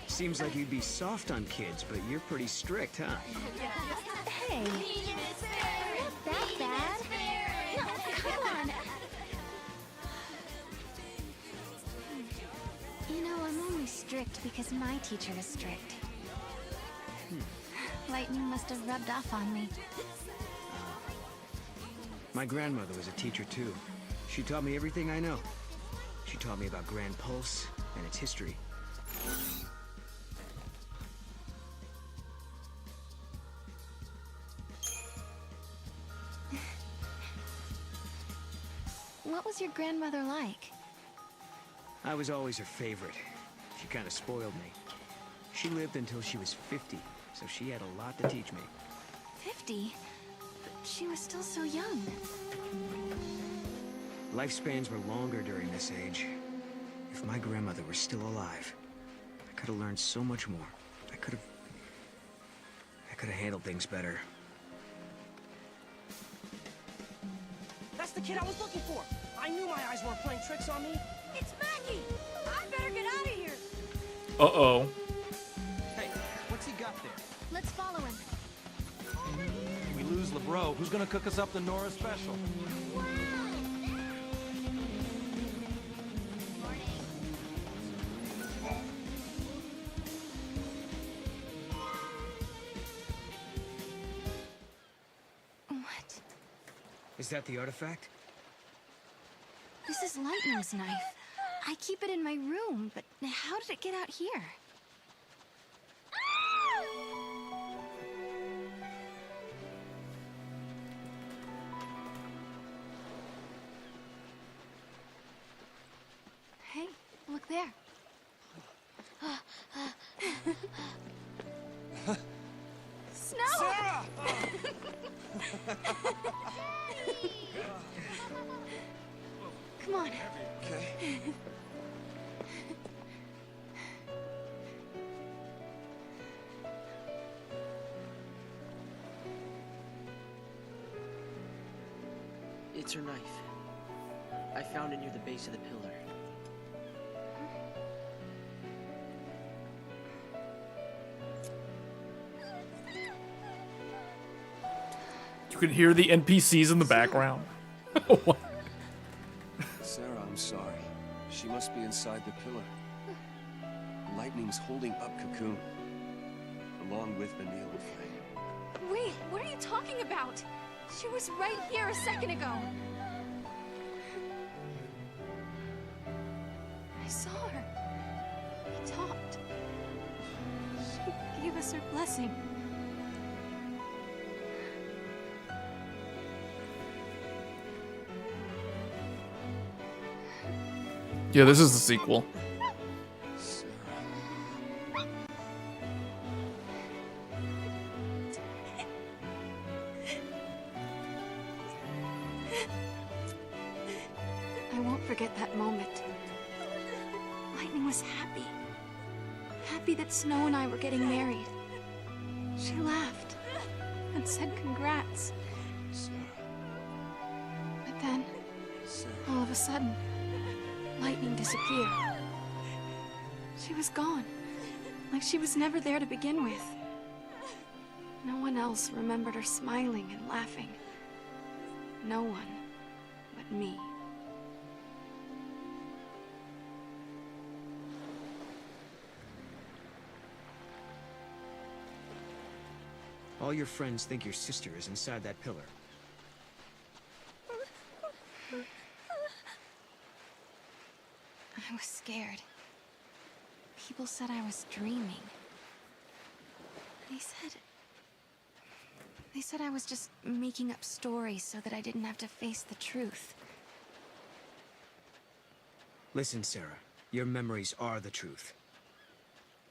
Seems like you'd be soft on kids, but you're pretty strict, huh? Hey. Not that bad. No, come on. You know, I'm only strict because my teacher is strict. Lightning must have rubbed off on me. My grandmother was a teacher too. She taught me everything I know. She taught me about Grand Pulse and its history. What was your grandmother like? I was always her favorite. She kind of spoiled me. She lived until she was 50, so she had a lot to teach me. 50? But she was still so young. Lifespans were longer during this age. If my grandmother were still alive, I could have learned so much more. I could Could have handled things better. That's the kid I was looking for. I knew my eyes weren't playing tricks on me. It's Maggie! I better get out of here! Uh-oh. Hey, what's he got there? Let's follow him. We lose LeBro. Who's gonna cook us up the Nora special? What? Is that the artifact? This is Lightning's knife. I keep it in my room, but how did it get out here? Hey, look there. Snow! Sarah! Come on. Okay. It's her knife. I found it near the base of the pillar. You can hear the NPCs in the background. Sarah, I'm sorry. She must be inside the pillar. Lightning's holding up Cocoon, along with Vanille and Flame. Wait, what are you talking about? She was right here a second ago. I saw her. We talked. She gave us her blessing. Yeah, this is the sequel. I won't forget that moment. Lightning was happy. Happy that Snow and I were getting married. She laughed and said congrats. But then, all of a sudden, Lightning disappeared. She was gone, like she was never there to begin with. No one else remembered her smiling and laughing. No one but me. All your friends think your sister is inside that pillar. I was scared. People said I was dreaming. They said I was just making up stories so that I didn't have to face the truth. Listen, Sarah. Your memories are the truth.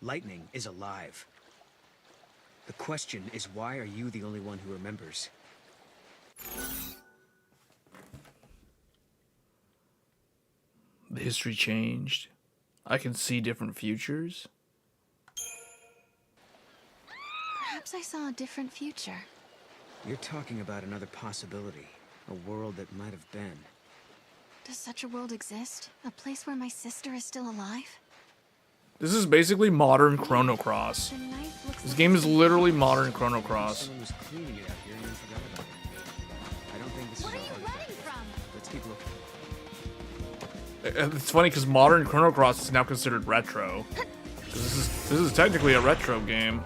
Lightning is alive. The question is, why are you the only one who remembers? The history changed. I can see different futures. Perhaps I saw a different future. You're talking about another possibility. A world that might have been. Does such a world exist? A place where my sister is still alive? This is basically modern Chrono Cross. This game is literally modern Chrono Cross. Someone was cleaning it out here and then forgot about it. I don't think this is an artifact. Let's keep looking. It's funny because modern Chrono Cross is now considered retro. 'Cause this is technically a retro game.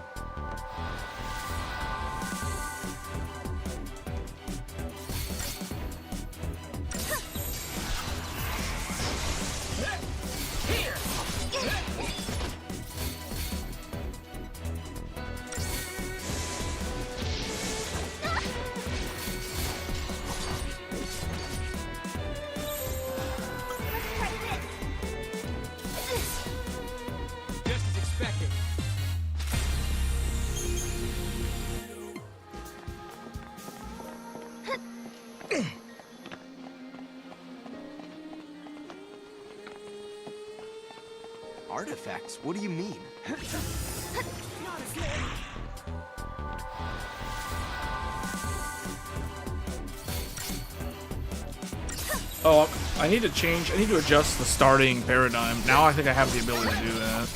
Just as expected. Artifacts? What do you mean? Oh, I need to change. I need to adjust the starting paradigm. Now I think I have the ability to do that.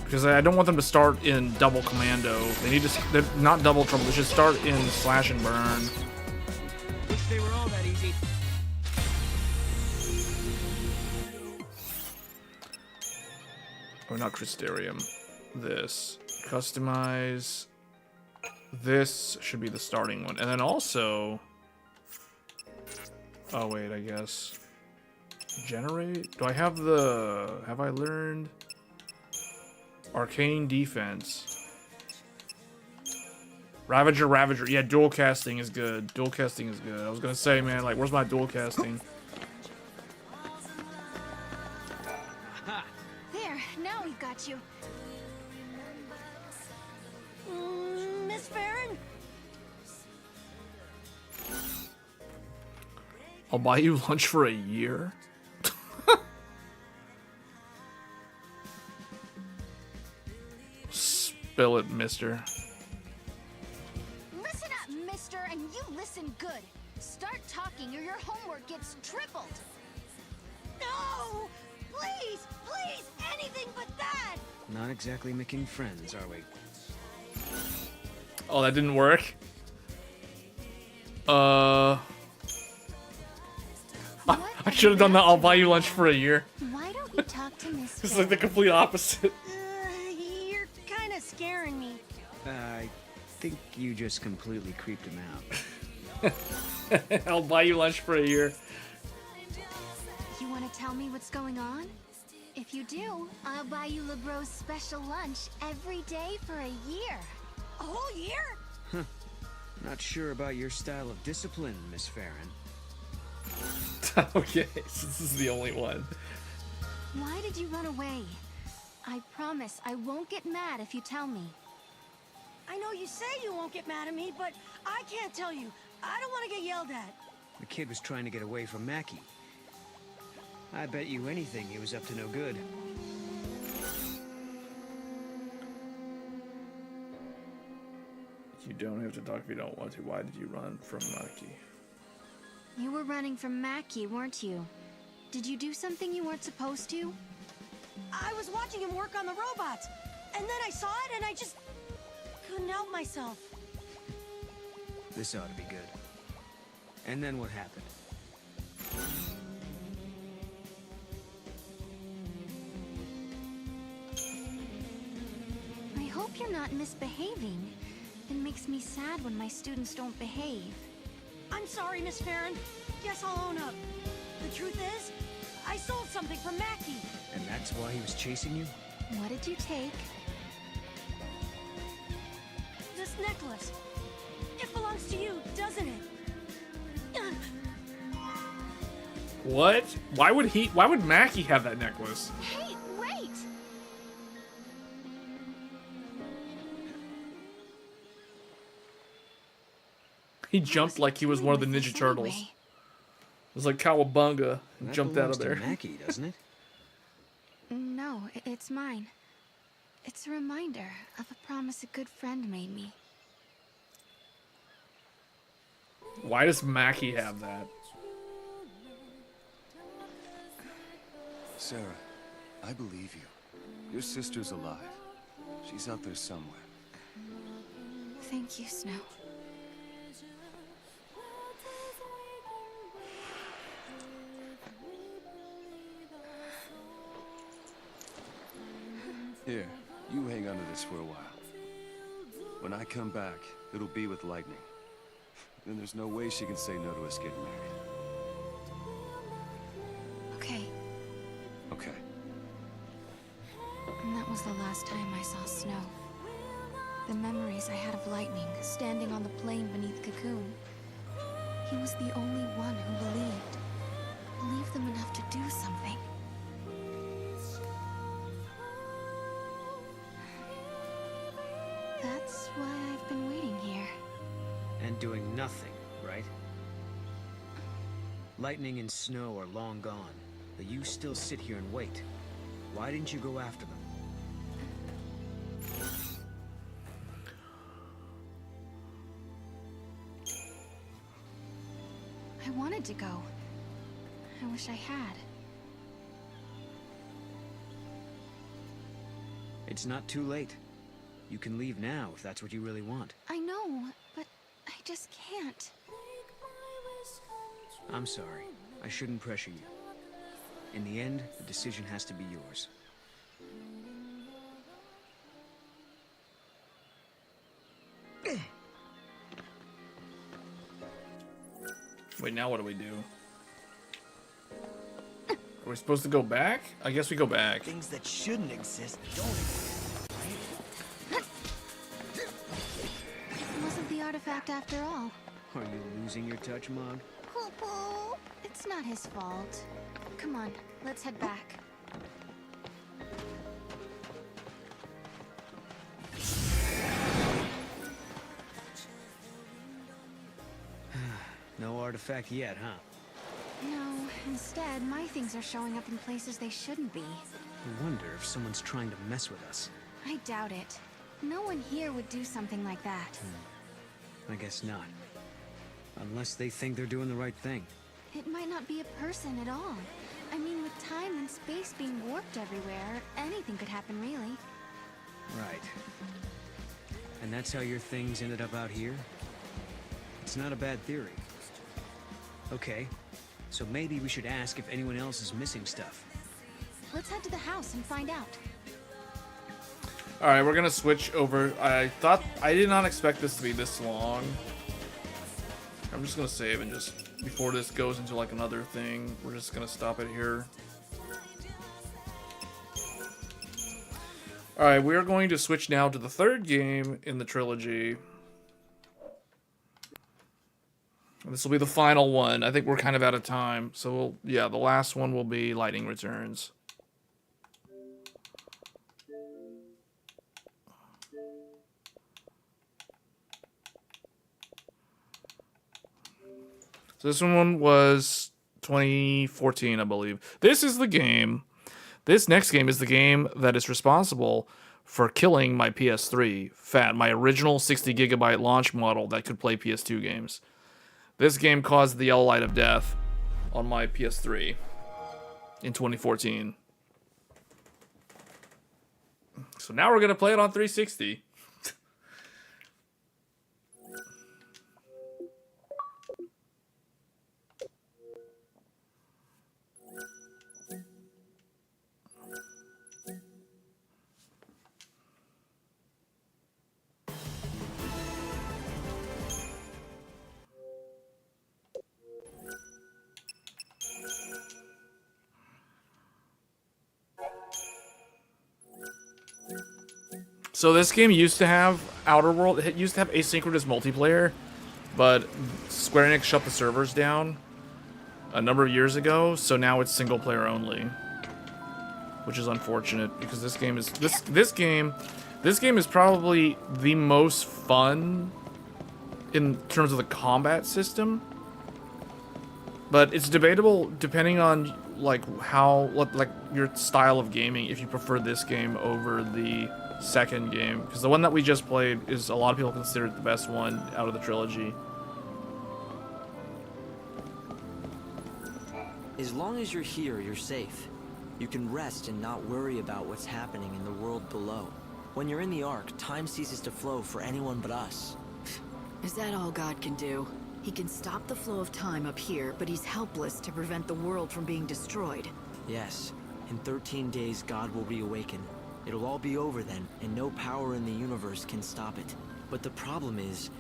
Because I don't want them to start in double commando. They need to. They're not double trouble. They should start in slash and burn. Wish they were all that easy. Oh, not Crystarium. This. Customize. This should be the starting one. And then also... Oh, wait, I guess. Generate? Do I have the... Have I learned... Arcane Defense. Ravager, Ravager. Yeah, dual casting is good. Dual casting is good. I was gonna say, man, like, where's my dual casting? There, now we've got you. Miss Farron? I'll buy you lunch for a year? Spill it, mister. Listen up, mister, and you listen good. Start talking or your homework gets tripled. No! Please, please, anything but that! Not exactly making friends, are we? Oh, that didn't work? I should have done that. I'll buy you lunch for a year. Why don't you talk to Miss It's like the complete opposite. You're kind of scaring me. I think you just completely creeped him out. I'll buy you lunch for a year. You want to tell me what's going on? If you do, I'll buy you LeBro's special lunch every day for a year. A whole year? Huh. Not sure about your style of discipline, Miss Farron. Okay, so this is the only one. Why did you run away? I promise I won't get mad if you tell me. I know you say you won't get mad at me, but I can't tell you. I don't want to get yelled at. The kid was trying to get away from Mackie. I bet you anything he was up to no good. You don't have to talk if you don't want to. Why did you run from Maki? You were running from Mackie, weren't you? Did you do something you weren't supposed to? I was watching him work on the robots, and then I saw it and I just couldn't help myself. This ought to be good. And then what happened? I hope you're not misbehaving. It makes me sad when my students don't behave. I'm sorry, Miss Farron. Guess I'll own up. The truth is, I sold something for Mackie. And that's why he was chasing you? What did you take? This necklace. It belongs to you, doesn't it? What? Why would Mackie have that necklace? Hey, wait! He jumped like he was one of the Ninja Turtles. It was like Cowabunga. He jumped out of there. That belongs to Mackie, doesn't it? No, it's mine. It's a reminder of a promise a good friend made me. Why does Mackie have that? Sarah, I believe you. Your sister's alive. She's out there somewhere. Thank you, Snow. Here, you hang on to this for a while. When I come back, it'll be with Lightning. Then there's no way she can say no to us getting married. Okay. Okay. And that was the last time I saw Snow. The memories I had of Lightning standing on the plain beneath Cocoon. He was the only one who believed them enough to do something. That's why I've been waiting here. And doing nothing, right? Lightning and Snow are long gone, but you still sit here and wait. Why didn't you go after them? I I wanted to go. I wish I had. It's not too late. You can leave now if that's what you really want. I know, but I just can't. I'm sorry. I shouldn't pressure you. In the end, the decision has to be yours. Wait, now what do we do? Are we supposed to go back? I guess we go back. Things that shouldn't exist don't exist. It wasn't the artifact after all. Are you losing your touch, Mog? It's not his fault. Come on, let's head back. No artifact yet, huh? No, instead, my things are showing up in places they shouldn't be. I wonder if someone's trying to mess with us. I doubt it. No one here would do something like that. I guess not. Unless they think they're doing the right thing. It might not be a person at all. I mean, with time and space being warped everywhere, anything could happen, really. Right. And that's how your things ended up out here? It's not a bad theory. Okay, so maybe we should ask if anyone else is missing stuff. Let's head to the house and find out. Alright, we're gonna switch over. I did not expect this to be this long. I'm just gonna save and just, before this goes into like another thing, we're just gonna stop it here. Alright, we are going to switch now to the third game in the trilogy. And this will be the final one. I think we're kind of out of time. So, yeah, the last one will be Lightning Returns. So this one was 2014, I believe. This is the game. This next game is the game that is responsible for killing my PS3, my original 60 gigabyte launch model that could play PS2 games. This game caused the yellow light of death on my PS3 in 2014. So now we're going to play it on 360. So this game used to have Outer World. It used to have asynchronous multiplayer, but Square Enix shut the servers down a number of years ago. So now it's single player only, which is unfortunate because this game is this game is probably the most fun in terms of the combat system. But it's debatable depending on like your style of gaming if you prefer this game over the second game, because the one that we just played is a lot of people consider it the best one out of the trilogy. As long as you're here, you're safe. You can rest and not worry about what's happening in the world below. When you're in the Ark, time ceases to flow for anyone but us. Is that all God can do? He can stop the flow of time up here, but he's helpless to prevent the world from being destroyed. Yes. In 13 days, God will reawaken. It'll all be over then, and no power in the universe can stop it. But the problem is,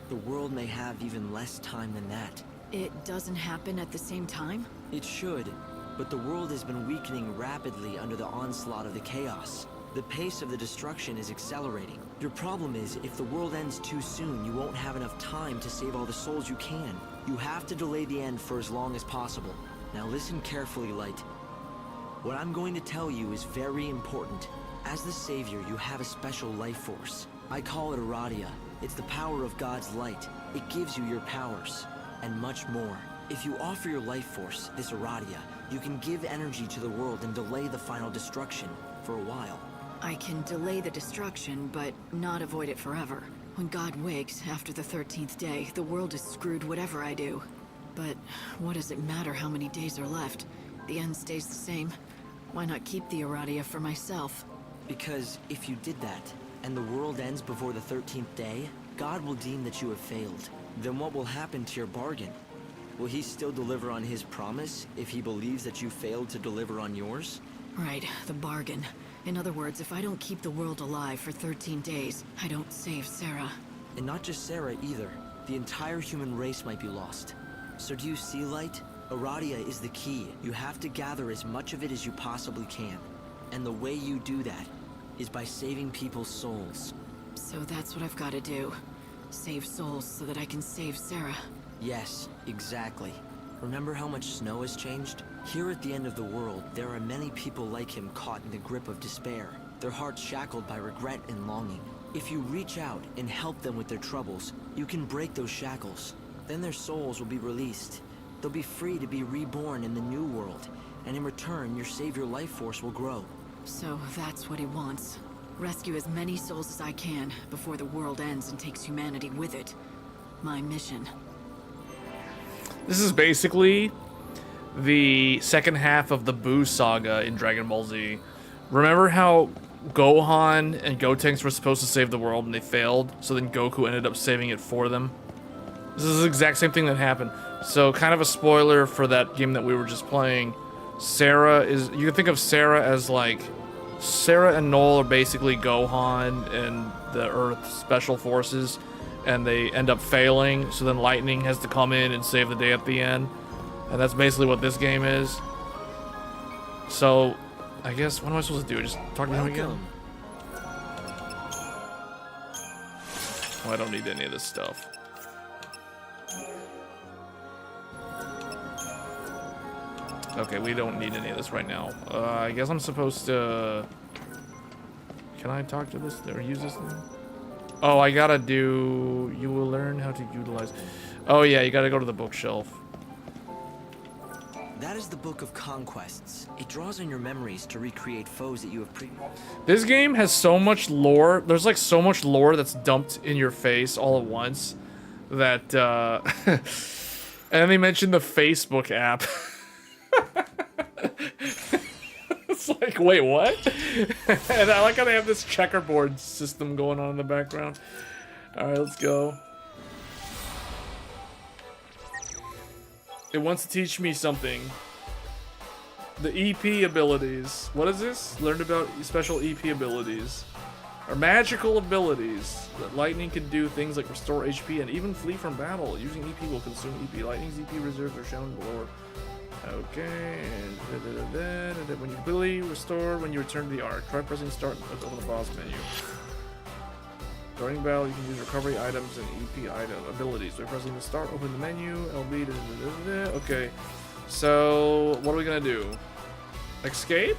the world may have even less time than that. It doesn't happen at the same time? It should, but the world has been weakening rapidly under the onslaught of the chaos. The pace of the destruction is accelerating. Your problem is, if the world ends too soon, you won't have enough time to save all the souls you can. You have to delay the end for as long as possible. Now listen carefully, Light. What I'm going to tell you is very important. As the Savior, you have a special life force. I call it Aradia. It's the power of God's light. It gives you your powers, and much more. If you offer your life force, this Aradia, you can give energy to the world and delay the final destruction for a while. I can delay the destruction, but not avoid it forever. When God wakes, after the 13th day, the world is screwed whatever I do. But what does it matter how many days are left? The end stays the same. Why not keep the Aradia for myself? Because if you did that, and the world ends before the 13th day, God will deem that you have failed. Then what will happen to your bargain? Will he still deliver on his promise if he believes that you failed to deliver on yours? Right, the bargain. In other words, if I don't keep the world alive for 13 days, I don't save Sarah. And not just Sarah either. The entire human race might be lost. So do you see, Light? Aradia is the key. You have to gather as much of it as you possibly can. And the way you do that is by saving people's souls. So that's what I've got to do. Save souls so that I can save Sarah. Yes, exactly. Remember how much snow has changed? Here at the end of the world, there are many people like him caught in the grip of despair, their hearts shackled by regret and longing. If you reach out and help them with their troubles, you can break those shackles. Then their souls will be released. They'll be free to be reborn in the new world, and in return, your savior life force will grow. So that's what he wants. Rescue as many souls as I can before the world ends and takes humanity with it. My mission. This is basically the second half of the Boo saga in Dragon Ball Z. Remember how Gohan and Gotenks were supposed to save the world and they failed, so then Goku ended up saving it for them? This is the exact same thing that happened. So kind of a spoiler for that game that we were just playing. Sarah is, you can think of Sarah as like, Sarah and Noel are basically Gohan and the Earth Special Forces, and they end up failing, so then Lightning has to come in and save the day at the end. And that's basically what this game is. So, I guess, what am I supposed to do? Just talk to him again? Oh, I don't need any of this stuff. Okay, we don't need any of this right now. I guess I'm supposed to... Can I talk to this or use this thing? Oh, I gotta do... You will learn how to utilize... Oh yeah, you gotta go to the bookshelf. That is the Book of Conquests. It draws on your memories to recreate foes that you have This game has so much lore. There's like so much lore that's dumped in your face all at once. That, and then they mentioned the Facebook app. It's like, wait, what? And I like how they have this checkerboard system going on in the background. Alright, let's go. It wants to teach me something. The EP abilities. What is this? Learned about special EP abilities. Or magical abilities. That Lightning can do things like restore HP and even flee from battle. Using EP will consume EP. Lightning's EP reserves are shown below. Okay, and when you completely restore when you return to the arc, try pressing start to open the boss menu. During battle, you can use recovery items and EP item abilities. By pressing the start, open the menu, LB, okay. So, what are we gonna do? Escape?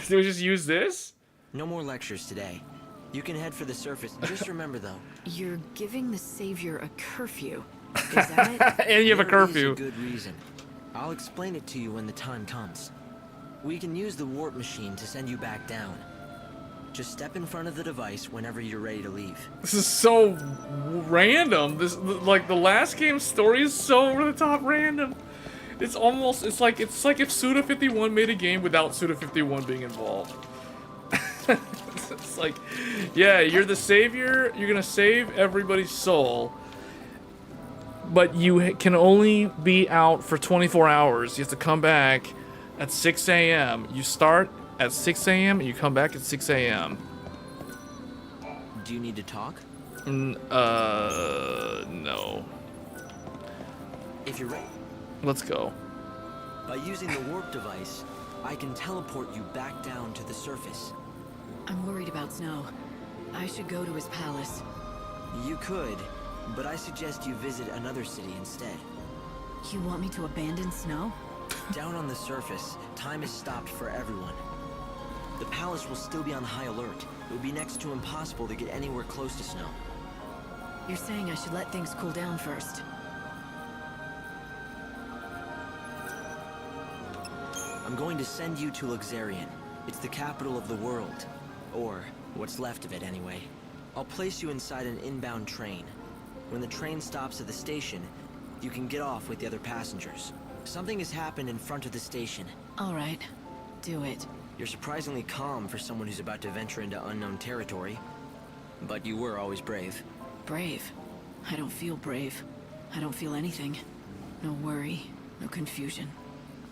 Do we just use this? No more lectures today. You can head for the surface. Just remember, though. You're giving the Savior a curfew. Is that it? And you have a curfew. There is a good reason. I'll explain it to you when the time comes. We can use the warp machine to send you back down. Just step in front of the device whenever you're ready to leave. This is so random. This, like, the last game's story is so over the top random. It's almost, it's like if Suda51 made a game without Suda51 being involved. It's like, yeah, you're the savior, you're gonna save everybody's soul, but you can only be out for 24 hours. You have to come back at 6 a.m. You start at 6 a.m. and you come back at 6 a.m. Do you need to talk? No. If you're ready. Let's go. By using the warp device, I can teleport you back down to the surface. I'm worried about Snow. I should go to his palace. You could, but I suggest you visit another city instead. You want me to abandon Snow? Down on the surface, time is stopped for everyone. The palace will still be on high alert. It would be next to impossible to get anywhere close to Snow. You're saying I should let things cool down first. I'm going to send you to Luxarian. It's the capital of the world. Or What's left of it, anyway. I'll place you inside an inbound train. When the train stops at the station, you can get off with the other passengers. Something has happened in front of the station. All right. Do it. You're surprisingly calm for someone who's about to venture into unknown territory. But you were always brave. Brave? I don't feel brave. I don't feel anything. No worry, no confusion,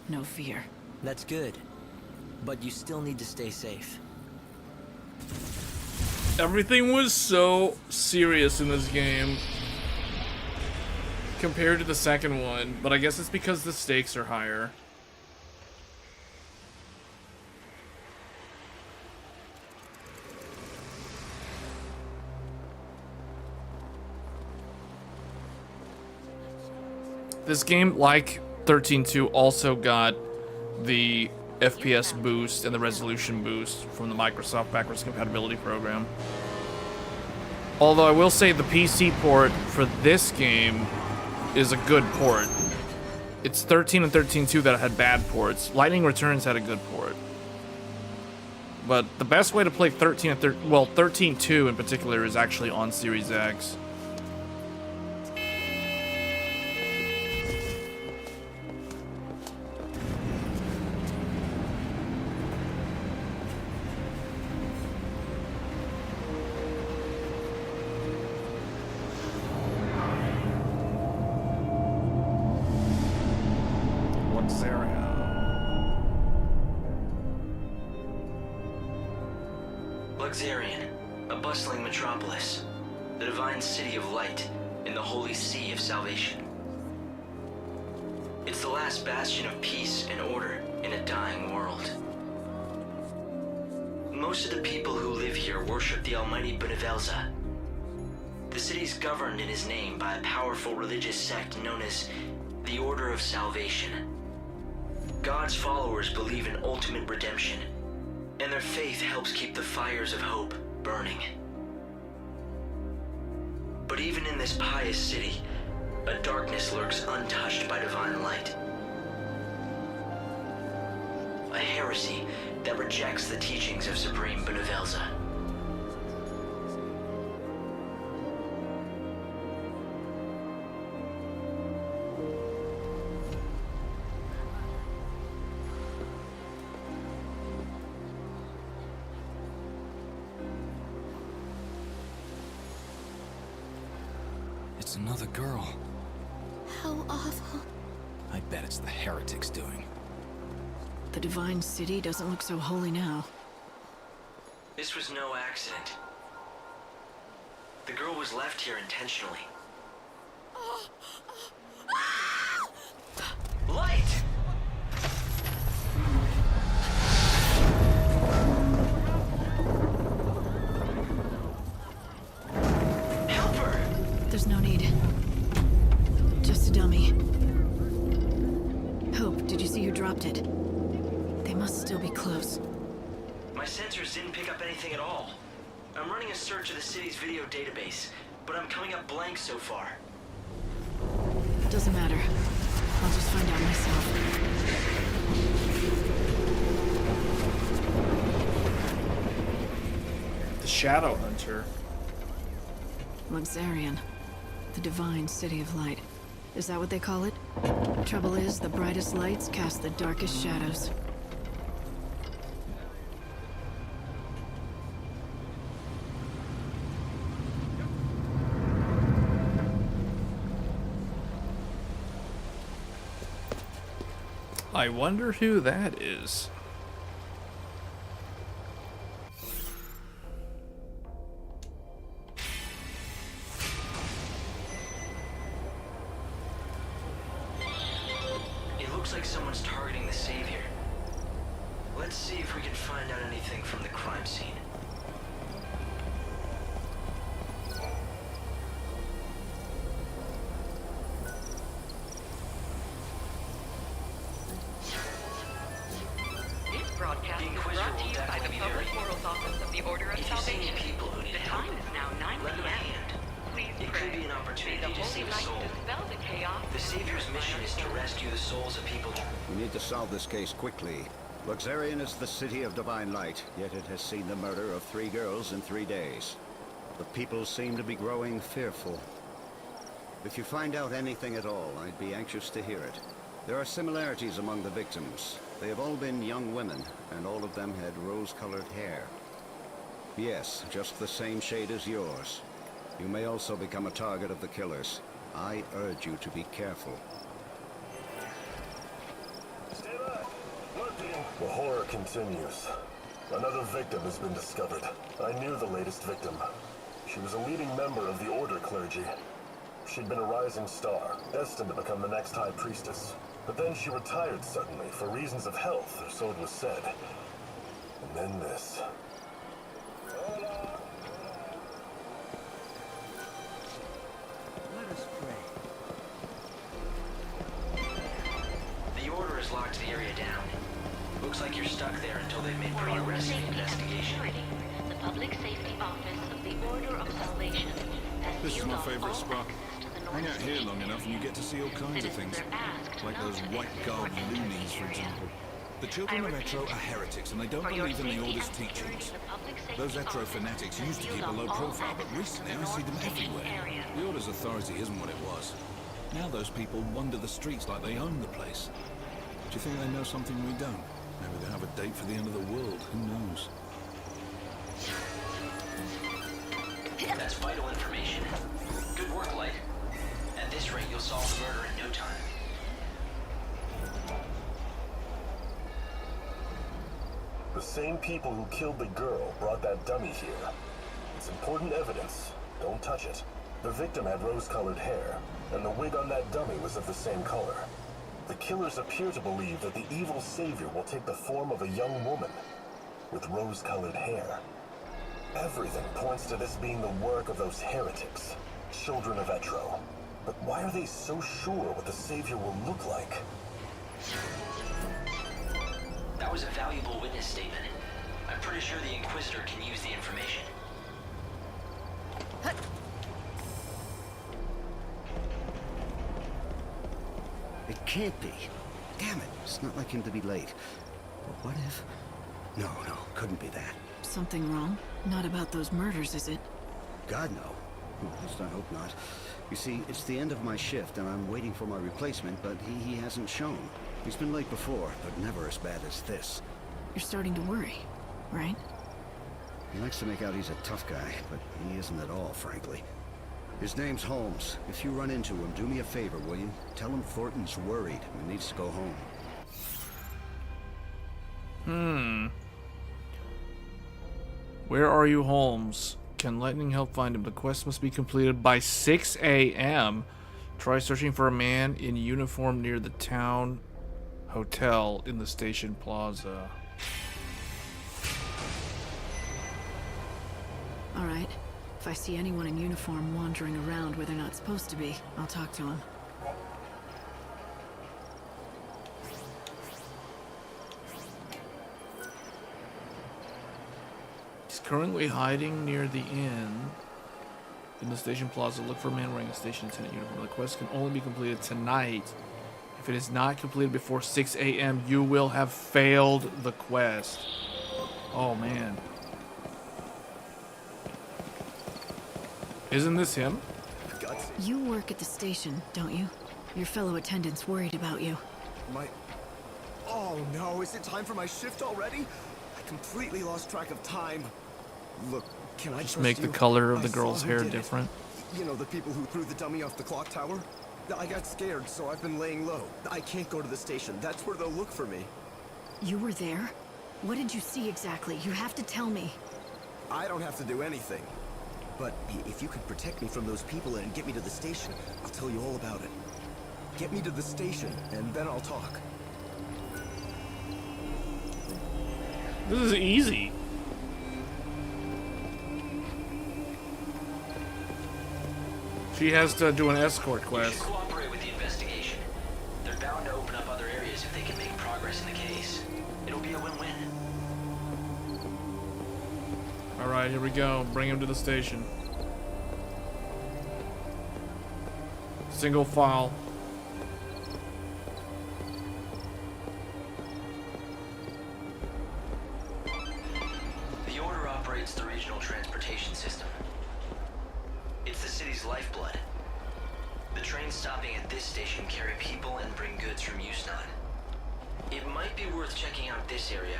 no fear. That's good. But you still need to stay safe. Everything was so serious in this game compared to the second one, but I guess it's because the stakes are higher. This game, like 13.2, also got the FPS boost and the resolution boost from the Microsoft backwards compatibility program. Although I will say the PC port for this game is a good port. It's 13 and 13.2 that had bad ports. Lightning Returns had a good port. But the best way to play 13 and 13.2 in particular is actually on Series X. Luxarian, a bustling metropolis, the divine city of light in the holy sea of salvation. It's the last bastion of peace and order in a dying world. Most of the people who live here worship the almighty Benevelza. The city's governed in his name by a powerful religious sect known as the Order of Salvation. God's followers believe in ultimate redemption, and their faith helps keep the fires of hope burning. But even in this pious city, a darkness lurks untouched by divine light. A heresy that rejects the teachings of Supreme Benevelza. It's another girl. How awful. I bet it's the heretics doing. The divine city doesn't look so holy now. This was no accident. The girl was left here intentionally. Light! Help her! There's no need. Just a dummy. Hope, did you see who dropped it? They must still be close. My sensors didn't pick up anything at all. I'm running a search of the city's video database, but I'm coming up blank so far. Doesn't matter. I'll just find out myself. The Shadow Hunter. Luxarian. The divine city of light. Is that what they call it? Trouble is, the brightest lights cast the darkest shadows. I wonder who that is. It looks like someone's targeting the Savior. Let's see if we can find out anything from the crime scene. Broadcast is brought to you by the Public Morals Office of the Order of Salvation. The time is now 9 p.m. Please pray. Could be an opportunity May the to Holy save a Light soul. dispel the chaos. The Savior's mission is to rescue the souls of people. We need to solve this case quickly. Luxarian is the city of divine light, yet it has seen the murder of 3 girls in 3 days. The people seem to be growing fearful. If you find out anything at all, I'd be anxious to hear it. There are similarities among the victims. They have all been young women, and all of them had rose-colored hair. Yes, just the same shade as yours. You may also become a target of the killers. I urge you to be careful. The horror continues. Another victim has been discovered. I knew the latest victim. She was a leading member of the Order clergy. She'd been a rising star, destined to become the next High Priestess. But then she retired suddenly, for reasons of health, or so it was said. And then this. Let us pray. The Order has locked the area down. Looks like you're stuck there until they've made progress in the investigation. The Public Safety Office of the Order of Salvation has This is sealed my off favorite all spot. access to the North Hang out here Station. long enough and you get to see all kinds of things. Like those white-garbed loonies, for example. The children of Etro are heretics and they don't believe in the Order's teachings. Those Etro fanatics used to keep a low profile, but recently I see them everywhere. The Order's authority isn't what it was. Now those people wander the streets like they own the place. Do you think they know something we don't? Maybe they have a date for the end of the world. Who knows? That's vital information. Good work, Light. At this rate, you'll solve the murder in no time. The same people who killed the girl brought that dummy here. It's important evidence. Don't touch it. The victim had rose-colored hair, and the wig on that dummy was of the same color. The killers appear to believe that the evil savior will take the form of a young woman with rose-colored hair. Everything points to this being the work of those heretics, children of Etro. But why are they so sure what the savior will look like? That was a valuable witness statement. I'm pretty sure the Inquisitor can use the information. It can't be. Damn it, it's not like him to be late. But what if... No, couldn't be that. Something wrong? Not about those murders, is it? God, no. Well, at least I hope not. You see, it's the end of my shift, and I'm waiting for my replacement, but he hasn't shown. He's been late before, but never as bad as this. You're starting to worry, right? He likes to make out he's a tough guy, but he isn't at all, frankly. His name's Holmes. If you run into him, do me a favor, will you? Tell him Thornton's worried and needs to go home. Where are you, Holmes? Can lightning help find him? The quest must be completed by 6 a.m. Try searching for a man in uniform near the town hotel in the station plaza. Alright. If I see anyone in uniform wandering around where they're not supposed to be, I'll talk to them. He's currently hiding near the inn in the station plaza. Look for a man wearing a station attendant uniform. The quest can only be completed tonight. If it is not completed before 6 a.m., you will have failed the quest. Oh, man. Isn't this him? You work at the station, don't you? Your fellow attendant's worried about you. Oh no, is it time for my shift already? I completely lost track of time. Look, can I Just make the color of the girl's hair different. You know, the people who threw the dummy off the clock tower? I got scared, so I've been laying low. I can't go to the station. That's where they'll look for me. You were there? What did you see exactly? You have to tell me. I don't have to do anything. But if you could protect me from those people and get me to the station, I'll tell you all about it. Get me to the station, and then I'll talk. This is easy. She has to do an escort You quest. should cooperate with the investigation. They're bound to open up other areas if they can make progress in the case. It'll be a win-win. Alright, here we go. Bring him to the station. Single file. it's the regional transportation system. It's the city's lifeblood. The trains stopping at this station carry people and bring goods from Yusnan. It might be worth checking out this area.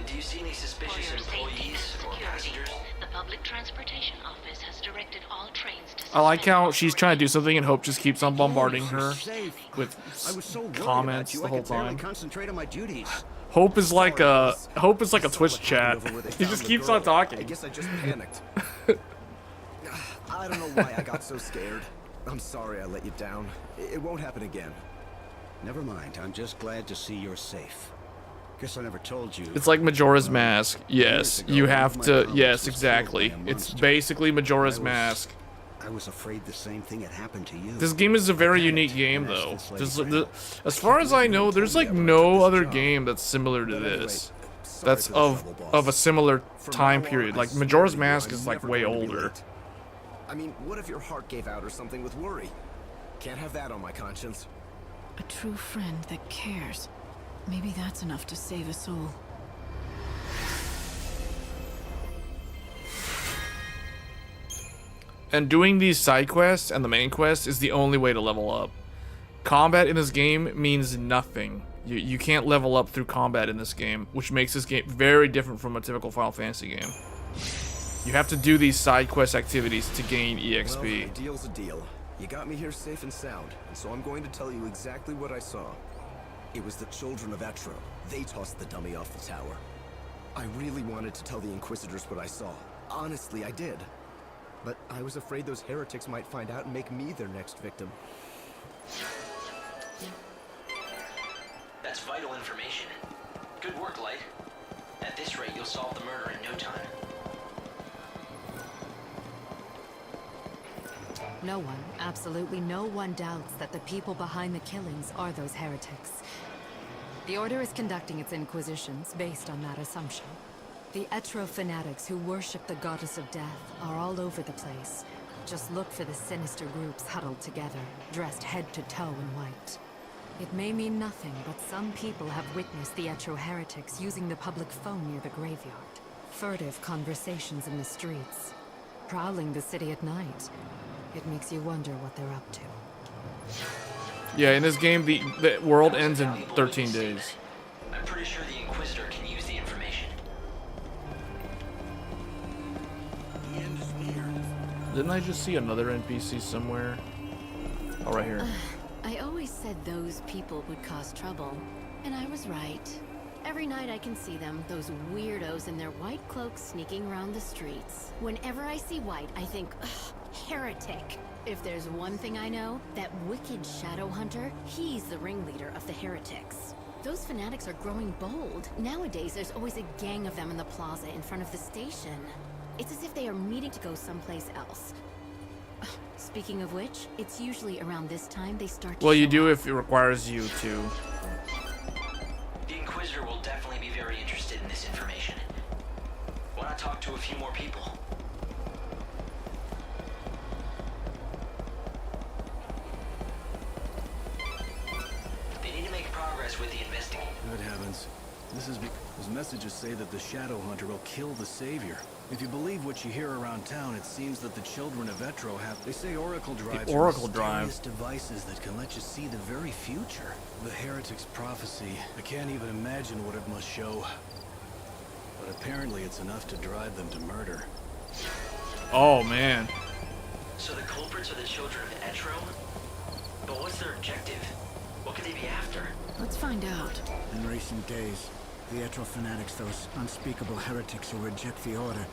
Do you see any suspicious employees or passengers? The public transportation office has directed all trains to I like how she's trying to do something and Hope just keeps on bombarding her with comments the whole time. Concentrate on my duties. Hope is like a Twitch chat. He just keeps on I talking. guess I just panicked. I don't know why I got so scared. I'm sorry I let you down. It won't happen again. Never mind. I'm just glad to see you're safe. Guess I never told you. It's like Majora's Mask. Yes, you have to. Yes, exactly. It's basically Majora's Mask. I was afraid the same thing had happened to you. This game is a very unique game, though. As far as I know, there's like no other game that's similar to this. That's of a similar time period. Like Majora's Mask is like way older. I mean, what if your heart gave out or something with worry? Can't have that on my conscience. A true friend that cares. Maybe that's enough to save a soul. And doing these side quests and the main quest is the only way to level up. Combat in this game means nothing. You can't level up through combat in this game, which makes this game very different from a typical Final Fantasy game. You have to do these side quest activities to gain EXP. Well, a deal's a deal. You got me here safe and sound, and so I'm going to tell you exactly what I saw. It was the children of Etro. They tossed the dummy off the tower. I really wanted to tell the Inquisitors what I saw. Honestly, I did. But I was afraid those heretics might find out and make me their next victim. That's vital information. Good work, Light. At this rate, you'll solve the murder in no time. No one, absolutely no one doubts that the people behind the killings are those heretics. The Order is conducting its inquisitions based on that assumption. The Etro fanatics who worship the goddess of death are all over the place. Just look for the sinister groups huddled together, dressed head to toe in white. It may mean nothing, but some people have witnessed the Etro heretics using the public phone near the graveyard. Furtive conversations in the streets. Prowling the city at night. It makes you wonder what they're up to. Yeah, in this game, the world ends in 13 days. I'm pretty sure the Inquisitor can use the information. Didn't I just see another NPC somewhere? Oh, right here. I always said those people would cause trouble, and I was right. Every night I can see them, those weirdos in their white cloaks sneaking around the streets. Whenever I see white, I think, ugh, heretic. If there's one thing I know, that wicked shadow hunter, he's the ringleader of the heretics. Those fanatics are growing bold. Nowadays, there's always a gang of them in the plaza in front of the station. It's as if they are meeting to go someplace else. Speaking of which, it's usually around this time they start to Well, you do if it requires you to. The Inquisitor will definitely be very interested in this information. Why not talk to a few more people? They need to make progress with the investigation. Good heavens. This is because messages say that the Shadow Hunter will kill the Savior. If you believe what you hear around town, it seems that the children of Etro have... They say Oracle Drives The Oracle are Drive. mysterious devices that can let you see the very future. The Heretic's prophecy. I can't even imagine what it must show. But apparently it's enough to drive them to murder. Oh, man. So the culprits are the children of Etro? But what's their objective? What could they be after? Let's find out. In recent days, the Etro fanatics, those unspeakable heretics who reject the Order,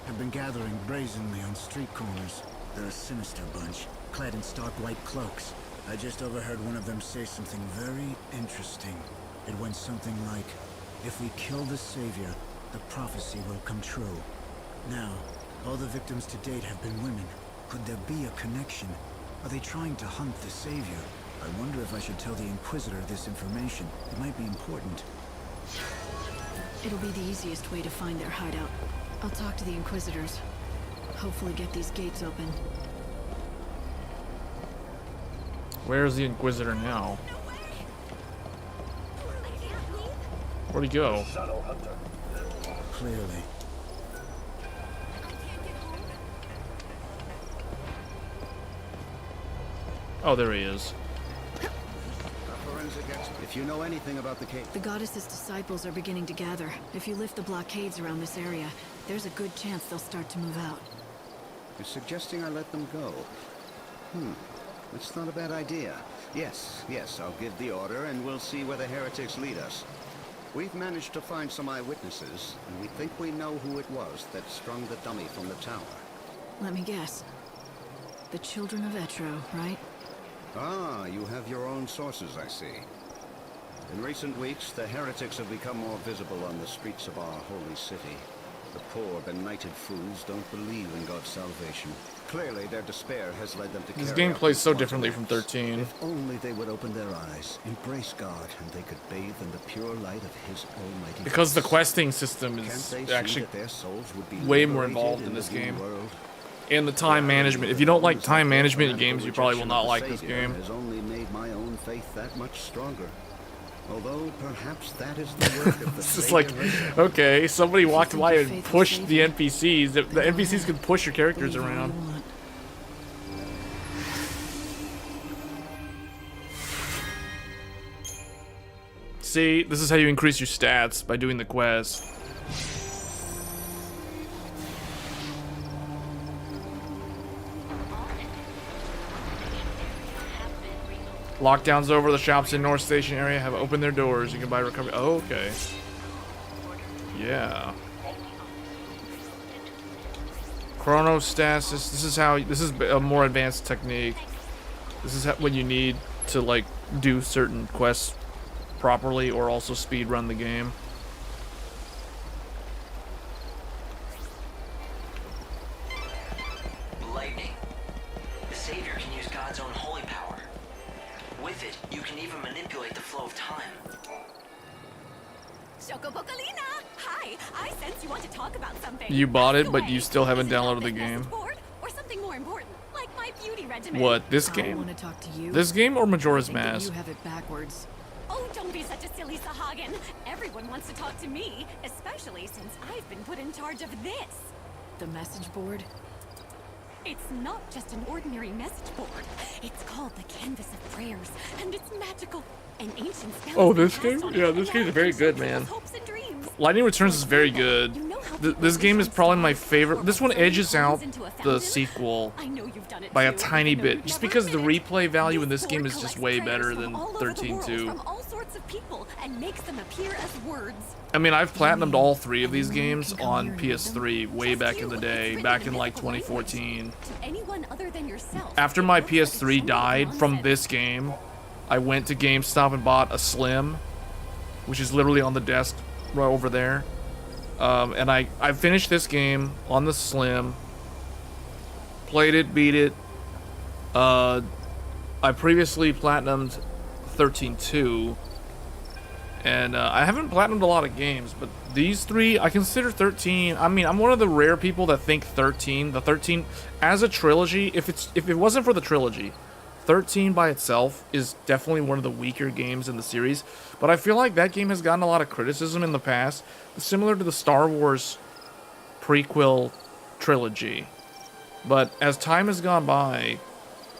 have been gathering brazenly on street corners. They're a sinister bunch, clad in stark white cloaks. I just overheard one of them say something very interesting. It went something like, if we kill the Savior, the prophecy will come true. Now, all the victims to date have been women. Could there be a connection? Are they trying to hunt the Savior? I wonder if I should tell the Inquisitor this information. It might be important. It'll be the easiest way to find their hideout. I'll talk to the Inquisitors. Hopefully get these gates open. Where's the Inquisitor now? Where'd he go? Clearly. Oh, there he is. If you know anything about the case... The goddess's disciples are beginning to gather. If you lift the blockades around this area, there's a good chance they'll start to move out. You're suggesting I let them go? That's not a bad idea. Yes, I'll give the order and we'll see where the heretics lead us. We've managed to find some eyewitnesses, and we think we know who it was that strung the dummy from the tower. Let me guess. The children of Etro, right? Ah, you have your own sources, I see. In recent weeks, the heretics have become more visible on the streets of our holy city. The poor, benighted fools don't believe in God's salvation. Clearly, their despair has led them to This carry game out plays these so wanton differently from acts. 13. If only they would open their eyes, embrace God, and they could bathe in the pure light of His almighty Because the face. questing system is Can't they see actually that their souls would be way more liberated involved in the this new game. world? And the time management. If you don't like time management in games, you probably will not like this game. Has only made my own faith that much stronger. Although perhaps that is the work of the It's just Savior like, himself. okay, somebody walked by and pushed the NPCs. The NPCs can push your characters around. See, this is how you increase your stats, by doing the quest. Lockdowns over. The shops in North Station area have opened their doors. You can buy recovery. Oh, okay. Yeah. Chronostasis. This is how. This is a more advanced technique. This is when you need to like do certain quests properly, or also speed run the game. Lightning. The Savior can use God's own holy power. With it, you can even manipulate the flow of time. Chocobocolina! Hi, I sense you want to talk about something. You bought it, but you still haven't downloaded the game. Or something more important, like my beauty regimen. What? This I game? want to talk to you. This game or Majora's I think that Mask? You have it backwards. Oh, don't be such a silly Sahagin. Everyone wants to talk to me, especially since I've been put in charge of this. The message board? It's not just an ordinary message board. It's called the Canvas of Prayers, and it's magical. An ancient spell. Oh, this game? Yeah, this game is very good, man. Lightning Returns is very good. This game is probably my favorite. This one edges out the sequel by a tiny bit, just because the replay value in this game is just way better than 13-2. From all sorts of people and makes them appear as words. I mean, I've platinumed all 3 of these games on PS3 way back in the day, back in like 2014. To anyone other than yourself. After my PS3 died from this game, I went to GameStop and bought a Slim, which is literally on the desk right over there. And I finished this game on the Slim, played it, beat it. I previously platinumed 13-2, and I haven't platinumed a lot of games, but these 3, I consider 13. I mean, I'm one of the rare people that think the 13 as a trilogy. If it wasn't for the trilogy, 13 by itself is definitely one of the weaker games in the series, but I feel like that game has gotten a lot of criticism in the past, similar to the Star Wars prequel trilogy. But as time has gone by,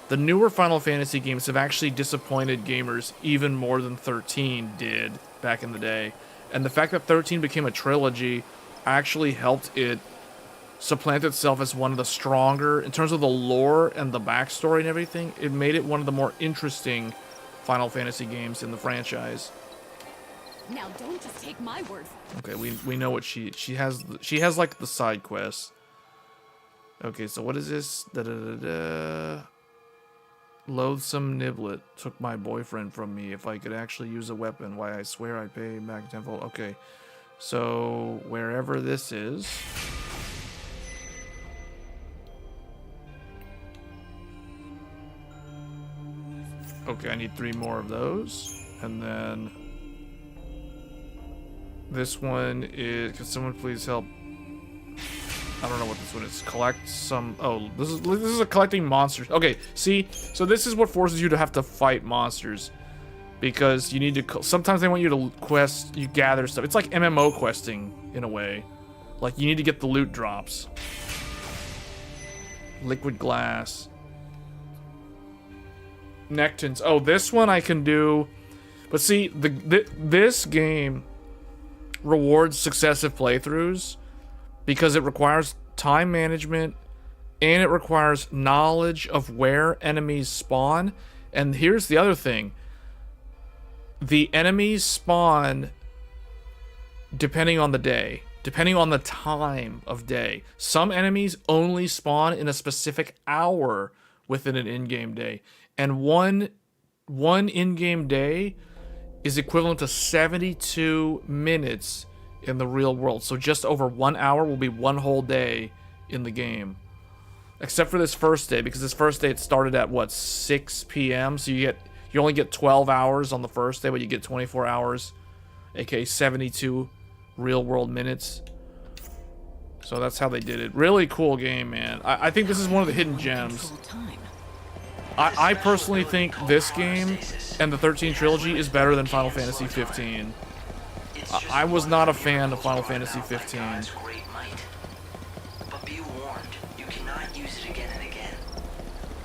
the newer Final Fantasy games have actually disappointed gamers even more than 13 did back in the day. And the fact that 13 became a trilogy actually helped it supplant itself as one of the stronger, in terms of the lore and the backstory and everything. It made it one of the more interesting Final Fantasy games in the franchise. Now don't just take my word for it. Okay, we know what she has like the side quests. Okay, so what is this? Loathsome Niblet took my boyfriend from me. If I could actually use a weapon, why I swear I'd pay back tenfold. Okay, so wherever this is. Okay, I need 3 more of those. And then this one is, can someone please help? I don't know what this one is. Collect some, oh, this is a collecting monsters. Okay, see, so this is what forces you to have to fight monsters, because you need to, sometimes they want you to quest, you gather stuff. It's like MMO questing in a way. Like you need to get the loot drops. Liquid glass. Nectins. Oh, this one I can do. But see, this game rewards successive playthroughs because it requires time management and it requires knowledge of where enemies spawn. And here's the other thing. The enemies spawn depending on the day, depending on the time of day. Some enemies only spawn in a specific hour within an in-game day. And one in-game day is equivalent to 72 minutes in the real world. So just over 1 hour will be one whole day in the game. Except for this first day, because this first day it started at what, 6 p.m. So you only get 12 hours on the first day, but you get 24 hours, aka 72 real world minutes. So that's how they did it. Really cool game, man. I think this is one of the hidden gems. I personally think this game and the 13 trilogy is better than Final Fantasy 15. I was not a fan of Final Fantasy 15. But be warned, you cannot use it again and again.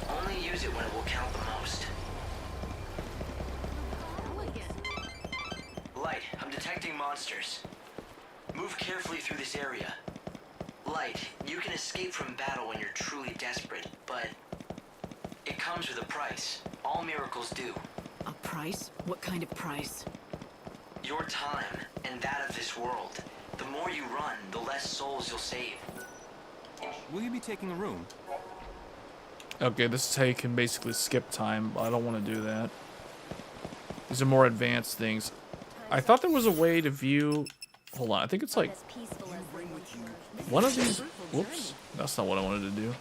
Only use it when it will count the most. Light, I'm detecting monsters. Move carefully through this area. Light, you can escape from battle when you're truly desperate, but it comes with a price. All miracles do. A price? What kind of price? Your time, and that of this world. The more you run, the less souls you'll save. Will you be taking a room? Okay, this is how you can basically skip time. I don't want to do that. These are more advanced things. I thought there was a way to view... Hold on, I think it's like... One of these... Whoops. That's not what I wanted to do.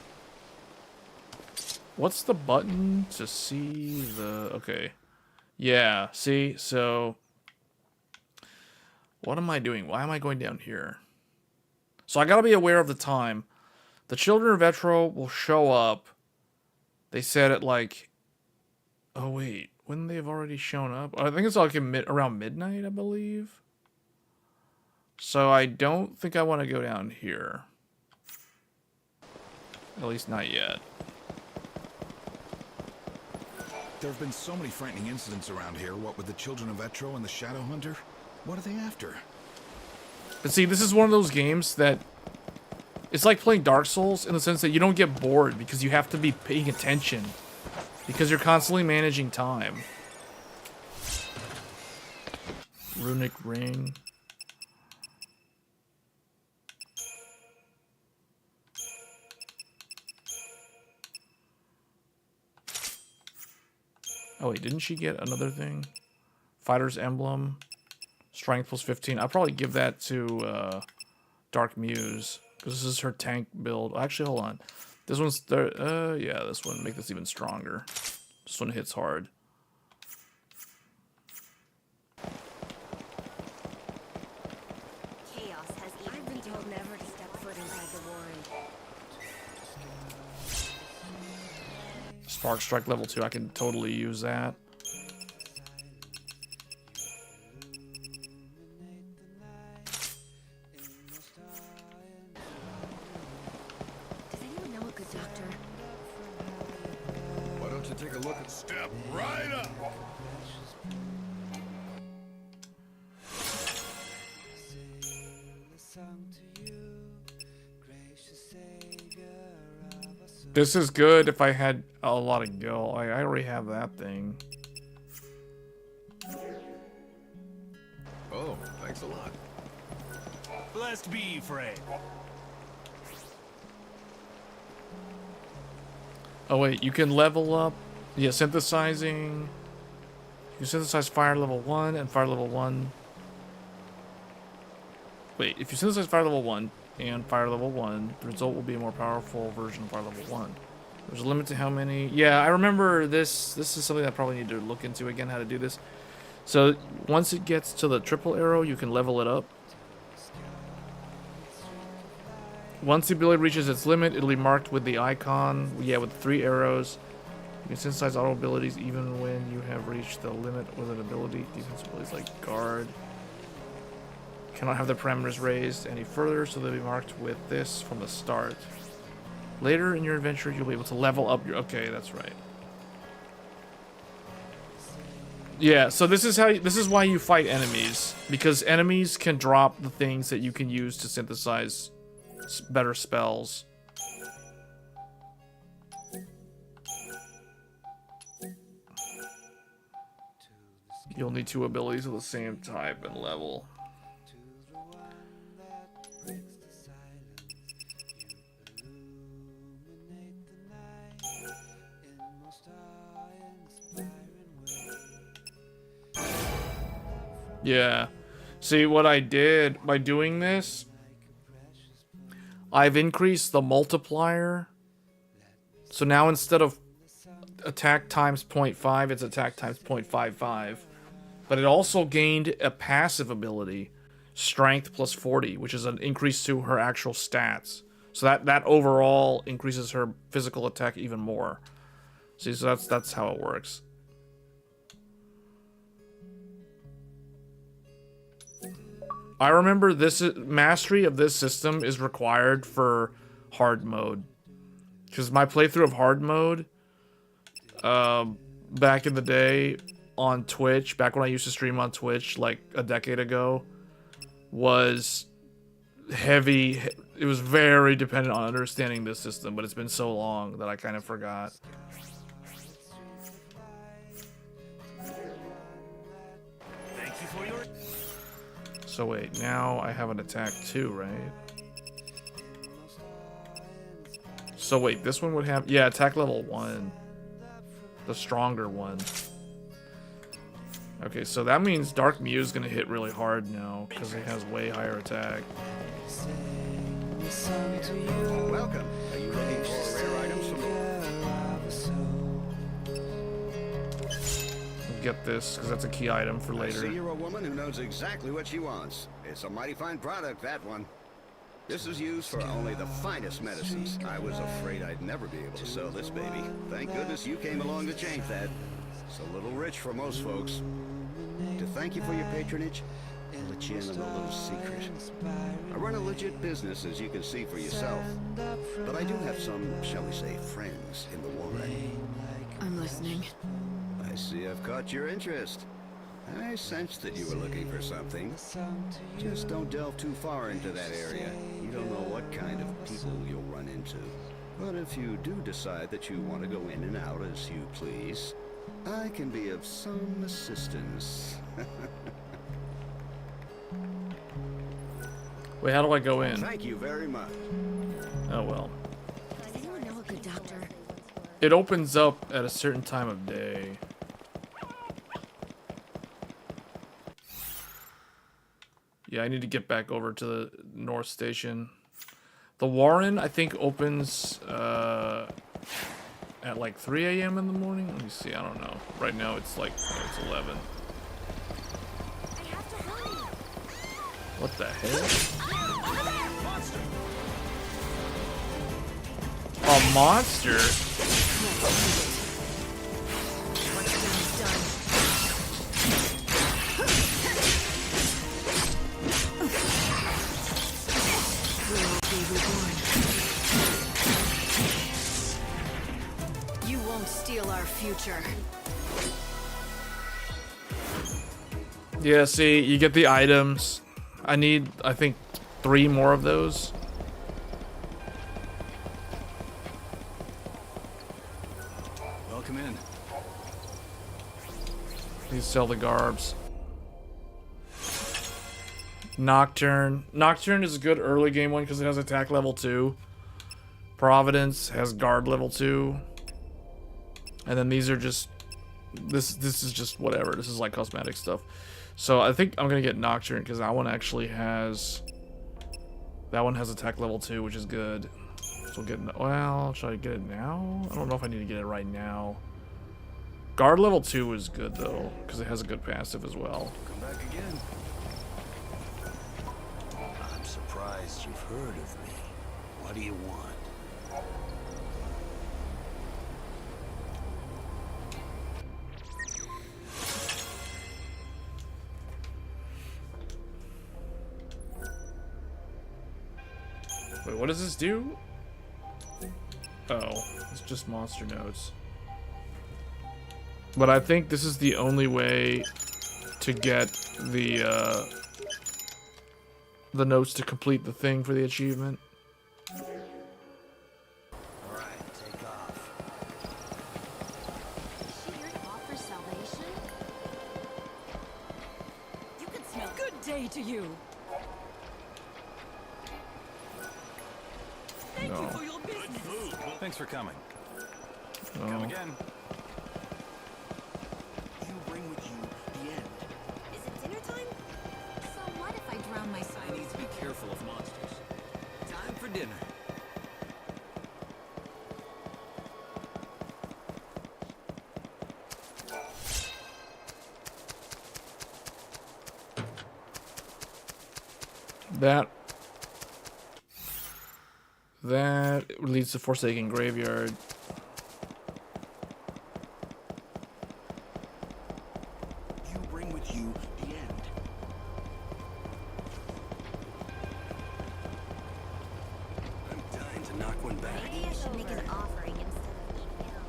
What's the button to see the... Okay. Yeah, see? So... What am I doing? Why am I going down here? So I gotta be aware of the time. The Children of Etro will show up. They said it like... Oh, wait. Wouldn't they have already shown up? I think it's like around midnight, I believe. So I don't think I want to go down here. At least not yet. There have been so many frightening incidents around here, what with the Children of Etro and the Shadow Hunter. What are they after? But see, this is one of those games that... It's like playing Dark Souls in the sense that you don't get bored because you have to be paying attention. Because you're constantly managing time. Runic Ring. Oh wait, didn't she get another thing? Fighter's Emblem. Strength plus 15. I'll probably give that to Dark Muse. Because this is her tank build. Actually, hold on. This one's... yeah, this one. Make this even stronger. This one hits hard. Chaos has even been told never to step foot inside the warren. Spark Strike level 2. I can totally use that. Does anyone know a good doctor? Why don't you take a look and step right up? This is good if I had a lot of gil. I already have that thing. Oh, thanks a lot. Blessed be, Frey. Oh wait, you can level up. Yeah, synthesizing. You can synthesize fire level 1 and fire level 1. Wait, if you synthesize fire level 1 and fire level 1, the result will be a more powerful version of fire level 1. There's a limit to how many. Yeah, I remember this. This is something I probably need to look into again, how to do this. So once it gets to the triple arrow, you can level it up. Once the ability reaches its limit, it'll be marked with the icon. Yeah, with 3 arrows. You can synthesize auto abilities even when you have reached the limit with an ability. Defense abilities like guard. Cannot have the parameters raised any further, so they'll be marked with this from the start. Later in your adventure, you'll be able to level up your... Okay, that's right. Yeah, so this is why you fight enemies, because enemies can drop the things that you can use to synthesize better spells. You'll need 2 abilities of the same type and level. Yeah. See, what I did by doing this, I've increased the multiplier. So now instead of attack times 0.5, it's attack times 0.55. But it also gained a passive ability, strength plus 40, which is an increase to her actual stats. So that overall increases her physical attack even more. See, so that's how it works. I remember this mastery of this system is required for hard mode. Because my playthrough of hard mode, back in the day on Twitch, back when I used to stream on Twitch like a decade ago, was heavy. It was very dependent on understanding this system, but it's been so long that I kind of forgot. So wait, now I have an attack 2, right? So wait, this one would have... Yeah, attack level 1. The stronger one. Okay, so that means Dark Mew is going to hit really hard now, because it has way higher attack. Welcome. Are you looking for rare items from Get this, because that's a key item for I later. see you're a woman who knows exactly what she wants. It's a mighty fine product, that one. This is used for only the finest medicines. I was afraid I'd never be able to sell this baby. Thank goodness you came along to change that. It's a little rich for most folks. To thank you for your patronage, I'll let you in on a little secret. I run a legit business, as you can see for yourself. But I do have some, shall we say, friends in the Warren. I'm listening. I see I've caught your interest. I sensed that you were looking for something. Just don't delve too far into that area. You don't know what kind of people you'll run into. But if you do decide that you want to go in and out as you please, I can be of some assistance. Wait, how do I go in? Thank you very much. Oh well. Does anyone know a good doctor? It opens up at a certain time of day. Yeah, I need to get back over to the North Station. The Warren, I think, opens at like 3 a.m. in the morning. Let me see, I don't know. Right now it's like, it's 11. What the hell? A monster? You won't steal our future. Yeah, see, you get the items. I need, I think, 3 more of those. Welcome in. Please sell the garbs. Nocturne. Nocturne is a good early game one because it has attack level 2. Providence has guard level 2. And then these are just... This is just whatever. This is like cosmetic stuff. So I think I'm going to get Nocturne because that one actually has... That one has attack level 2, which is good. So we'll get... Well, should I get it now? I don't know if I need to get it right now. Guard level 2 is good though, because it has a good passive as well. Come back again. I'm surprised you've heard of me. What do you want? Wait, what does this do? Oh, it's just monster notes. But I think this is the only way to get the notes to complete the thing for the achievement. Good day to you. Thank you for your business. Thanks for coming. No. Come again. You bring with you the end. Is it dinner time? So what if I drown my soul? I need to be careful of monsters. Time for dinner. That leads to Forsaken Graveyard. You bring with you the end. I'm dying to knock one back. Maybe I should make an offering instead of eating out.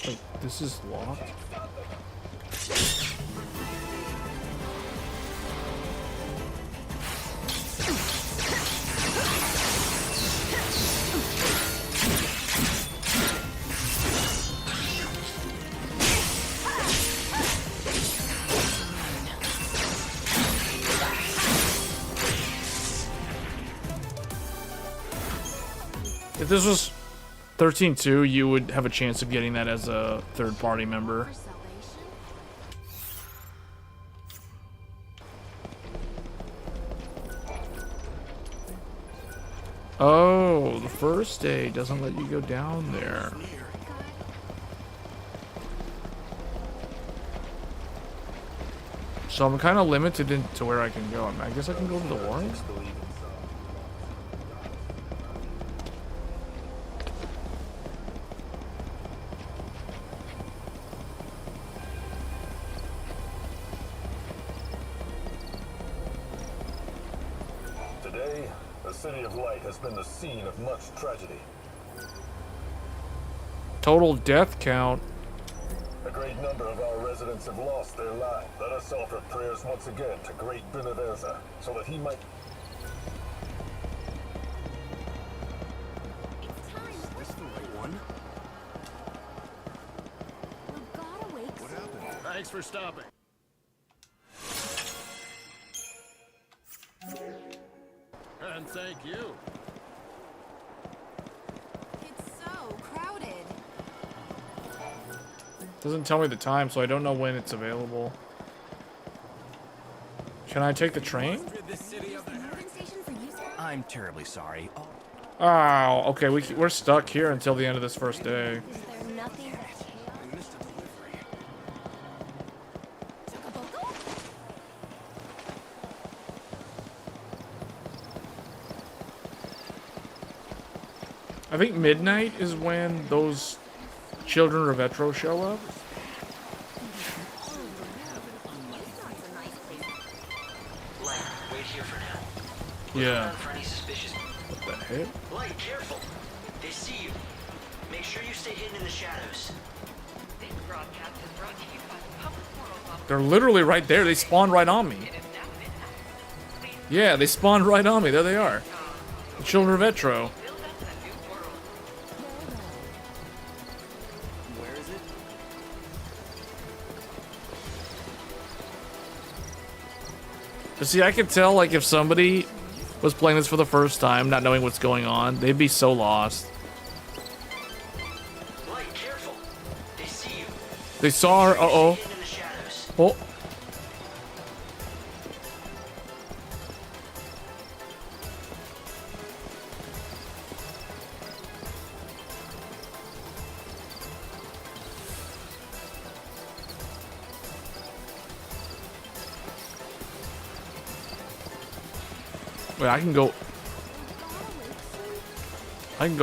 Wait, this is locked? If this was 13.2, you would have a chance of getting that as a third-party member. Oh, the first day doesn't let you go down there. So I'm kind of limited into where I can go. I guess I can go to the war. Today, the City of Light has been the scene of much tragedy. Total death count. A great number of our residents have lost their lives. Let us offer prayers once again to Great Beneverza, so that he might... Is this the right one? What happened? Thanks for stopping. And thank you. It's so crowded. Doesn't tell me the time, so I don't know when it's available. Can I take the train? I'm terribly sorry. Oh. Oh, okay, we're stuck here until the end of this first day. Is there nothing but I missed a delivery. I think midnight is when those children of Etro show up. Light, wait here for now. Yeah. Look around for any suspicious... What the heck? Light, careful! They see you. Make sure you stay hidden in the shadows. This broadcast is brought to you by the Public World Office. They're literally right there. They spawned right on me. Yeah, they spawned right on me. There they are. The children of Etro. Where is it? But see, I could tell, like, if somebody was playing this for the first time, not knowing what's going on, they'd be so lost. Light, careful! They see you. They saw her. Uh-oh. Hidden in the shadows. Oh. Wait, I can go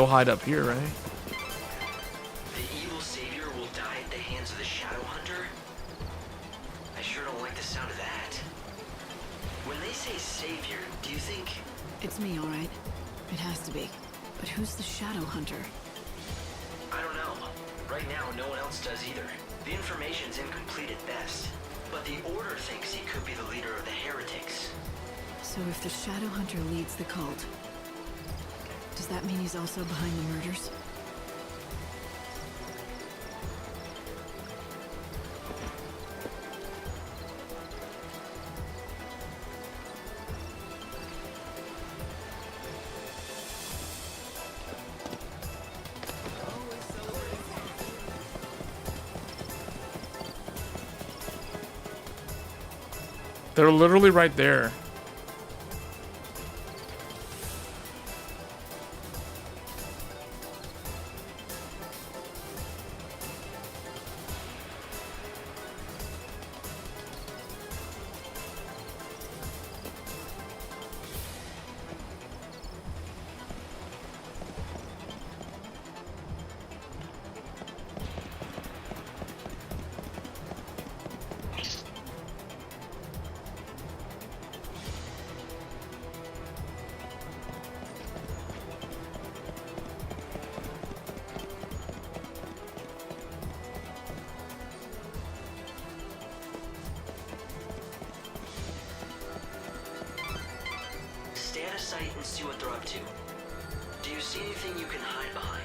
hide up here, right? The evil savior will die at the hands of the Shadow Hunter? I sure don't like the sound of that. When they say savior, do you think... It's me, all right. It has to be. But who's the Shadow Hunter? I don't know. Right now, no one else does either. The information's incomplete at best. But the Order thinks he could be the leader of the heretics. So if the Shadow Hunter leads the cult, does that mean he's also behind the murders? They're literally right there. Stay out of sight and see what they're up to. Do you see anything you can hide behind?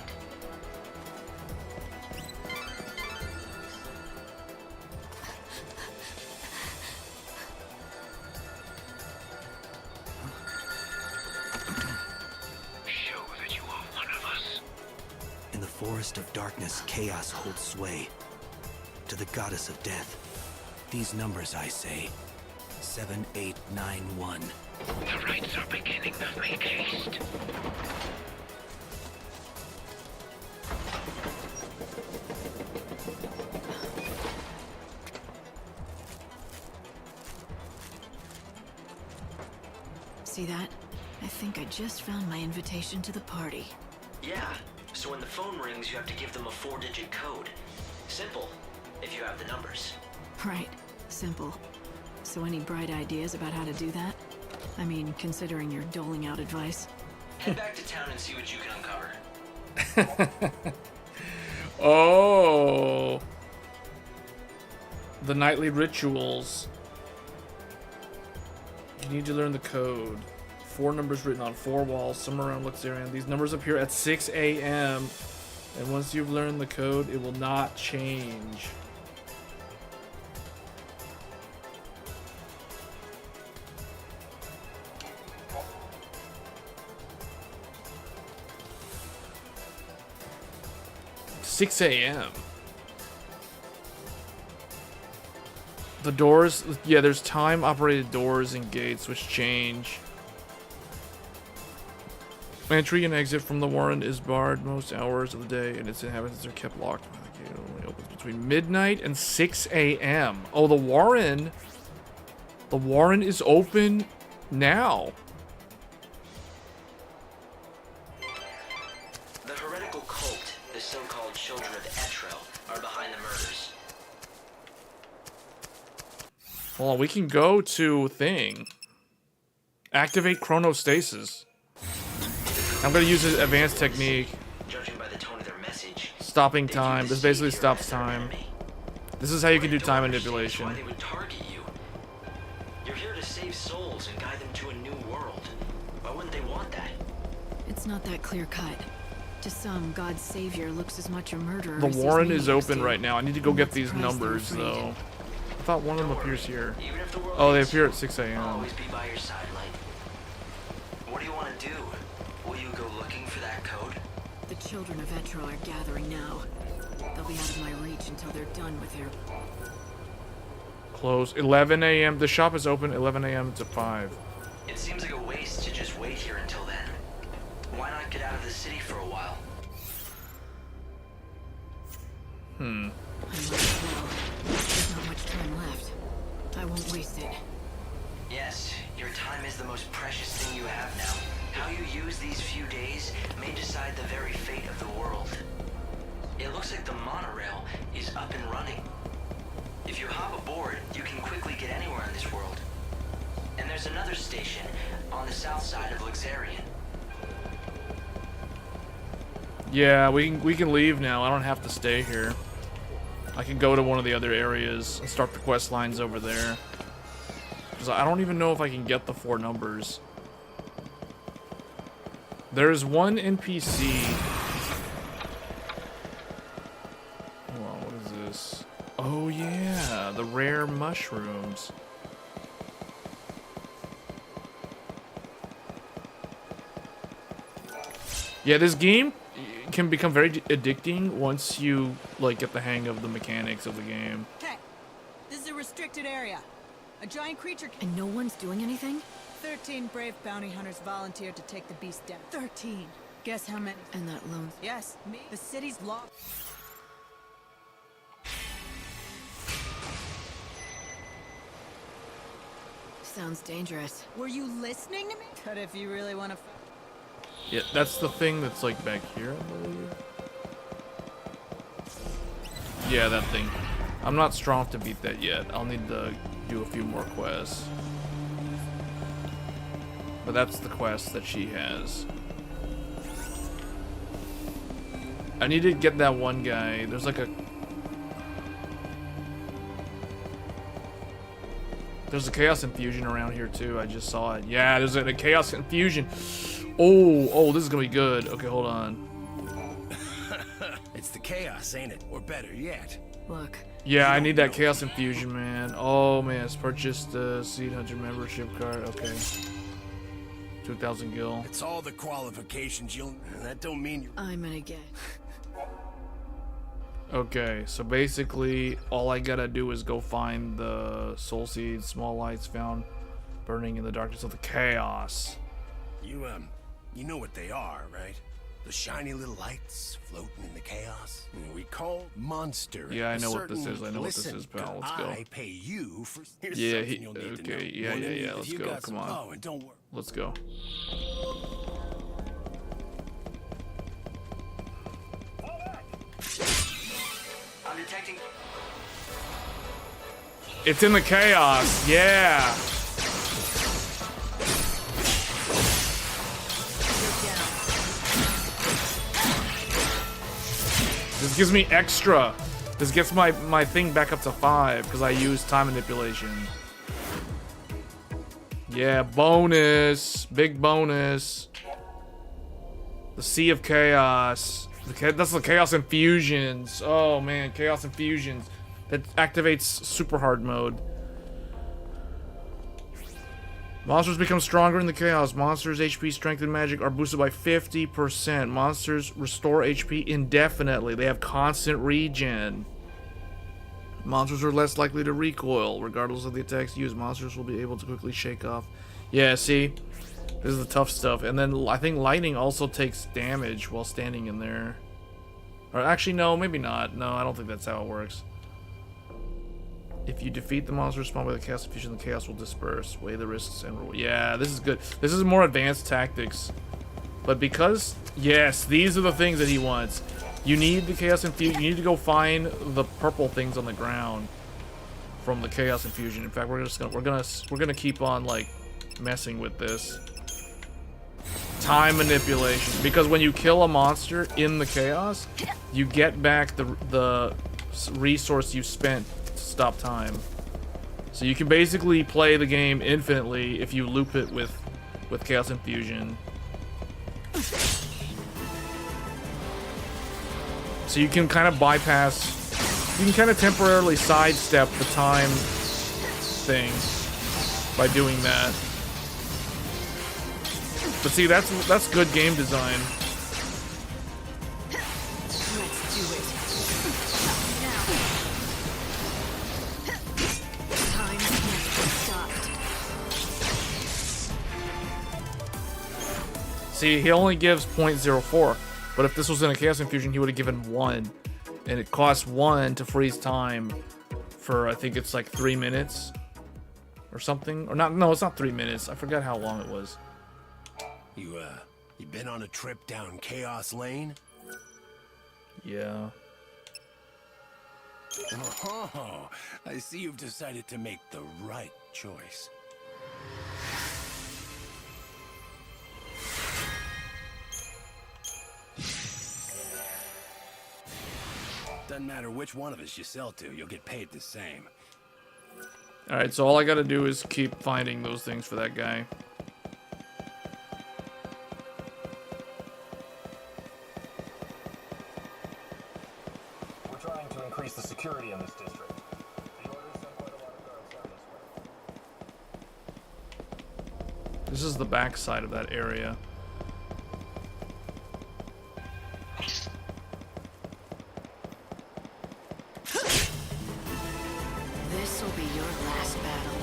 Show that you are one of us. In the forest of darkness, chaos holds sway. To the goddess of death, these numbers I say, 7891. The rites are beginning to make haste. See that? I think I just found my invitation to the party. Yeah, so when the phone rings, you have to give them a 4-digit code. Simple, if you have the numbers. Right. Simple. So any bright ideas about how to do that? I mean, considering you're doling out advice. Head back to town and see what you can uncover. Oh. The nightly rituals. You need to learn the code. 4 numbers written on 4 walls, somewhere around Luxarian. These numbers appear at 6 a.m. And once you've learned the code, it will not change. $6 a.m. The doors, yeah, there's time-operated doors and gates which change. Entry and exit from the Warren is barred most hours of the day, and its inhabitants are kept locked. The gate only opens between midnight and 6 a.m. Oh, the Warren is open now. The heretical cult, the so-called children of Etro, are behind the murders. Hold on, we can go to thing. Activate chronostasis. I'm gonna use an advanced technique. Judging by the tone of their message, Stopping time. This basically stops time. This is how you can do time manipulation. why they would target you. You're here to save souls and guide them to a new world. Why wouldn't they want that? It's not that clear cut. To some, God's savior looks as much a murderer The as his Warren is neighbors open do. right now. I need to go get these surprised they're numbers afraid. though. I thought one of them appears here. Even if the world Oh, they hates appear you, at 6 I'll a.m. always be by your side, Light. What do you want to do? Will you go looking for that code? The children of Etro are gathering now. They'll be out of my reach until they're done with their... Close. 11 a.m. The shop is open 11 a.m. to 5. It seems like a waste to just wait here until then. Why not get out of the city for a while? I might as well. There's not much time left. I won't waste it. Yes, your time is the most precious thing you have now. How you use these few days may decide the very fate of the world. It looks like the monorail is up and running. If you hop aboard, you can quickly get anywhere in this world. And there's another station on the south side of Luxarian. Yeah, we can leave now. I don't have to stay here. I can go to one of the other areas and start the quest lines over there. Because I don't even know if I can get the 4 numbers. There's one NPC. Hold on, what is this? Oh yeah, the rare mushrooms. Yeah, this game can become very addicting once you like get the hang of the mechanics of the game. Hey, this is a restricted area. A giant creature. And no one's doing anything? 13 brave bounty hunters volunteered to take the beast down. 13. Guess how many? And that lone. Yes, me. The city's locked. Sounds dangerous. Were you listening to me? But if you really want to. Yeah, that's the thing that's like back here, I believe. Yeah, that thing. I'm not strong to beat that yet. I'll need to do a few more quests. But that's the quest that she has. I need to get that one guy. There's like a... There's a Chaos Infusion around here too. I just saw it. Yeah, there's a Chaos Infusion. Oh, this is gonna be good. Okay, hold on. It's the Chaos, ain't it? Or better yet. Look. Yeah, I need that Chaos Infusion, man. Oh man, it's purchased the Seed Hunter membership card. Okay. 2,000 gil. It's all the qualifications you'll... That don't mean you're... I'm gonna get... Okay, so basically, all I gotta do is go find the soul seeds, small lights found burning in the darkness of the chaos. You know what they are, right? The shiny little lights floating in the chaos. We call monster. Yeah, I know what this is. I know what this is, pal. Let's go. I pay you for... Yeah, okay. Yeah. Let's go. Come on. Oh, and don't worry. Let's go. I'm detecting. It's in the chaos. Yeah. This gives me extra. This gets my thing back up to 5 because I use time manipulation. Yeah, bonus. Big bonus. The Sea of Chaos. That's the Chaos Infusions. Oh man, Chaos Infusions. That activates super hard mode. Monsters become stronger in the chaos. Monsters' HP, strength, and magic are boosted by 50%. Monsters restore HP indefinitely. They have constant regen. Monsters are less likely to recoil. Regardless of the attacks used, monsters will be able to quickly shake off. Yeah, see? This is the tough stuff. And then I think lightning also takes damage while standing in there. Or actually, no, maybe not. No, I don't think that's how it works. If you defeat the monster spawned by the chaos infusion, the chaos will disperse. Weigh the risks and reward. Yeah, this is good. This is more advanced tactics. But because, yes, these are the things that he wants. You need the chaos infusion. You need to go find the purple things on the ground from the chaos infusion. In fact, we're gonna keep on like messing with this time manipulation, because when you kill a monster in the chaos, you get back the resource you spent to stop time. So you can basically play the game infinitely if you loop it with chaos infusion. So you can kind of bypass, you can kind of temporarily sidestep the time thing by doing that. But see, that's good game design. Let's do it. Now. Time stopped. See, he only gives 0.04, but if this was in a chaos infusion, he would have given 1, and it costs 1 to freeze time for, I think it's like 3 minutes or something, or not. No, it's not 3 minutes. I forgot how long it was. You been on a trip down Chaos Lane? Yeah. Oh, I see you've decided to make the right choice. Doesn't matter which one of us you sell to, you'll get paid the same. Alright, so all I gotta do is keep finding those things for that guy. We're trying to increase the security in this district. The Order sent quite a lot of guards down this way. This is the back side of that area. This will be your last battle.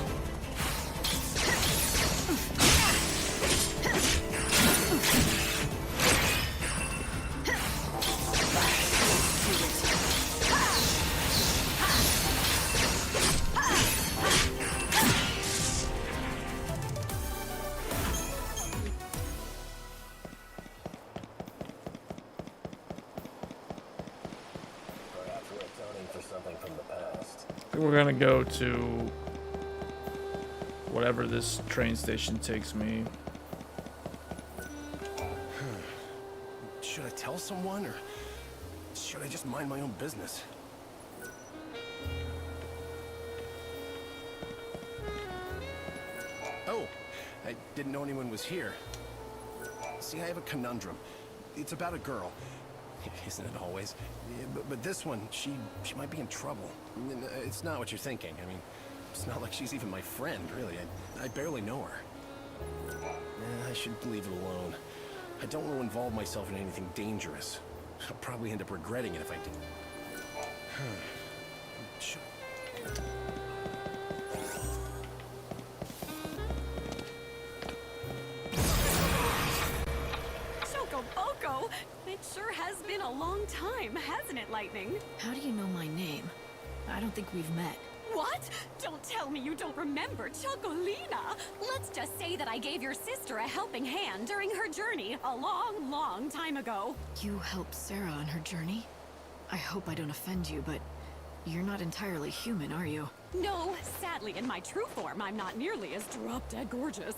Perhaps we're atoning for something from the past. I think we're gonna go to whatever this train station takes me. Should I tell someone, or should I just mind my own business? Oh, I didn't know anyone was here. See, I have a conundrum. It's about a girl. Isn't it always? Yeah, but this one, she might be in trouble. It's not what you're thinking. I mean, it's not like she's even my friend, really. I barely know her. I should leave it alone. I don't want to involve myself in anything dangerous. I'll probably end up regretting it if I do. Choco Boco! It sure has been a long time, hasn't it, Lightning? How do you know my name? I don't think we've met. What? Don't tell me you don't remember Chocolina! Let's just say that I gave your sister a helping hand during her journey a long, long time ago. You helped Sarah on her journey? I hope I don't offend you, but you're not entirely human, are you? No, sadly, in my true form, I'm not nearly as drop-dead gorgeous.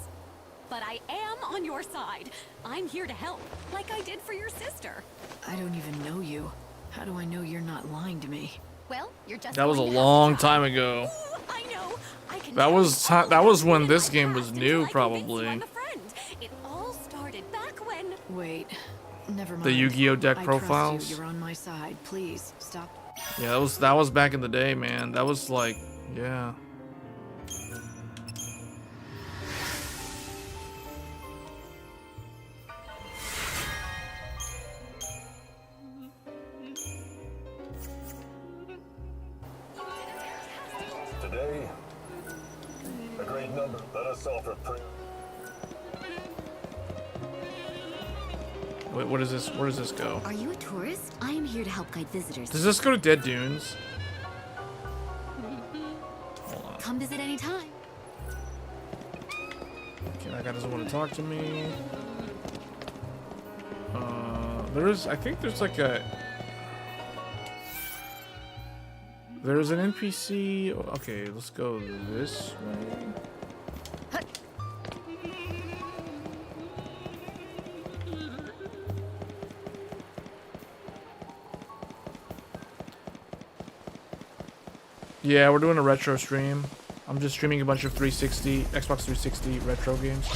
But I am on your side. I'm here to help, like I did for your sister. I don't even know you. How do I know you're not lying to me? Well, you're just That was a going to have long to try. time ago. Ooh, I know. I can That was when this game was new, probably. I'm a friend. It all started back when... Wait, never mind. The Yu-Gi-Oh deck I profiles. trust you. You're on my side. Please stop. Yeah, that was back in the day, man. That was like, yeah. Today, a great number. Let us offer prayer. Wait, what is this? Where does this go? Are you a tourist? I am here to help guide visitors. Does this go to Dead Dunes? Come visit anytime. Okay, that guy doesn't want to talk to me. I think there's like a... There's an NPC... Okay, let's go this way. Yeah, we're doing a retro stream. I'm just streaming a bunch of Xbox 360 retro games.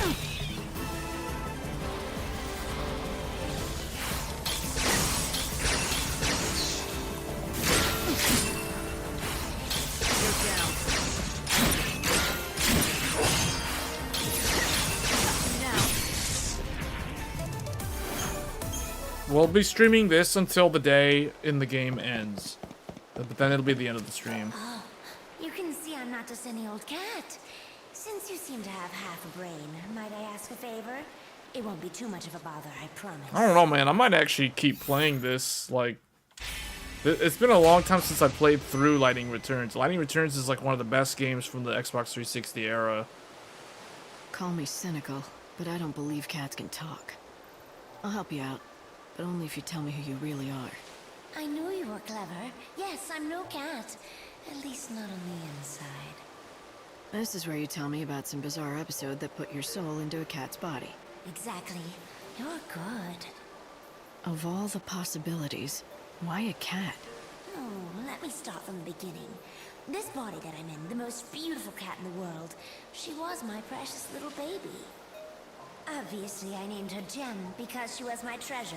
We'll be streaming this until the day in the game ends. But then it'll be the end of the stream. Oh, you can see I'm not just any old cat. Since you seem to have half a brain, might I ask a favor? It won't be too much of a bother, I promise. I don't know, man. I might actually keep playing this. Like, it's been a long time since I played through Lightning Returns. Lightning Returns is like one of the best games from the Xbox 360 era. Call me cynical, but I don't believe cats can talk. I'll help you out, but only if you tell me who you really are. I knew you were clever. Yes, I'm no cat. At least not on the inside. This is where you tell me about some bizarre episode that put your soul into a cat's body. Exactly. You're good. Of all the possibilities, why a cat? Oh, let me start from the beginning. This body that I'm in, the most beautiful cat in the world, she was my precious little baby. Obviously, I named her Gem because she was my treasure.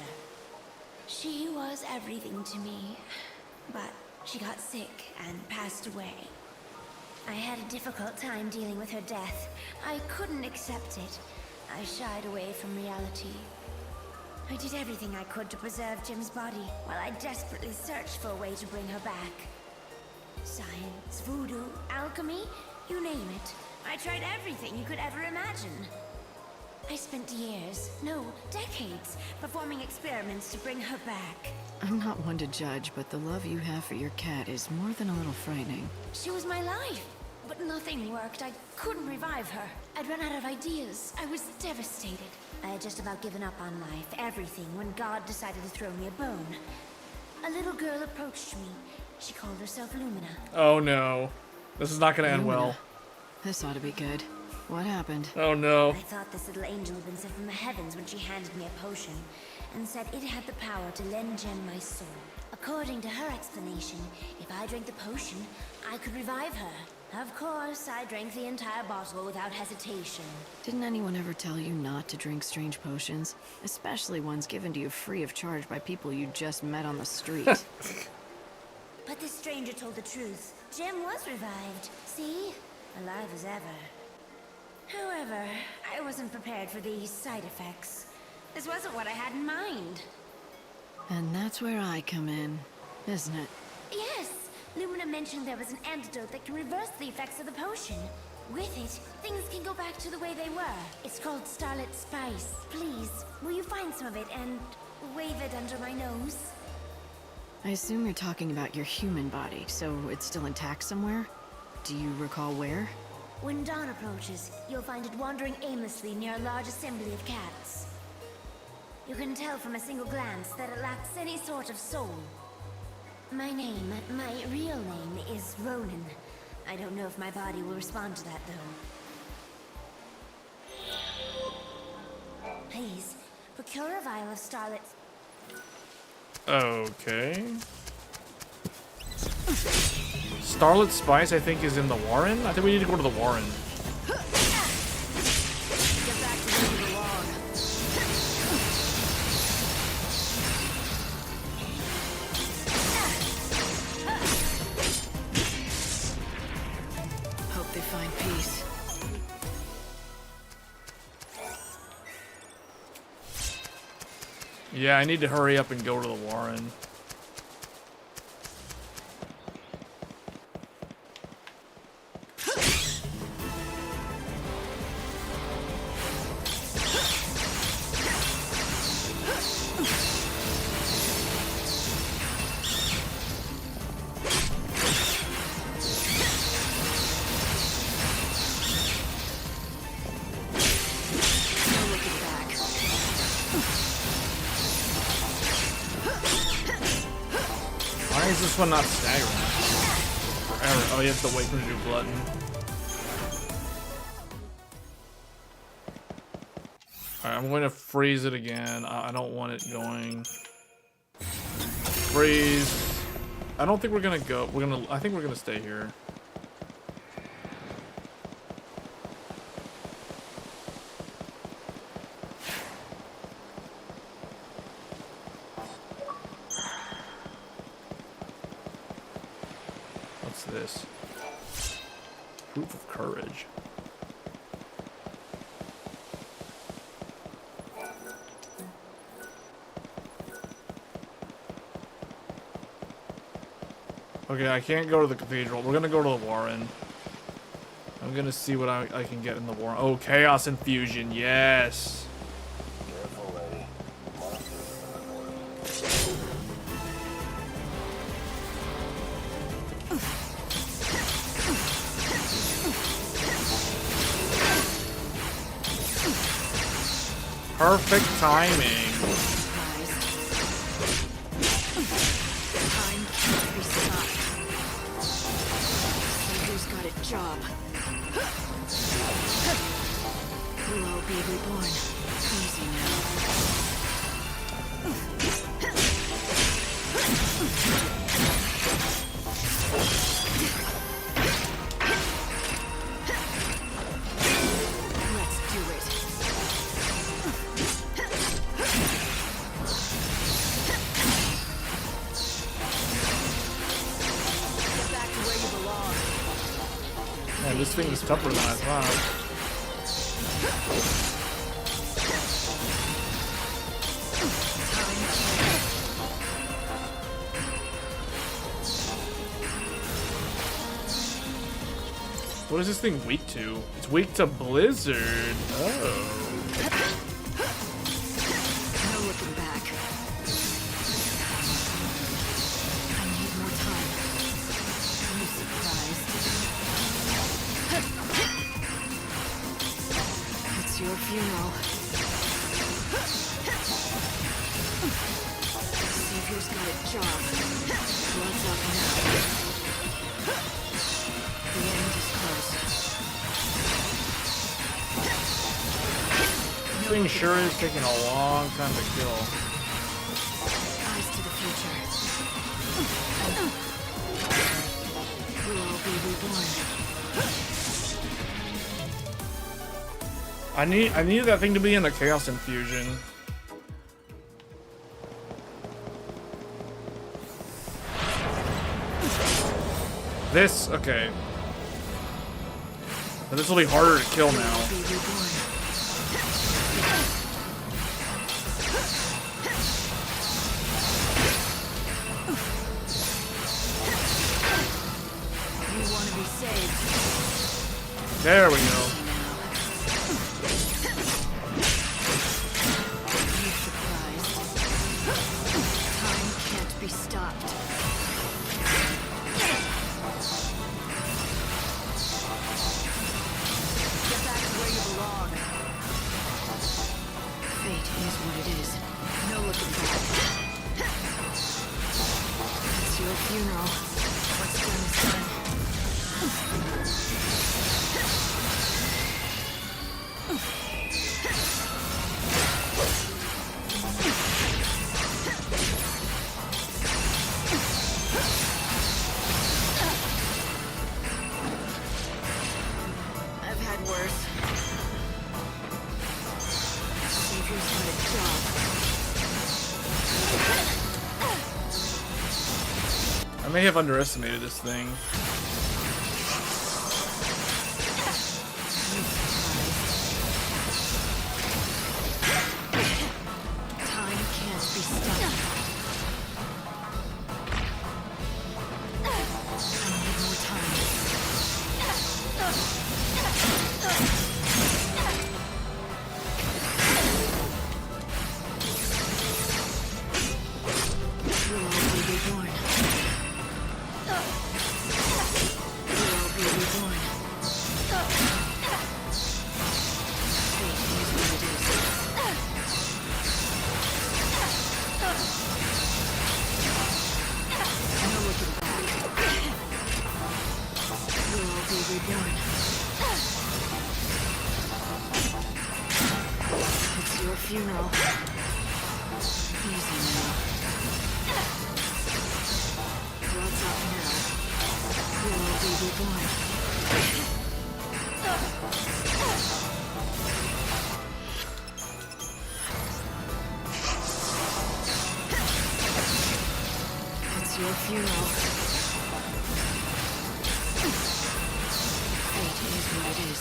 She was everything to me, but she got sick and passed away. I had a difficult time dealing with her death. I couldn't accept it. I shied away from reality. I did everything I could to preserve Jim's body, while I desperately searched for a way to bring her back. Science, voodoo, alchemy, you name it. I tried everything you could ever imagine. I spent years, no, decades, performing experiments to bring her back. I'm not one to judge, but the love you have for your cat is more than a little frightening. She was my life, but nothing worked. I couldn't revive her. I'd run out of ideas. I was devastated. I had just about given up on life, everything, when God decided to throw me a bone. A little girl approached me. She called herself Lumina. Oh no. This is not gonna end well. This ought to be good. What happened? Oh no. I thought this little angel had been sent from the heavens when she handed me a potion, and said it had the power to lend Gem my soul. According to her explanation, if I drank the potion, I could revive her. Of course, I drank the entire bottle without hesitation. Didn't anyone ever tell you not to drink strange potions? Especially ones given to you free of charge by people you just met on the street. But this stranger told the truth. Gem was revived. See? Alive as ever. However, I wasn't prepared for these side effects. This wasn't what I had in mind. And that's where I come in, isn't it? Yes! Lumina mentioned there was an antidote that can reverse the effects of the potion. With it, things can go back to the way they were. It's called Starlit Spice. Please, will you find some of it and wave it under my nose? I assume you're talking about your human body, so it's still intact somewhere? Do you recall where? When dawn approaches, you'll find it wandering aimlessly near a large assembly of cats. You can tell from a single glance that it lacks any sort of soul. My real name is Ronan. I don't know if my body will respond to that, though. Please, procure a vial of Starlit... Okay. Starlit Spice, I think, is in the Warren? I think we need to go to the Warren. Get back to where you belong. Hope they find peace. Yeah, I need to hurry up and go to the Warren. Why is this one not staggering? Forever. Oh, you have to wait for the new button. Alright, I'm going to freeze it again. I don't want it going. Freeze. I don't think we're gonna go. I think we're gonna stay here. What's this? Proof of courage. Okay, I can't go to the cathedral. We're gonna go to the Warren. I'm gonna see what I can get in the Warren. Oh, Chaos Infusion, yes! Careful, lady. Perfect timing. Job. Hello, baby born. Easy now. this thing is tougher than I thought. What is this thing weak to? It's weak to Blizzard. Oh. No looking back. I need more time. Are you surprised? It's your funeral. Savior's got a job. Blood's up now. The end is close. This thing sure is taking a long time to kill. Eyes to the future. We'll all be reborn. I need that thing to be in the Chaos Infusion. This, okay. But this will be harder to kill now. You want to be saved. There we go. You surprised. Time can't be stopped. Get back to where you belong. Fate is what it is. No looking back. It's your funeral. What's done is done. I've had worse. Savior's got a job. I may have underestimated this thing. Time can't be stopped. I need more time. We'll all be reborn. We'll all be reborn. Fate is what it is. No looking back. We'll all be reborn. It's your funeral. Easy now. Blood's up now. We'll all be reborn. It's your funeral. Fate is what it is.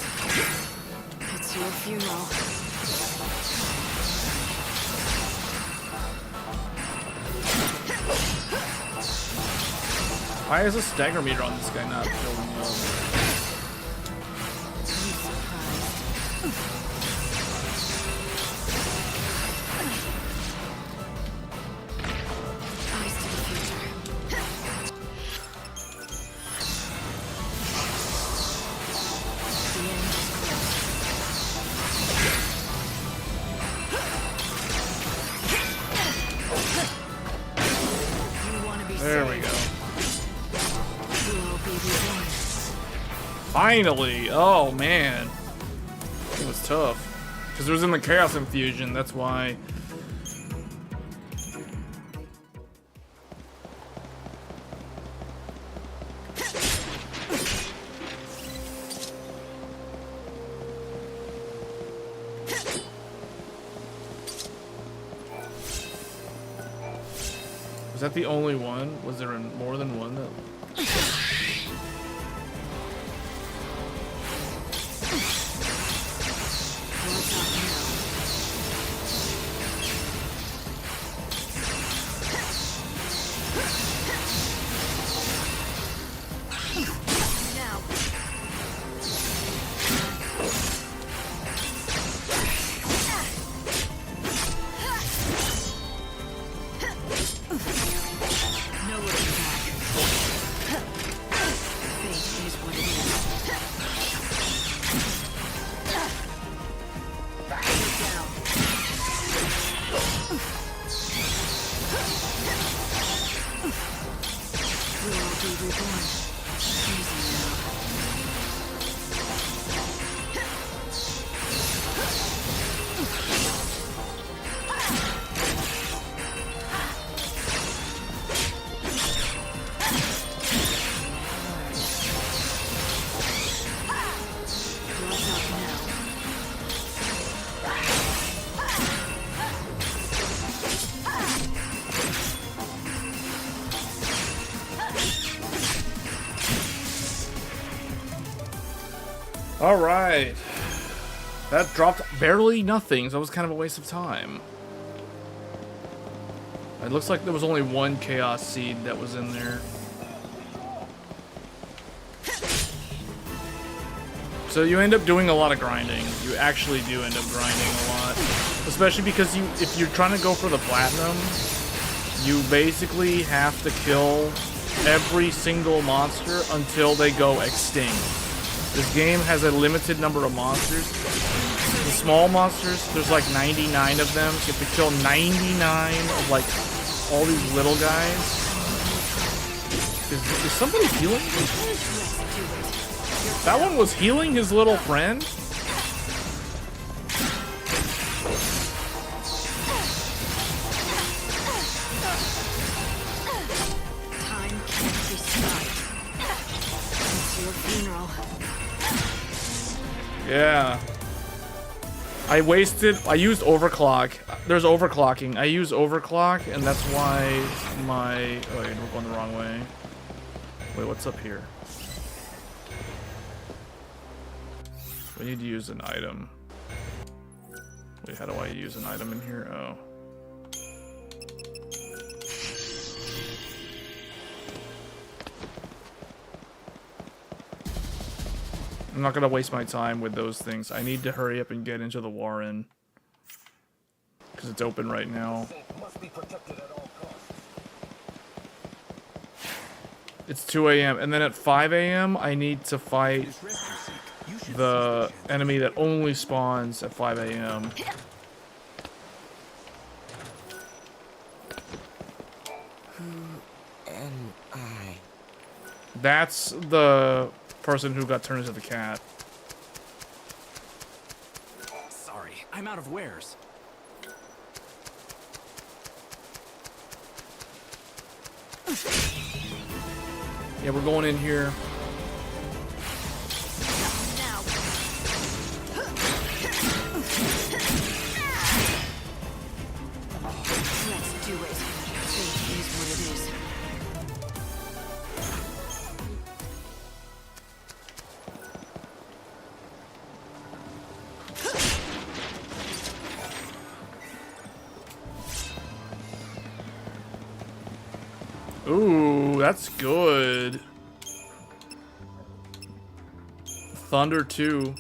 It's your funeral. Why is the stagger meter on this guy not filling up? Eyes to the future. The end is close. You want to be There we saved. go. We'll all be reborn. Finally! Oh man. It was tough. Because it was in the Chaos Infusion, that's why. Was that the only one? Was there more than one that... Alright. That dropped barely nothing, so that was kind of a waste of time. It looks like there was only one Chaos Seed that was in there. So you end up doing a lot of grinding. You actually do end up grinding a lot. Especially because if you're trying to go for the platinum, you basically have to kill every single monster until they go extinct. This game has a limited number of monsters. The small monsters, there's like 99 of them. So you have to kill 99 of like all these little guys. Is somebody healing? That one was healing his little friend? Time can't be stopped. It's your funeral. Yeah. I used overclock. There's overclocking. I use overclock, and that's why my... Oh, wait, we're going the wrong way. Wait, what's up here? We need to use an item. Wait, how do I use an item in here? Oh. I'm not gonna waste my time with those things. I need to hurry up and get into the Warren. Because it's open right now. It's 2 a.m. and then at 5 a.m. I need to fight the enemy that only spawns at 5 a.m. Who am I? That's the person who got turned into the cat. Sorry, I'm out of wares. Yeah, we're going in here. Let's do it. It is what it is. Ooh, that's good. Thunder 2.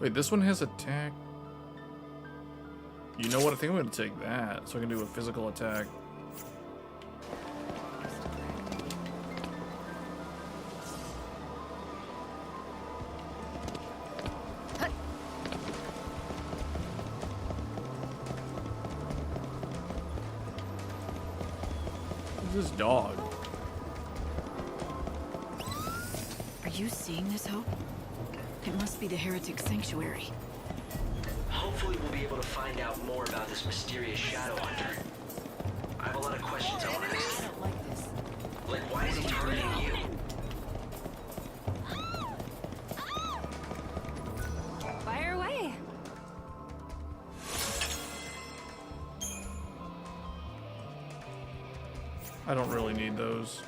Wait, this one has attack. You know what? I think I'm going to take that so I can do a physical attack. This dog. Are you seeing this, Hope? It must be the Heretic Sanctuary. Hopefully we'll be able to find out more about this mysterious Shadow Hunter. I have a lot of questions I want to ask. I don't like this. Like, why is he targeting you? Fire away. I don't really need those.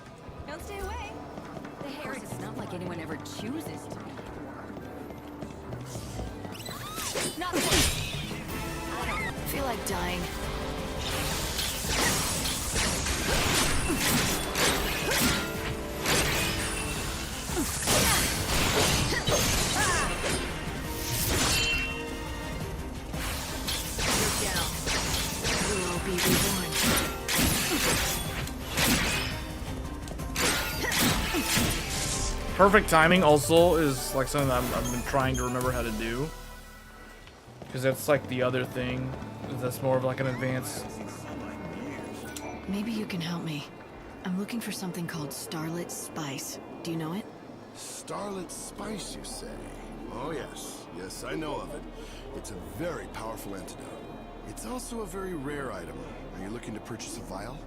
Don't stay away. The Of course, it's not like anyone ever chooses to be poor. Not I don't feel like dying. You're down. We'll all be reborn. Perfect timing also is like something that I've been trying to remember how to do. Because that's like the other thing. That's more of like an advanced. Maybe you can help me. I'm looking for something called Starlit Spice. Do you know it? Starlit Spice, you say? Oh yes. Yes, I know of it. It's a very powerful antidote. It's also a very rare item. Are you looking to purchase a vial?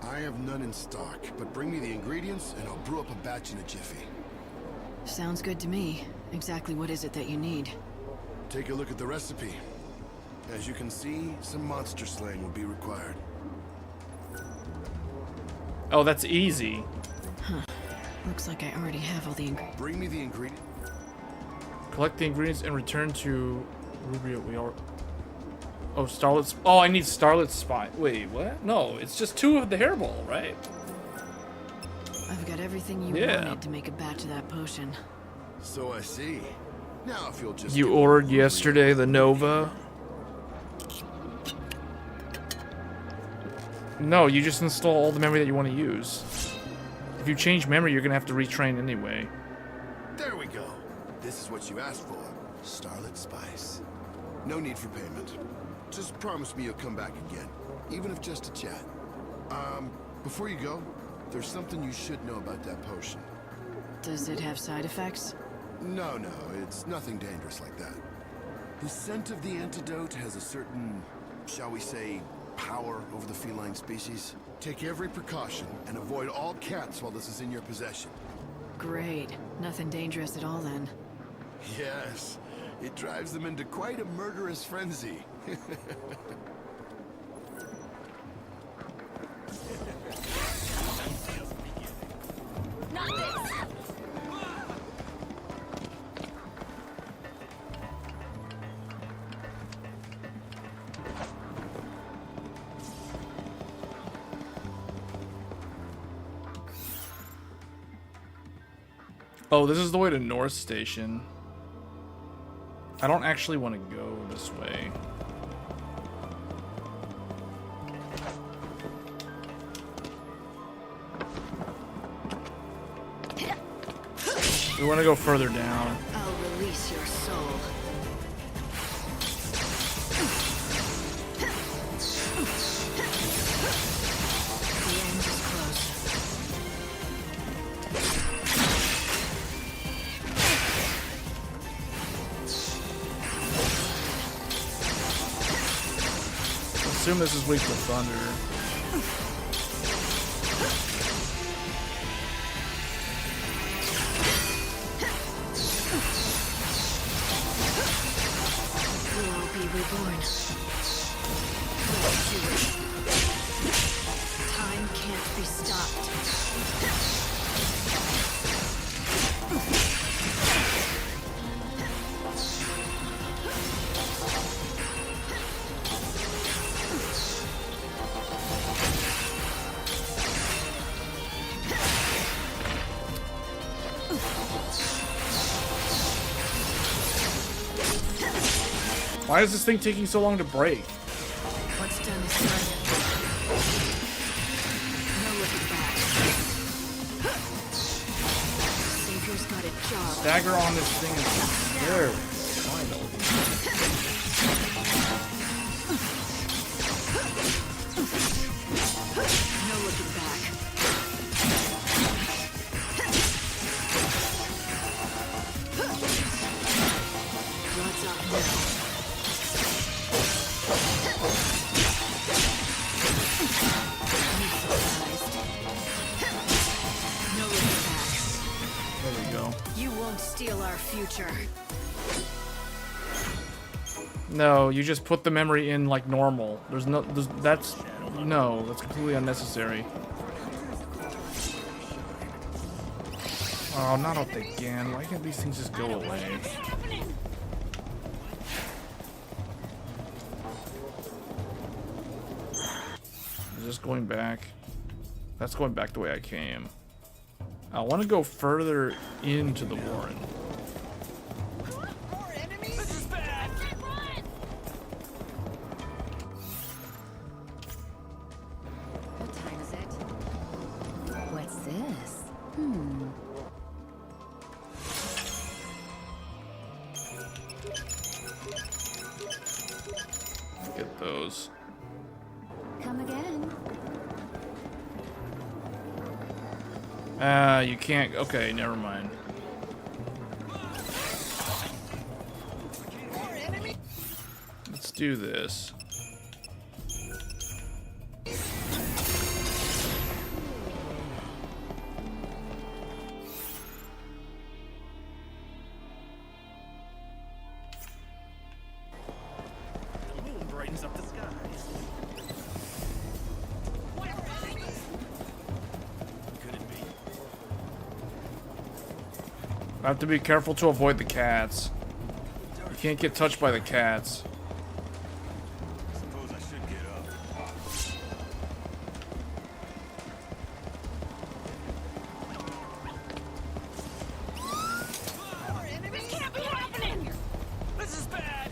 I have none in stock, but bring me the ingredients and I'll brew up a batch in a jiffy. Sounds good to me. Exactly what is it that you need? Take a look at the recipe. As you can see, some monster slaying will be required. Oh, that's easy. Huh. Looks like I already have all the ingredients. Bring me the ingredient. Collect the ingredients and return to Rubio. We are. Oh, Starlet's. Oh, I need Starlet's spy. Wait, what? No, it's just 2 of the hairball, right? I've got everything you wanted to make a batch of that potion. So I see. Now if you'll just. You ordered yesterday the Nova. No, you just install all the memory that you want to use. If you change memory, you're gonna have to retrain anyway. There we go. This is what you asked for. Starlit Spice. No need for payment. Just promise me you'll come back again, even if just to chat. Before you go, there's something you should know about that potion. Does it have side effects? No, it's nothing dangerous like that. The scent of the antidote has a certain, shall we say, power over the feline species. Take every precaution and avoid all cats while this is in your possession. Great. Nothing dangerous at all then. Yes, it drives them into quite a murderous frenzy. Not this! Oh, this is the way to North Station. I don't actually want to go this way. We want to go further down. I'll release your soul. The end is close. I assume this is weak to thunder. We'll be reborn. Let's do it. Time can't be stopped. Why is this thing taking so long to break? What's done is done. No looking back. Savior's got a job. Stagger on this thing is there. Finally. No looking back. What's up now? There we go. You won't steal our future. No, you just put the memory in like normal. That's completely unnecessary. Oh, not up again. Why can't these things just go away? Just going back. That's going back the way I came. I want to go further into the Warren. What time is it? What's this? Get those. Come again. You can't. Okay, never mind. Let's do this. I have to be careful to avoid the cats. You can't get touched by the cats. Suppose I should get up. This can't be happening! This is bad!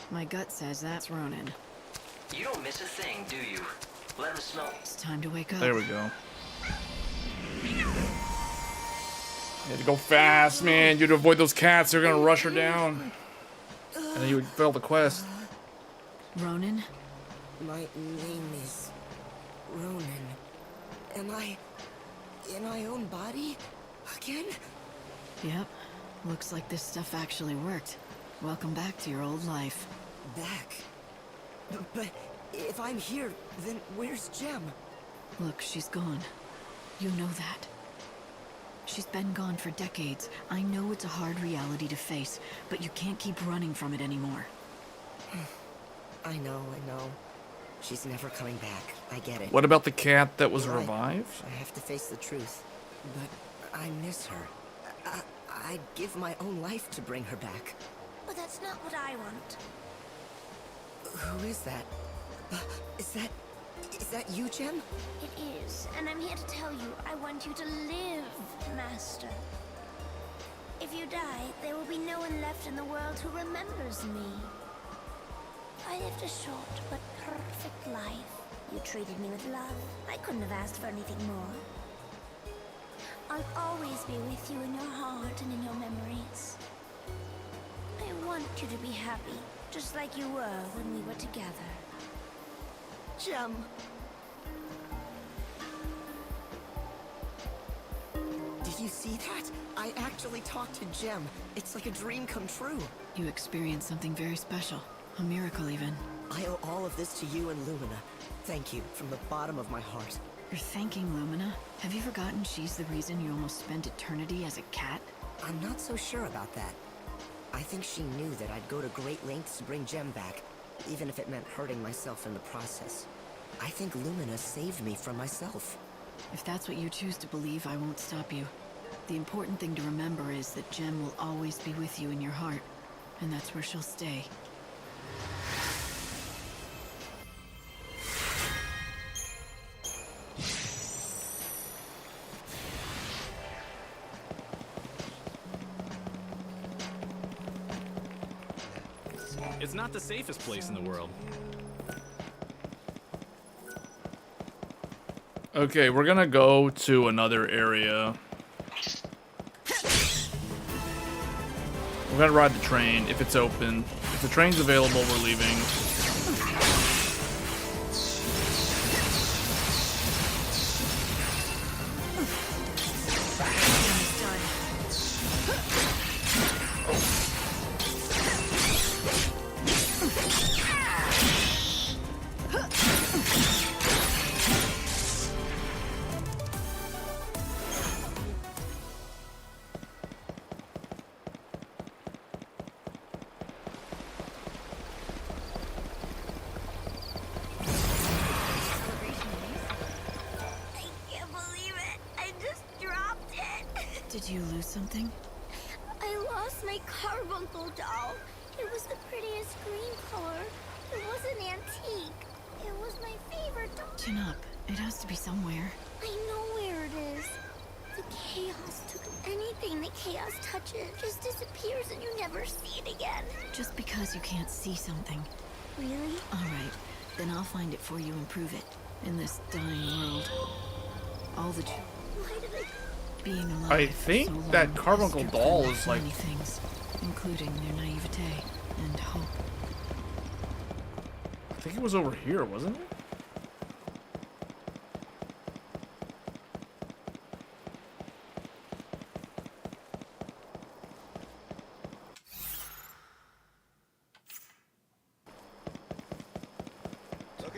My gut says that's Ronan. You don't miss a thing, do you? Let him smell. It's time to wake up. There we go. You had to go fast, man. You'd avoid those cats. They're gonna rush her down. And then you would fail the quest. Ronan? My name is Ronan. Am I in my own body again? Yep. Looks like this stuff actually worked. Welcome back to your old life. Back? But if I'm here, then where's Gem? Look, she's gone. You know that. She's been gone for decades. I know it's a hard reality to face, but you can't keep running from it anymore. I know. She's never coming back. I get it. What about the cat that was You're right. revived? I have to face the truth. But I miss her. I'd give my own life to bring her back. But that's not what I want. Who is that? Is that you, Gem? It is, and I'm here to tell you I want you to live, Master. If you die, there will be no one left in the world who remembers me. I lived a short but perfect life. You treated me with love. I couldn't have asked for anything more. I'll always be with you in your heart and in your memories. I want you to be happy, just like you were when we were together. Gem. Did you see that? I actually talked to Gem. It's like a dream come true. You experienced something very special. A miracle, even. I owe all of this to you and Lumina. Thank you from the bottom of my heart. You're thanking Lumina? Have you forgotten she's the reason you almost spent eternity as a cat? I'm not so sure about that. I think she knew that I'd go to great lengths to bring Gem back, even if it meant hurting myself in the process. I think Lumina saved me from myself. If that's what you choose to believe, I won't stop you. The important thing to remember is that Gem will always be with you in your heart, and that's where she'll stay. It's not the safest place in the world. Okay, we're gonna go to another area. We're gonna ride the train if it's open. If the train's available, we're leaving. Did you lose something? I lost my carbuncle doll. It was the prettiest green color. It was an antique. It was my favorite doll. Chin up. It has to be somewhere. I know where it is. The chaos took anything the chaos touches. Just disappears and you never see it again. Just because you can't see something. Really? Alright, then I'll find it for you and prove it. In this dying world. All the Why did I... being alive I for think so long that carbuncle stripped doll them of is like many things, including their naivete and hope. I think it was over here, wasn't it?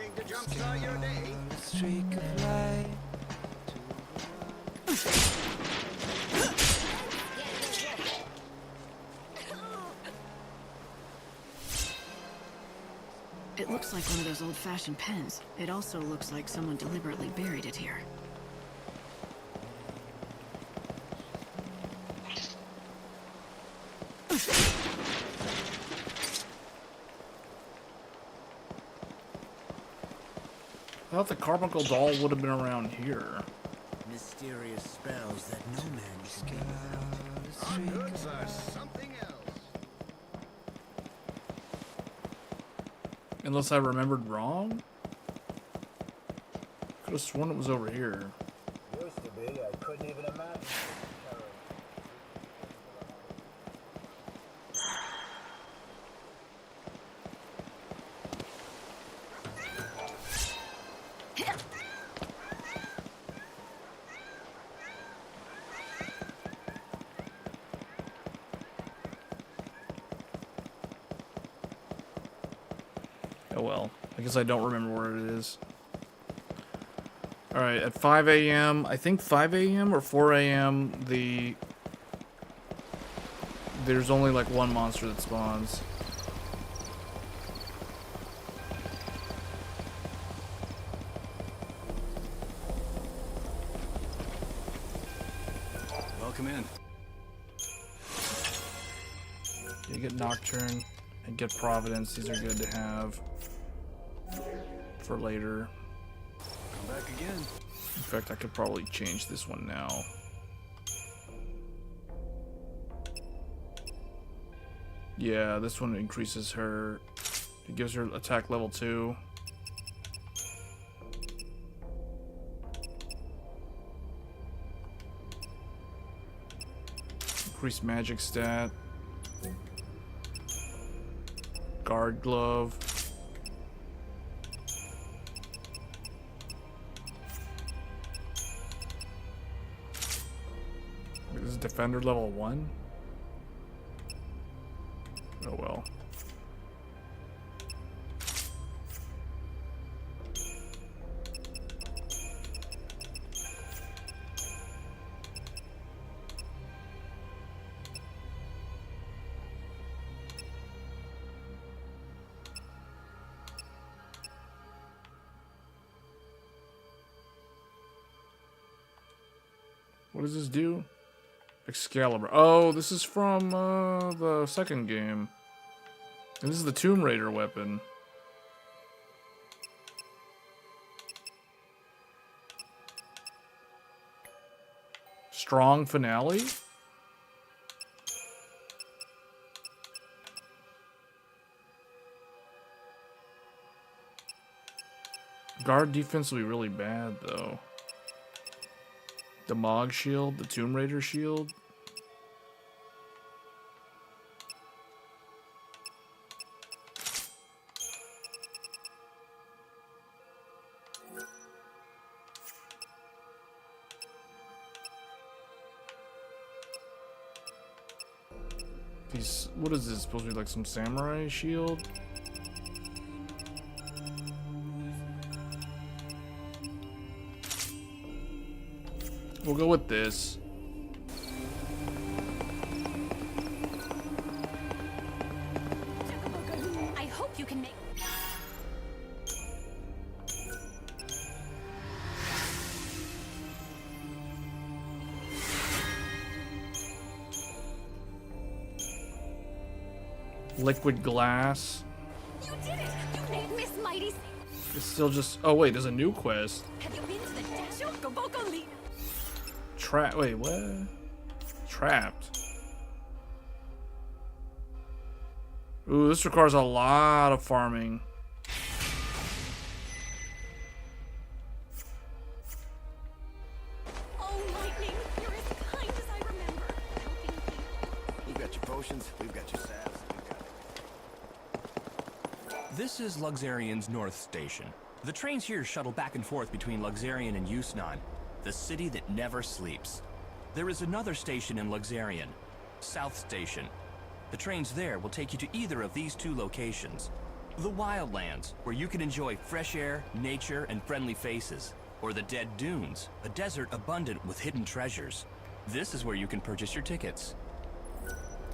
Looking to jumpstart your day? Streak of light. It looks like one of those old-fashioned pens. It also looks like someone deliberately buried it here. I thought the carbuncle doll would have been around here. Mysterious spells that no man can get without. Our goods are something else. Unless I remembered wrong? Could have sworn it was over here. Used to be, I couldn't even imagine. Oh well, I guess I don't remember where it is. Alright, at 5 a.m., I think 5 a.m. or 4 a.m., there's only like one monster that spawns. Welcome in. You get Nocturne and get Providence. These are good to have for later. Come back again. In fact, I could probably change this one now. Yeah, this one increases her. It gives her attack level 2. Increase magic stat. Guard glove. This is defender level 1. Oh well. What does this do? Excalibur. Oh, this is from the second game. And this is the Tomb Raider weapon. Strong finale? Guard defense will be really bad, though. The Mog shield, the Tomb Raider shield. These, what is this? Supposed to be like some samurai shield? We'll go with this. I hope you can make... Liquid glass. You did it! You made Miss Mighty... It's still just... Oh wait, there's a new quest. Have you been to the Chocobocolina? Wait, what? Trapped. Ooh, this requires a lot of farming. Oh, Lightning, you're as kind as I remember. We've got your potions, we've got your salves. This is Luxarian's North Station. The trains here shuttle back and forth between Luxarian and Yusnan, the city that never sleeps. There is another station in Luxarian, South Station. The trains there will take you to either of these two locations. The Wildlands, where you can enjoy fresh air, nature, and friendly faces. Or the Dead Dunes, a desert abundant with hidden treasures. This is where you can purchase your tickets.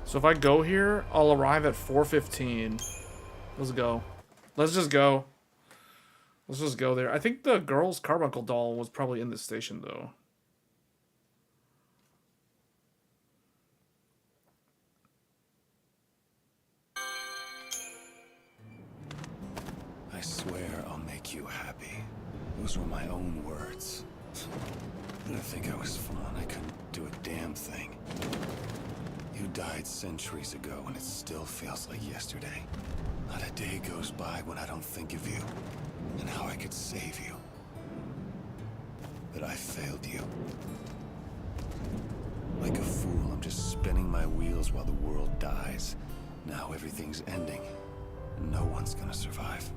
So if I go here, I'll arrive at 4:15. Let's go. Let's just go. Let's just go there. I think the girl's carbuncle doll was probably in this station, though. I swear I'll make you happy. Those were my own words. Did I think I was fun? I couldn't do a damn thing. You died centuries ago, and it still feels like yesterday. Not a day goes by when I don't think of you, and how I could save you. But I failed you. Like a fool, I'm just spinning my wheels while the world dies. Now everything's ending, and no one's gonna survive.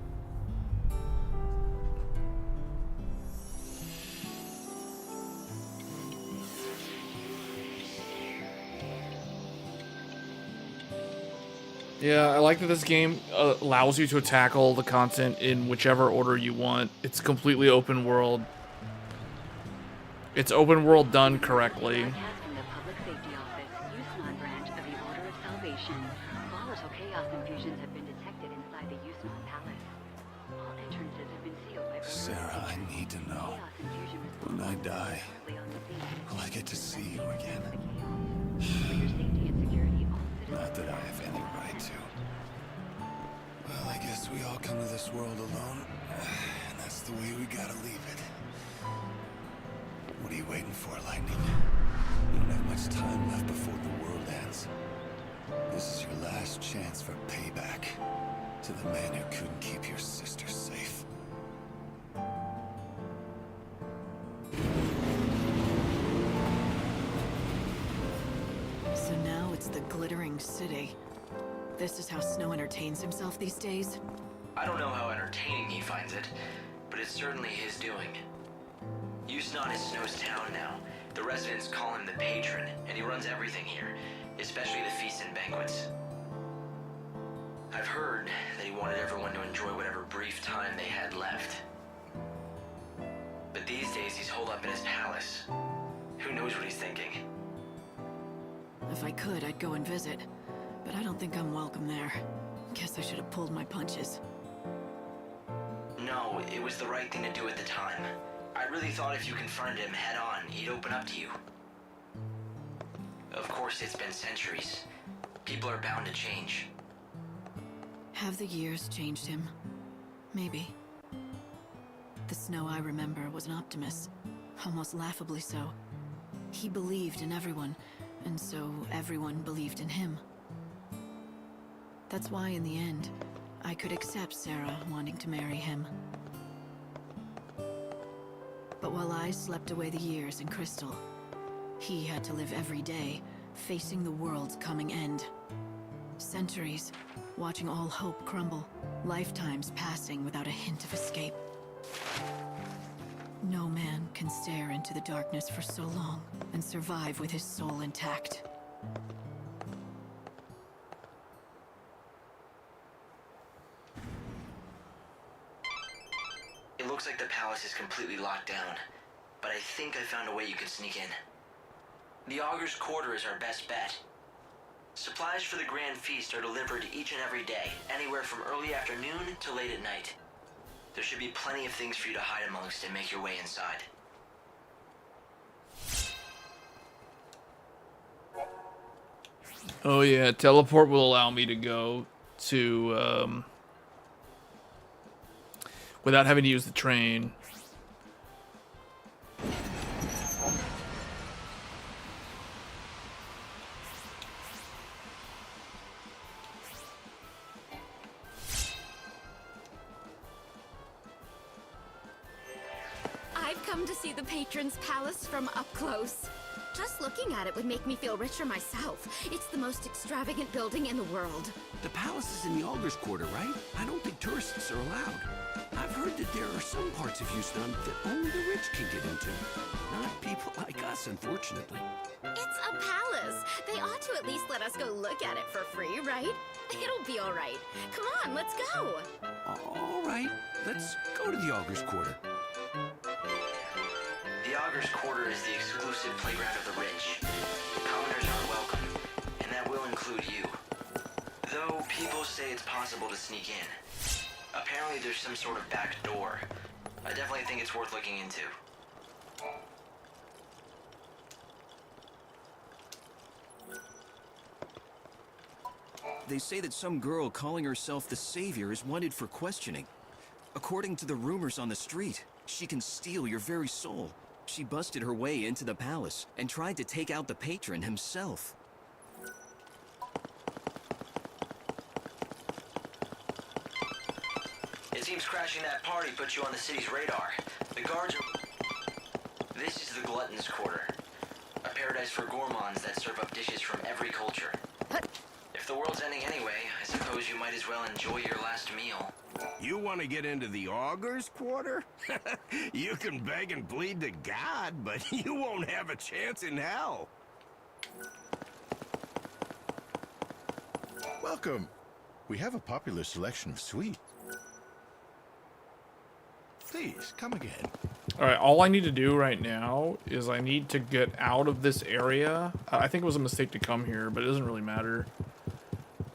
Yeah, I like that this game allows you to tackle the content in whichever order you want. It's completely open world. It's open world done correctly. From the Public Safety Office, Yusman branch of the Order of Salvation. Volatile chaos infusions have been detected inside the Yusman Palace. All entrances have been sealed by Sarah, I need to know. When I die, will I get to see you again? Not that I have any right to. Well, I guess we all come to this world alone, and that's the way we gotta leave it. What are you waiting for, Lightning? You don't have much time left before the world ends. This is your last chance for payback to the man who couldn't keep your sister safe. So now it's the glittering city. This is how Snow entertains himself these days? I don't know how entertaining he finds it, but it's certainly his doing. Yusnan is Snow's town now. The residents call him the patron, and he runs everything here, especially the feasts and banquets. I've heard that he wanted everyone to enjoy whatever brief time they had left. But these days he's holed up in his palace. Who knows what he's thinking? If I could, I'd go and visit. But I don't think I'm welcome there. Guess I should have pulled my punches. No, it was the right thing to do at the time. I really thought if you confronted him head-on, he'd open up to you. Of course, it's been centuries. People are bound to change. Have the years changed him? Maybe. The Snow I remember was an optimist. Almost laughably so. He believed in everyone, and so everyone believed in him. That's why, in the end, I could accept Sarah wanting to marry him. But while I slept away the years in Crystal, he had to live every day, facing the world's coming end. Centuries, watching all hope crumble, lifetimes passing without a hint of escape. No man can stare into the darkness for so long and survive with his soul intact. It looks like the palace is completely locked down, but I think I found a way you can sneak in. The Augur's Quarter is our best bet. Supplies for the Grand Feast are delivered each and every day, anywhere from early afternoon to late at night. There should be plenty of things for you to hide amongst and make your way inside. Oh yeah, teleport will allow me to go to without having to use the train. I've come to see the patron's palace from up close. Just looking at it would make me feel richer myself. It's the most extravagant building in the world. The palace is in the Augur's Quarter, right? I don't think tourists are allowed. I've heard heard that there are some parts of Houston that only the rich can get into. Not people like us, unfortunately. It's a palace. They ought to at least let us go look at it for free, right? It'll be all right. Come on, let's go. All right, let's go to the Augur's Quarter. The Augur's Quarter is the exclusive playground of the rich. Commoners aren't welcome, and that will include you. Though people say it's possible to sneak in. Apparently there's some sort of back door. I definitely think it's worth looking into. They say that some girl calling herself the Savior is wanted for questioning. According to the rumors on the street, she can steal your very soul. She busted her way into the palace and tried to take out the patron himself. It seems crashing that party put you on the city's radar. The guards are... This is the Glutton's Quarter. A paradise for gourmands that serve up dishes from every culture. If the world's ending anyway, I suppose you might as well enjoy your last meal. You want to get into the Augur's Quarter? You can beg and plead to God, but you won't have a chance in hell. Welcome. We have a popular selection of sweets. Please, come again. Alright, all I need to do right now is I need to get out of this area. I think it was a mistake to come here, but it doesn't really matter.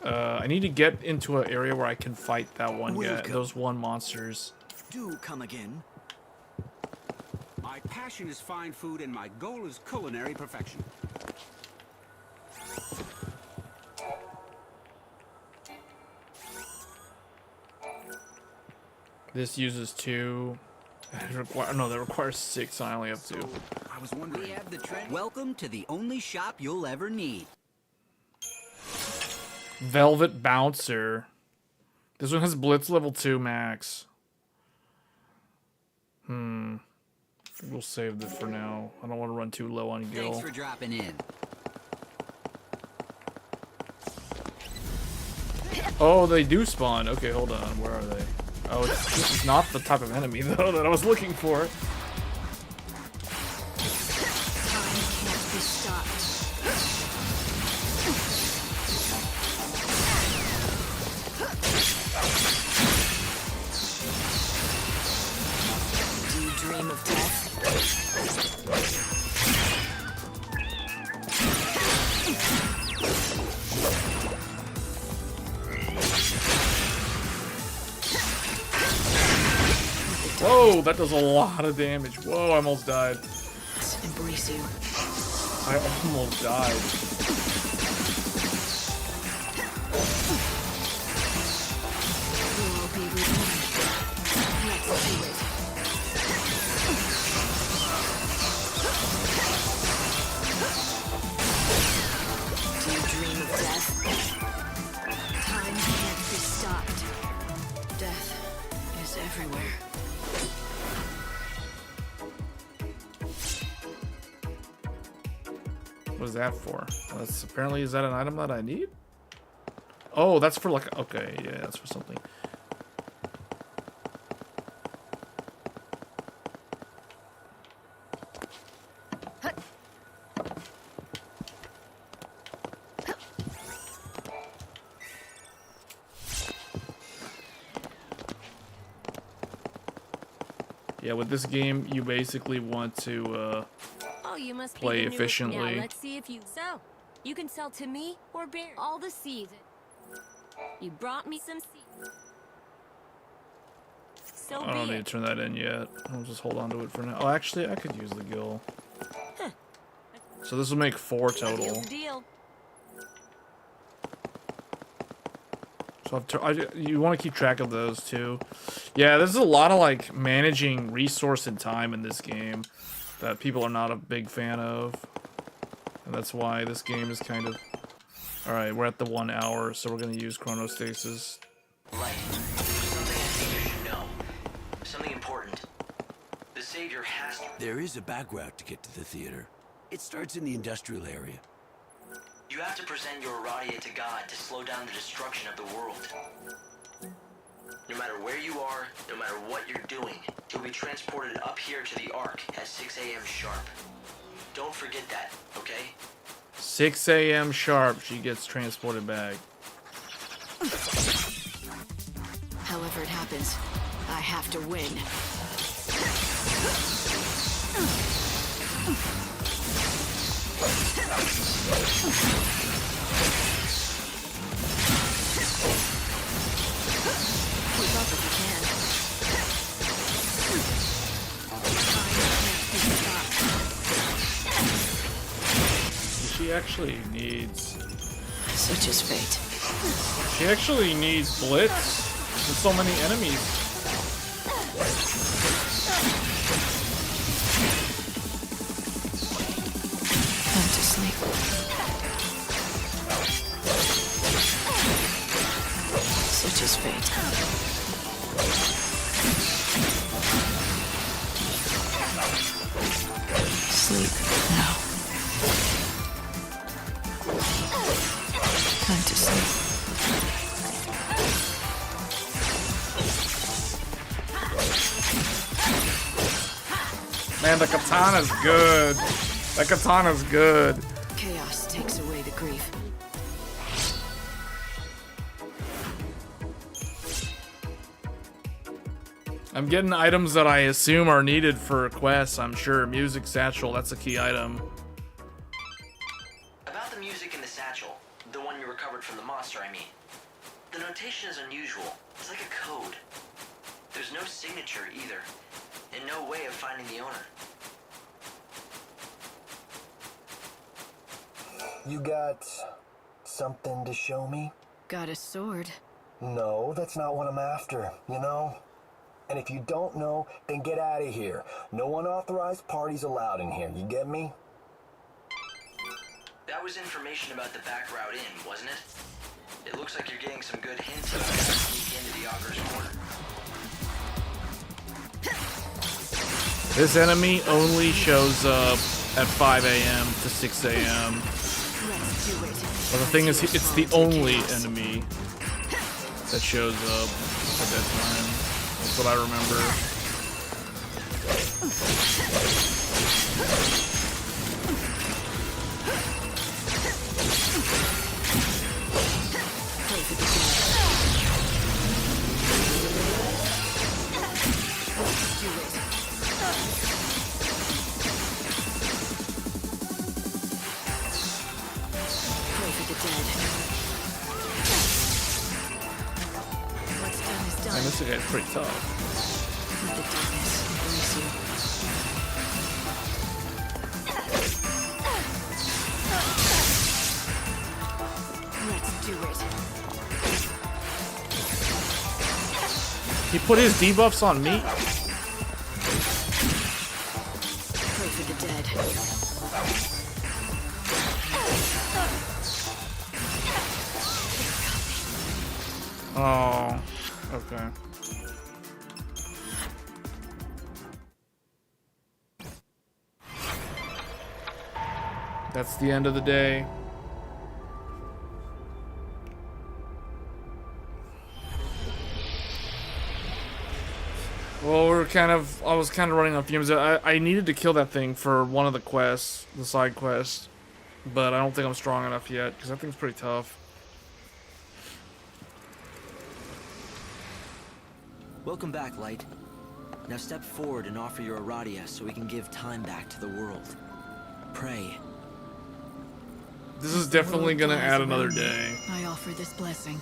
I need to get into an area where I can fight that one guy, those one monsters. Do come again. My passion is fine food and my goal is culinary perfection. This uses 2. No, that requires 6. I only have 2. I was wondering. We have the trend. Welcome to the only shop you'll ever need. Velvet Bouncer. This one has Blitz level 2 max. We'll save this for now. I don't want to run too low on gil. Thanks for dropping in. Oh, they do spawn. Okay, hold on. Where are they? Oh, this is not the type of enemy, though, that I was looking for. Do you dream of death? Whoa, that does a lot of damage. Whoa, I almost died. Embrace you. I almost died. We will be reborn. Let's do it. Do you dream of death? Time can't be stopped. Death is everywhere. What is that for? That's apparently, is that an item that I need? Oh, that's for like, okay, yeah, that's for something. Yeah, with this game, you basically want to Oh, you must play be the efficiently. Now let's see if you sell. You can sell to me or Bear. All the seeds. You brought me some seeds. So I don't need to turn that in yet. I'll just hold on to it for now. Oh, actually, I could use the gil. So this will make 4 total. Deal. So you want to keep track of those too. Yeah, there's a lot of like managing resource and time in this game that people are not a big fan of. And that's why this game is kind of... Alright, we're at the 1 hour, so we're going to use chronostasis. Right. Something I think you should know. Something important. The Savior has to... There is a back route to get to the theater. It starts in the industrial area. You have to present your radeon to God to slow down the destruction of the world. No matter where you are, no matter what you're doing, you'll be transported up here to the Ark at 6 a.m. sharp. Don't forget that, okay? 6 a.m. sharp, she gets transported back. However it happens, I have to win. Keep up if you can. She actually needs... Such is fate. She actually needs Blitz. There's so many enemies. Time to sleep. Such is fate. Sleep now. Time to sleep. Man, the katana's good. That katana's good. Chaos takes away the grief. I'm getting items that I assume are needed for quests, I'm sure. Music satchel, that's a key item. About the music in the satchel, the one you recovered from the monster, I mean. The notation is unusual. It's like a code. There's no signature either, and no way of finding the owner. You got something to show me? Got a sword. No, that's not what I'm after, you know? And if you don't know, then get out of here. No unauthorized parties allowed in here, you get me? That was information about the back route in, wasn't it? It looks like you're getting some good hints about how to sneak into the Augur's Corner. This enemy only shows up at 5 a.m. to 6 a.m. But the thing is, it's the only enemy that shows up at that time. That's what I remember. Man, this guy's pretty tough. Let the darkness embrace you. Let's do it. He put his debuffs on me? Pray for the dead. Oh, okay. That's the end of the day. Well, I was kind of running on fumes. I needed to kill that thing for one of the quests, the side quest, but I don't think I'm strong enough yet, because that thing's pretty tough. Welcome back, Light. Now step forward and offer your Aradia so we can give time back to the world. Pray. This is definitely gonna add another day. I offer this blessing.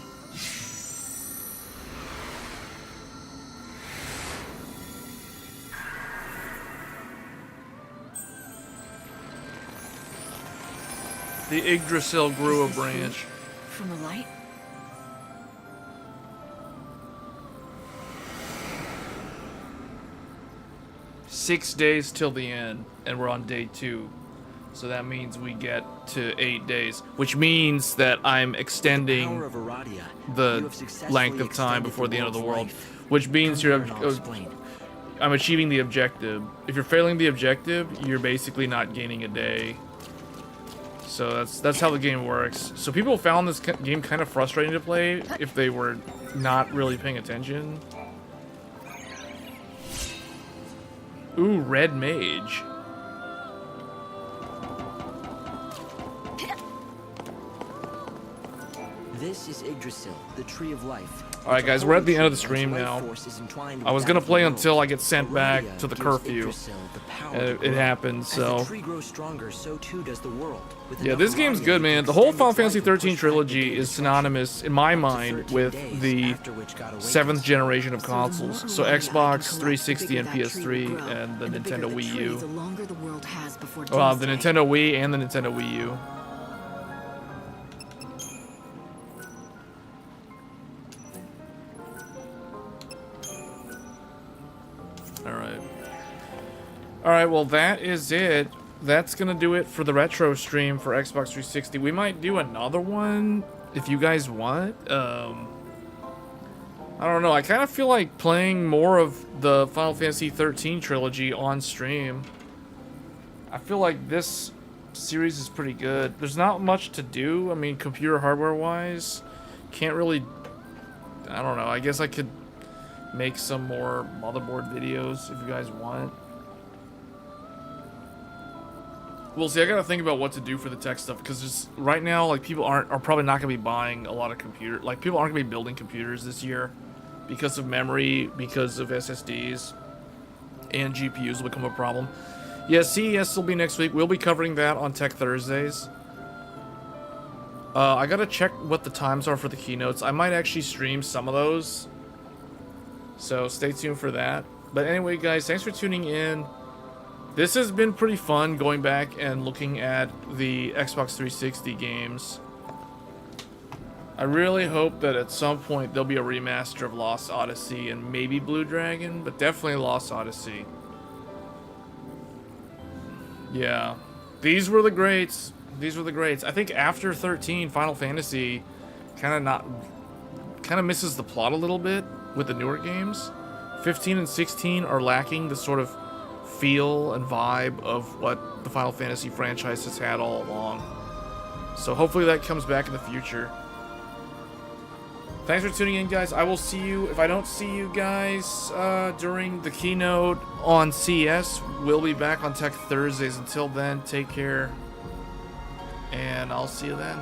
The Yggdrasil grew a branch. From the light? Six days till the end, and we're on day 2. So that means we get to 8 days, which means that I'm extending the length of time before the end of the world, which means I'm achieving the objective. If you're failing the objective, you're basically not gaining a day. So that's how the game works. So people found this game kind of frustrating to play if they were not really paying attention. Ooh, red mage. This is Yggdrasil, the tree of life. Alright guys, we're at the end of the stream now. I was gonna play until I get sent back to the curfew. It happened, so... As the tree grows stronger, so too does the world. Yeah, this game's good, man. The whole Final Fantasy XIII trilogy is synonymous, in my mind, with the 7th generation of consoles. So Xbox 360 and PS3 and the Nintendo Wii U. Well, the Nintendo Wii and the Nintendo Wii U. Alright, well that is it. That's gonna do it for the retro stream for Xbox 360. We might do another one if you guys want. I don't know, I kind of feel like playing more of the Final Fantasy XIII trilogy on stream. I feel like this series is pretty good. There's not much to do, I mean, computer hardware wise. Can't really, I don't know, I guess I could make some more motherboard videos if you guys want. We'll see. I gotta think about what to do for the tech stuff because just right now, like people are probably not gonna be buying a lot of people aren't gonna be building computers this year because of memory, because of SSDs, and GPUs will become a problem. Yeah, CES will be next week. We'll be covering that on Tech Thursdays. I gotta check what the times are for the keynotes. I might actually stream some of those, so stay tuned for that. But anyway, guys, thanks for tuning in. This has been pretty fun going back and looking at the Xbox 360 games. I really hope that at some point there'll be a remaster of Lost Odyssey and maybe Blue Dragon, but definitely Lost Odyssey. Yeah, these were the greats. These were the greats. I think after 13, Final Fantasy kind of misses the plot a little bit with the newer games. 15 and 16 are lacking the sort of feel and vibe of what the Final Fantasy franchise has had all along. So hopefully that comes back in the future. Thanks for tuning in, guys. I will see you, if I don't see you guys during the keynote on CS, we'll be back on Tech Thursdays. Until then, take care, and I'll see you then.